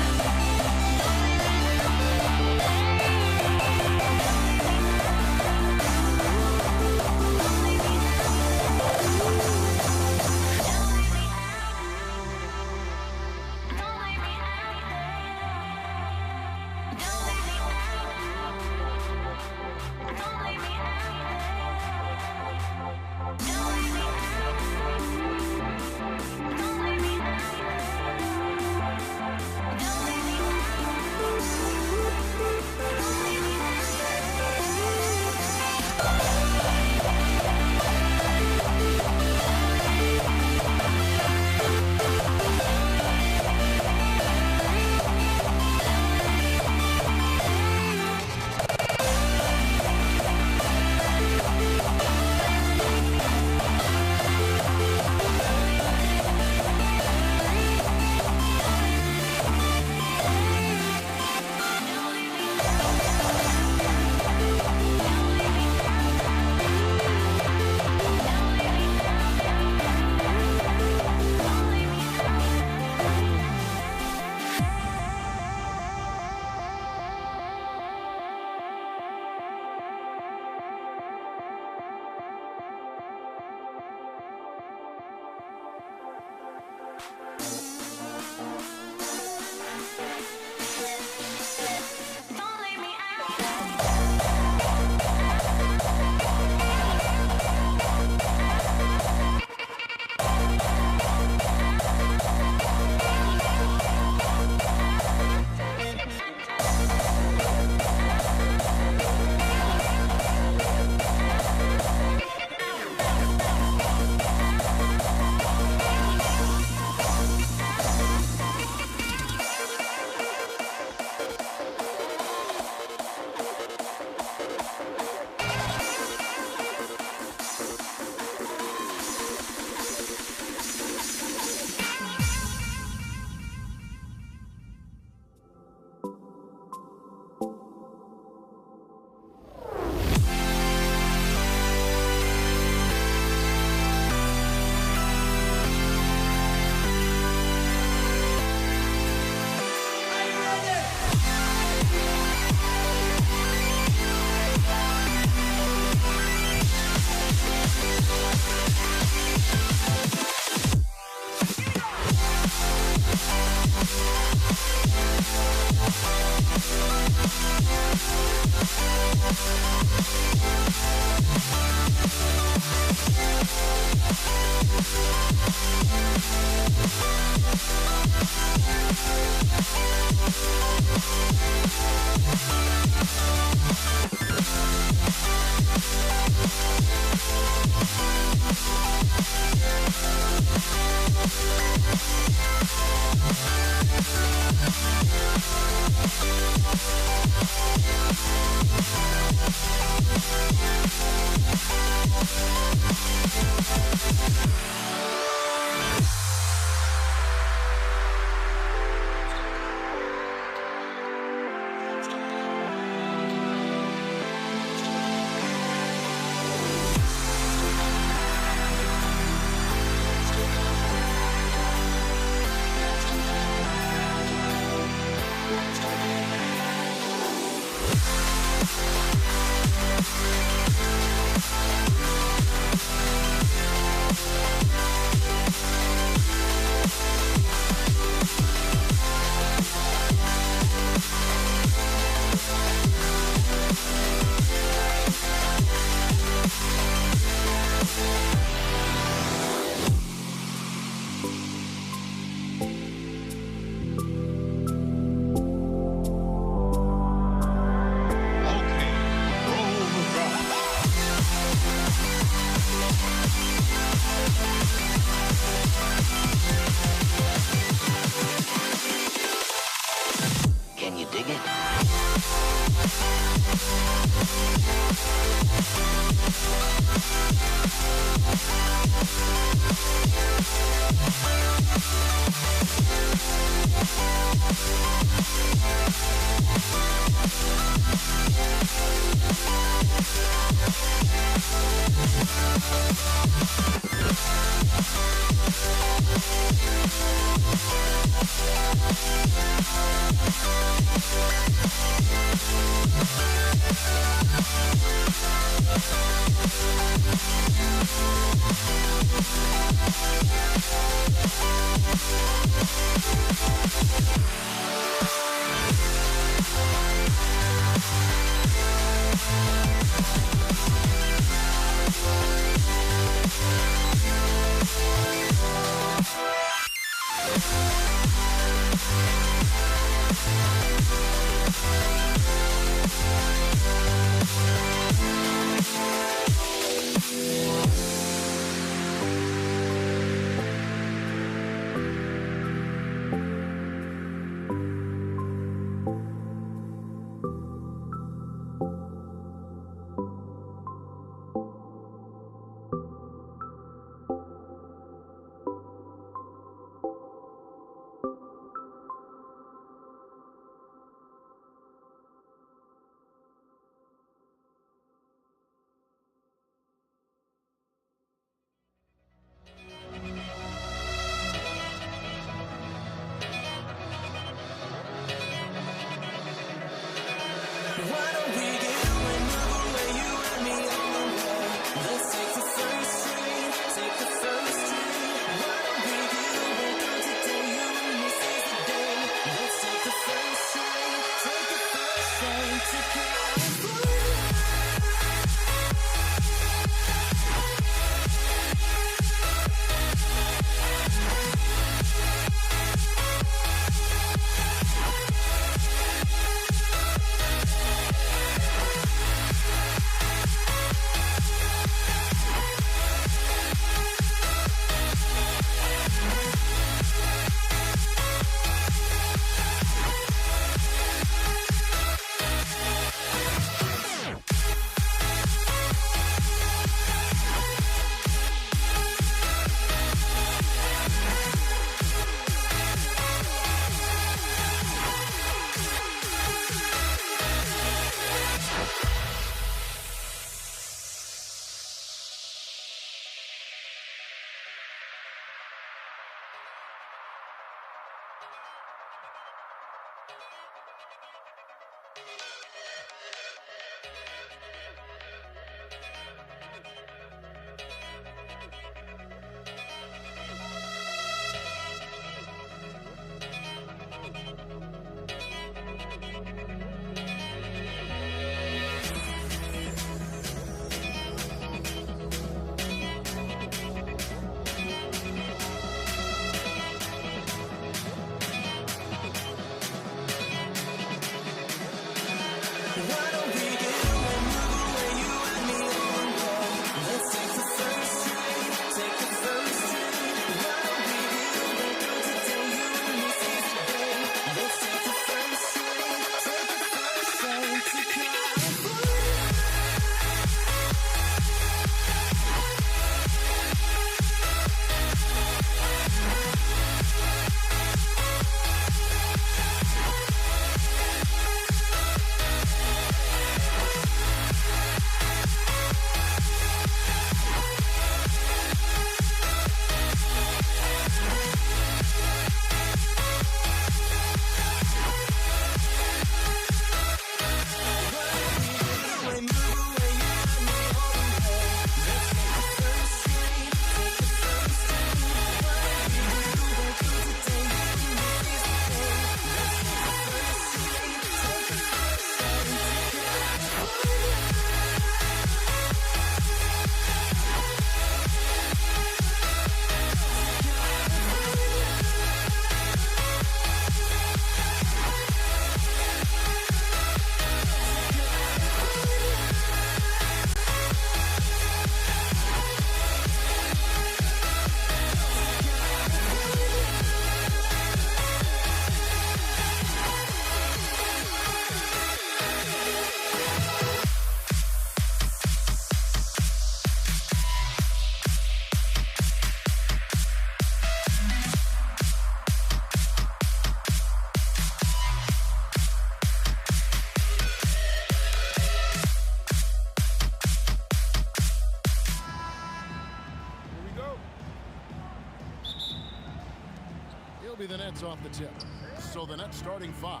It'll be the Nets off the tip. So the Nets starting 5.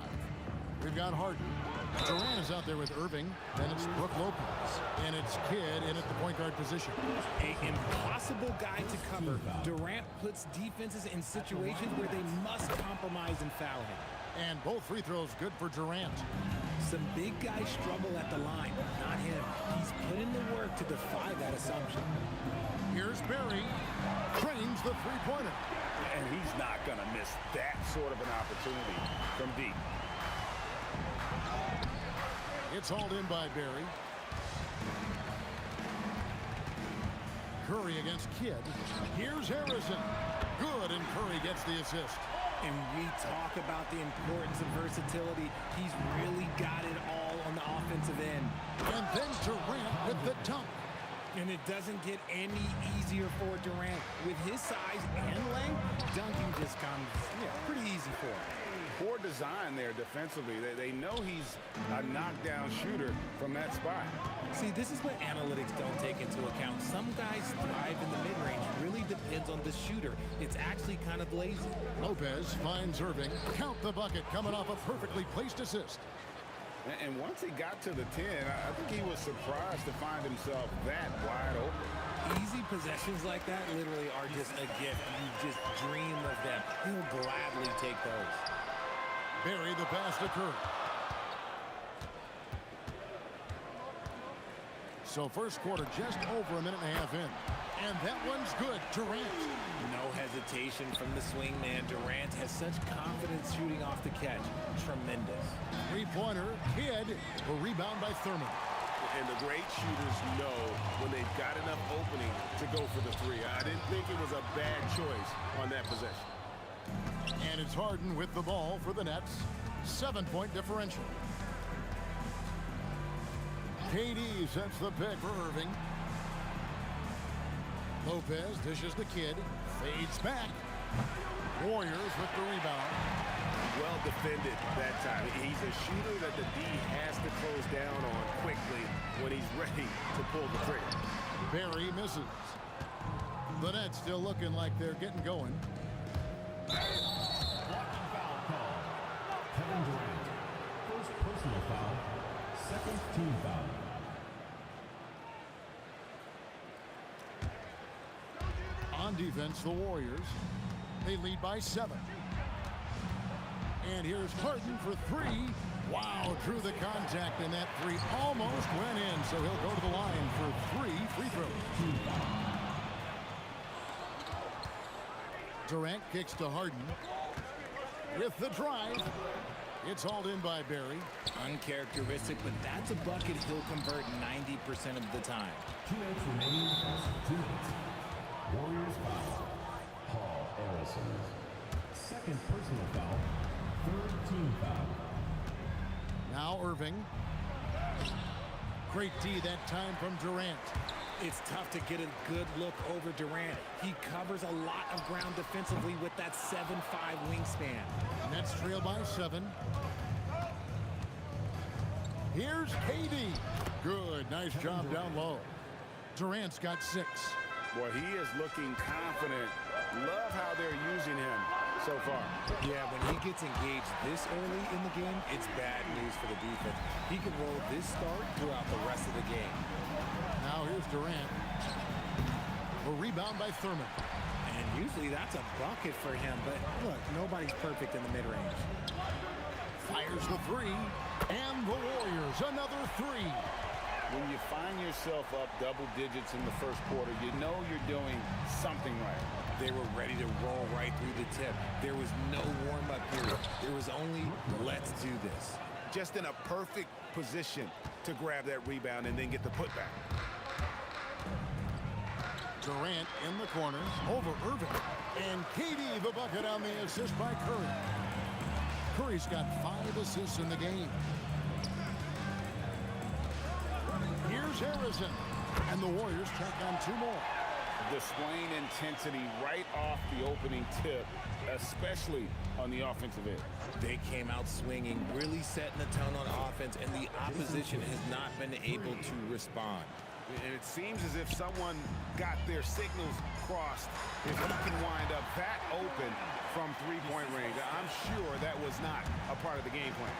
We've got Harden. Durant is out there with Irving. Then it's Brook Lopez. And it's Kidd in at the point guard position. An impossible guy to cover. Durant puts defenses in situations where they must compromise and foul him. And both free throws good for Durant. Some big guys struggle at the line, not him. He's put in the work to defy that assumption. Here's Barry. Trains the three-pointer. And he's not going to miss that sort of an opportunity from deep. It's hauled in by Barry. Curry against Kidd. Here's Harrison. Good, and Curry gets the assist. And we talk about the importance of versatility. He's really got it all on the offensive end. And then Durant with the dunk. And it doesn't get any easier for Durant. With his size and length, dunking just comes pretty easy for him. Poor design there defensively. They know he's a knockdown shooter from that spot. See, this is what analytics don't take into account. Some guys thrive in the mid-range. Really depends on the shooter. It's actually kind of lazy. Lopez finds Irving. Count the bucket coming off a perfectly placed assist. And once he got to the 10, I think he was surprised to find himself that wide open. Easy possessions like that literally are just a gift. You just dream of them. He'll gladly take those. Barry the pass to Curry. So first quarter just over a minute and a half in. And that one's good. Durant. No hesitation from the swing man. Durant has such confidence shooting off the catch. Tremendous. Three-pointer. Kidd. A rebound by Thurman. And the great shooters know when they've got enough opening to go for the three. I didn't think it was a bad choice on that possession. And it's Harden with the ball for the Nets. 7-point differential. KD sets the pick for Irving. Lopez dishes the Kidd. Fades back. Warriors with the rebound. Well defended that time. He's a shooter that the D has to close down on quickly when he's ready to pull the trigger. Barry misses. The Nets still looking like they're getting going. Blocking foul call. Kevin Durant. First personal foul. Second team foul. On defense, the Warriors. They lead by 7. And here's Harden for 3. Wow, drew the contact, and that 3 almost went in. So he'll go to the line for 3 free throws. Durant kicks to Harden. With the drive. It's hauled in by Barry. Uncharacteristic, but that's a bucket he'll convert 90% of the time. 2 minutes remaining. 2 minutes. Warriors foul. Paul Harrison. Second personal foul. Third team foul. Now Irving. Great D that time from Durant. It's tough to get a good look over Durant. He covers a lot of ground defensively with that 7'5" wingspan. Nets trail by 7. Here's KD. Good, nice job down low. Durant's got 6. Boy, he is looking confident. Love how they're using him so far. Yeah, when he gets engaged this early in the game, it's bad news for the defense. He can roll this start throughout the rest of the game. Now here's Durant. A rebound by Thurman. And usually that's a bucket for him, but look, nobody's perfect in the mid-range. Fires the 3. And the Warriors, another 3. When you find yourself up double digits in the first quarter, you know you're doing something right. They were ready to roll right through the tip. There was no warm-up period. There was only, let's do this. Just in a perfect position to grab that rebound and then get the putback. Durant in the corner, over Irving. And KD the bucket on the assist by Curry. Curry's got 5 assists in the game. Here's Harrison. And the Warriors tack on 2 more. Displaying intensity right off the opening tip, especially on the offensive end. They came out swinging, really setting the tone on offense, and the opposition has not been able to respond. And it seems as if someone got their signals crossed. If he can wind up that open from three-point range, I'm sure that was not a part of the game plan.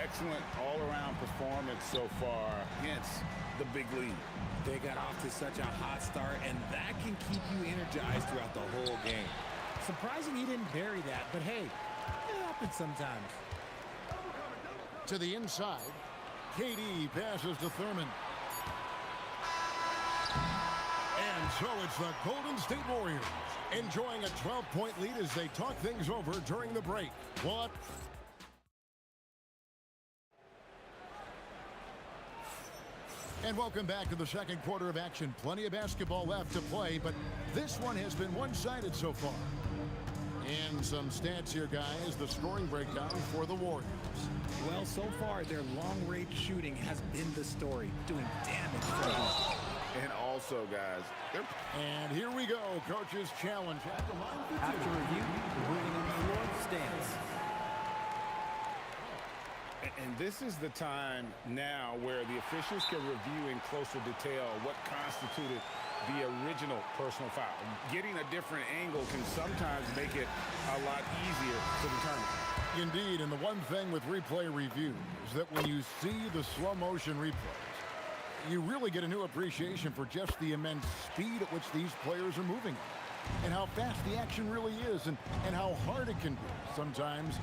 Excellent all-around performance so far against the big lead. They got off to such a hot start, and that can keep you energized throughout the whole game. Surprising he didn't bury that, but hey, it happens sometimes. To the inside, KD passes to Thurman. And so it's the Golden State Warriors enjoying a 12-point lead as they talk things over during the break. What? And welcome back to the second quarter of action. Plenty of basketball left to play, but this one has been one-sided so far. And some stats here, guys. The scoring breakdown for the Warriors. Well, so far, their long-range shooting has been the story, doing damage for them. And also, guys, and here we go, coach's challenge. After review, the ruling on the floor stands. And this is the time now where the officials can review in closer detail what constituted the original personal foul. Getting a different angle can sometimes make it a lot easier to determine. Indeed, and the one thing with replay review is that when you see the slow motion replays, you really get a new appreciation for just the immense speed at which these players are moving and how fast the action really is and how hard it can be sometimes,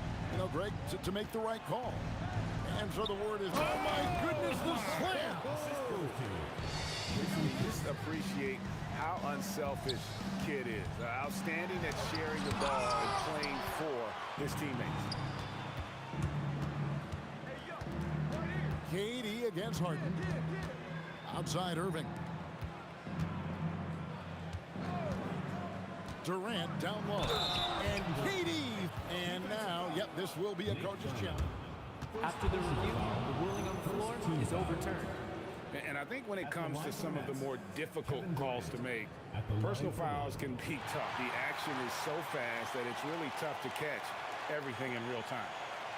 Greg, to make the right call. And so the word is, oh my goodness, the slam! You just appreciate how unselfish Kid is. Outstanding at sharing the ball and playing for his teammates. KD against Harden. Outside Irving. Durant down low. And KD. And now, yep, this will be a coach's challenge. After the review, the ruling on the floor is overturned. And I think when it comes to some of the more difficult calls to make, personal fouls can be tough. The action is so fast that it's really tough to catch everything in real time.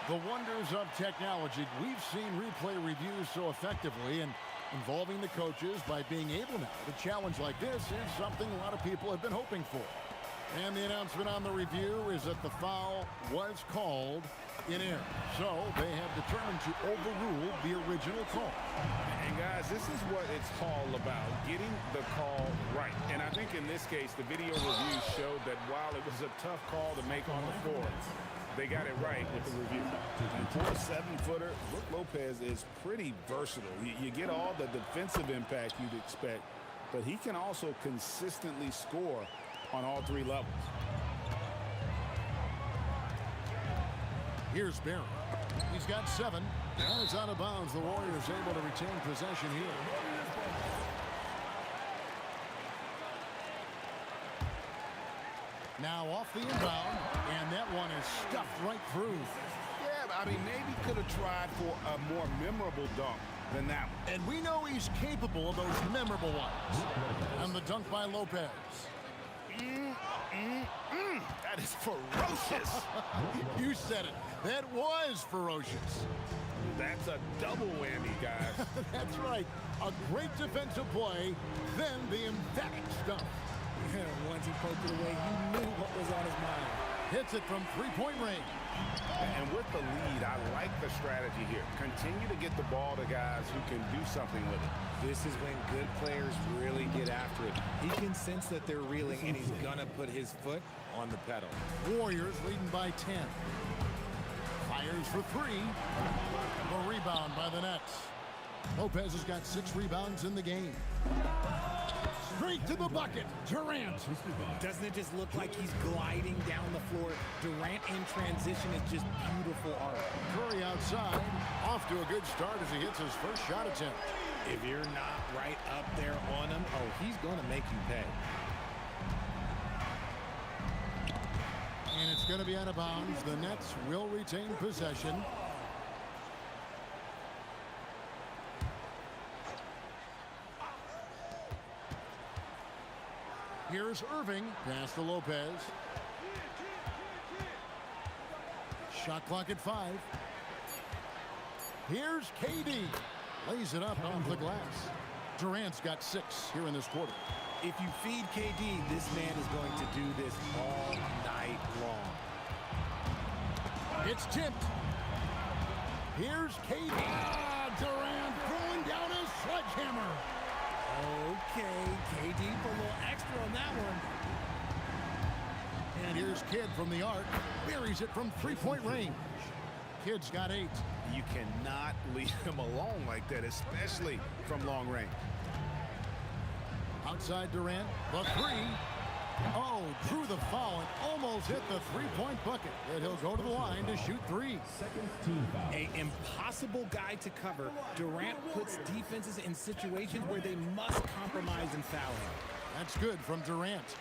The wonders of technology. We've seen replay reviews so effectively, and involving the coaches by being able now to challenge like this is something a lot of people have been hoping for. And the announcement on the review is that the foul was called in error. So they have determined to overrule the original call. And guys, this is what it's all about, getting the call right. And I think in this case, the video review showed that while it was a tough call to make on the floor, they got it right with the review. And for a 7-footer, Brook Lopez is pretty versatile. You get all the defensive impact you'd expect, but he can also consistently score on all three levels. Here's Barry. He's got 7, and it's out of bounds. The Warriors able to retain possession here. Now off the inbound, and that one is stuffed right through. Yeah, I mean, maybe could have tried for a more memorable dunk than that one. And we know he's capable of those memorable ones. And the dunk by Lopez. That is ferocious. You said it. That was ferocious. That's a double whammy, guys. That's right. A great defensive play, then the emphatic stuff. Once he poked it away, you knew what was on his mind. Hits it from three-point range. And with the lead, I like the strategy here. Continue to get the ball to guys who can do something with it. This is when good players really get after it. He can sense that they're reeling, and he's going to put his foot on the pedal. Warriors leading by 10. Fires for 3. A rebound by the Nets. Lopez has got 6 rebounds in the game. Straight to the bucket. Durant. Doesn't it just look like he's gliding down the floor? Durant in transition is just beautiful art. Curry outside. Off to a good start as he hits his first shot attempt. If you're not right up there on him, oh, he's going to make you pay. And it's going to be out of bounds. The Nets will retain possession. Here's Irving. Pass to Lopez. Shot clock at 5. Here's KD. Lays it up off the glass. Durant's got 6 here in this quarter. If you feed KD, this man is going to do this all night long. It's tipped. Here's KD. Durant throwing down his sledgehammer. Okay, KD put a little extra on that one. And here's Kidd from the arc. Buries it from three-point range. Kidd's got 8. You cannot leave him alone like that, especially from long range. Outside Durant, the 3. Oh, drew the foul and almost hit the three-point bucket. And he'll go to the line to shoot 3. An impossible guy to cover. Durant puts defenses in situations where they must compromise and foul him. That's good from Durant.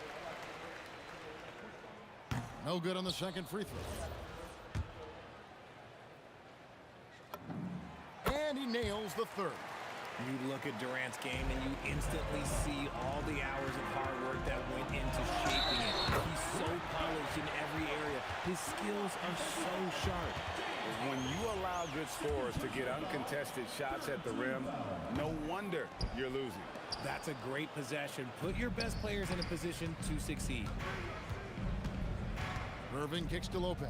No good on the second free throw. And he nails the 3rd. You look at Durant's game and you instantly see all the hours of hard work that went into shaping it. He's so polished in every area. His skills are so sharp. When you allow good scorers to get uncontested shots at the rim, no wonder you're losing. That's a great possession. Put your best players in a position to succeed. Irving kicks to Lopez.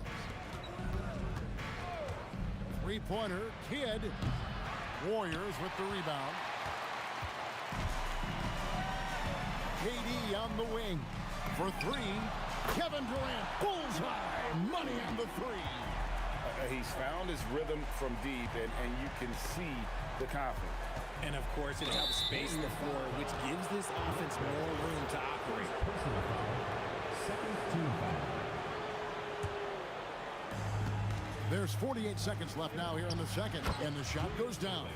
Three-pointer, Kidd. Warriors with the rebound. KD on the wing. For 3, Kevin Durant. Bullseye. Money on the 3. He's found his rhythm from deep, and you can see the confidence. And, of course, it helps space the floor, which gives this offense more room to operate. Second team foul. There's 48 seconds left now here in the second, and the shot goes down.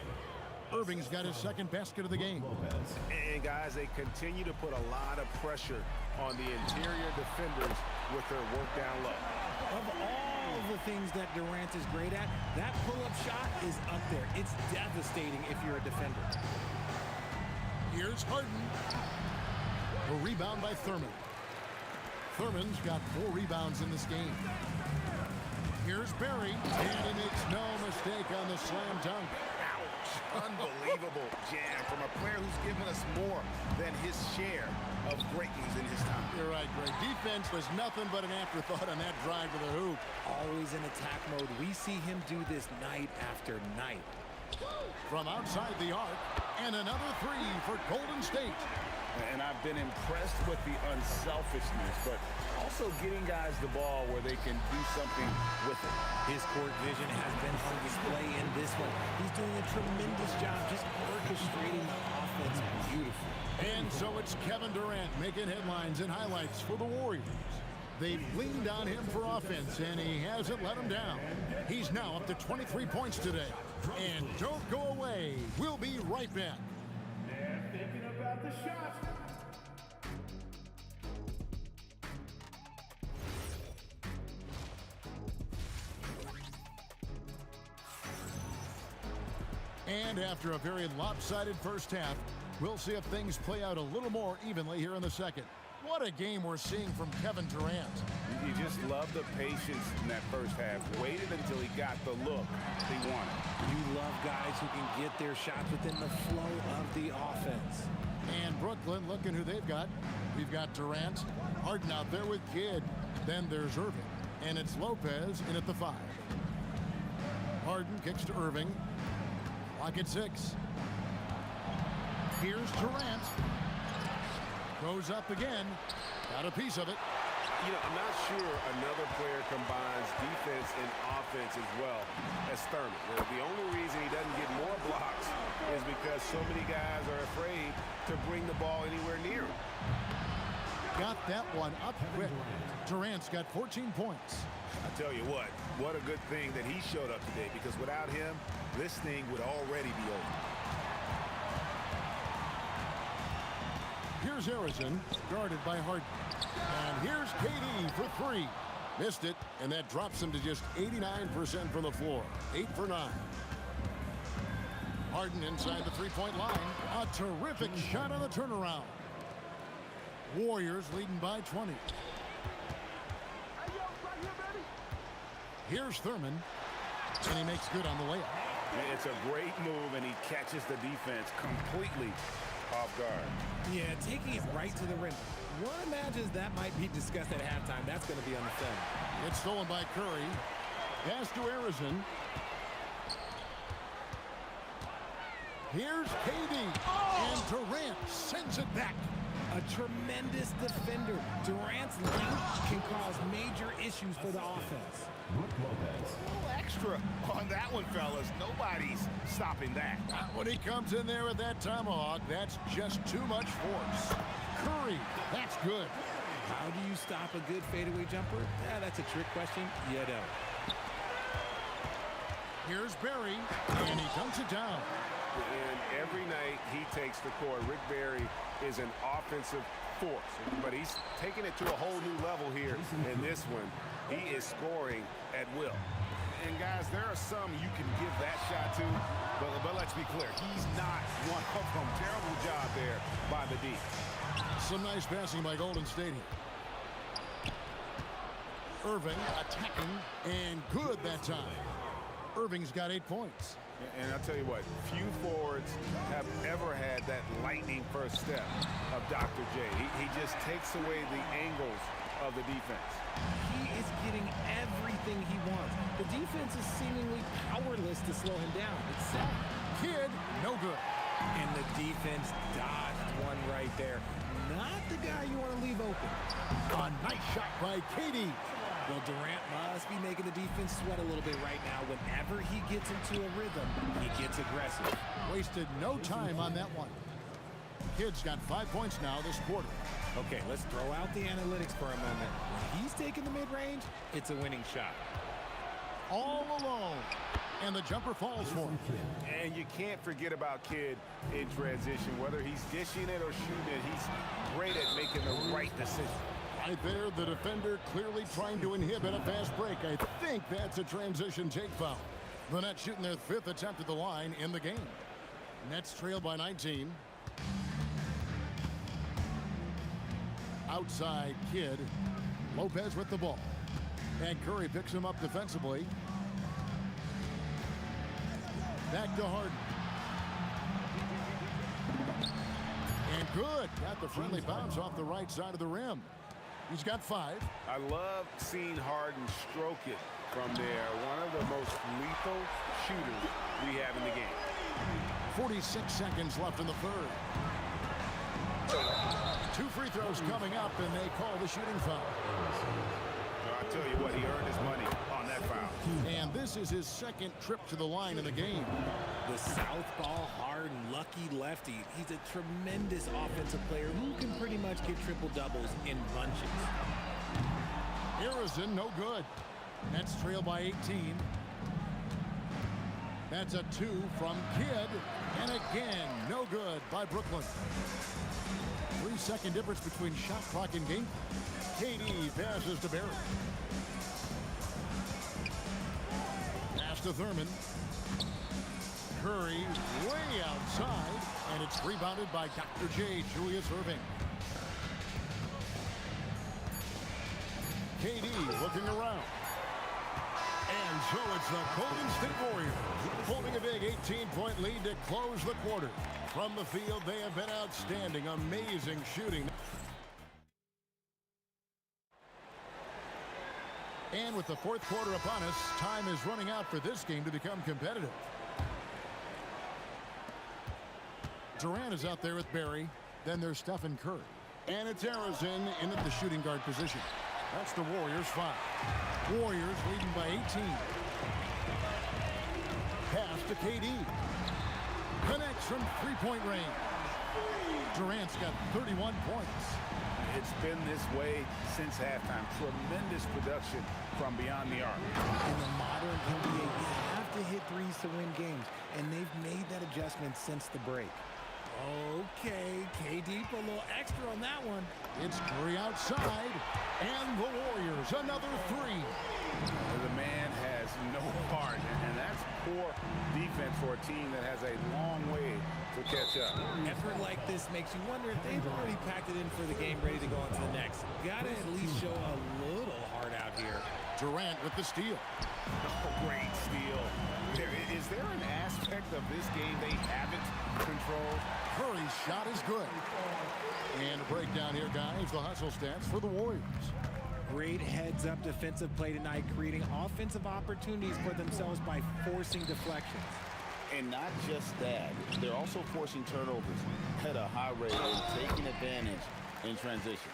Irving's got his second basket of the game. And, guys, they continue to put a lot of pressure on the interior defenders with their work down low. Of all the things that Durant is great at, that pull-up shot is up there. It's devastating if you're a defender. Here's Harden. A rebound by Thurman. Thurman's got 4 rebounds in this game. Here's Barry, and he makes no mistake on the slam dunk. Ouch! Unbelievable jam from a player who's given us more than his share of greatness in his time. You're right, Greg. Defense was nothing but an afterthought on that drive to the hoop. Always in attack mode. We see him do this night after night. From outside the arc, and another 3 for Golden State. And I've been impressed with the unselfishness, but also getting guys the ball where they can do something with it. His court vision has been on display in this one. He's doing a tremendous job just orchestrating the offense beautifully. And so it's Kevin Durant making headlines and highlights for the Warriors. They've leaned on him for offense, and he hasn't let them down. He's now up to 23 points today. And don't go away. We'll be right back. They're thinking about the shot. And after a very lopsided first half, we'll see if things play out a little more evenly here in the second. What a game we're seeing from Kevin Durant. You just love the patience in that first half. Waited until he got the look he wanted. You love guys who can get their shots within the flow of the offense. And Brooklyn, looking who they've got. We've got Durant, Harden out there with Kidd. Then there's Irving. And it's Lopez in at the 5. Harden kicks to Irving. Clock at 6. Here's Durant. Goes up again. Got a piece of it. You know, I'm not sure another player combines defense and offense as well as Thurman. The only reason he doesn't get more blocks is because so many guys are afraid to bring the ball anywhere near him. Got that one up quick. Durant's got 14 points. I tell you what a good thing that he showed up today, because without him, this thing would already be over. Here's Harrison, guarded by Harden. And here's KD for 3. Missed it, and that drops him to just 89% from the floor. 8 for 9. Harden inside the three-point line. A terrific shot on the turnaround. Warriors leading by 20. Here's Thurman, and he makes good on the layup. It's a great move, and he catches the defense completely off guard. Yeah, taking it right to the rim. One imagines that might be discussed at halftime. That's going to be on the film. It's stolen by Curry. Pass to Harrison. Here's KD. And Durant sends it back. A tremendous defender. Durant's length can cause major issues for the offense. A little extra on that one, fellas. Nobody's stopping that. When he comes in there with that tomahawk, that's just too much force. Curry, that's good. How do you stop a good fadeaway jumper? Yeah, that's a trick question. You don't. Here's Barry, and he dunks it down. And every night he takes the court. Rick Barry is an offensive force, but he's taking it to a whole new level here in this one. He is scoring at will. And guys, there are some you can give that shot to, but let's be clear, he's not one of them. Terrible job there by the D. Some nice passing by Golden State. Irving attacking, and good that time. Irving's got 8 points. And I'll tell you what, few forwards have ever had that lightning first step of Dr. J. He just takes away the angles of the defense. He is getting everything he wants. The defense is seemingly powerless to slow him down. It's sad. Kid, no good. And the defense dodged one right there. Not the guy you want to leave open. A nice shot by KD. Well, Durant must be making the defense sweat a little bit right now. Whenever he gets into a rhythm, he gets aggressive. Wasted no time on that one. Kid's got 5 points now this quarter. Okay, let's throw out the analytics for a moment. When he's taking the mid-range, it's a winning shot. All alone. And the jumper falls for him. And you can't forget about Kidd in transition. Whether he's dishing it or shooting it, he's great at making the right decision. Right there, the defender clearly trying to inhibit a fast break. I think that's a transition take foul. The Nets shooting their 5th attempt at the line in the game. Nets trail by 19. Outside Kidd. Lopez with the ball. And Curry picks him up defensively. Back to Harden. And good. Got the friendly bounce off the right side of the rim. He's got 5. I love seeing Harden stroke it from there. One of the most lethal shooters we have in the game. 46 seconds left in the third. 2 free throws coming up, and they call the shooting foul. I'll tell you what, he earned his money on that foul. And this is his 2nd trip to the line in the game. The southpaw Harden, lucky lefty. He's a tremendous offensive player who can pretty much get triple-doubles in bunches. Harrison, no good. Nets trail by 18. That's a 2 from Kidd. And again, no good by Brooklyn. 3-second difference between shot clock and game. KD passes to Barry. Pass to Thurman. Curry way outside, and it's rebounded by Dr. J, Julius Irving. KD looking around. And so it's the Golden State Warriors holding a big 18-point lead to close the quarter. From the field, they have been outstanding, amazing shooting. And with the 4th quarter upon us, time is running out for this game to become competitive. Durant is out there with Barry. Then there's Stephen Curry. And it's Harrison in at the shooting guard position. That's the Warriors' 5. Warriors leading by 18. Pass to KD. Connects from 3-point range. Durant's got 31 points. It's been this way since halftime. Tremendous production from beyond the arc. In the modern NBA, you have to hit threes to win games, and they've made that adjustment since the break. Okay, KD put a little extra on that one. It's Curry outside, and the Warriors another 3. The man has no heart, and that's poor defense for a team that has a long way to catch up. Effort like this makes you wonder if they've already packed it in for the game, ready to go on to the next. Gotta at least show a little heart out here. Durant with the steal. Oh, great steal. Is there an aspect of this game they haven't controlled? Curry's shot is good. And a breakdown here, guys. The hustle stats for the Warriors. Great heads-up defensive play tonight, creating offensive opportunities for themselves by forcing deflections. And not just that, they're also forcing turnovers at a high rate and taking advantage in transition.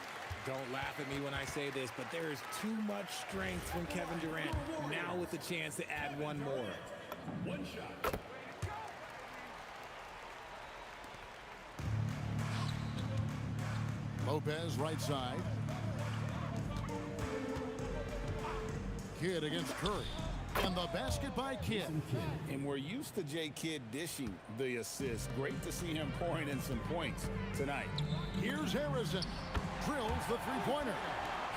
Don't laugh at me when I say this, but there is too much strength from Kevin Durant, now with the chance to add one more. One shot. Lopez right side. Kidd against Curry. And the basket by Kidd. And we're used to J. Kidd dishing the assist. Great to see him pouring in some points tonight. Here's Harrison. Drills the three-pointer.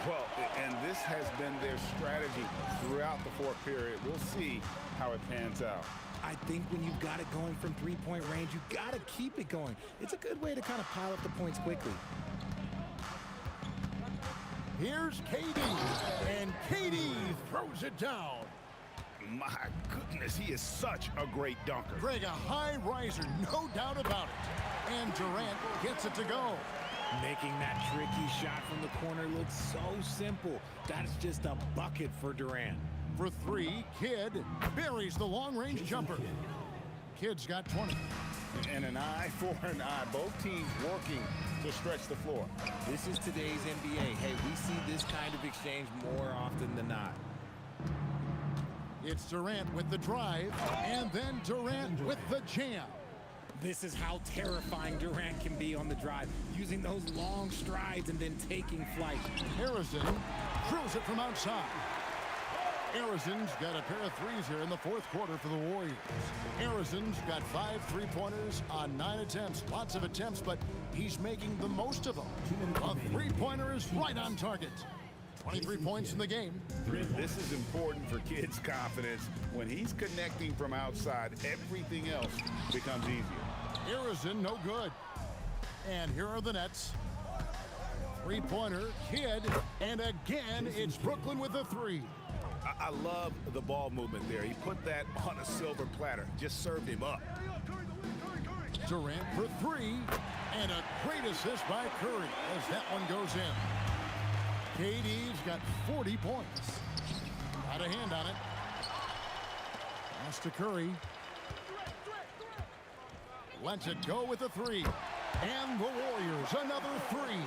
Well, and this has been their strategy throughout the fourth period. We'll see how it pans out. I think when you've got it going from three-point range, you've got to keep it going. It's a good way to kind of pile up the points quickly. Here's KD. And KD throws it down. My goodness, he is such a great dunker. Greg, a high riser, no doubt about it. And Durant gets it to go. Making that tricky shot from the corner looks so simple. That's just a bucket for Durant. For three, Kidd buries the long-range jumper. Kidd's got 20. And an eye for an eye. Both teams working to stretch the floor. This is today's NBA. Hey, we see this kind of exchange more often than not. It's Durant with the drive, and then Durant with the jam. This is how terrifying Durant can be on the drive, using those long strides and then taking flight. Harrison drills it from outside. Harrison's got a pair of threes here in the fourth quarter for the Warriors. Harrison's got 5 three-pointers on 9 attempts. Lots of attempts, but he's making the most of them. A three-pointer is right on target. 23 points in the game. This is important for Kidd's confidence. When he's connecting from outside, everything else becomes easier. Harrison, no good. And here are the Nets. Three-pointer, Kidd, and again, it's Brooklyn with a three. I love the ball movement there. He put that on a silver platter, just served him up. Durant for three, and a great assist by Curry as that one goes in. KD's got 40 points. Got a hand on it. Pass to Curry. Lets it go with a three. And the Warriors, another three.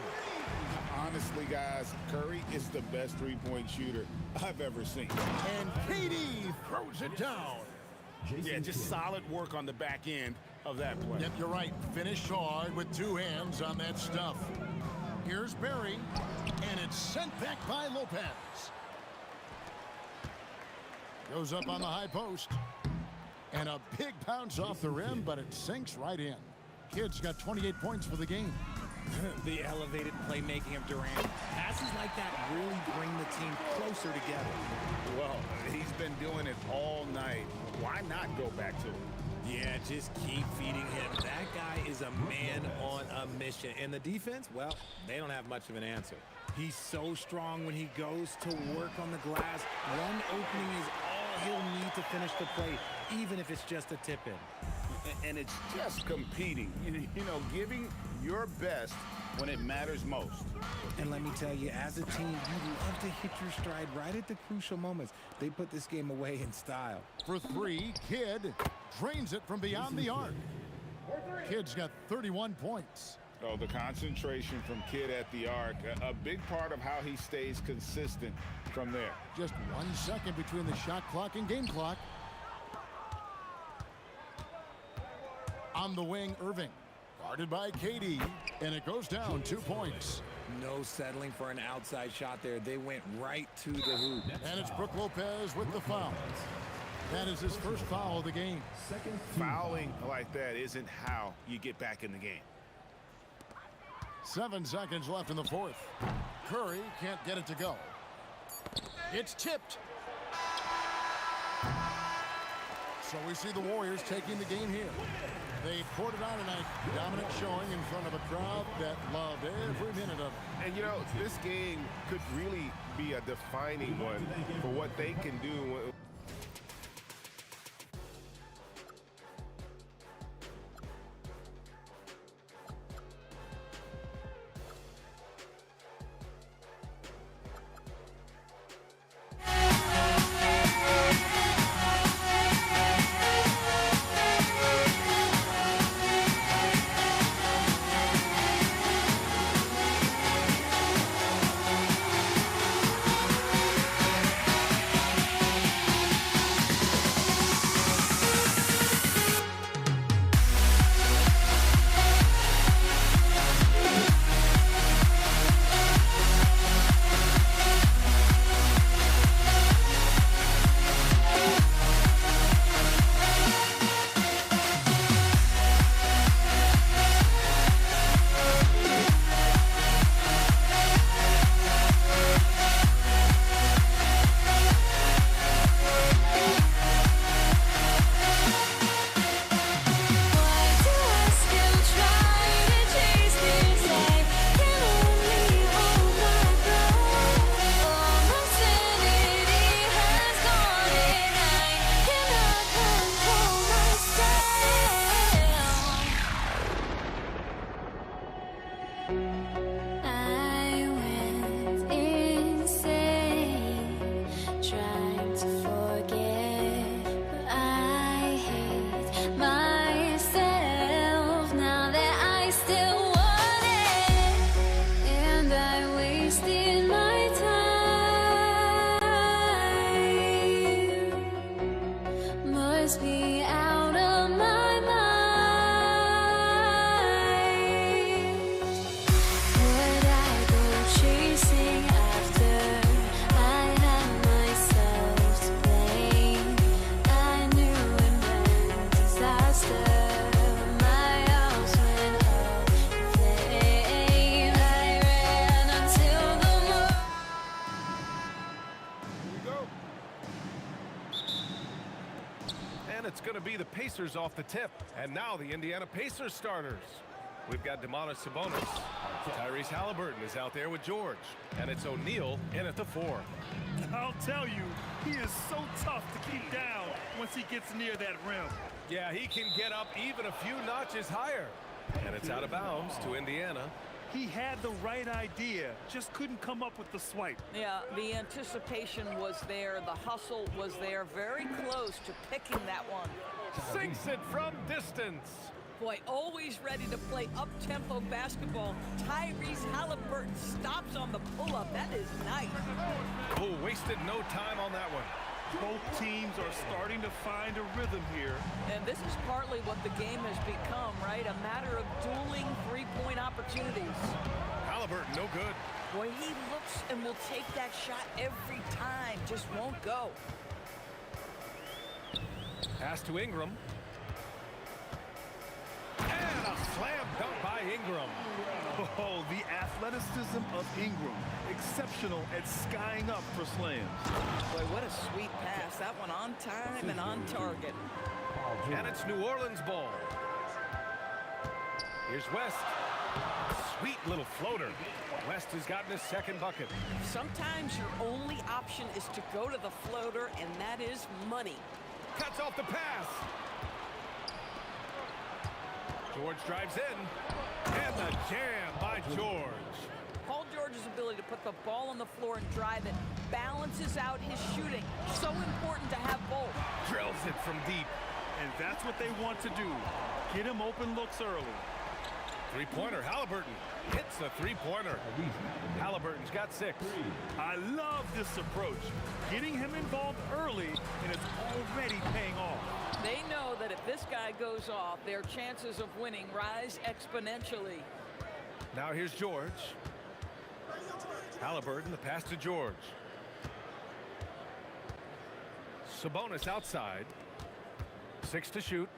Honestly, guys, Curry is the best three-point shooter I've ever seen. And KD throws it down. Yeah, just solid work on the back end of that play. Yep, you're right. Finished hard with 2 hands on that stuff. Here's Barry, and it's sent back by Lopez. Goes up on the high post. And a big bounce off the rim, but it sinks right in. Kidd's got 28 points for the game. The elevated playmaking of Durant. Passes like that really bring the team closer together. Well, he's been doing it all night. Why not go back to him? Yeah, just keep feeding him. That guy is a man on a mission. And the defense, well, they don't have much of an answer. He's so strong when he goes to work on the glass. One opening is all he'll need to finish the play, even if it's just a tip-in. And it's just competing, you know, giving your best when it matters most. And let me tell you, as a team, you love to hit your stride right at the crucial moments. They put this game away in style. For three, Kidd drains it from beyond the arc. Kidd's got 31 points. Oh, the concentration from Kidd at the arc, a big part of how he stays consistent from there. Just 1 second between the shot clock and game clock. On the wing, Irving. Guarded by KD, and it goes down 2 points. No settling for an outside shot there. They went right to the hoop. And it's Brook Lopez with the foul. That is his first foul of the game. Fouling like that isn't how you get back in the game. 7 seconds left in the fourth. Curry can't get it to go. It's tipped. So we see the Warriors taking the game here. They poured it on tonight, dominant showing in front of a crowd that loved every minute of it. And, you know, this game could really be a defining one for what they can do. It's going to be the Pacers off the tip. And now the Indiana Pacers starters. We've got Domantas Sabonis. Tyrese Halliburton is out there with George. And it's O'Neal in at the 4. I'll tell you, he is so tough to keep down once he gets near that rim. Yeah, he can get up even a few notches higher. And it's out of bounds to Indiana. He had the right idea, just couldn't come up with the swipe. Yeah, the anticipation was there, the hustle was there, very close to picking that one. Sinks it from distance. Boy, always ready to play up-tempo basketball. Tyrese Halliburton stops on the pull-up. That is nice. Oh, wasted no time on that one. Both teams are starting to find a rhythm here. And this is partly what the game has become, right? A matter of dueling three-point opportunities. Halliburton, no good. Boy, he looks and will take that shot every time. Just won't go. Pass to Ingram. And a slam dunk by Ingram. Oh, the athleticism of Ingram. Exceptional at skying up for slams. Boy, what a sweet pass. That one on time and on target. And it's New Orleans ball. Here's West. Sweet little floater. West has gotten his second bucket. Sometimes your only option is to go to the floater, and that is money. Cuts off the pass. George drives in. And the jam by George. Paul George's ability to put the ball on the floor and drive it balances out his shooting. So important to have both. Drills it from deep. And that's what they want to do. Get him open looks early. Three-pointer, Halliburton hits the three-pointer. Halliburton's got 6. I love this approach. Getting him involved early, and it's already paying off. They know that if this guy goes off, their chances of winning rise exponentially. Now here's George. Halliburton, the pass to George. Sabonis outside. 6 to shoot.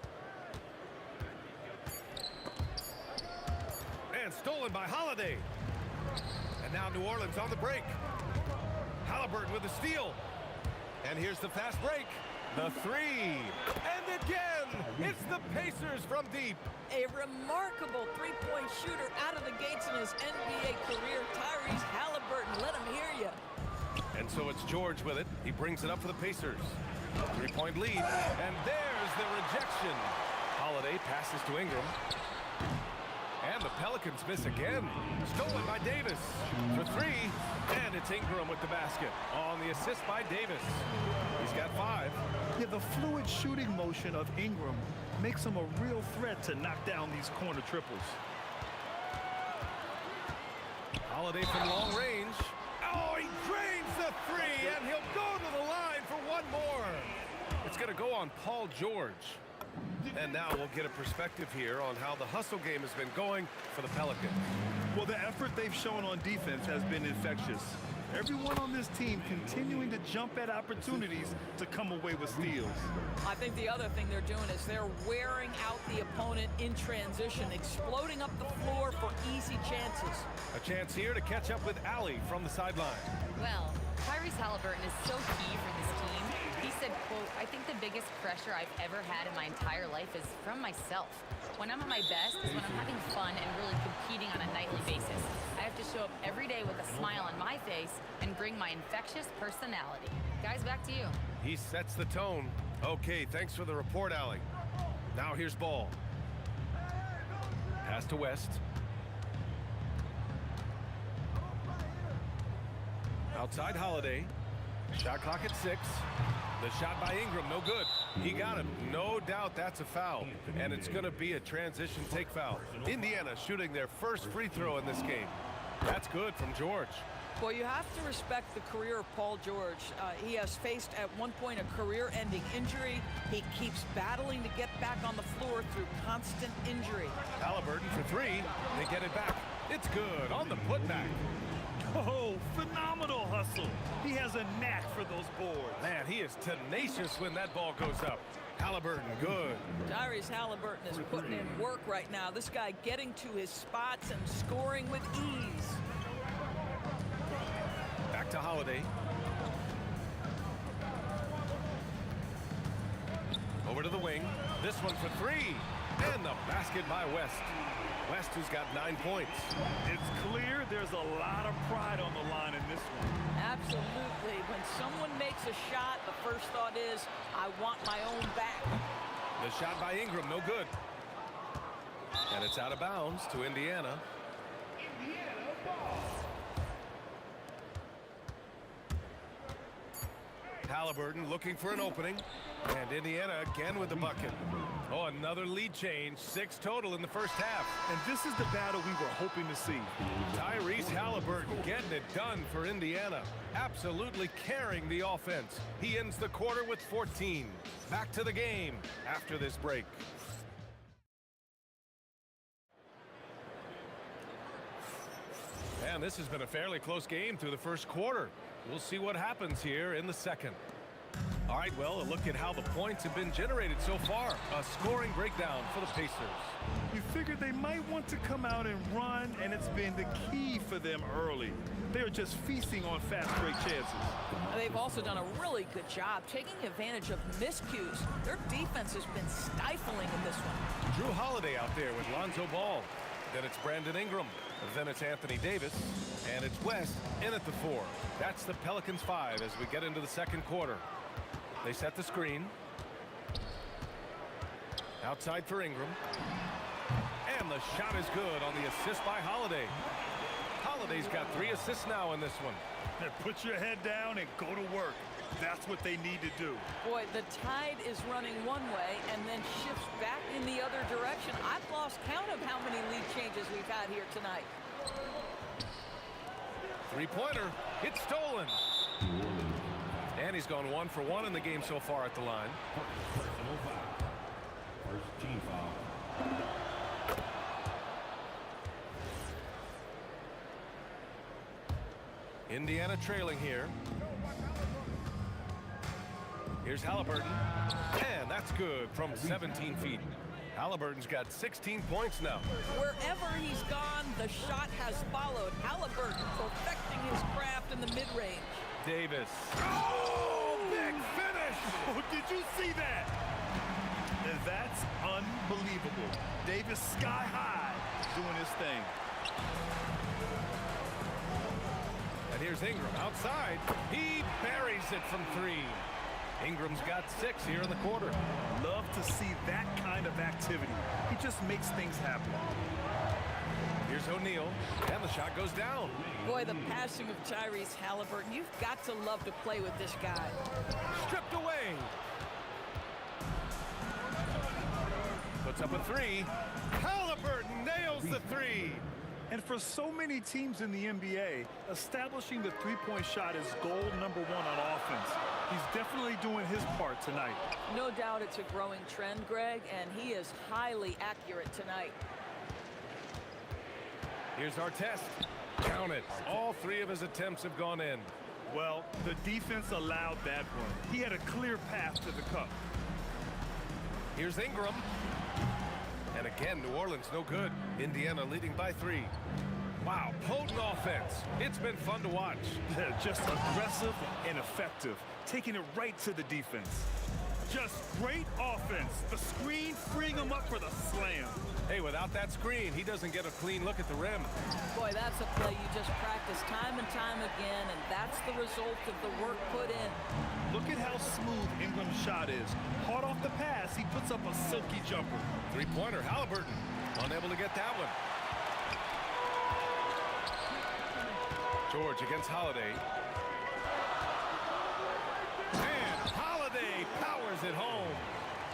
And stolen by Holiday. And now New Orleans on the break. Halliburton with a steal. And here's the fast break. The three. And again, it's the Pacers from deep. A remarkable three-point shooter out of the gates in his NBA career, Tyrese Halliburton. Let him hear you. And so it's George with it. He brings it up for the Pacers. Three-point lead, and there's the rejection. Holiday passes to Ingram. And the Pelicans miss again. Stolen by Davis for three, and it's Ingram with the basket on the assist by Davis. He's got 5. Yeah, the fluid shooting motion of Ingram makes him a real threat to knock down these corner triples. Holiday from long range. Oh, he drains the three, and he'll go to the line for one more. It's going to go on Paul George. And now we'll get a perspective here on how the hustle game has been going for the Pelicans. Well, the effort they've shown on defense has been infectious. Everyone on this team continuing to jump at opportunities to come away with steals. I think the other thing they're doing is they're wearing out the opponent in transition, exploding up the floor for easy chances. A chance here to catch up with Allie from the sideline. Well, Tyrese Halliburton is so key for this team. He said, quote, "I think the biggest pressure I've ever had in my entire life is from myself. When I'm at my best is when I'm having fun and really competing on a nightly basis. I have to show up every day with a smile on my face and bring my infectious personality." Guys, back to you. He sets the tone. Okay, thanks for the report, Allie. Now here's Ball. Pass to West. Outside Holiday. Shot clock at 6. The shot by Ingram, no good. He got him. No doubt that's a foul. And it's going to be a transition take foul. Indiana shooting their first free throw in this game. That's good from George. Well, you have to respect the career of Paul George. He has faced at one point a career-ending injury. He keeps battling to get back on the floor through constant injury. Halliburton for 3. They get it back. It's good on the putback. Oh, phenomenal hustle. He has a knack for those boards. Man, he is tenacious when that ball goes up. Halliburton, good. Tyrese Halliburton is putting in work right now. This guy getting to his spots and scoring with ease. Back to Holiday. Over to the wing. This one for 3. And the basket by West. West, who's got 9 points. It's clear there's a lot of pride on the line in this one. Absolutely. When someone makes a shot, the first thought is, I want my own back. The shot by Ingram, no good. And it's out of bounds to Indiana. Halliburton looking for an opening. And Indiana again with the bucket. Oh, another lead change. 6 total in the first half. And this is the battle we were hoping to see. Tyrese Halliburton getting it done for Indiana. Absolutely carrying the offense. He ends the quarter with 14. Back to the game after this break. And this has been a fairly close game through the first quarter. We'll see what happens here in the second. All right, well, a look at how the points have been generated so far. A scoring breakdown for the Pacers. You figured they might want to come out and run, and it's been the key for them early. They're just feasting on fast break chances. They've also done a really good job taking advantage of miscues. Their defense has been stifling in this one. Drew Holiday out there with Lonzo Ball. Then it's Brandon Ingram. Then it's Anthony Davis. And it's West in at the 4. That's the Pelicans 5 as we get into the second quarter. They set the screen. Outside for Ingram. And the shot is good on the assist by Holiday. Holiday's got 3 assists now in this one. Put your head down and go to work. That's what they need to do. Boy, the tide is running one way and then shifts back in the other direction. I've lost count of how many lead changes we've had here tonight. Three-pointer. It's stolen. And he's gone 1 for 1 in the game so far at the line. Personal foul. First team foul. Indiana trailing here. Here's Halliburton. And that's good from 17 feet. Halliburton's got 16 points now. Wherever he's gone, the shot has followed. Halliburton perfecting his craft in the mid-range. Davis. Oh, big finish. Oh, did you see that? And that's unbelievable. Davis sky high doing his thing. And here's Ingram outside. He buries it from 3. Ingram's got 6 here in the quarter. Love to see that kind of activity. He just makes things happen. Here's O'Neal, and the shot goes down. Boy, the passing of Tyrese Halliburton. You've got to love to play with this guy. Stripped away. Puts up a 3. Halliburton nails the 3. And for so many teams in the NBA, establishing the three-point shot is goal number 1 on offense. He's definitely doing his part tonight. No doubt it's a growing trend, Greg, and he is highly accurate tonight. Here's Artest. Count it. All 3 of his attempts have gone in. Well, the defense allowed that one. He had a clear path to the cup. Here's Ingram. And again, New Orleans no good. Indiana leading by 3. Wow, potent offense. It's been fun to watch. Just aggressive and effective, taking it right to the defense. Just great offense. The screen freeing him up for the slam. Hey, without that screen, he doesn't get a clean look at the rim. Boy, that's a play you just practice time and time again, and that's the result of the work put in. Look at how smooth Ingram's shot is. Hard off the pass, he puts up a silky jumper. 3-pointer, Halliburton. Unable to get that one. George against Holiday. And Holiday powers it home.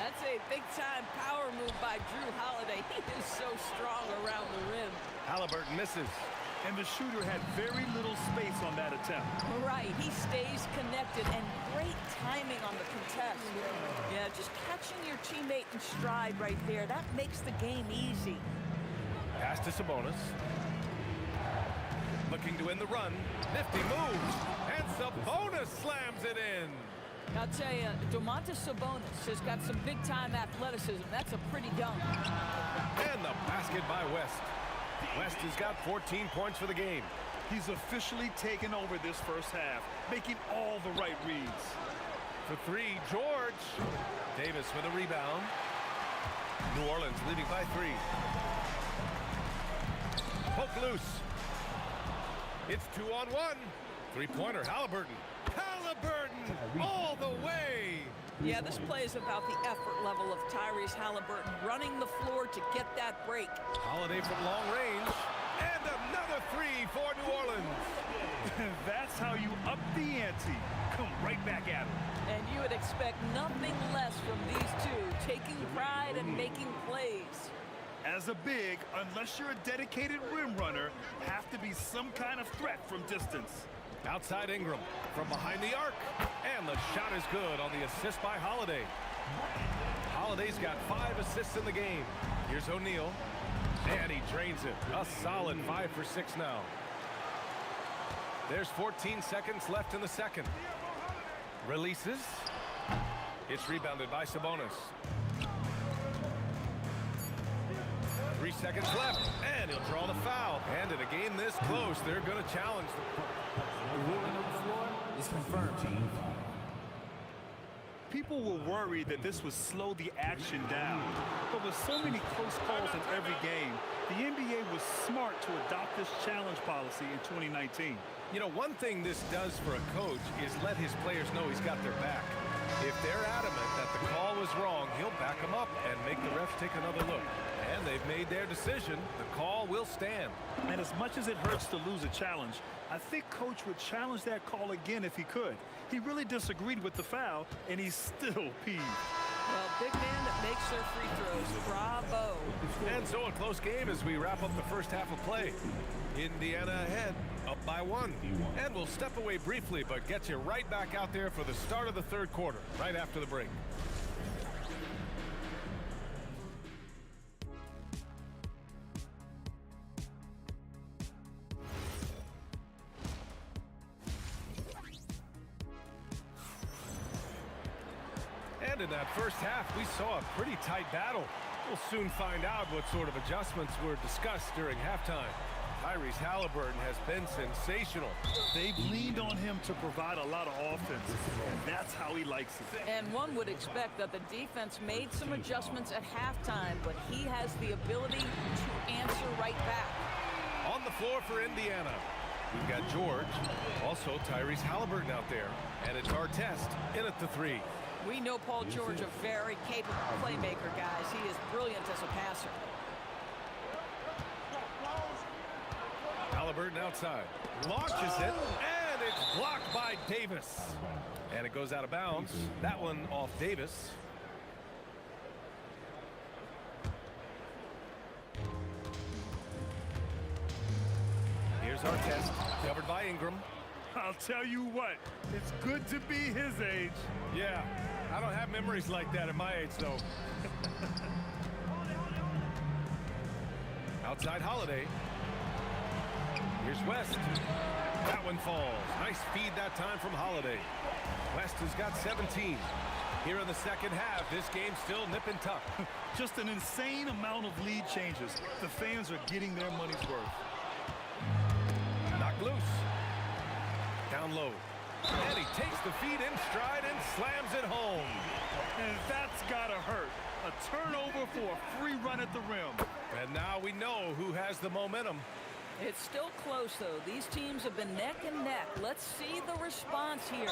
That's a big-time power move by Drew Holiday. He is so strong around the rim. Halliburton misses. And the shooter had very little space on that attempt. Right, he stays connected, and great timing on the contest. Yeah, just catching your teammate in stride right there, that makes the game easy. Pass to Sabonis. Looking to win the run. Nifty moves. And Sabonis slams it in. I'll tell you, Domantas Sabonis has got some big-time athleticism. That's a pretty dunk. And the basket by West. West has got 14 points for the game. He's officially taken over this first half, making all the right reads. For 3, George. Davis with a rebound. New Orleans leading by 3. Poke loose. It's 2-on-1. 3-pointer, Halliburton. Halliburton all the way. Yeah, this play is about the effort level of Tyrese Halliburton running the floor to get that break. Holiday from long range. And another 3 for New Orleans. That's how you up the ante. Come right back at him. And you would expect nothing less from these two, taking pride and making plays. As a big, unless you're a dedicated rim runner, have to be some kind of threat from distance. Outside Ingram from behind the arc. And the shot is good on the assist by Holiday. Holiday's got 5 assists in the game. Here's O'Neal. And he drains it. A solid 5 for 6 now. There's 14 seconds left in the second. Releases. It's rebounded by Sabonis. 3 seconds left. And he'll draw the foul. And in a game this close, they're going to challenge them. The ruling on the floor is confirmed. People were worried that this would slow the action down. But with so many close calls in every game, the NBA was smart to adopt this challenge policy in 2019. You know, one thing this does for a coach is let his players know he's got their back. If they're adamant that the call was wrong, he'll back them up and make the refs take another look. And they've made their decision. The call will stand. And as much as it hurts to lose a challenge, I think Coach would challenge that call again if he could. He really disagreed with the foul, and he's still peeved. Well, big man that makes their free throws. Bravo. And so a close game as we wrap up the first half of play. Indiana ahead, up by 1. And we'll step away briefly, but get you right back out there for the start of the third quarter, right after the break. And in that first half, we saw a pretty tight battle. We'll soon find out what sort of adjustments were discussed during halftime. Tyrese Halliburton has been sensational. They've leaned on him to provide a lot of offense, and that's how he likes it. And one would expect that the defense made some adjustments at halftime, but he has the ability to answer right back. On the floor for Indiana, we've got George, also Tyrese Halliburton out there, and it's Artest in at the 3. We know Paul George, a very capable playmaker, guys. He is brilliant as a passer. Halliburton outside, launches it, and it's blocked by Davis. And it goes out of bounds. That one off Davis. Here's Artest, covered by Ingram. I'll tell you what, it's good to be his age. Yeah, I don't have memories like that at my age, though. Outside Holiday. Here's West. That one falls. Nice feed that time from Holiday. West has got 17. Here in the second half, this game's still nip and tuck. Just an insane amount of lead changes. The fans are getting their money's worth. Knocked loose. Down low. And he takes the feed in stride and slams it home. And that's gotta hurt. A turnover for a free run at the rim. And now we know who has the momentum. It's still close, though. These teams have been neck and neck. Let's see the response here.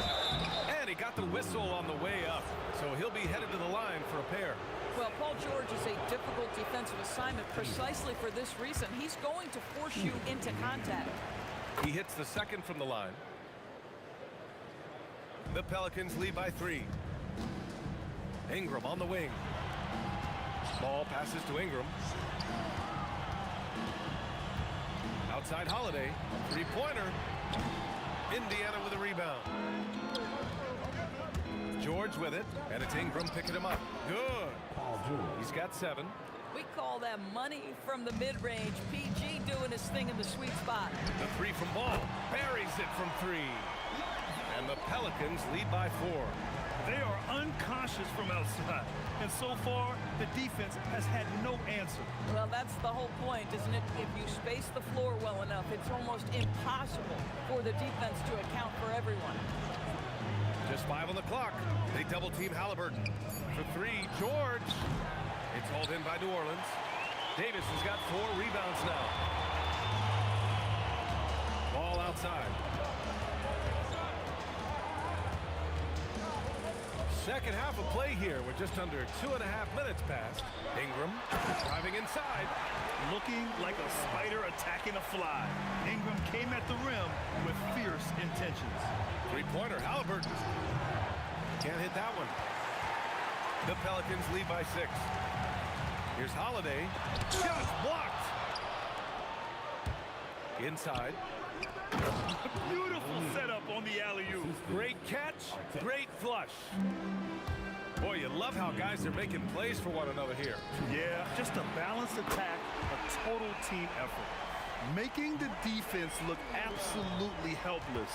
And he got the whistle on the way up, so he'll be headed to the line for a pair. Well, Paul George is a difficult defensive assignment precisely for this reason. He's going to force you into contact. He hits the second from the line. The Pelicans lead by 3. Ingram on the wing. Ball passes to Ingram. Outside Holiday, three-pointer. Indiana with a rebound. George with it, and it's Ingram picking him up. Good. He's got 7. We call that money from the mid-range. PG doing his thing in the sweet spot. The 3 from Ball, buries it from 3. And the Pelicans lead by 4. They are unconscious from outside. And so far, the defense has had no answer. Well, that's the whole point, isn't it? If you space the floor well enough, it's almost impossible for the defense to account for everyone. Just 5 on the clock. They double-team Halliburton. For 3, George. It's hauled in by New Orleans. Davis has got 4 rebounds now. Ball outside. Second half of play here with just under 2.5 minutes passed. Ingram driving inside. Looking like a spider attacking a fly. Ingram came at the rim with fierce intentions. Three-pointer, Halliburton. Can't hit that one. The Pelicans lead by 6. Here's Holiday. Shot blocked. Inside. Beautiful setup on the alley-oop. Great catch, great flush. Boy, you love how guys are making plays for one another here. Yeah, just a balanced attack, a total team effort. Making the defense look absolutely helpless.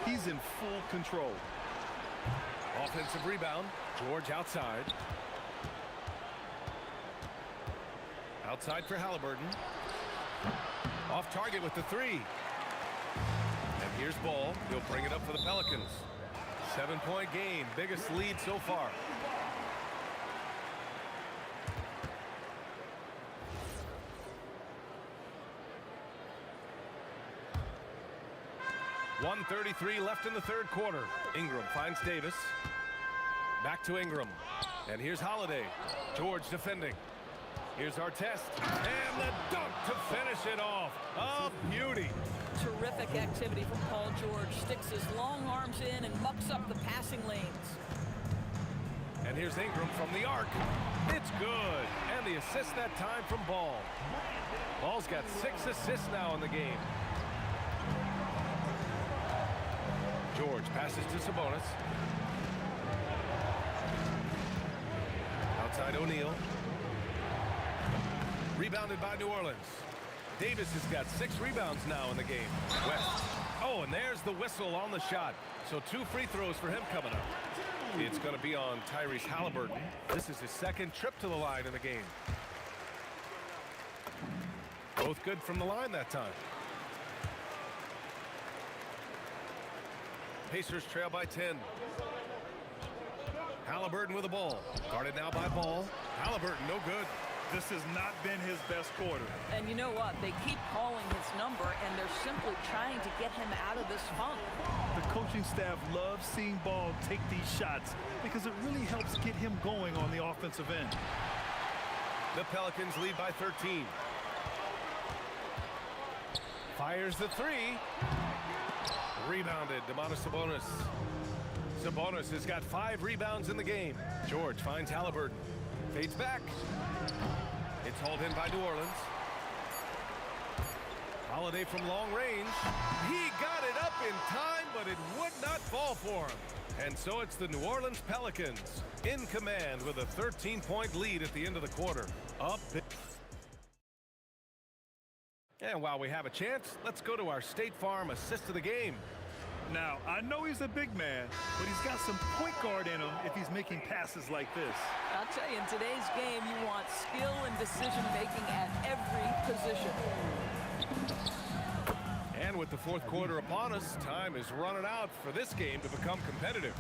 He's in full control. Offensive rebound. George outside. Outside for Halliburton. Off target with the 3. And here's Ball. He'll bring it up for the Pelicans. 7-point game. Biggest lead so far. .133 left in the third quarter. Ingram finds Davis. Back to Ingram. And here's Holiday. George defending. Here's Artest. And the dunk to finish it off. A beauty. Terrific activity from Paul George. Sticks his long arms in and mucks up the passing lanes. And here's Ingram from the arc. It's good. And the assist that time from Ball. Ball's got 6 assists now in the game. George passes to Sabonis. Outside O'Neal. Rebounded by New Orleans. Davis has got 6 rebounds now in the game. West. Oh, and there's the whistle on the shot. So 2 free throws for him coming up. It's going to be on Tyrese Halliburton. This is his second trip to the line in the game. Both good from the line that time. Pacers trail by 10. Halliburton with the ball. Guarded now by Ball. Halliburton, no good. This has not been his best quarter. And you know what? They keep calling his number, and they're simply trying to get him out of this funk. The coaching staff loves seeing Ball take these shots because it really helps get him going on the offensive end. The Pelicans lead by 13. Fires the three. Rebounded, Domantas Sabonis. Sabonis has got 5 rebounds in the game. George finds Halliburton. Fades back. It's hauled in by New Orleans. Holiday from long range. He got it up in time, but it would not fall for him. And so it's the New Orleans Pelicans in command with a 13-point lead at the end of the quarter. Up. And while we have a chance, let's go to our State Farm assist of the game. Now, I know he's a big man, but he's got some point guard in him if he's making passes like this. I'll tell you, in today's game, you want skill and decision-making at every position. And with the fourth quarter upon us, time is running out for this game to become competitive.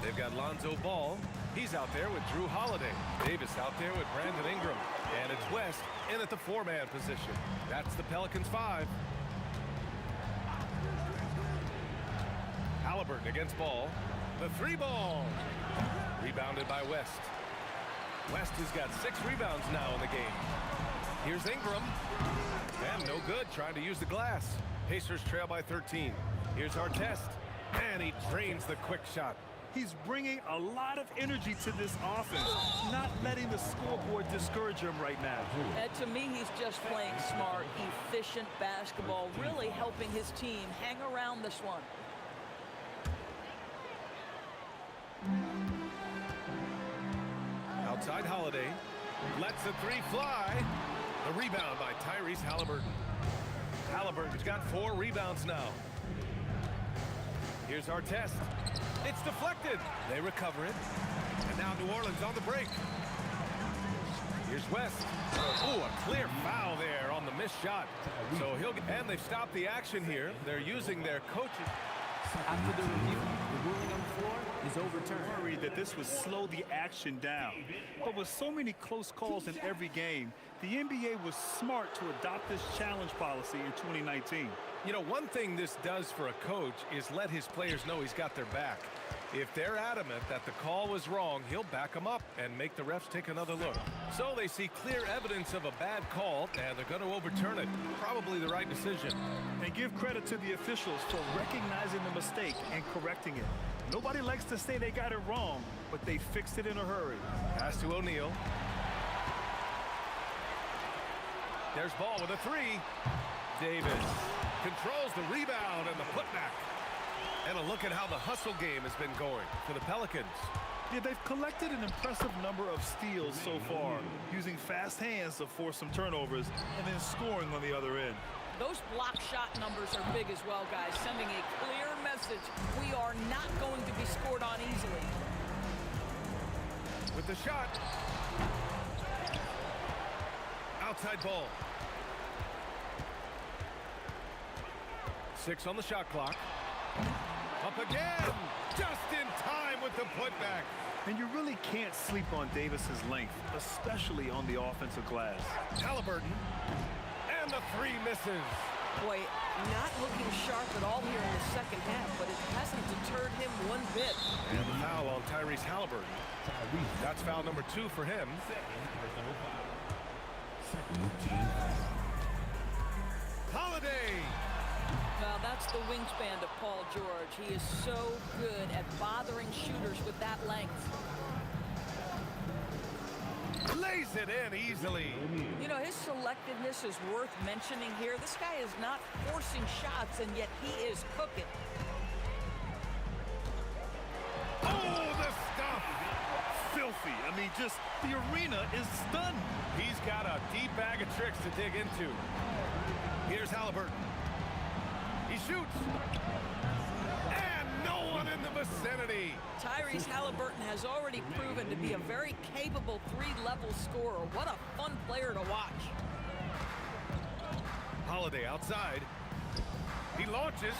They've got Lonzo Ball. He's out there with Drew Holiday. Davis out there with Brandon Ingram. And it's West in at the 4-man position. That's the Pelicans 5. Halliburton against Ball. The 3 ball. Rebounded by West. West has got 6 rebounds now in the game. Here's Ingram. And no good, trying to use the glass. Pacers trail by 13. Here's Artest. And he drains the quick shot. He's bringing a lot of energy to this offense, not letting the scoreboard discourage him right now. And to me, he's just playing smart, efficient basketball, really helping his team hang around this one. Outside Holiday. Lets the 3 fly. The rebound by Tyrese Halliburton. Halliburton's got 4 rebounds now. Here's Artest. It's deflected. They recover it. And now New Orleans on the break. Here's West. Oh, a clear foul there on the missed shot. So he'll get, and they've stopped the action here. They're using their coaches. After the review, the ruling on the floor is overturned. Worried that this would slow the action down. But with so many close calls in every game, the NBA was smart to adopt this challenge policy in 2019. You know, one thing this does for a coach is let his players know he's got their back. If they're adamant that the call was wrong, he'll back them up and make the refs take another look. So they see clear evidence of a bad call, and they're going to overturn it. Probably the right decision. And give credit to the officials for recognizing the mistake and correcting it. Nobody likes to say they got it wrong, but they fixed it in a hurry. Pass to O'Neal. There's Ball with a 3. Davis controls the rebound and the putback. And a look at how the hustle game has been going for the Pelicans. Yeah, they've collected an impressive number of steals so far, using fast hands to force some turnovers and then scoring on the other end. Those block shot numbers are big as well, guys, sending a clear message. We are not going to be scored on easily. With the shot. Outside Ball. 6 on the shot clock. Up again. Just in time with the putback. And you really can't sleep on Davis's length, especially on the offensive glass. Halliburton. And the 3 misses. Boy, not looking sharp at all here in the second half, but it hasn't deterred him one bit. And the foul on Tyrese Halliburton. That's foul number 2 for him. Holiday. Well, that's the wingspan of Paul George. He is so good at bothering shooters with that length. Lays it in easily. You know, his selectiveness is worth mentioning here. This guy is not forcing shots, and yet he is cooking. Oh, the stuff. Filthy. I mean, just the arena is stunned. He's got a deep bag of tricks to dig into. Here's Halliburton. He shoots. And no one in the vicinity. Tyrese Halliburton has already proven to be a very capable 3-level scorer. What a fun player to watch. Holiday outside. He launches.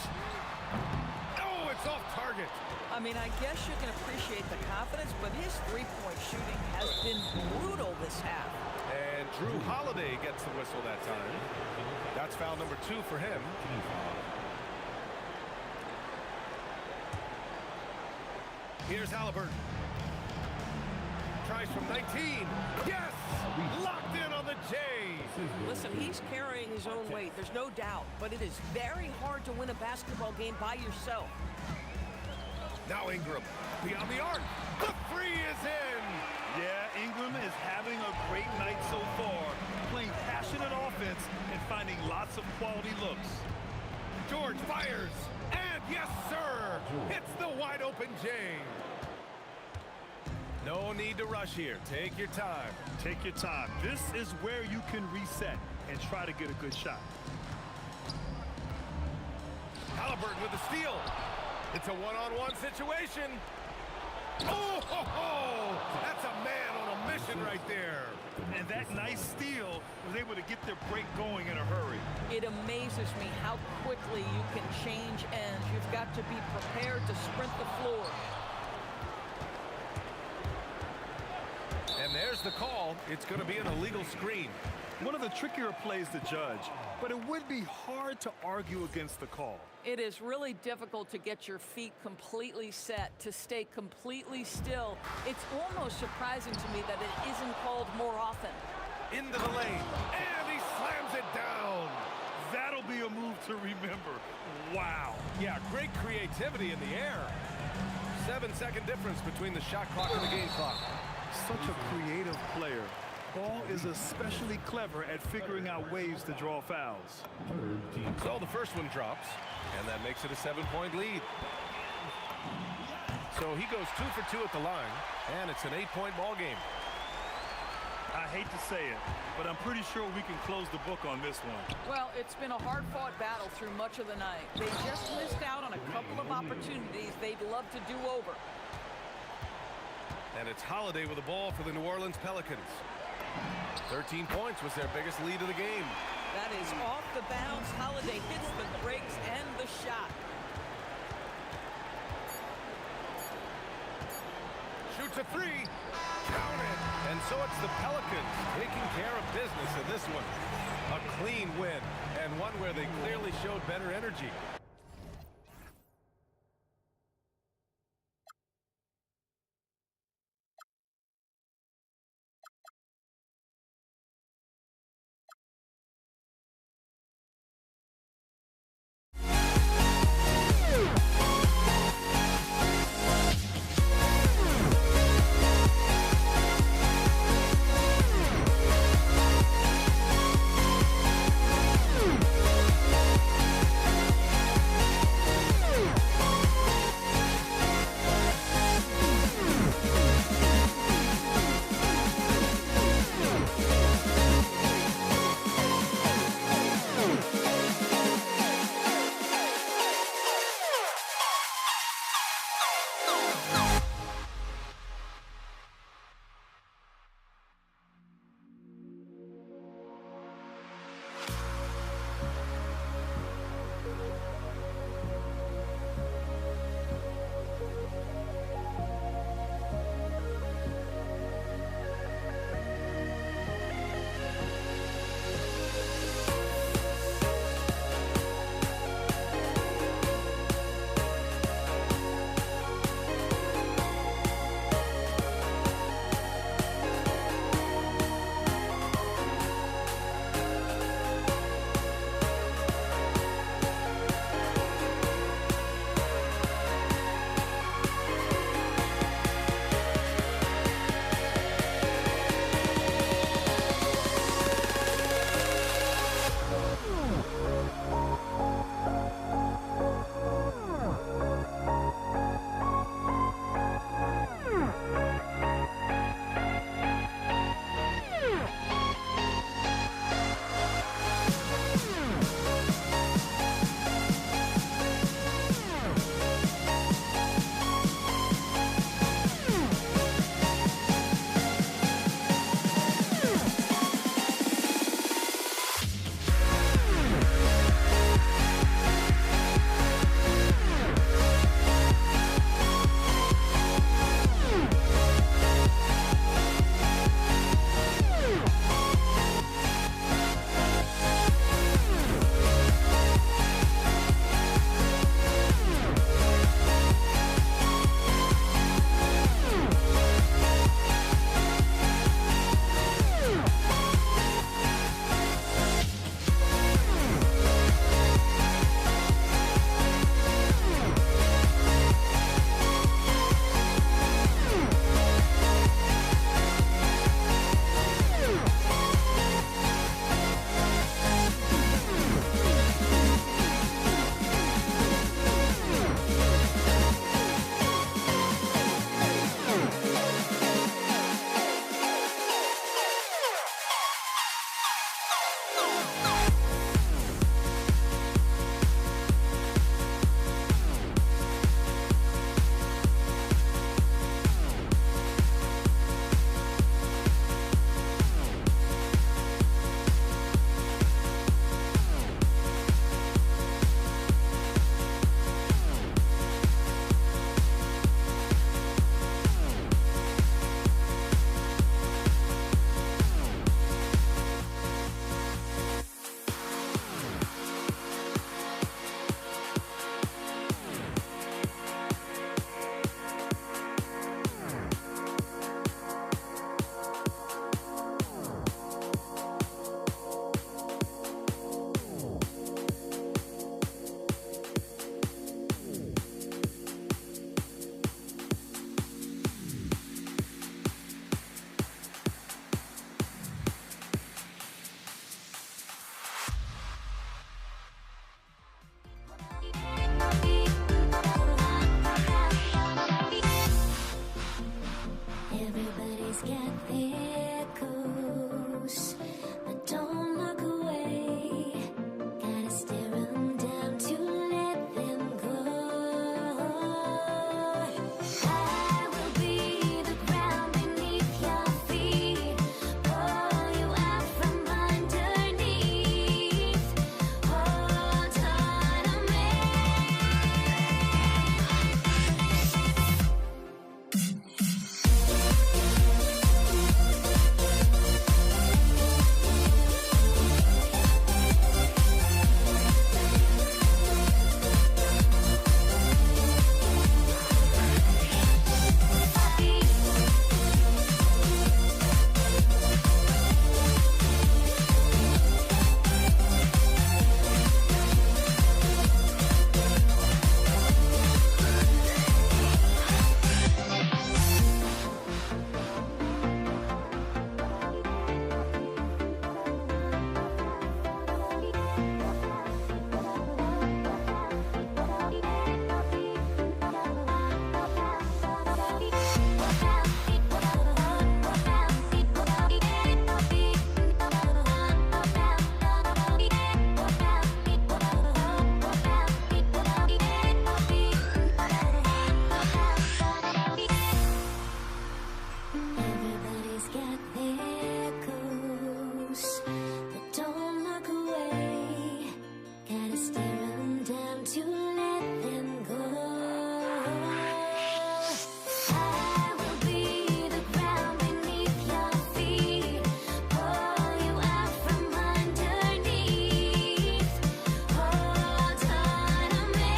Oh, it's off target. I mean, I guess you can appreciate the confidence, but his three-point shooting has been brutal this half. And Drew Holiday gets the whistle that time. That's foul number 2 for him. Here's Halliburton. Tries from 19. Yes! Locked in on the J. Listen, he's carrying his own weight, there's no doubt, but it is very hard to win a basketball game by yourself. Now Ingram, beyond the arc. The three is in. Yeah, Ingram is having a great night so far, playing passionate offense and finding lots of quality looks. George fires, and yes, sir, hits the wide open J. No need to rush here. Take your time. Take your time. This is where you can reset and try to get a good shot. Halliburton with the steal. It's a one-on-one situation. Oh, ho, ho. That's a man on a mission right there. And that nice steal was able to get their break going in a hurry. It amazes me how quickly you can change ends. You've got to be prepared to sprint the floor. And there's the call. It's going to be an illegal screen. One of the trickier plays to judge, but it would be hard to argue against the call. It is really difficult to get your feet completely set, to stay completely still. It's almost surprising to me that it isn't called more often. Into the lane, and he slams it down. That'll be a move to remember. Wow. Yeah, great creativity in the air. 7-second difference between the shot clock and the game clock. Such a creative player. Ball is especially clever at figuring out ways to draw fouls. So the first one drops, and that makes it a 7-point lead. So he goes 2 for 2 at the line, and it's an 8-point ball game. I hate to say it, but I'm pretty sure we can close the book on this one. Well, it's been a hard-fought battle through much of the night. They just missed out on a couple of opportunities they'd love to do over. And it's Holiday with the ball for the New Orleans Pelicans. 13 points was their biggest lead of the game. That is off the bounce. Holiday hits the brakes and the shot. Shoots a three. Count it. And so it's the Pelicans taking care of business in this one. A clean win, and one where they clearly showed better energy. to let them go. I will be the ground beneath your feet, pull you out from underneath. Hold on to me.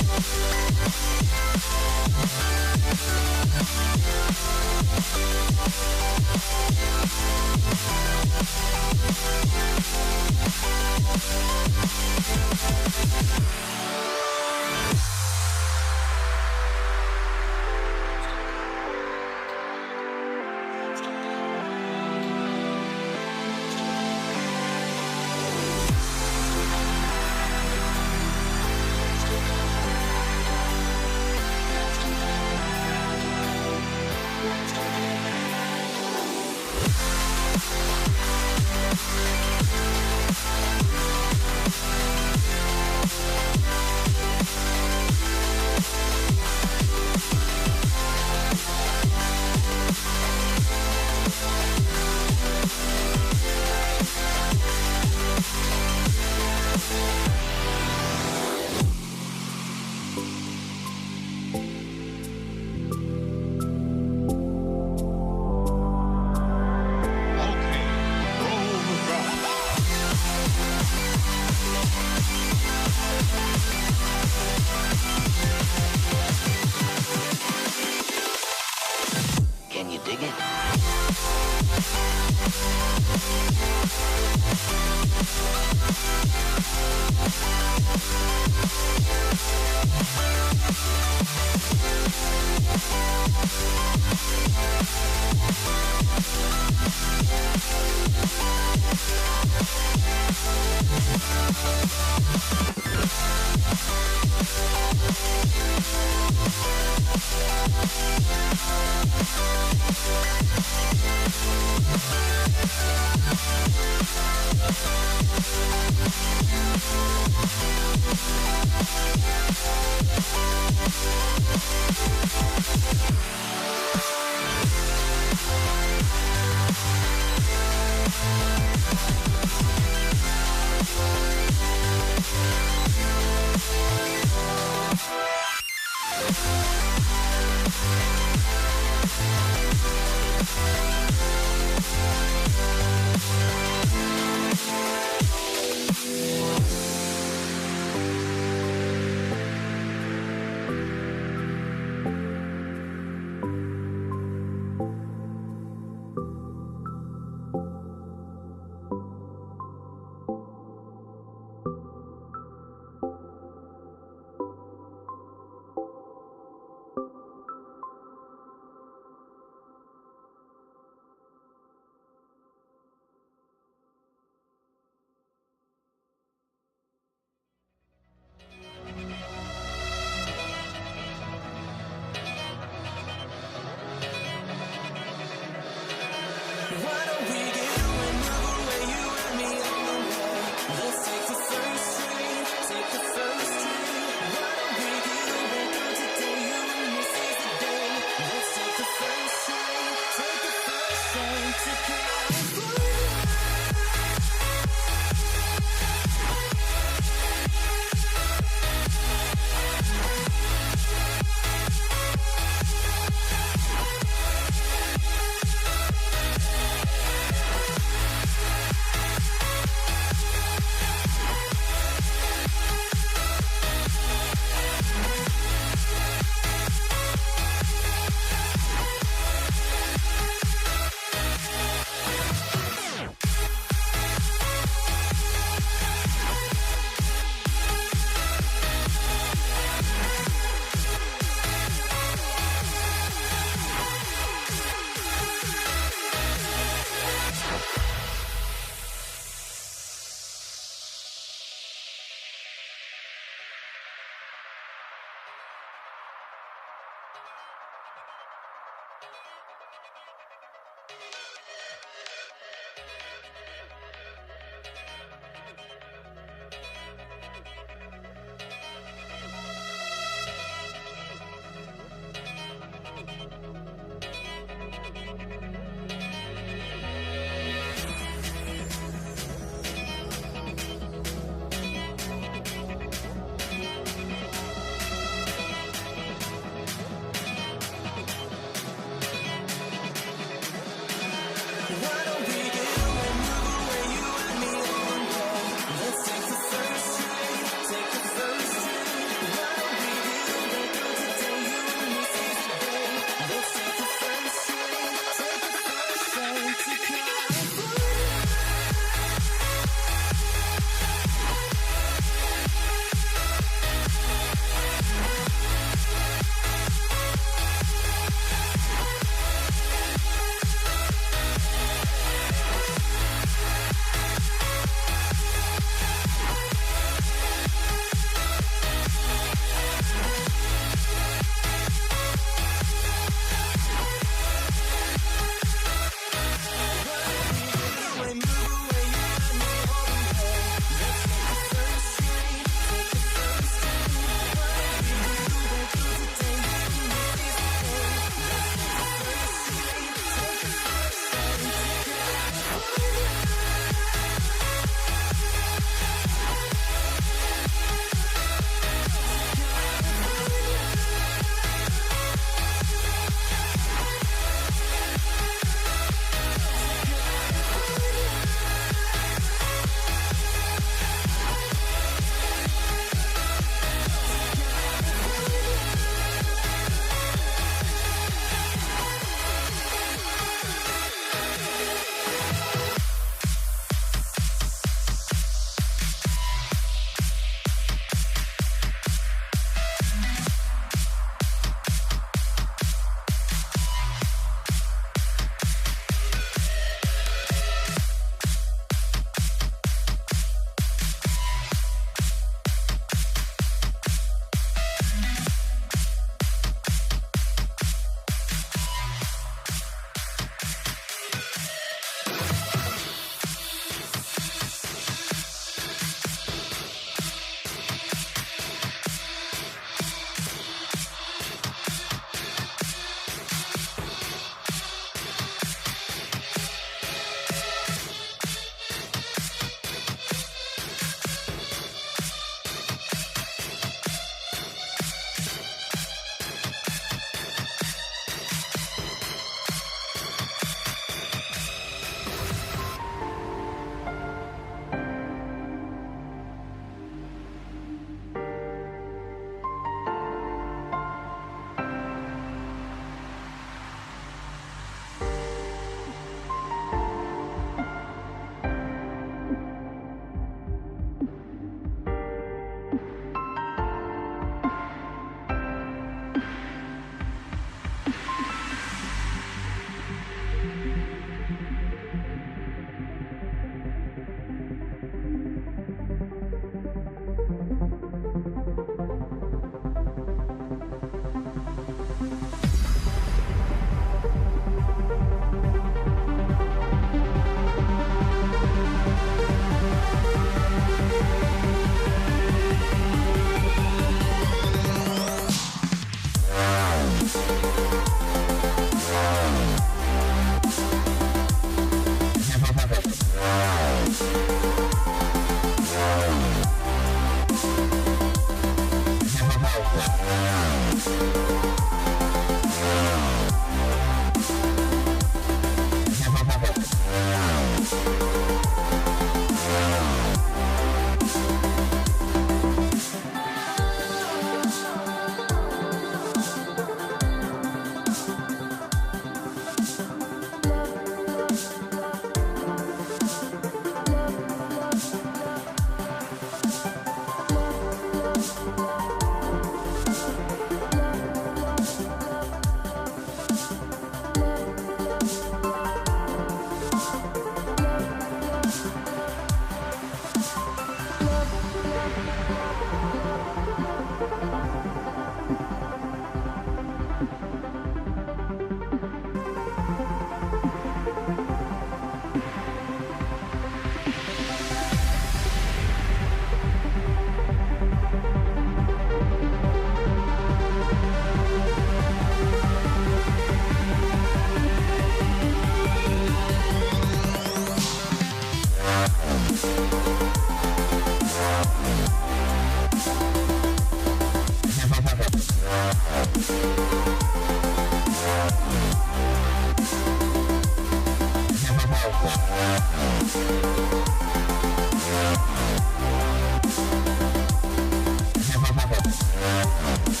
The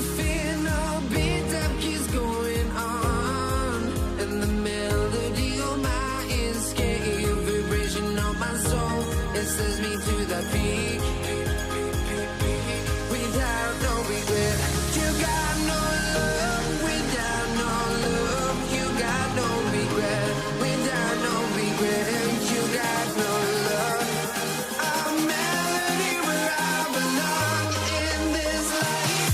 final beat up keeps going on, and the melody on my escape, vibration on my soul, it sends me to the peak. Without no regret, you got no love. Without no love, you got no regret. Without no regret, you got no love. A melody where I belong in this life.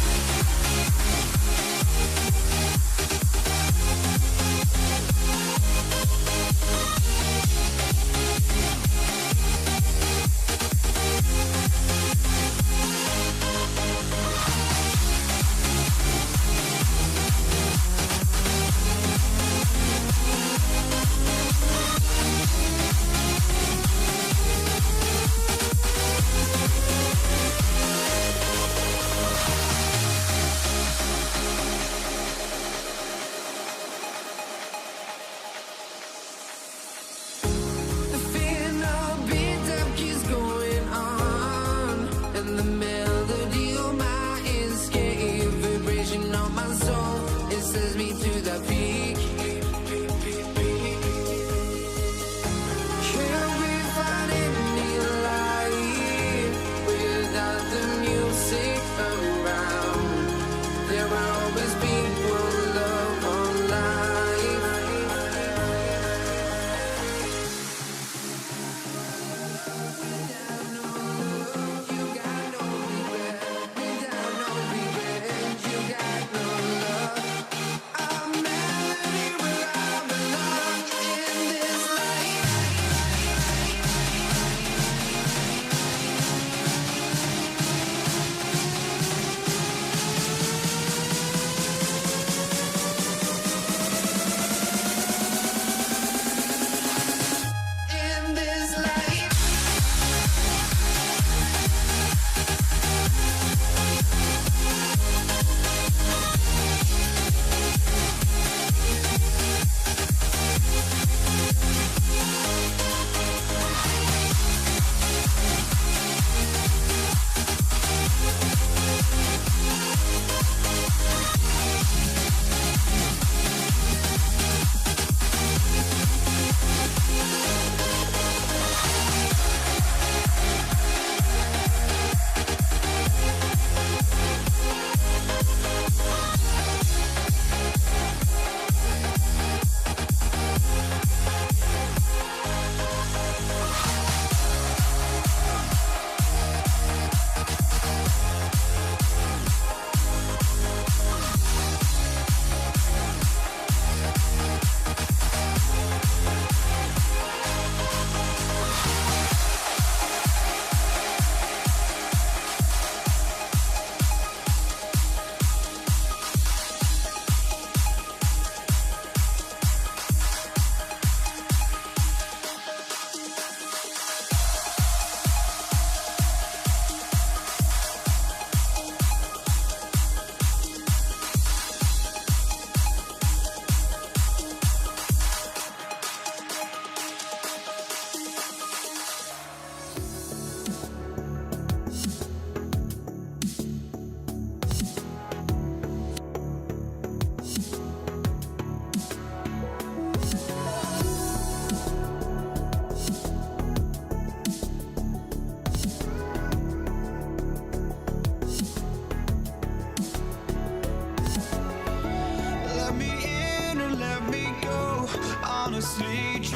The final beat up keeps going on, and the melody on my escape, vibration on my soul, it sends me to the peak. Can we find any light without the music around? There will always be one love on life. Without no love, you got no regret. Without no regret, you got no love. A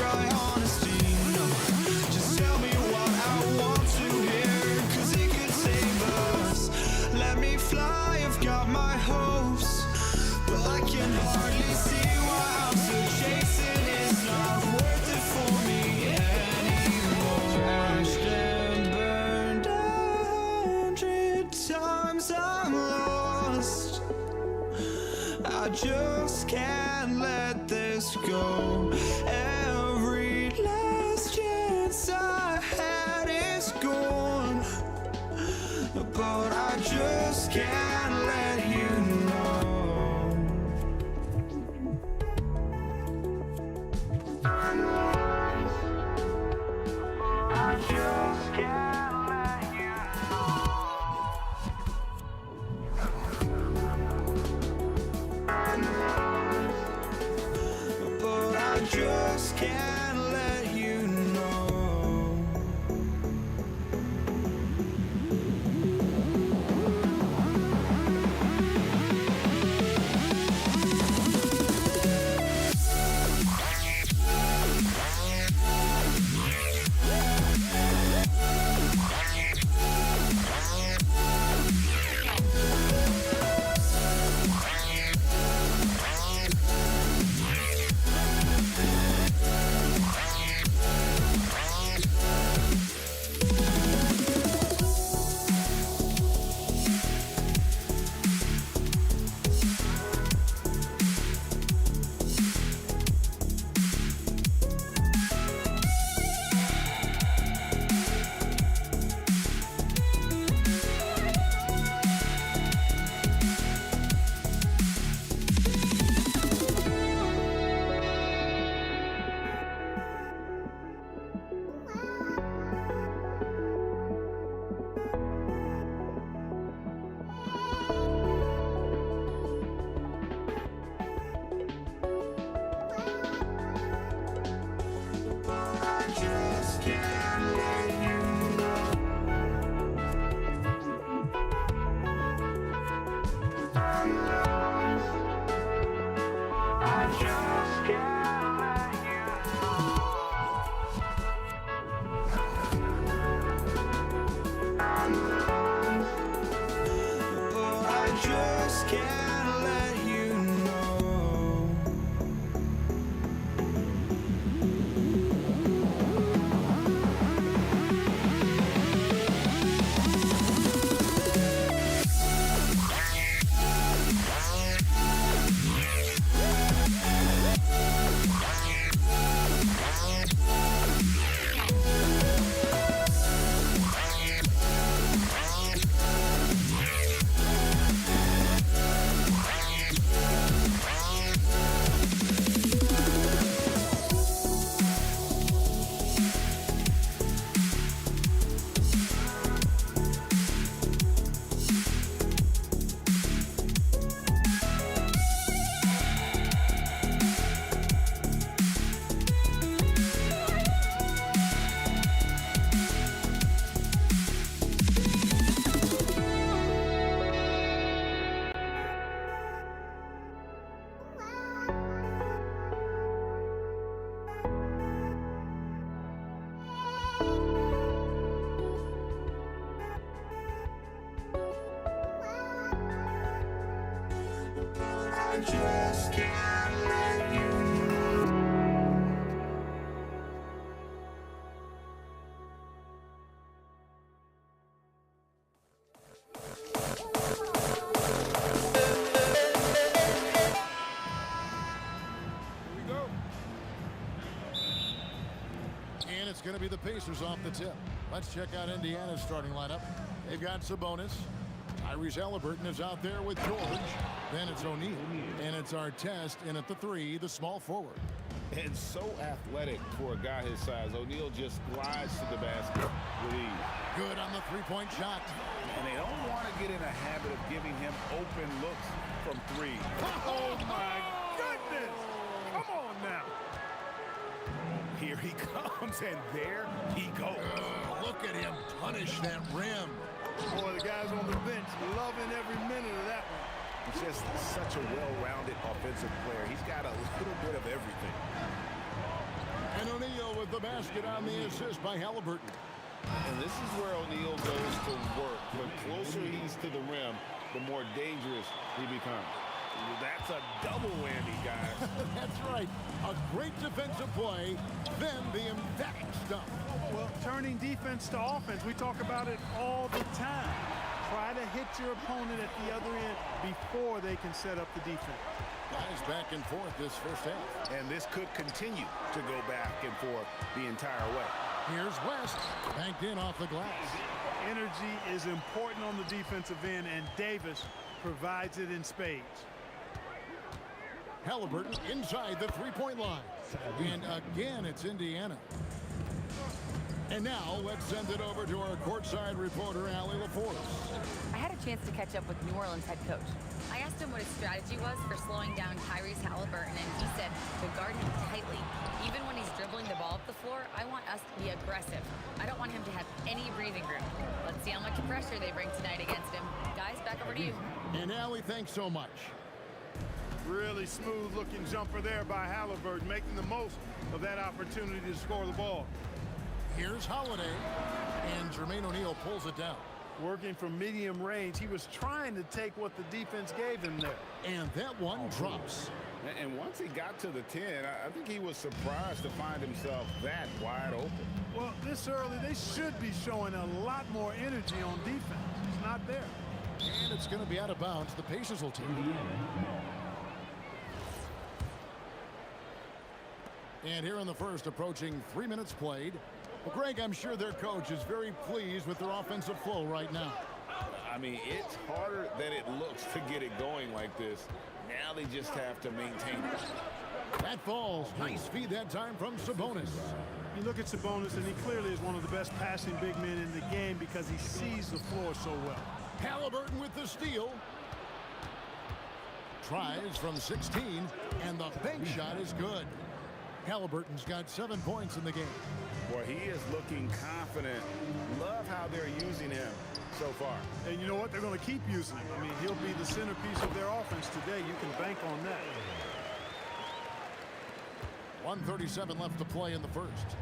try honesty, no. Just tell me what I want to hear, 'cause it could save us. Let me fly, I've got my hopes, but I can hardly see why I'm still chasing. It's not worth it for me anymore. Crashed and burned 100 times, I'm lost. I just can't let this go. Every last chance I had is gone, but I just can't let you know. I just can't let you know. But I just can't let you know. just can't let you know. And it's going to be the Pacers off the tip. Let's check out Indiana's starting lineup. They've got Sabonis. Tyrese Halliburton is out there with George. Then it's O'Neal. And it's Artest in at the 3, the small forward. And so athletic for a guy his size. O'Neal just glides to the basket with ease. Good on the three-point shot. And they don't want to get in a habit of giving him open looks from 3. Oh, my goodness. Come on now. Here he comes, and there he goes. Look at him punish that rim. Boy, the guys on the bench loving every minute of that one. He's just such a well-rounded offensive player. He's got a little bit of everything. And O'Neal with the basket on the assist by Halliburton. And this is where O'Neal goes to work. The closer he's to the rim, the more dangerous he becomes. That's a double whammy, guys. That's right. A great defensive play, then the emphatic stuff. Well, turning defense to offense, we talk about it all the time. Try to hit your opponent at the other end before they can set up the defense. Guys back and forth this first half. And this could continue to go back and forth the entire way. Here's West, banked in off the glass. Energy is important on the defensive end, and Davis provides it in spades. Halliburton inside the three-point line. And again, it's Indiana. And now, let's send it over to our courtside reporter, Allie LaForce. I had a chance to catch up with New Orleans head coach. I asked him what his strategy was for slowing down Tyrese Halliburton, and he said to guard him tightly. Even when he's dribbling the ball up the floor, I want us to be aggressive. I don't want him to have any breathing room. Let's see how much pressure they bring tonight against him. Guys, back over to you. And Allie, thanks so much. Really smooth-looking jumper there by Halliburton, making the most of that opportunity to score the ball. Here's Holiday, and Jermaine O'Neal pulls it down. Working from medium range, he was trying to take what the defense gave him there. And that one drops. And once he got to the 10, I think he was surprised to find himself that wide open. Well, this early, they should be showing a lot more energy on defense. It's not there. And it's going to be out of bounds. The Pacers will take it. And here in the first, approaching 3 minutes played. Well, Greg, I'm sure their coach is very pleased with their offensive flow right now. I mean, it's harder than it looks to get it going like this. Now they just have to maintain it. That falls. Nice feed that time from Sabonis. You look at Sabonis, and he clearly is one of the best passing big men in the game because he sees the floor so well. Halliburton with the steal. Tries from 16, and the bank shot is good. Halliburton's got 7 points in the game. Boy, he is looking confident. Love how they're using him so far. And you know what? They're going to keep using him. I mean, he'll be the centerpiece of their offense today. You can bank on that. 1:37 left to play in the first.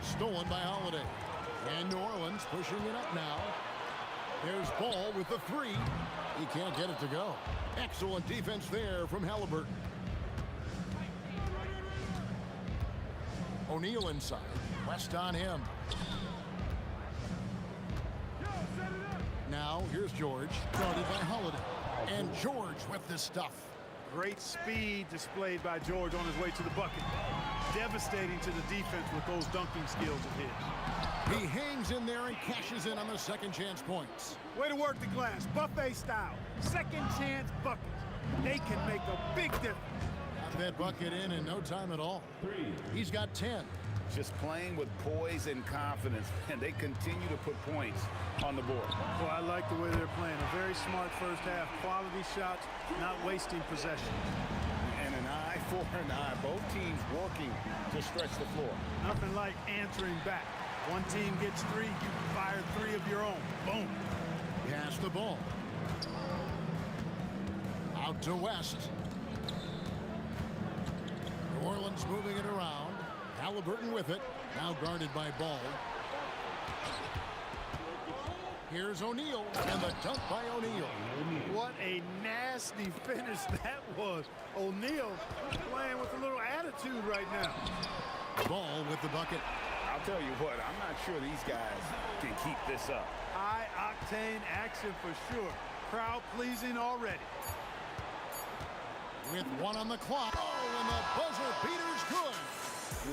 Stolen by Holiday. And New Orleans pushing it up now. There's Ball with the three. He can't get it to go. Excellent defense there from Halliburton. O'Neal inside. West on him. Now, here's George, guarded by Holiday. And George with the stuff. Great speed displayed by George on his way to the bucket. Devastating to the defense with those dunking skills of his. He hangs in there and cashes in on the second chance points. Way to work the glass, buffet style. Second chance buckets. They can make a big difference. Got that bucket in no time at all. He's got 10. Just playing with poise and confidence, and they continue to put points on the board. Well, I like the way they're playing. A very smart first half. Quality shots, not wasting possession. And an eye for an eye. Both teams working to stretch the floor. Nothing like answering back. One team gets 3, you fire 3 of your own. Boom. Pass the ball. Out to West. New Orleans moving it around. Halliburton with it. Now guarded by Ball. Here's O'Neal. And the dunk by O'Neal. What a nasty finish that was. O'Neal playing with a little attitude right now. Ball with the bucket. I'll tell you what, I'm not sure these guys can keep this up. High-octane action for sure. Crowd pleasing already. With 1 on the clock. Oh, and the buzzer beater's good.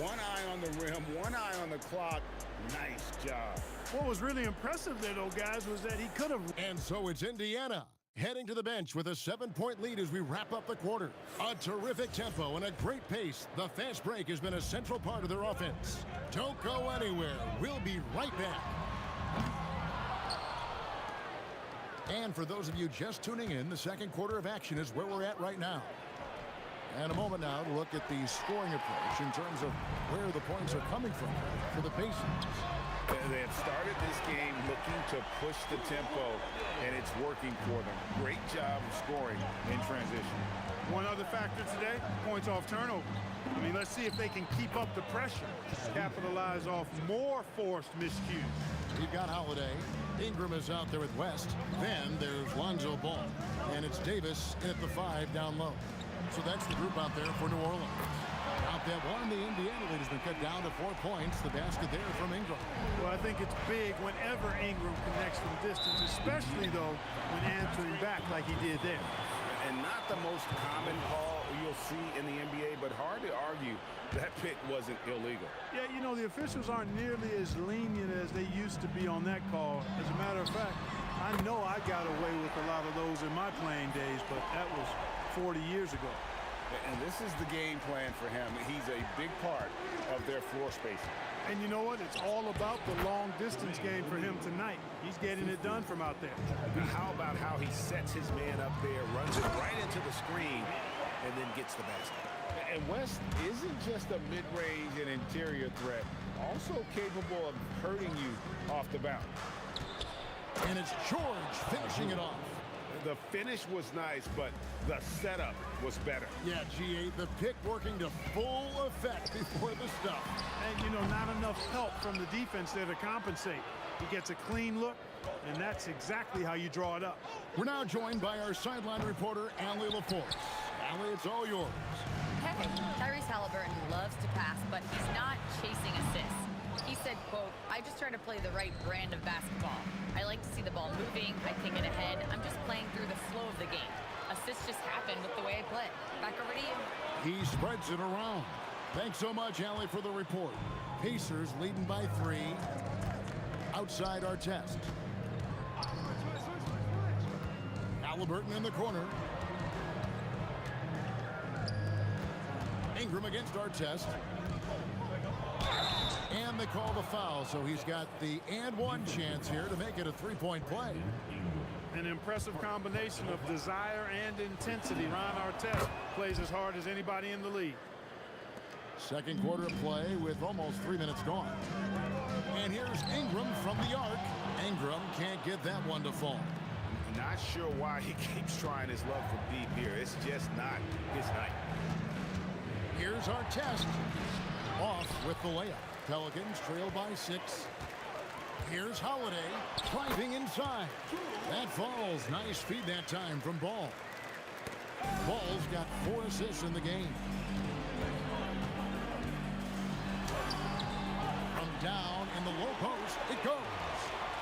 1 eye on the rim, 1 eye on the clock. Nice job. What was really impressive there, though, guys, was that he could have... And so it's Indiana heading to the bench with a 7-point lead as we wrap up the quarter. A terrific tempo and a great pace. The fast break has been a central part of their offense. Don't go anywhere. We'll be right back. And for those of you just tuning in, the second quarter of action is where we're at right now. And a moment now to look at the scoring approach in terms of where the points are coming from for the Pacers. They have started this game looking to push the tempo, and it's working for them. Great job of scoring in transition. One other factor today, points off turnover. I mean, let's see if they can keep up the pressure, capitalize off more forced miscues. We've got Holiday. Ingram is out there with West. Then there's Lonzo Ball. And it's Davis in at the 5 down low. So that's the group out there for New Orleans. Out that one, the Indiana lead has been cut down to 4 points. The basket there from Ingram. Well, I think it's big whenever Ingram connects from distance, especially, though, when answering back like he did there. And not the most common call you'll see in the NBA, but hard to argue that pick wasn't illegal. Yeah, you know, the officials aren't nearly as lenient as they used to be on that call. As a matter of fact, I know I got away with a lot of those in my playing days, but that was 40 years ago. And this is the game plan for him. He's a big part of their floor spacing. And you know what? It's all about the long-distance game for him tonight. He's getting it done from out there. Now, how about how he sets his man up there, runs it right into the screen, and then gets the basket? And West isn't just a mid-range and interior threat, also capable of hurting you off the bounce. And it's George finishing it off. The finish was nice, but the setup was better. Yeah, G8, the pick working to full effect before the stuff. And, you know, not enough help from the defense there to compensate. He gets a clean look, and that's exactly how you draw it up. We're now joined by our sideline reporter, Allie LaForce. Allie, it's all yours. Hey, Tyrese Halliburton loves to pass, but he's not chasing assists. He said, quote, "I just try to play the right brand of basketball. I like to see the ball moving. I kick it ahead. I'm just playing through the flow of the game. Assists just happen with the way I play. Back over to you." He spreads it around. Thanks so much, Allie, for the report. Pacers leading by 3. Outside our test. Halliburton in the corner. Ingram against our test. And they call the foul, so he's got the and one chance here to make it a 3-point play. An impressive combination of desire and intensity. Ron Artest plays as hard as anybody in the league. Second quarter of play with almost 3 minutes gone. And here's Ingram from the arc. Ingram can't get that one to fall. Not sure why he keeps trying his luck from deep here. It's just not his night. Here's our test. Off with the layup. Pelicans trail by 6. Here's Holiday driving inside. That falls. Nice feed that time from Ball. Ball's got 4 assists in the game. From down in the low post, it goes.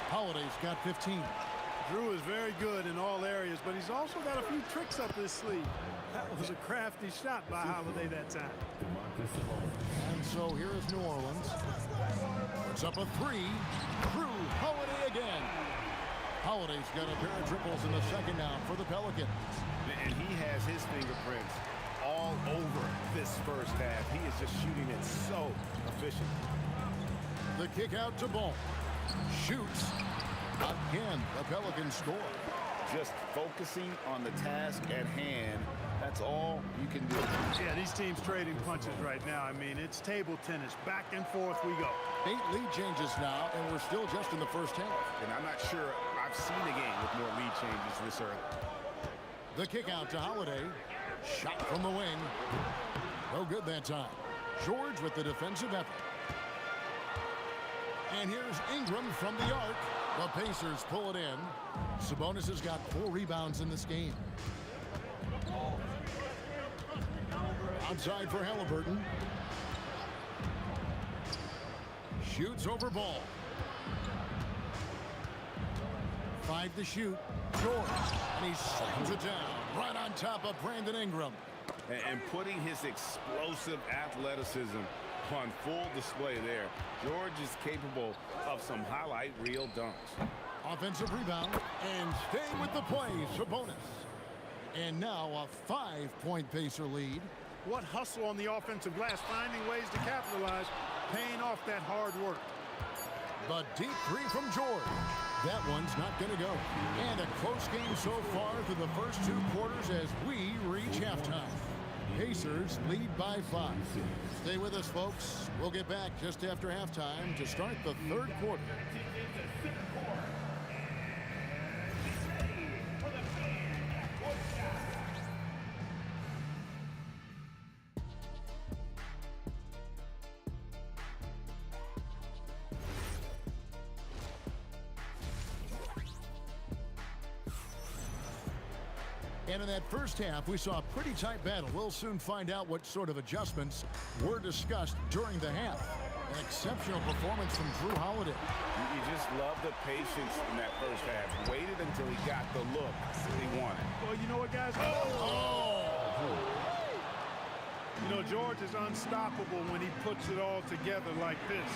Holiday's got 15. Drew is very good in all areas, but he's also got a few tricks up his sleeve. That was a crafty shot by Holiday that time. And so here is New Orleans. It's up a 3. Drew Holiday again. Holiday's got a pair of triples in the second down for the Pelicans. And he has his fingerprints all over this first half. He is just shooting it so efficient. The kick out to Ball. Shoots. Again, the Pelicans score. Just focusing on the task at hand. That's all you can do. Yeah, these teams trading punches right now. I mean, it's table tennis. Back and forth we go. 8 lead changes now, and we're still just in the first half. And I'm not sure I've seen a game with more lead changes this early. The kick out to Holiday. Shot from the wing. No good that time. George with the defensive effort. And here's Ingram from the arc. The Pacers pull it in. Sabonis has got 4 rebounds in this game. Outside for Halliburton. Shoots over Ball. 5 to shoot. George. And he slams it down right on top of Brandon Ingram. And putting his explosive athleticism on full display there. George is capable of some highlight reel dunks. Offensive rebound and staying with the play, Sabonis. And now a 5-point Pacer lead. What hustle on the offensive glass, finding ways to capitalize, paying off that hard work. The deep 3 from George. That one's not going to go. And a close game so far through the first 2 quarters as we reach halftime. Pacers lead by 5. Stay with us, folks. We'll get back just after halftime to start the third quarter. And in that first half, we saw a pretty tight battle. We'll soon find out what sort of adjustments were discussed during the half. An exceptional performance from Drew Holiday. You just love the patience in that first half. Waited until he got the look he wanted. Well, you know what, guys? You know, George is unstoppable when he puts it all together like this.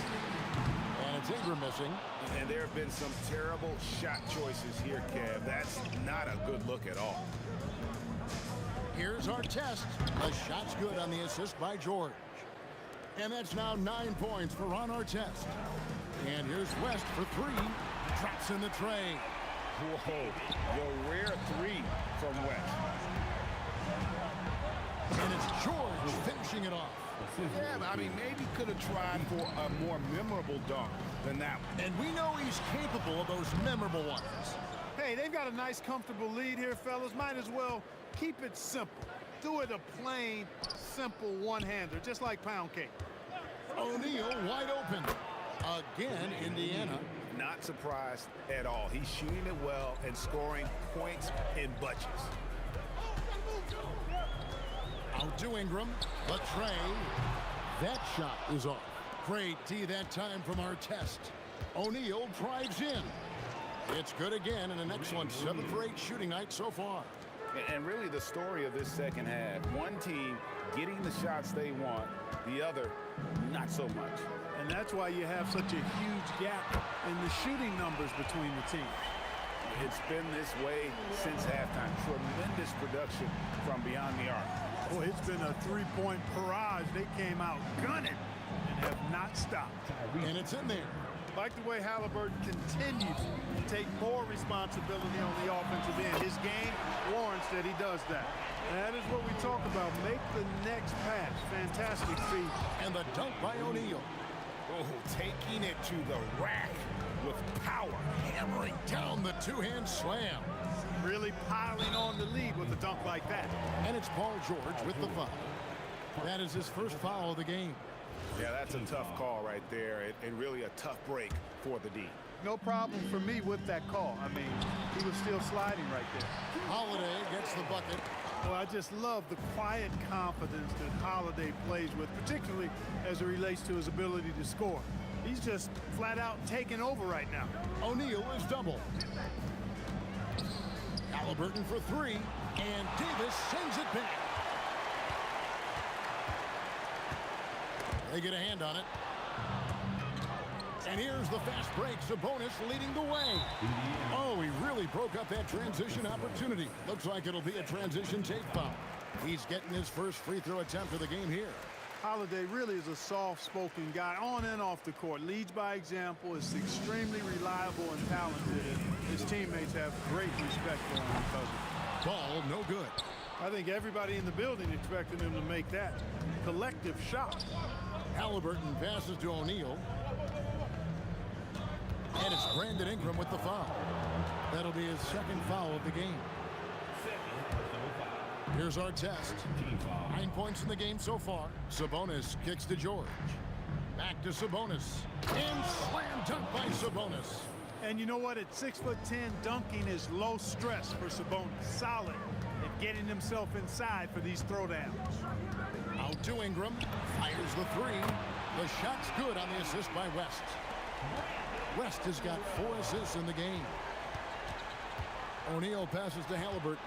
And it's Ingram missing. And there have been some terrible shot choices here, Kev. That's not a good look at all. Here's our test. The shot's good on the assist by George. And that's now 9 points for Ron Artest. And here's West for 3. Drops in the tray. Whoa, the rare 3 from West. And it's George finishing it off. Yeah, but I mean, maybe could have tried for a more memorable dunk than that one. And we know he's capable of those memorable ones. Hey, they've got a nice, comfortable lead here, fellas. Might as well keep it simple. Do it a plain, simple one-hander, just like pound cake. O'Neal wide open. Again, Indiana. Not surprised at all. He's shooting it well and scoring points in bunches. Out to Ingram. The tray. That shot is off. Great D that time from Artest. O'Neal drives in. It's good again, and an excellent 7 for 8 shooting night so far. And really the story of this second half, one team getting the shots they want, the other not so much. And that's why you have such a huge gap in the shooting numbers between the teams. It's been this way since halftime. Tremendous production from beyond the arc. Boy, it's been a three-point barrage. They came out gunning and have not stopped. And it's in there. Like the way Halliburton continues to take more responsibility on the offensive end. His game warrants that he does that. That is what we talk about. Make the next pass. Fantastic feat. And the dunk by O'Neal. Oh, taking it to the rack with power. Hammering down the two-hand slam. Really piling on the lead with a dunk like that. And it's Paul George with the foul. That is his first foul of the game. Yeah, that's a tough call right there, and really a tough break for the D. No problem for me with that call. I mean, he was still sliding right there. Holiday gets the bucket. Well, I just love the quiet confidence that Holiday plays with, particularly as it relates to his ability to score. He's just flat out taking over right now. O'Neal is double. Halliburton for 3, and Davis sends it back. They get a hand on it. And here's the fast break. Sabonis leading the way. Oh, he really broke up that transition opportunity. Looks like it'll be a transition take foul. He's getting his first free throw attempt of the game here. Holiday really is a soft-spoken guy on and off the court. Leads by example, is extremely reliable and talented. And his teammates have great respect for him because of it. Ball no good. I think everybody in the building expected him to make that collective shot. Halliburton passes to O'Neal. And it's Brandon Ingram with the foul. That'll be his second foul of the game. Here's our test. 9 points in the game so far. Sabonis kicks to George. Back to Sabonis. And slam dunk by Sabonis. And you know what? At 6'10", dunking is low stress for Sabonis. Solid at getting himself inside for these throwdowns. Out to Ingram. Fires the 3. The shot's good on the assist by West. West has got 4 assists in the game. O'Neal passes to Halliburton.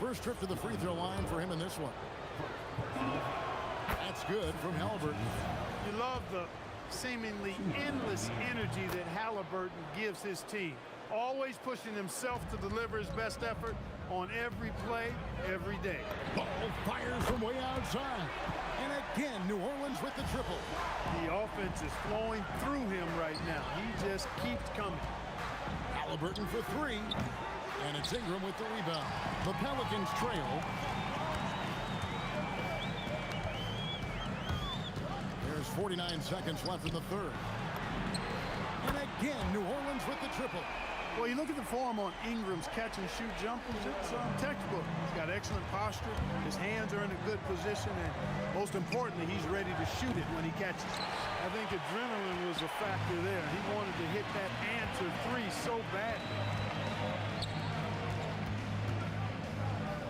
First trip to the free throw line for him in this one. That's good from Halliburton. You love the seemingly endless energy that Halliburton gives his team. Always pushing himself to deliver his best effort on every play, every day. Ball fires from way outside. And again, New Orleans with the triple. The offense is flowing through him right now. He just keeps coming. Halliburton for 3. And it's Ingram with the rebound. The Pelicans trail. 49 seconds left in the third. And again, New Orleans with the triple. Well, you look at the form on Ingram's catch-and-shoot jumpers, it's textbook. He's got excellent posture. His hands are in a good position, and most importantly, he's ready to shoot it when he catches it. I think adrenaline was a factor there. He wanted to hit that answer three so badly.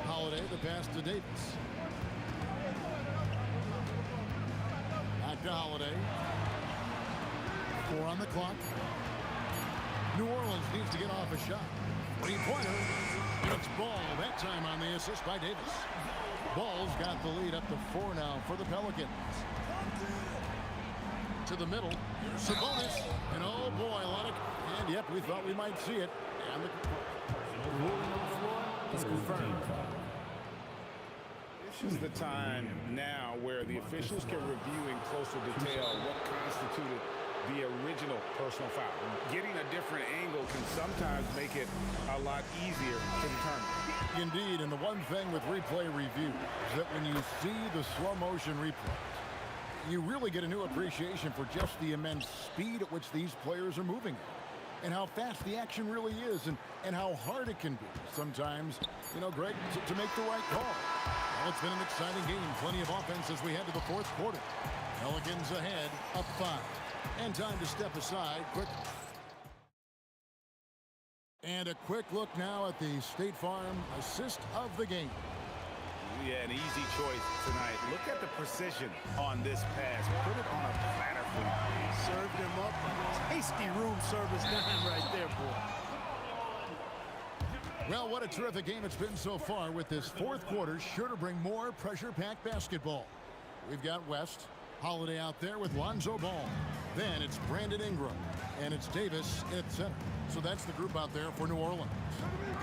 Holiday, the pass to Davis. Back to Holiday. 4 on the clock. New Orleans needs to get off a shot. Three-pointer. It's Ball that time on the assist by Davis. Ball's got the lead up to 4 now for the Pelicans. To the middle. Sabonis. And oh boy, a lot of... And yep, we thought we might see it. And the ruling on the floor is confirmed. This is the time now where the officials can review in closer detail what constituted the original personal foul. Getting a different angle can sometimes make it a lot easier to determine. Indeed, and the one thing with replay review is that when you see the slow motion replay, you really get a new appreciation for just the immense speed at which these players are moving and how fast the action really is and how hard it can be sometimes, you know, Greg, to make the right call. Well, it's been an exciting game. Plenty of offense as we head to the fourth quarter. Pelicans ahead, up 5. And time to step aside. And a quick look now at the State Farm assist of the game. Yeah, an easy choice tonight. Look at the precision on this pass. Put it on a platter for you. Served him up. Tasty room service dime right there, boy. Well, what a terrific game it's been so far, with this fourth quarter sure to bring more pressure-packed basketball. We've got West, Holiday out there with Lonzo Ball. Then it's Brandon Ingram, and it's Davis at center. So that's the group out there for New Orleans.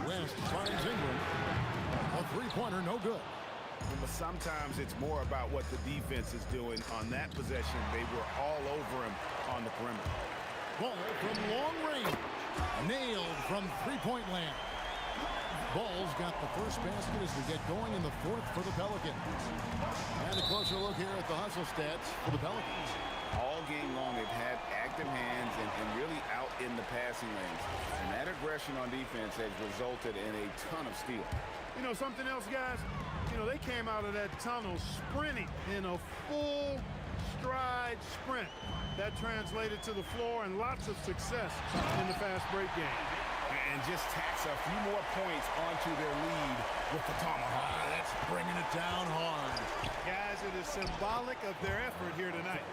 West finds Ingram. A three-pointer, no good. But sometimes it's more about what the defense is doing. On that possession, they were all over him on the perimeter. Ball from long range. Nailed from three-point land. Ball's got the first basket as we get going in the fourth for the Pelicans. And a closer look here at the hustle stats for the Pelicans. All game long, they've had active hands and really out in the passing lanes. And that aggression on defense has resulted in a ton of steal. You know something else, guys? You know, they came out of that tunnel sprinting in a full stride sprint. That translated to the floor and lots of success in the fast break game. And just tacks a few more points onto their lead with the tomahawk. That's bringing it down hard. Guys, it is symbolic of their effort here tonight.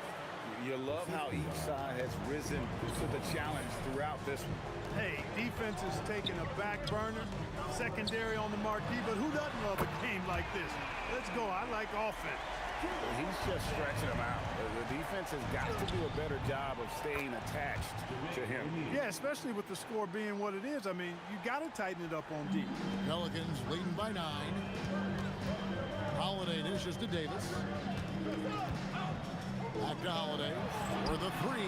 You love how each side has risen to the challenge throughout this one. Hey, defense is taking a back burner, secondary on the marquee, but who doesn't love a game like this? Let's go. I like offense. He's just stretching them out. The defense has got to do a better job of staying attached to him. Yeah, especially with the score being what it is. I mean, you got to tighten it up on D. Pelicans leading by 9. Holiday dishes to Davis. Back to Holiday for the 3.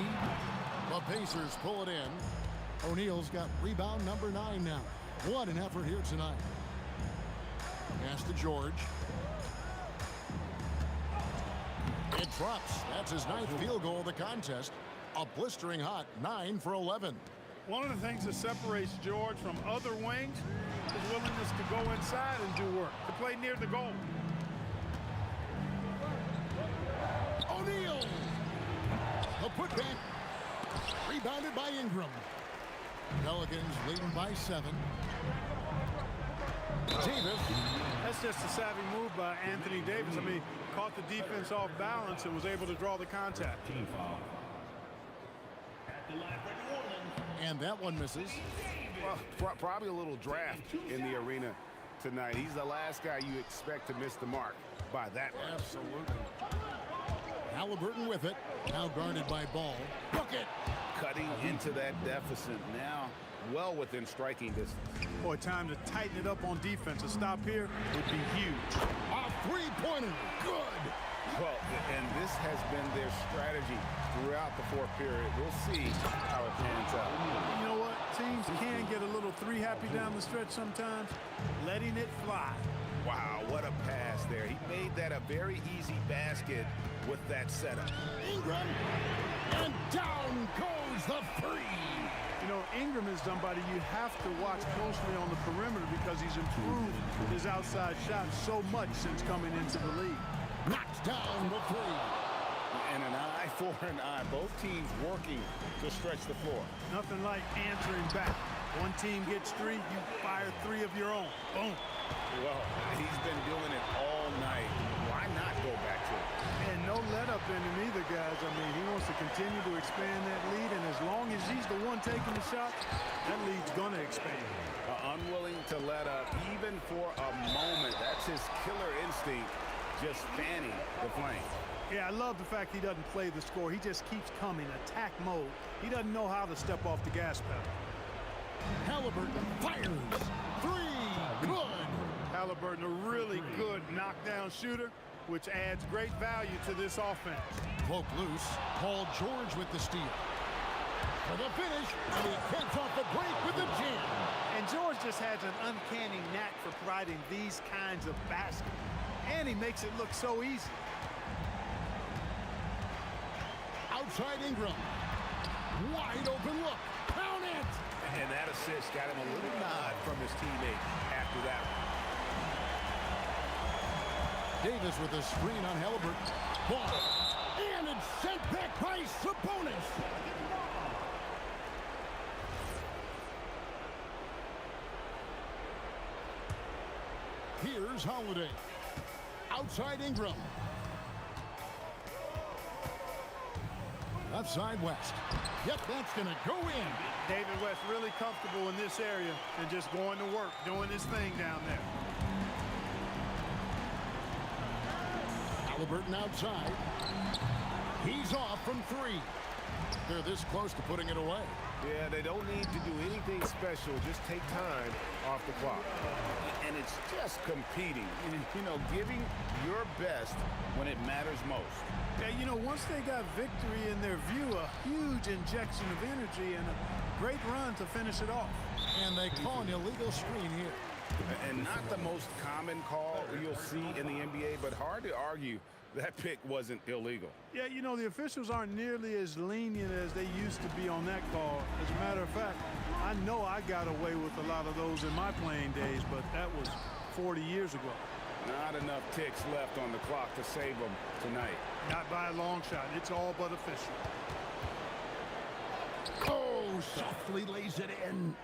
The Pacers pull it in. O'Neal's got rebound number 9 now. What an effort here tonight. Pass to George. It drops. That's his 9th field goal of the contest. A blistering hot 9 for 11. One of the things that separates George from other wings is willingness to go inside and do work, to play near the goal. O'Neal. A putback. Rebounded by Ingram. Pelicans leading by 7. Davis. That's just a savvy move by Anthony Davis. I mean, caught the defense off balance and was able to draw the contact. And that one misses. Well, probably a little draft in the arena tonight. He's the last guy you expect to miss the mark by that much. Absolutely. Halliburton with it. Now guarded by Ball. Bucket. Cutting into that deficit now, well within striking distance. Boy, time to tighten it up on defense. A stop here would be huge. A three-pointer. Good. Well, and this has been their strategy throughout the fourth period. We'll see how it pans out. You know what? Teams can get a little three-happy down the stretch sometimes. Letting it fly. Wow, what a pass there. He made that a very easy basket with that setup. Ingram, and down goes the three. You know, Ingram is somebody you have to watch closely on the perimeter because he's improved his outside shot so much since coming into the league. Knocks down the three. And an eye for an eye. Both teams working to stretch the floor. Nothing like answering back. One team gets three, you fire three of your own. Boom. Well, he's been doing it all night. Why not go back to it? And no let up in him either, guys. I mean, he wants to continue to expand that lead, and as long as he's the one taking the shot, that lead's going to expand. Unwilling to let up even for a moment. That's his killer instinct, just fanning the flame. Yeah, I love the fact he doesn't play the score. He just keeps coming, attack mode. He doesn't know how to step off the gas pedal. Halliburton fires. Three. Good. Halliburton, a really good knockdown shooter, which adds great value to this offense. Cloak loose. Paul George with the steal. For the finish, and he gets off the break with the jam. And George just has an uncanny knack for providing these kinds of baskets. And he makes it look so easy. Outside Ingram. Wide open look. Count it. And that assist got him a little nod from his teammate after that one. Davis with a screen on Halliburton. Ball. And it's sent back by Sabonis. Here's Holiday. Outside Ingram. Left side West. Yep, that's going to go in. David West really comfortable in this area and just going to work, doing his thing down there. Halliburton outside. He's off from three. They're this close to putting it away. Yeah, they don't need to do anything special. Just take time off the clock. And it's just competing. You know, giving your best when it matters most. Yeah, you know, once they got victory in their view, a huge injection of energy and a great run to finish it off. And they call an illegal screen here. And not the most common call you'll see in the NBA, but hard to argue that pick wasn't illegal. Yeah, you know, the officials aren't nearly as lenient as they used to be on that call. As a matter of fact, I know I got away with a lot of those in my playing days, but that was 40 years ago. Not enough ticks left on the clock to save them tonight. Not by a long shot. It's all but official. Oh, softly lays it in.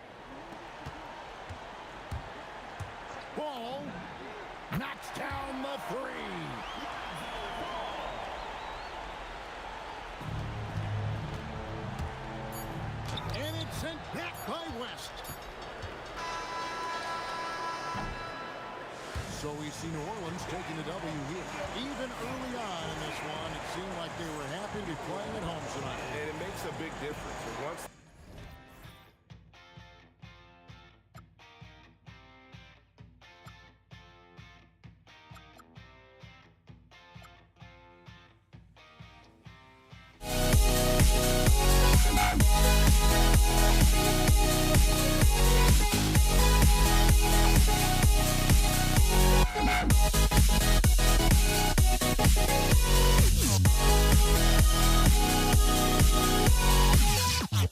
Ball knocks down the three. And it's sent back by West. So we see New Orleans taking the W here. Even early on in this one, it seemed like they were happy to be playing at home tonight. And it makes a big difference. Once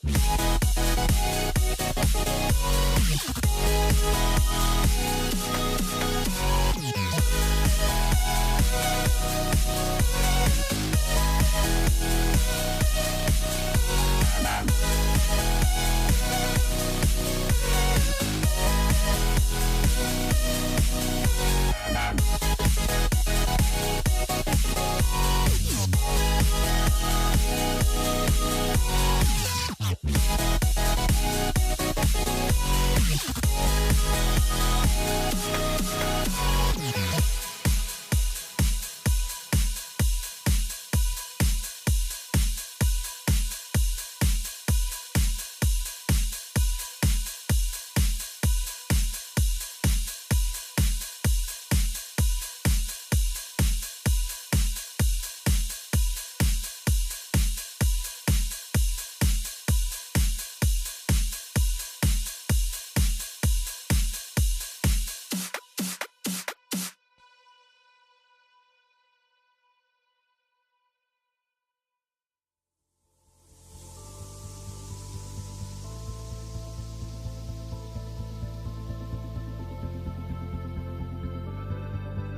Yeah.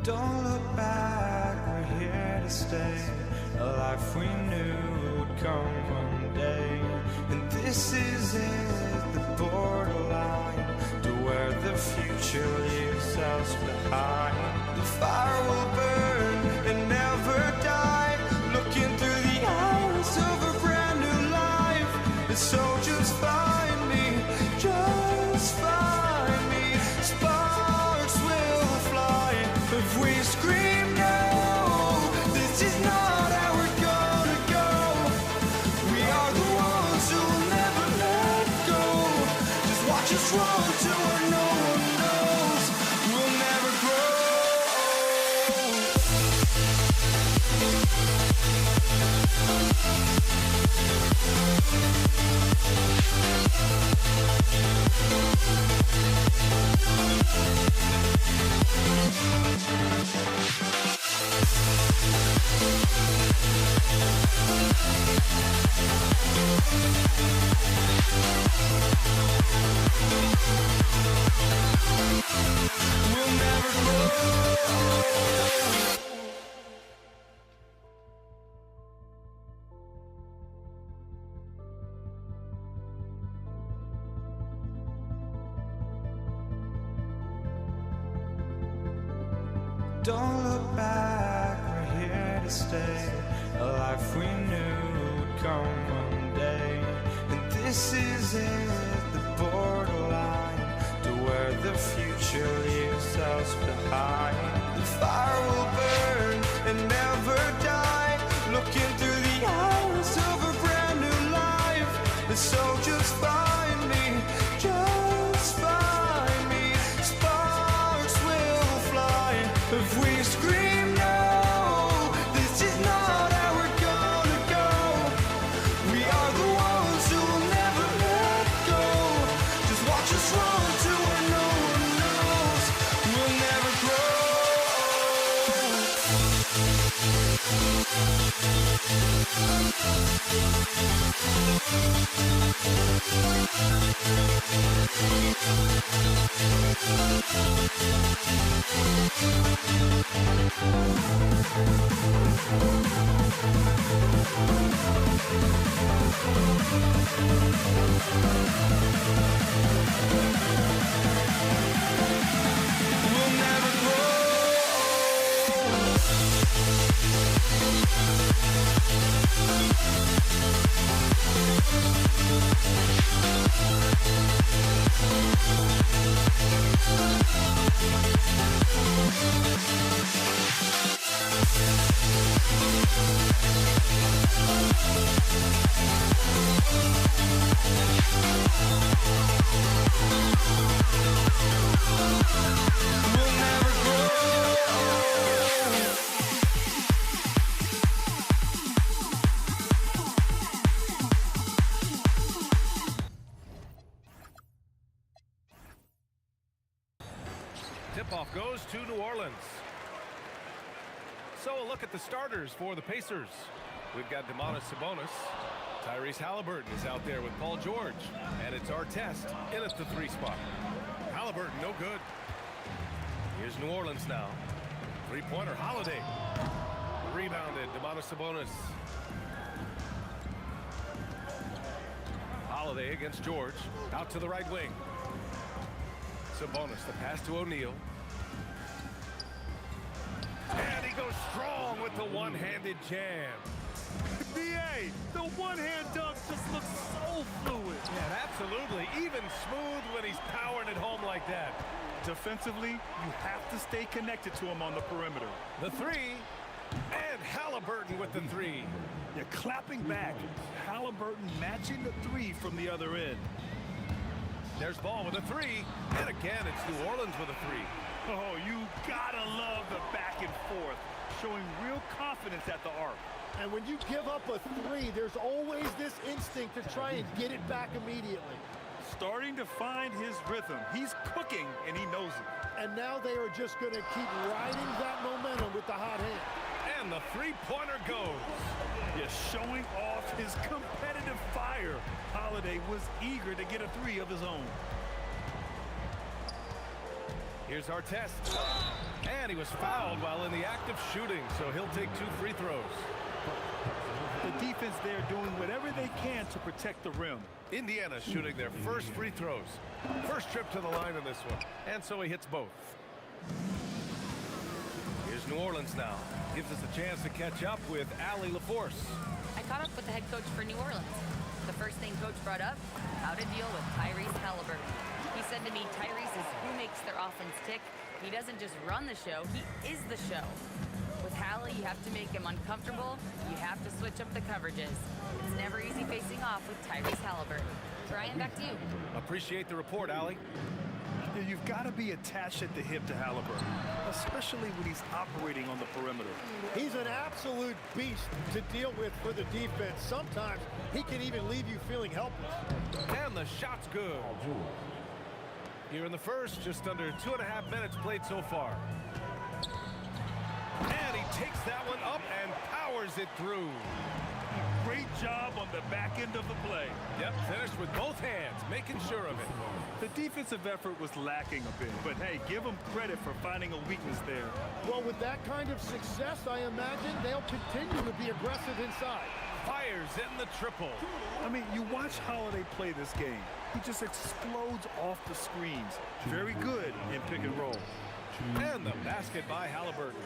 Don't look back, we're here to stay. A life we knew would come one day. And this is it, the borderline to where the future leaves us behind. The fire will burn and never die, looking through the eyes of a brand new life. And so just find me, just find me. Sparks will fly if we scream no. This is not how we're gonna go. We are the ones who will never let go. Just watch us run to where no one knows. We'll never grow. We'll never grow. Don't look back, we're here to stay. A life we knew would come one day. And this is it, the borderline to where the future leaves us behind. The fire will burn and never die, looking through the eyes of a brand new life. And so just find me, just find me. Sparks will fly if we scream no. This is not how we're gonna go. We are the ones who will never let go. Just watch us run to where no one knows. We'll never grow. We'll never grow. We'll never grow. Tip-off goes to New Orleans. So a look at the starters for the Pacers. We've got Domantas Sabonis. Tyrese Halliburton is out there with Paul George. And it's Artest in at the 3 spot. Halliburton, no good. Here's New Orleans now. Three-pointer, Holiday. Rebounded, Domantas Sabonis. Holiday against George. Out to the right wing. Sabonis, the pass to O'Neal. And he goes strong with the one-handed jam. B.A., the one-hand dunk just looks so fluid. Yeah, absolutely. Even smooth when he's powering it home like that. Defensively, you have to stay connected to him on the perimeter. The 3, and Halliburton with the 3. You're clapping back. Halliburton matching the 3 from the other end. There's Ball with a 3, and again, it's New Orleans with a 3. Oh, you gotta love the back and forth, showing real confidence at the arc. And when you give up a 3, there's always this instinct to try and get it back immediately. Starting to find his rhythm. He's cooking, and he knows it. And now they are just going to keep riding that momentum with the hot hand. And the three-pointer goes. Yeah, showing off his competitive fire. Holiday was eager to get a 3 of his own. Here's our test. And he was fouled while in the act of shooting, so he'll take 2 free throws. The defense there doing whatever they can to protect the rim. Indiana shooting their first free throws. First trip to the line in this one, and so he hits both. Here's New Orleans now. Gives us a chance to catch up with Allie LaForce. I caught up with the head coach for New Orleans. The first thing coach brought up, how to deal with Tyrese Halliburton. He said to me, Tyrese is who makes their offense tick. He doesn't just run the show, he is the show. With Hallie, you have to make him uncomfortable. You have to switch up the coverages. It's never easy facing off with Tyrese Halliburton. Ryan, back to you. Appreciate the report, Allie. You've got to be attached at the hip to Halliburton, especially when he's operating on the perimeter. He's an absolute beast to deal with for the defense. Sometimes he can even leave you feeling helpless. And the shot's good. Here in the first, just under 2.5 minutes played so far. And he takes that one up and powers it through. Great job on the back end of the play. Yep, finished with both hands, making sure of it. The defensive effort was lacking a bit, but hey, give them credit for finding a weakness there. Well, with that kind of success, I imagine they'll continue to be aggressive inside. Fires in the triple. I mean, you watch Holiday play this game. He just explodes off the screens. Very good in pick and roll. And the basket by Halliburton.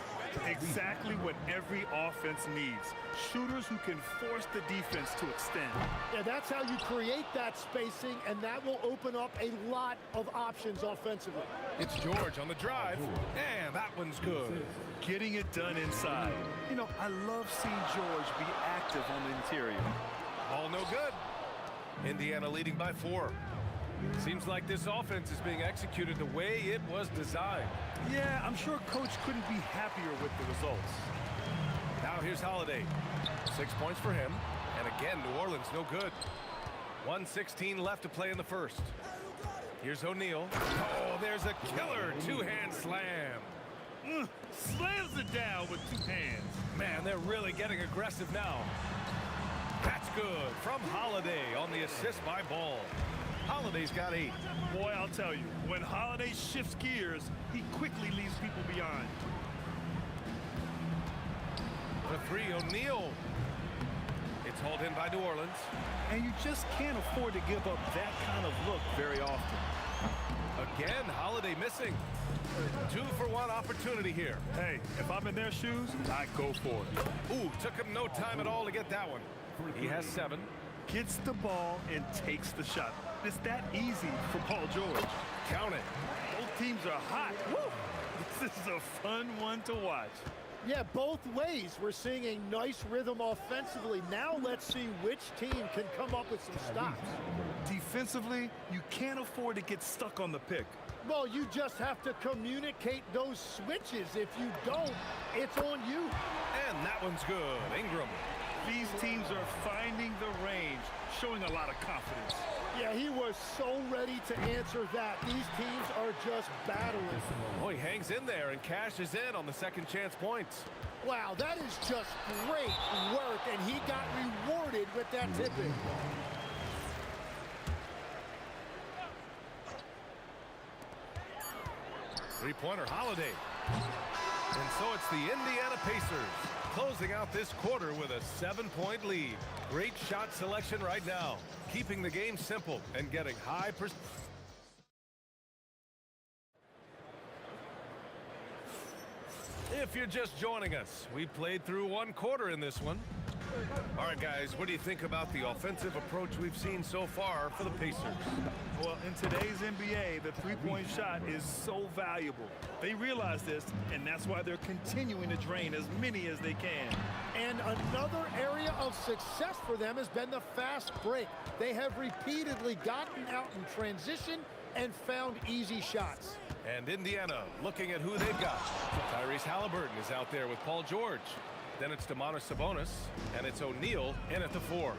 Exactly what every offense needs. Shooters who can force the defense to extend. Yeah, that's how you create that spacing, and that will open up a lot of options offensively. It's George on the drive, and that one's good. Getting it done inside. You know, I love seeing George be active on the interior. All no good. Indiana leading by 4. Seems like this offense is being executed the way it was designed. Yeah, I'm sure Coach couldn't be happier with the results. Now here's Holiday. 6 points for him. And again, New Orleans no good. 1:16 left to play in the first. Here's O'Neal. Oh, there's a killer 2-hand slam. Slams it down with 2 hands. Man, they're really getting aggressive now. That's good from Holiday on the assist by Ball. Holiday's got 8. Boy, I'll tell you, when Holiday shifts gears, he quickly leaves people behind. The 3, O'Neal. It's hauled in by New Orleans. And you just can't afford to give up that kind of look very often. Again, Holiday missing. 2-for-1 opportunity here. Hey, if I'm in their shoes, I'd go for it. Ooh, took him no time at all to get that one. He has 7. Gets the ball and takes the shot. It's that easy for Paul George. Count it. Both teams are hot. Woo! This is a fun one to watch. Yeah, both ways. We're seeing a nice rhythm offensively. Now let's see which team can come up with some stops. Defensively, you can't afford to get stuck on the pick. Well, you just have to communicate those switches. If you don't, it's on you. And that one's good. Ingram. These teams are finding the range, showing a lot of confidence. Yeah, he was so ready to answer that. These teams are just battling. Oh, he hangs in there and cashes in on the second chance points. Wow, that is just great work, and he got rewarded with that tip-in. Three-pointer Holiday. And so it's the Indiana Pacers closing out this quarter with a 7-point lead. Great shot selection right now, keeping the game simple and getting high percentage. If you're just joining us, we played through 1 quarter in this one. All right, guys, what do you think about the offensive approach we've seen so far for the Pacers? Well, in today's NBA, the three-point shot is so valuable. They realize this, and that's why they're continuing to drain as many as they can. And another area of success for them has been the fast break. They have repeatedly gotten out in transition and found easy shots. And Indiana looking at who they've got. Tyrese Halliburton is out there with Paul George. Then it's Domantas Sabonis, and it's O'Neal in at the 4.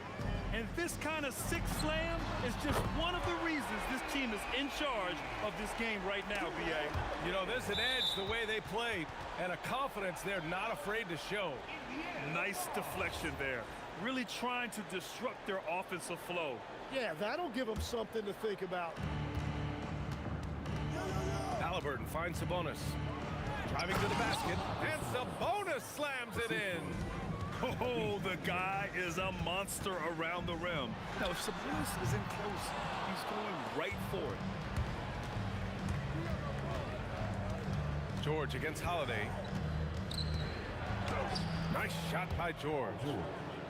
And this kind of six slam is just one of the reasons this team is in charge of this game right now, B.A. You know, there's an edge the way they play, and a confidence they're not afraid to show. Nice deflection there. Really trying to disrupt their offensive flow. Yeah, that'll give them something to think about. Halliburton finds Sabonis. Driving to the basket, and Sabonis slams it in. Oh, the guy is a monster around the rim. Now, if Sabonis is in close, he's going right for it. George against Holiday. Nice shot by George.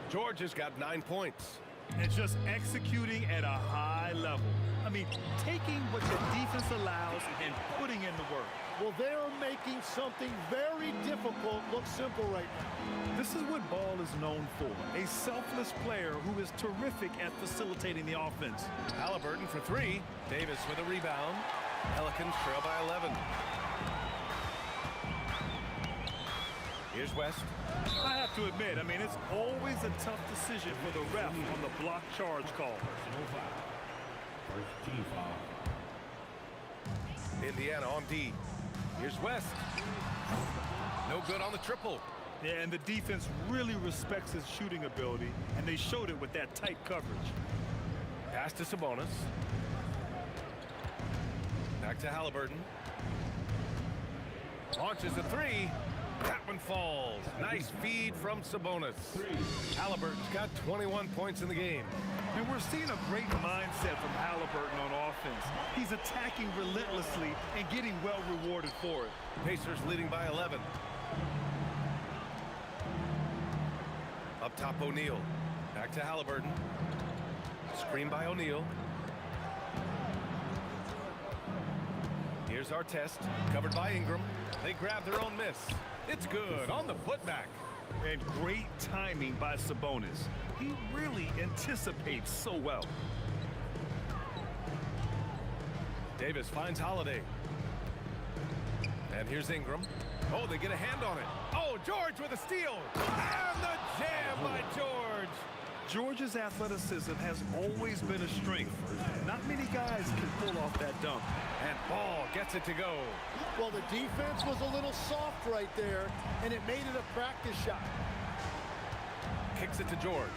George has got 9 points. And just executing at a high level. I mean, taking what the defense allows and putting in the work. Well, they're making something very difficult look simple right now. This is what Ball is known for. A selfless player who is terrific at facilitating the offense. Halliburton for three. Davis with a rebound. Pelicans trail by 11. Here's West. I have to admit, I mean, it's always a tough decision for the ref on the block charge call. First team foul. Indiana on D. Here's West. No good on the triple. Yeah, and the defense really respects his shooting ability, and they showed it with that tight coverage. Pass to Sabonis. Back to Halliburton. Launches a three. That one falls. Nice feed from Sabonis. Halliburton's got 21 points in the game. And we're seeing a great mindset from Halliburton on offense. He's attacking relentlessly and getting well rewarded for it. Pacers leading by 11. Up top, O'Neal. Back to Halliburton. Screen by O'Neal. Here's Artest, covered by Ingram. They grab their own miss. It's good on the putback. And great timing by Sabonis. He really anticipates so well. Davis finds Holiday. And here's Ingram. Oh, they get a hand on it. Oh, George with a steal. And the jam by George. George's athleticism has always been a strength. Not many guys can pull off that dunk. And Ball gets it to go. Well, the defense was a little soft right there, and it made it a practice shot. Kicks it to George.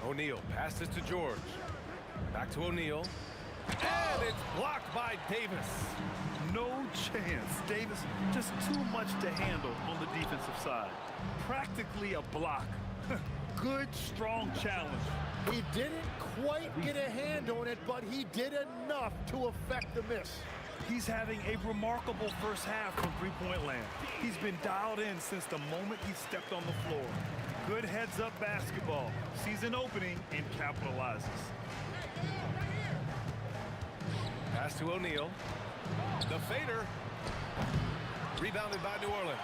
O'Neal passes to George. Back to O'Neal. And it's blocked by Davis. No chance. Davis just too much to handle on the defensive side. Practically a block. Good, strong challenge. He didn't quite get a hand on it, but he did enough to affect the miss. He's having a remarkable first half from three-point land. He's been dialed in since the moment he stepped on the floor. Good heads-up basketball. Sees an opening and capitalizes. Pass to O'Neal. The fader. Rebounded by New Orleans.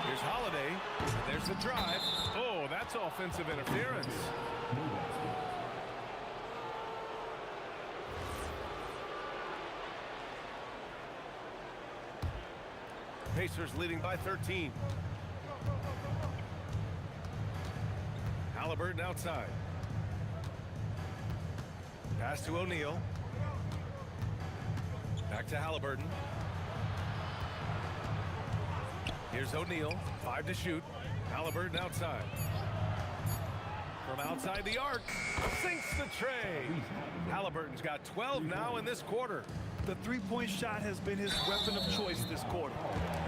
Here's Holiday. There's the drive. Oh, that's offensive interference. Pacers leading by 13. Halliburton outside. Pass to O'Neal. Back to Halliburton. Here's O'Neal. 5 to shoot. Halliburton outside. From outside the arc. Sinks the tray. Halliburton's got 12 now in this quarter. The three-point shot has been his weapon of choice this quarter.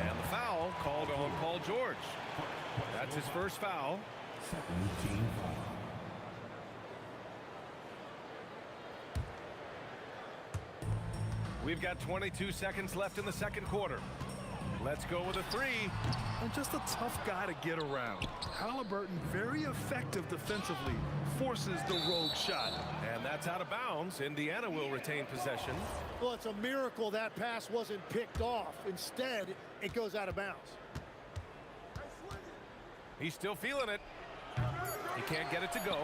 And the foul called on Paul George. That's his first foul. Second team foul. We've got 22 seconds left in the second quarter. Let's go with a three. And just a tough guy to get around. Halliburton very effective defensively. Forces the rogue shot. And that's out of bounds. Indiana will retain possession. Well, it's a miracle that pass wasn't picked off. Instead, it goes out of bounds. He's still feeling it. He can't get it to go.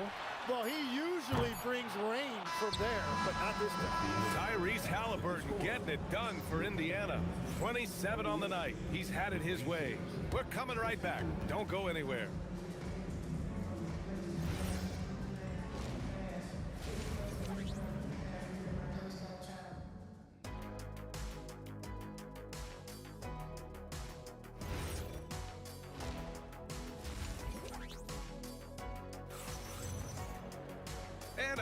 Well, he usually brings rain from there, but not this time. Tyrese Halliburton getting it done for Indiana. 27 on the night. He's had it his way. We're coming right back. Don't go anywhere.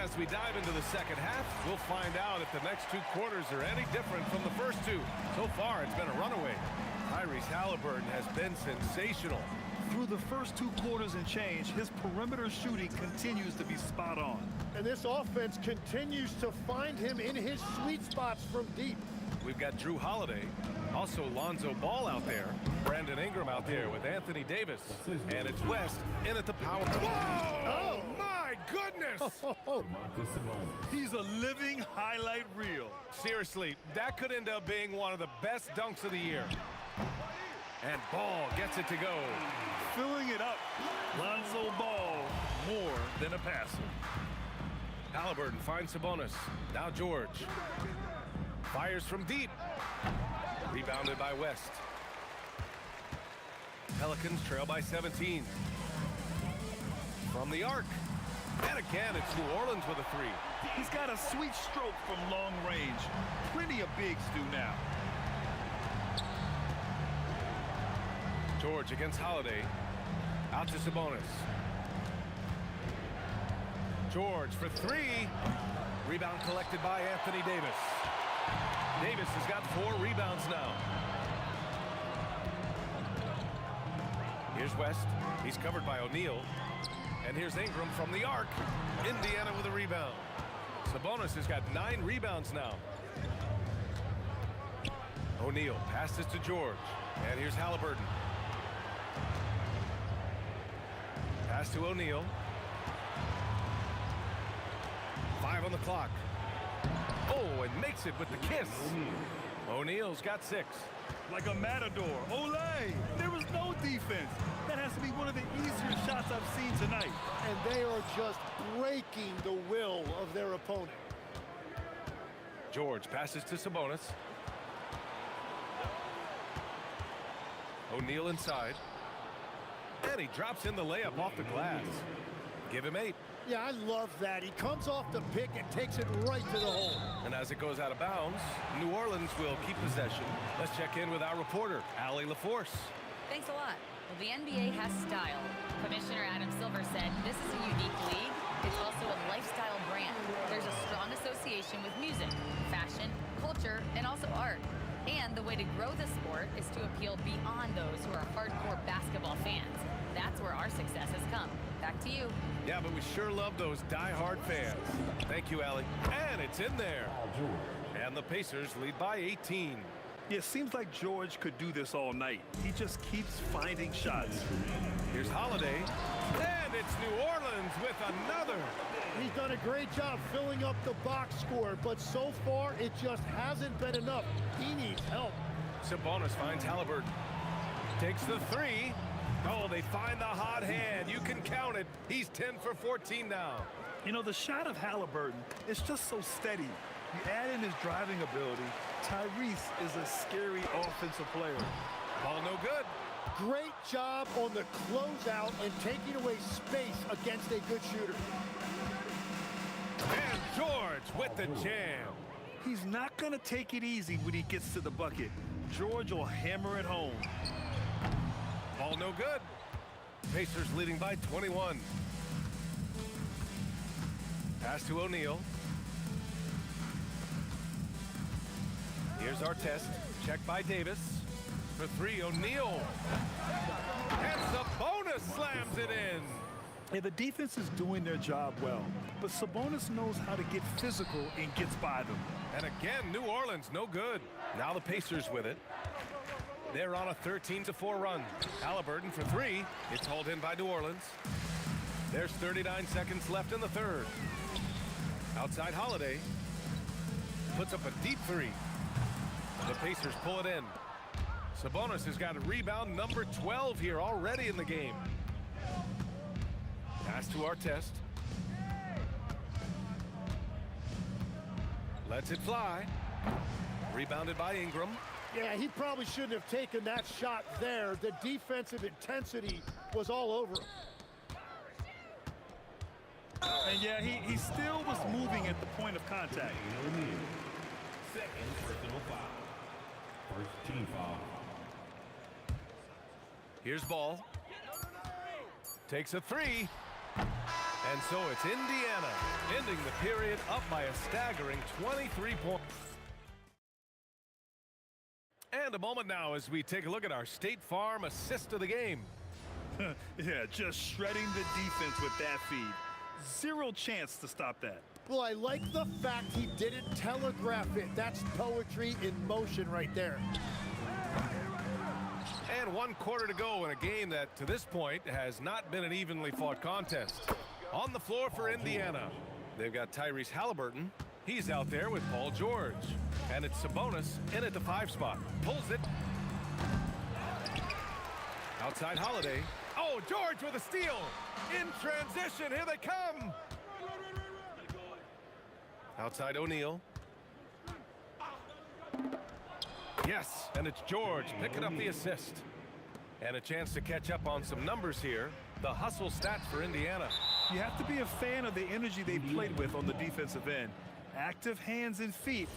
as we dive into the second half, we'll find out if the next two quarters are any different from the first two. So far, it's been a runaway. Tyrese Halliburton has been sensational. Through the first two quarters and change, his perimeter shooting continues to be spot on. And this offense continues to find him in his sweet spots from deep. We've got Drew Holiday, also Lonzo Ball out there, Brandon Ingram out there with Anthony Davis, and it's West in at the power. Whoa! Oh, my goodness! He's a living highlight reel. Seriously, that could end up being one of the best dunks of the year. And Ball gets it to go. Filling it up. Lonzo Ball, more than a passer. Halliburton finds Sabonis. Now George. Fires from deep. Rebounded by West. Pelicans trail by 17. From the arc. And again, it's New Orleans with a three. He's got a sweet stroke from long range. Plenty of bigs do now. George against Holiday. Out to Sabonis. George for three. Rebound collected by Anthony Davis. Davis has got 4 rebounds now. Here's West. He's covered by O'Neal. And here's Ingram from the arc. Indiana with a rebound. Sabonis has got 9 rebounds now. O'Neal passes to George. And here's Halliburton. Pass to O'Neal. 5 on the clock. Oh, and makes it with the kiss. O'Neal's got 6. Like a matador. Olay! There was no defense. That has to be one of the easier shots I've seen tonight. And they are just breaking the will of their opponent. George passes to Sabonis. O'Neal inside. And he drops in the layup off the glass. Give him 8. Yeah, I love that. He comes off the pick and takes it right to the hole. And as it goes out of bounds, New Orleans will keep possession. Let's check in with our reporter, Allie LaForce. Thanks a lot. Well, the NBA has style. Commissioner Adam Silver said this is a unique league. It's also a lifestyle brand. There's a strong association with music, fashion, culture, and also art. And the way to grow the sport is to appeal beyond those who are hardcore basketball fans. That's where our success has come. Back to you. Yeah, but we sure love those die-hard fans. Thank you, Allie. And it's in there. And the Pacers lead by 18. Yeah, it seems like George could do this all night. He just keeps finding shots. Here's Holiday. And it's New Orleans with another. He's done a great job filling up the box score, but so far it just hasn't been enough. He needs help. Sabonis finds Halliburton. Takes the 3. Oh, they find the hot hand. You can count it. He's 10 for 14 now. You know, the shot of Halliburton is just so steady. You add in his driving ability, Tyrese is a scary offensive player. Ball no good. Great job on the closeout and taking away space against a good shooter. And George with the jam. He's not going to take it easy when he gets to the bucket. George will hammer it home. Ball no good. Pacers leading by 21. Pass to O'Neal. Here's our test. Check by Davis. For 3, O'Neal. And Sabonis slams it in. Yeah, the defense is doing their job well, but Sabonis knows how to get physical and gets by them. And again, New Orleans no good. Now the Pacers with it. They're on a 13-4 run. Halliburton for 3. It's hauled in by New Orleans. There's 39 seconds left in the third. Outside Holiday. Puts up a deep 3. The Pacers pull it in. Sabonis has got a rebound number 12 here already in the game. Pass to Artest. Lets it fly. Rebounded by Ingram. Yeah, he probably shouldn't have taken that shot there. The defensive intensity was all over him. And yeah, he still was moving at the point of contact. Second personal foul. First team foul. Here's Ball. Takes a 3. And so it's Indiana ending the period up by a staggering 23 points. And a moment now as we take a look at our State Farm assist of the game. Yeah, just shredding the defense with that feed. Zero chance to stop that. Well, I like the fact he didn't telegraph it. That's poetry in motion right there. And 1 quarter to go in a game that, to this point, has not been an evenly fought contest. On the floor for Indiana, they've got Tyrese Halliburton. He's out there with Paul George. And it's Sabonis in at the 5 spot. Pulls it. Outside Holiday. Oh, George with a steal. In transition, here they come. Outside O'Neal. Yes, and it's George picking up the assist. And a chance to catch up on some numbers here. The hustle stats for Indiana. You have to be a fan of the energy they played with on the defensive end. Active hands and feet,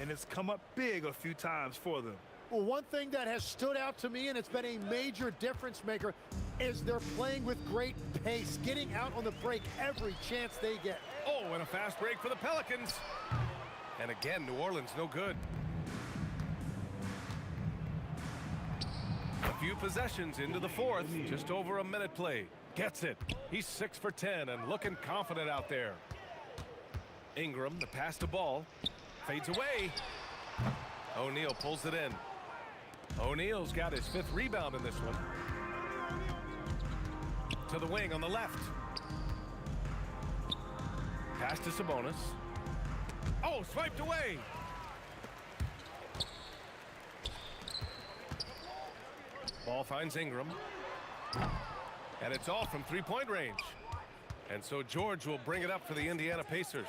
and it's come up big a few times for them. Well, one thing that has stood out to me, and it's been a major difference maker, is they're playing with great pace, getting out on the break every chance they get. Oh, and a fast break for the Pelicans. And again, New Orleans no good. A few possessions into the fourth, just over a minute played. Gets it. He's 6 for 10 and looking confident out there. Ingram, the pass to Ball, fades away. O'Neal pulls it in. O'Neal's got his 5th rebound in this one. To the wing on the left. Pass to Sabonis. Oh, swiped away. Ball finds Ingram. And it's off from 3-point range. And so George will bring it up for the Indiana Pacers.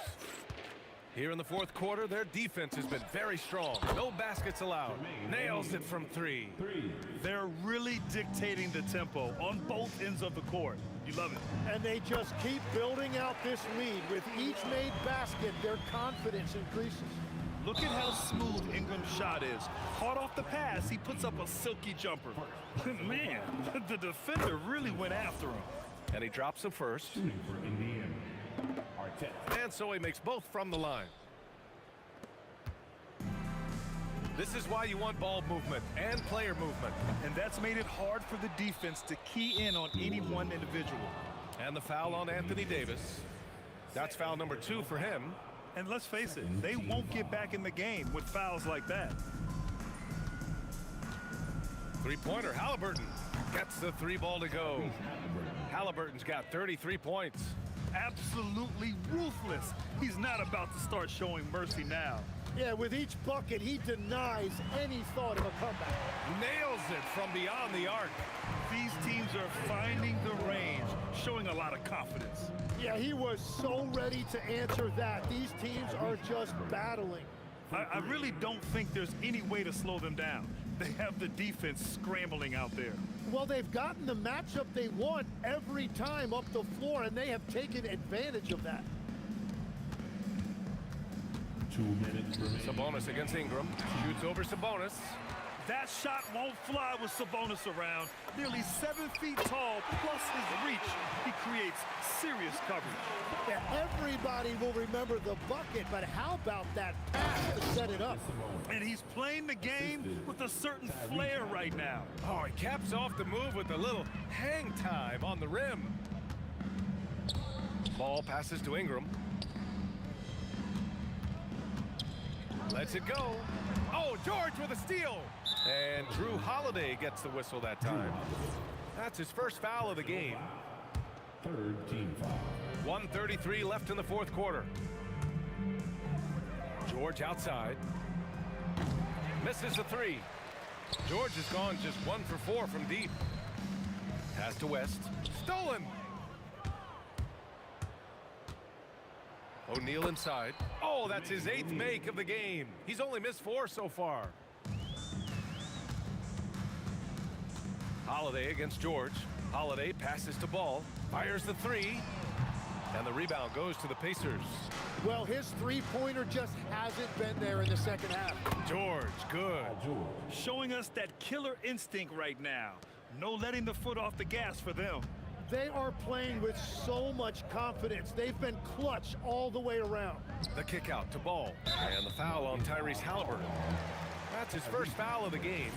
Here in the 4th quarter, their defense has been very strong. No baskets allowed. Nails it from 3. They're really dictating the tempo on both ends of the court. You love it. And they just keep building out this lead. With each made basket, their confidence increases. Look at how smooth Ingram's shot is. Caught off the pass, he puts up a silky jumper. Man, the defender really went after him. And he drops the first. And so he makes both from the line. This is why you want ball movement and player movement. And that's made it hard for the defense to key in on any one individual. And the foul on Anthony Davis. That's foul number 2 for him. And let's face it, they won't get back in the game with fouls like that. 3-pointer, Halliburton gets the 3 ball to go. Halliburton's got 33 points. Absolutely ruthless. He's not about to start showing mercy now. Yeah, with each bucket, he denies any thought of a comeback. Nails it from beyond the arc. These teams are finding the range, showing a lot of confidence. Yeah, he was so ready to answer that. These teams are just battling. I really don't think there's any way to slow them down. They have the defense scrambling out there. Well, they've gotten the matchup they want every time up the floor, and they have taken advantage of that. 2 minutes remaining. Sabonis against Ingram. Shoots over Sabonis. That shot won't fly with Sabonis around. Nearly 7 feet tall, plus his reach. He creates serious coverage. Yeah, everybody will remember the bucket, but how about that pass to set it up? And he's playing the game with a certain flair right now. Oh, he caps off the move with a little hang time on the rim. Ball passes to Ingram. Lets it go. Oh, George with a steal. And Drew Holiday gets the whistle that time. That's his first foul of the game. 3rd team foul. 1:33 left in the 4th quarter. George outside. Misses the 3. George has gone just 1 for 4 from deep. Pass to West. Stolen. O'Neal inside. Oh, that's his 8th make of the game. He's only missed 4 so far. Holiday against George. Holiday passes to Ball. Fires the 3. And the rebound goes to the Pacers. Well, his 3-pointer just hasn't been there in the second half. George, good. Showing us that killer instinct right now. No letting the foot off the gas for them. They are playing with so much confidence. They've been clutch all the way around. The kick out to Ball. And the foul on Tyrese Halliburton. That's his first foul of the game.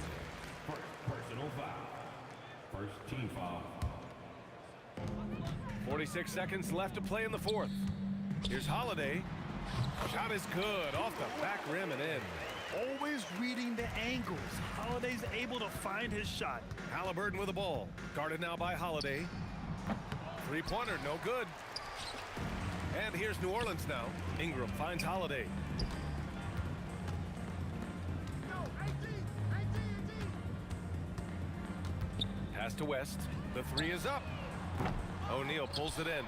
First personal foul. First team foul. 46 seconds left to play in the fourth. Here's Holiday. Shot is good. Off the back rim and in. Always reading the angles. Holiday's able to find his shot. Halliburton with the ball. Guarded now by Holiday. Three-pointer, no good. And here's New Orleans now. Ingram finds Holiday. Pass to West. The three is up. O'Neal pulls it in.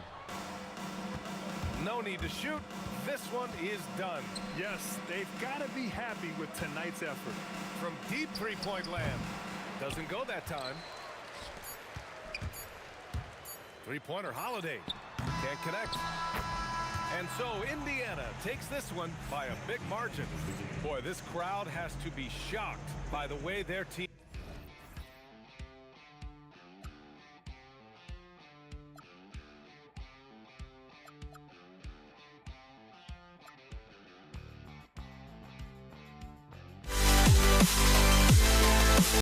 No need to shoot. This one is done. Yes, they've got to be happy with tonight's effort. From deep three-point land. Doesn't go that time. Three-pointer, Holiday. Can't connect. And so Indiana takes this one by a big margin. Boy, this crowd has to be shocked by the way their team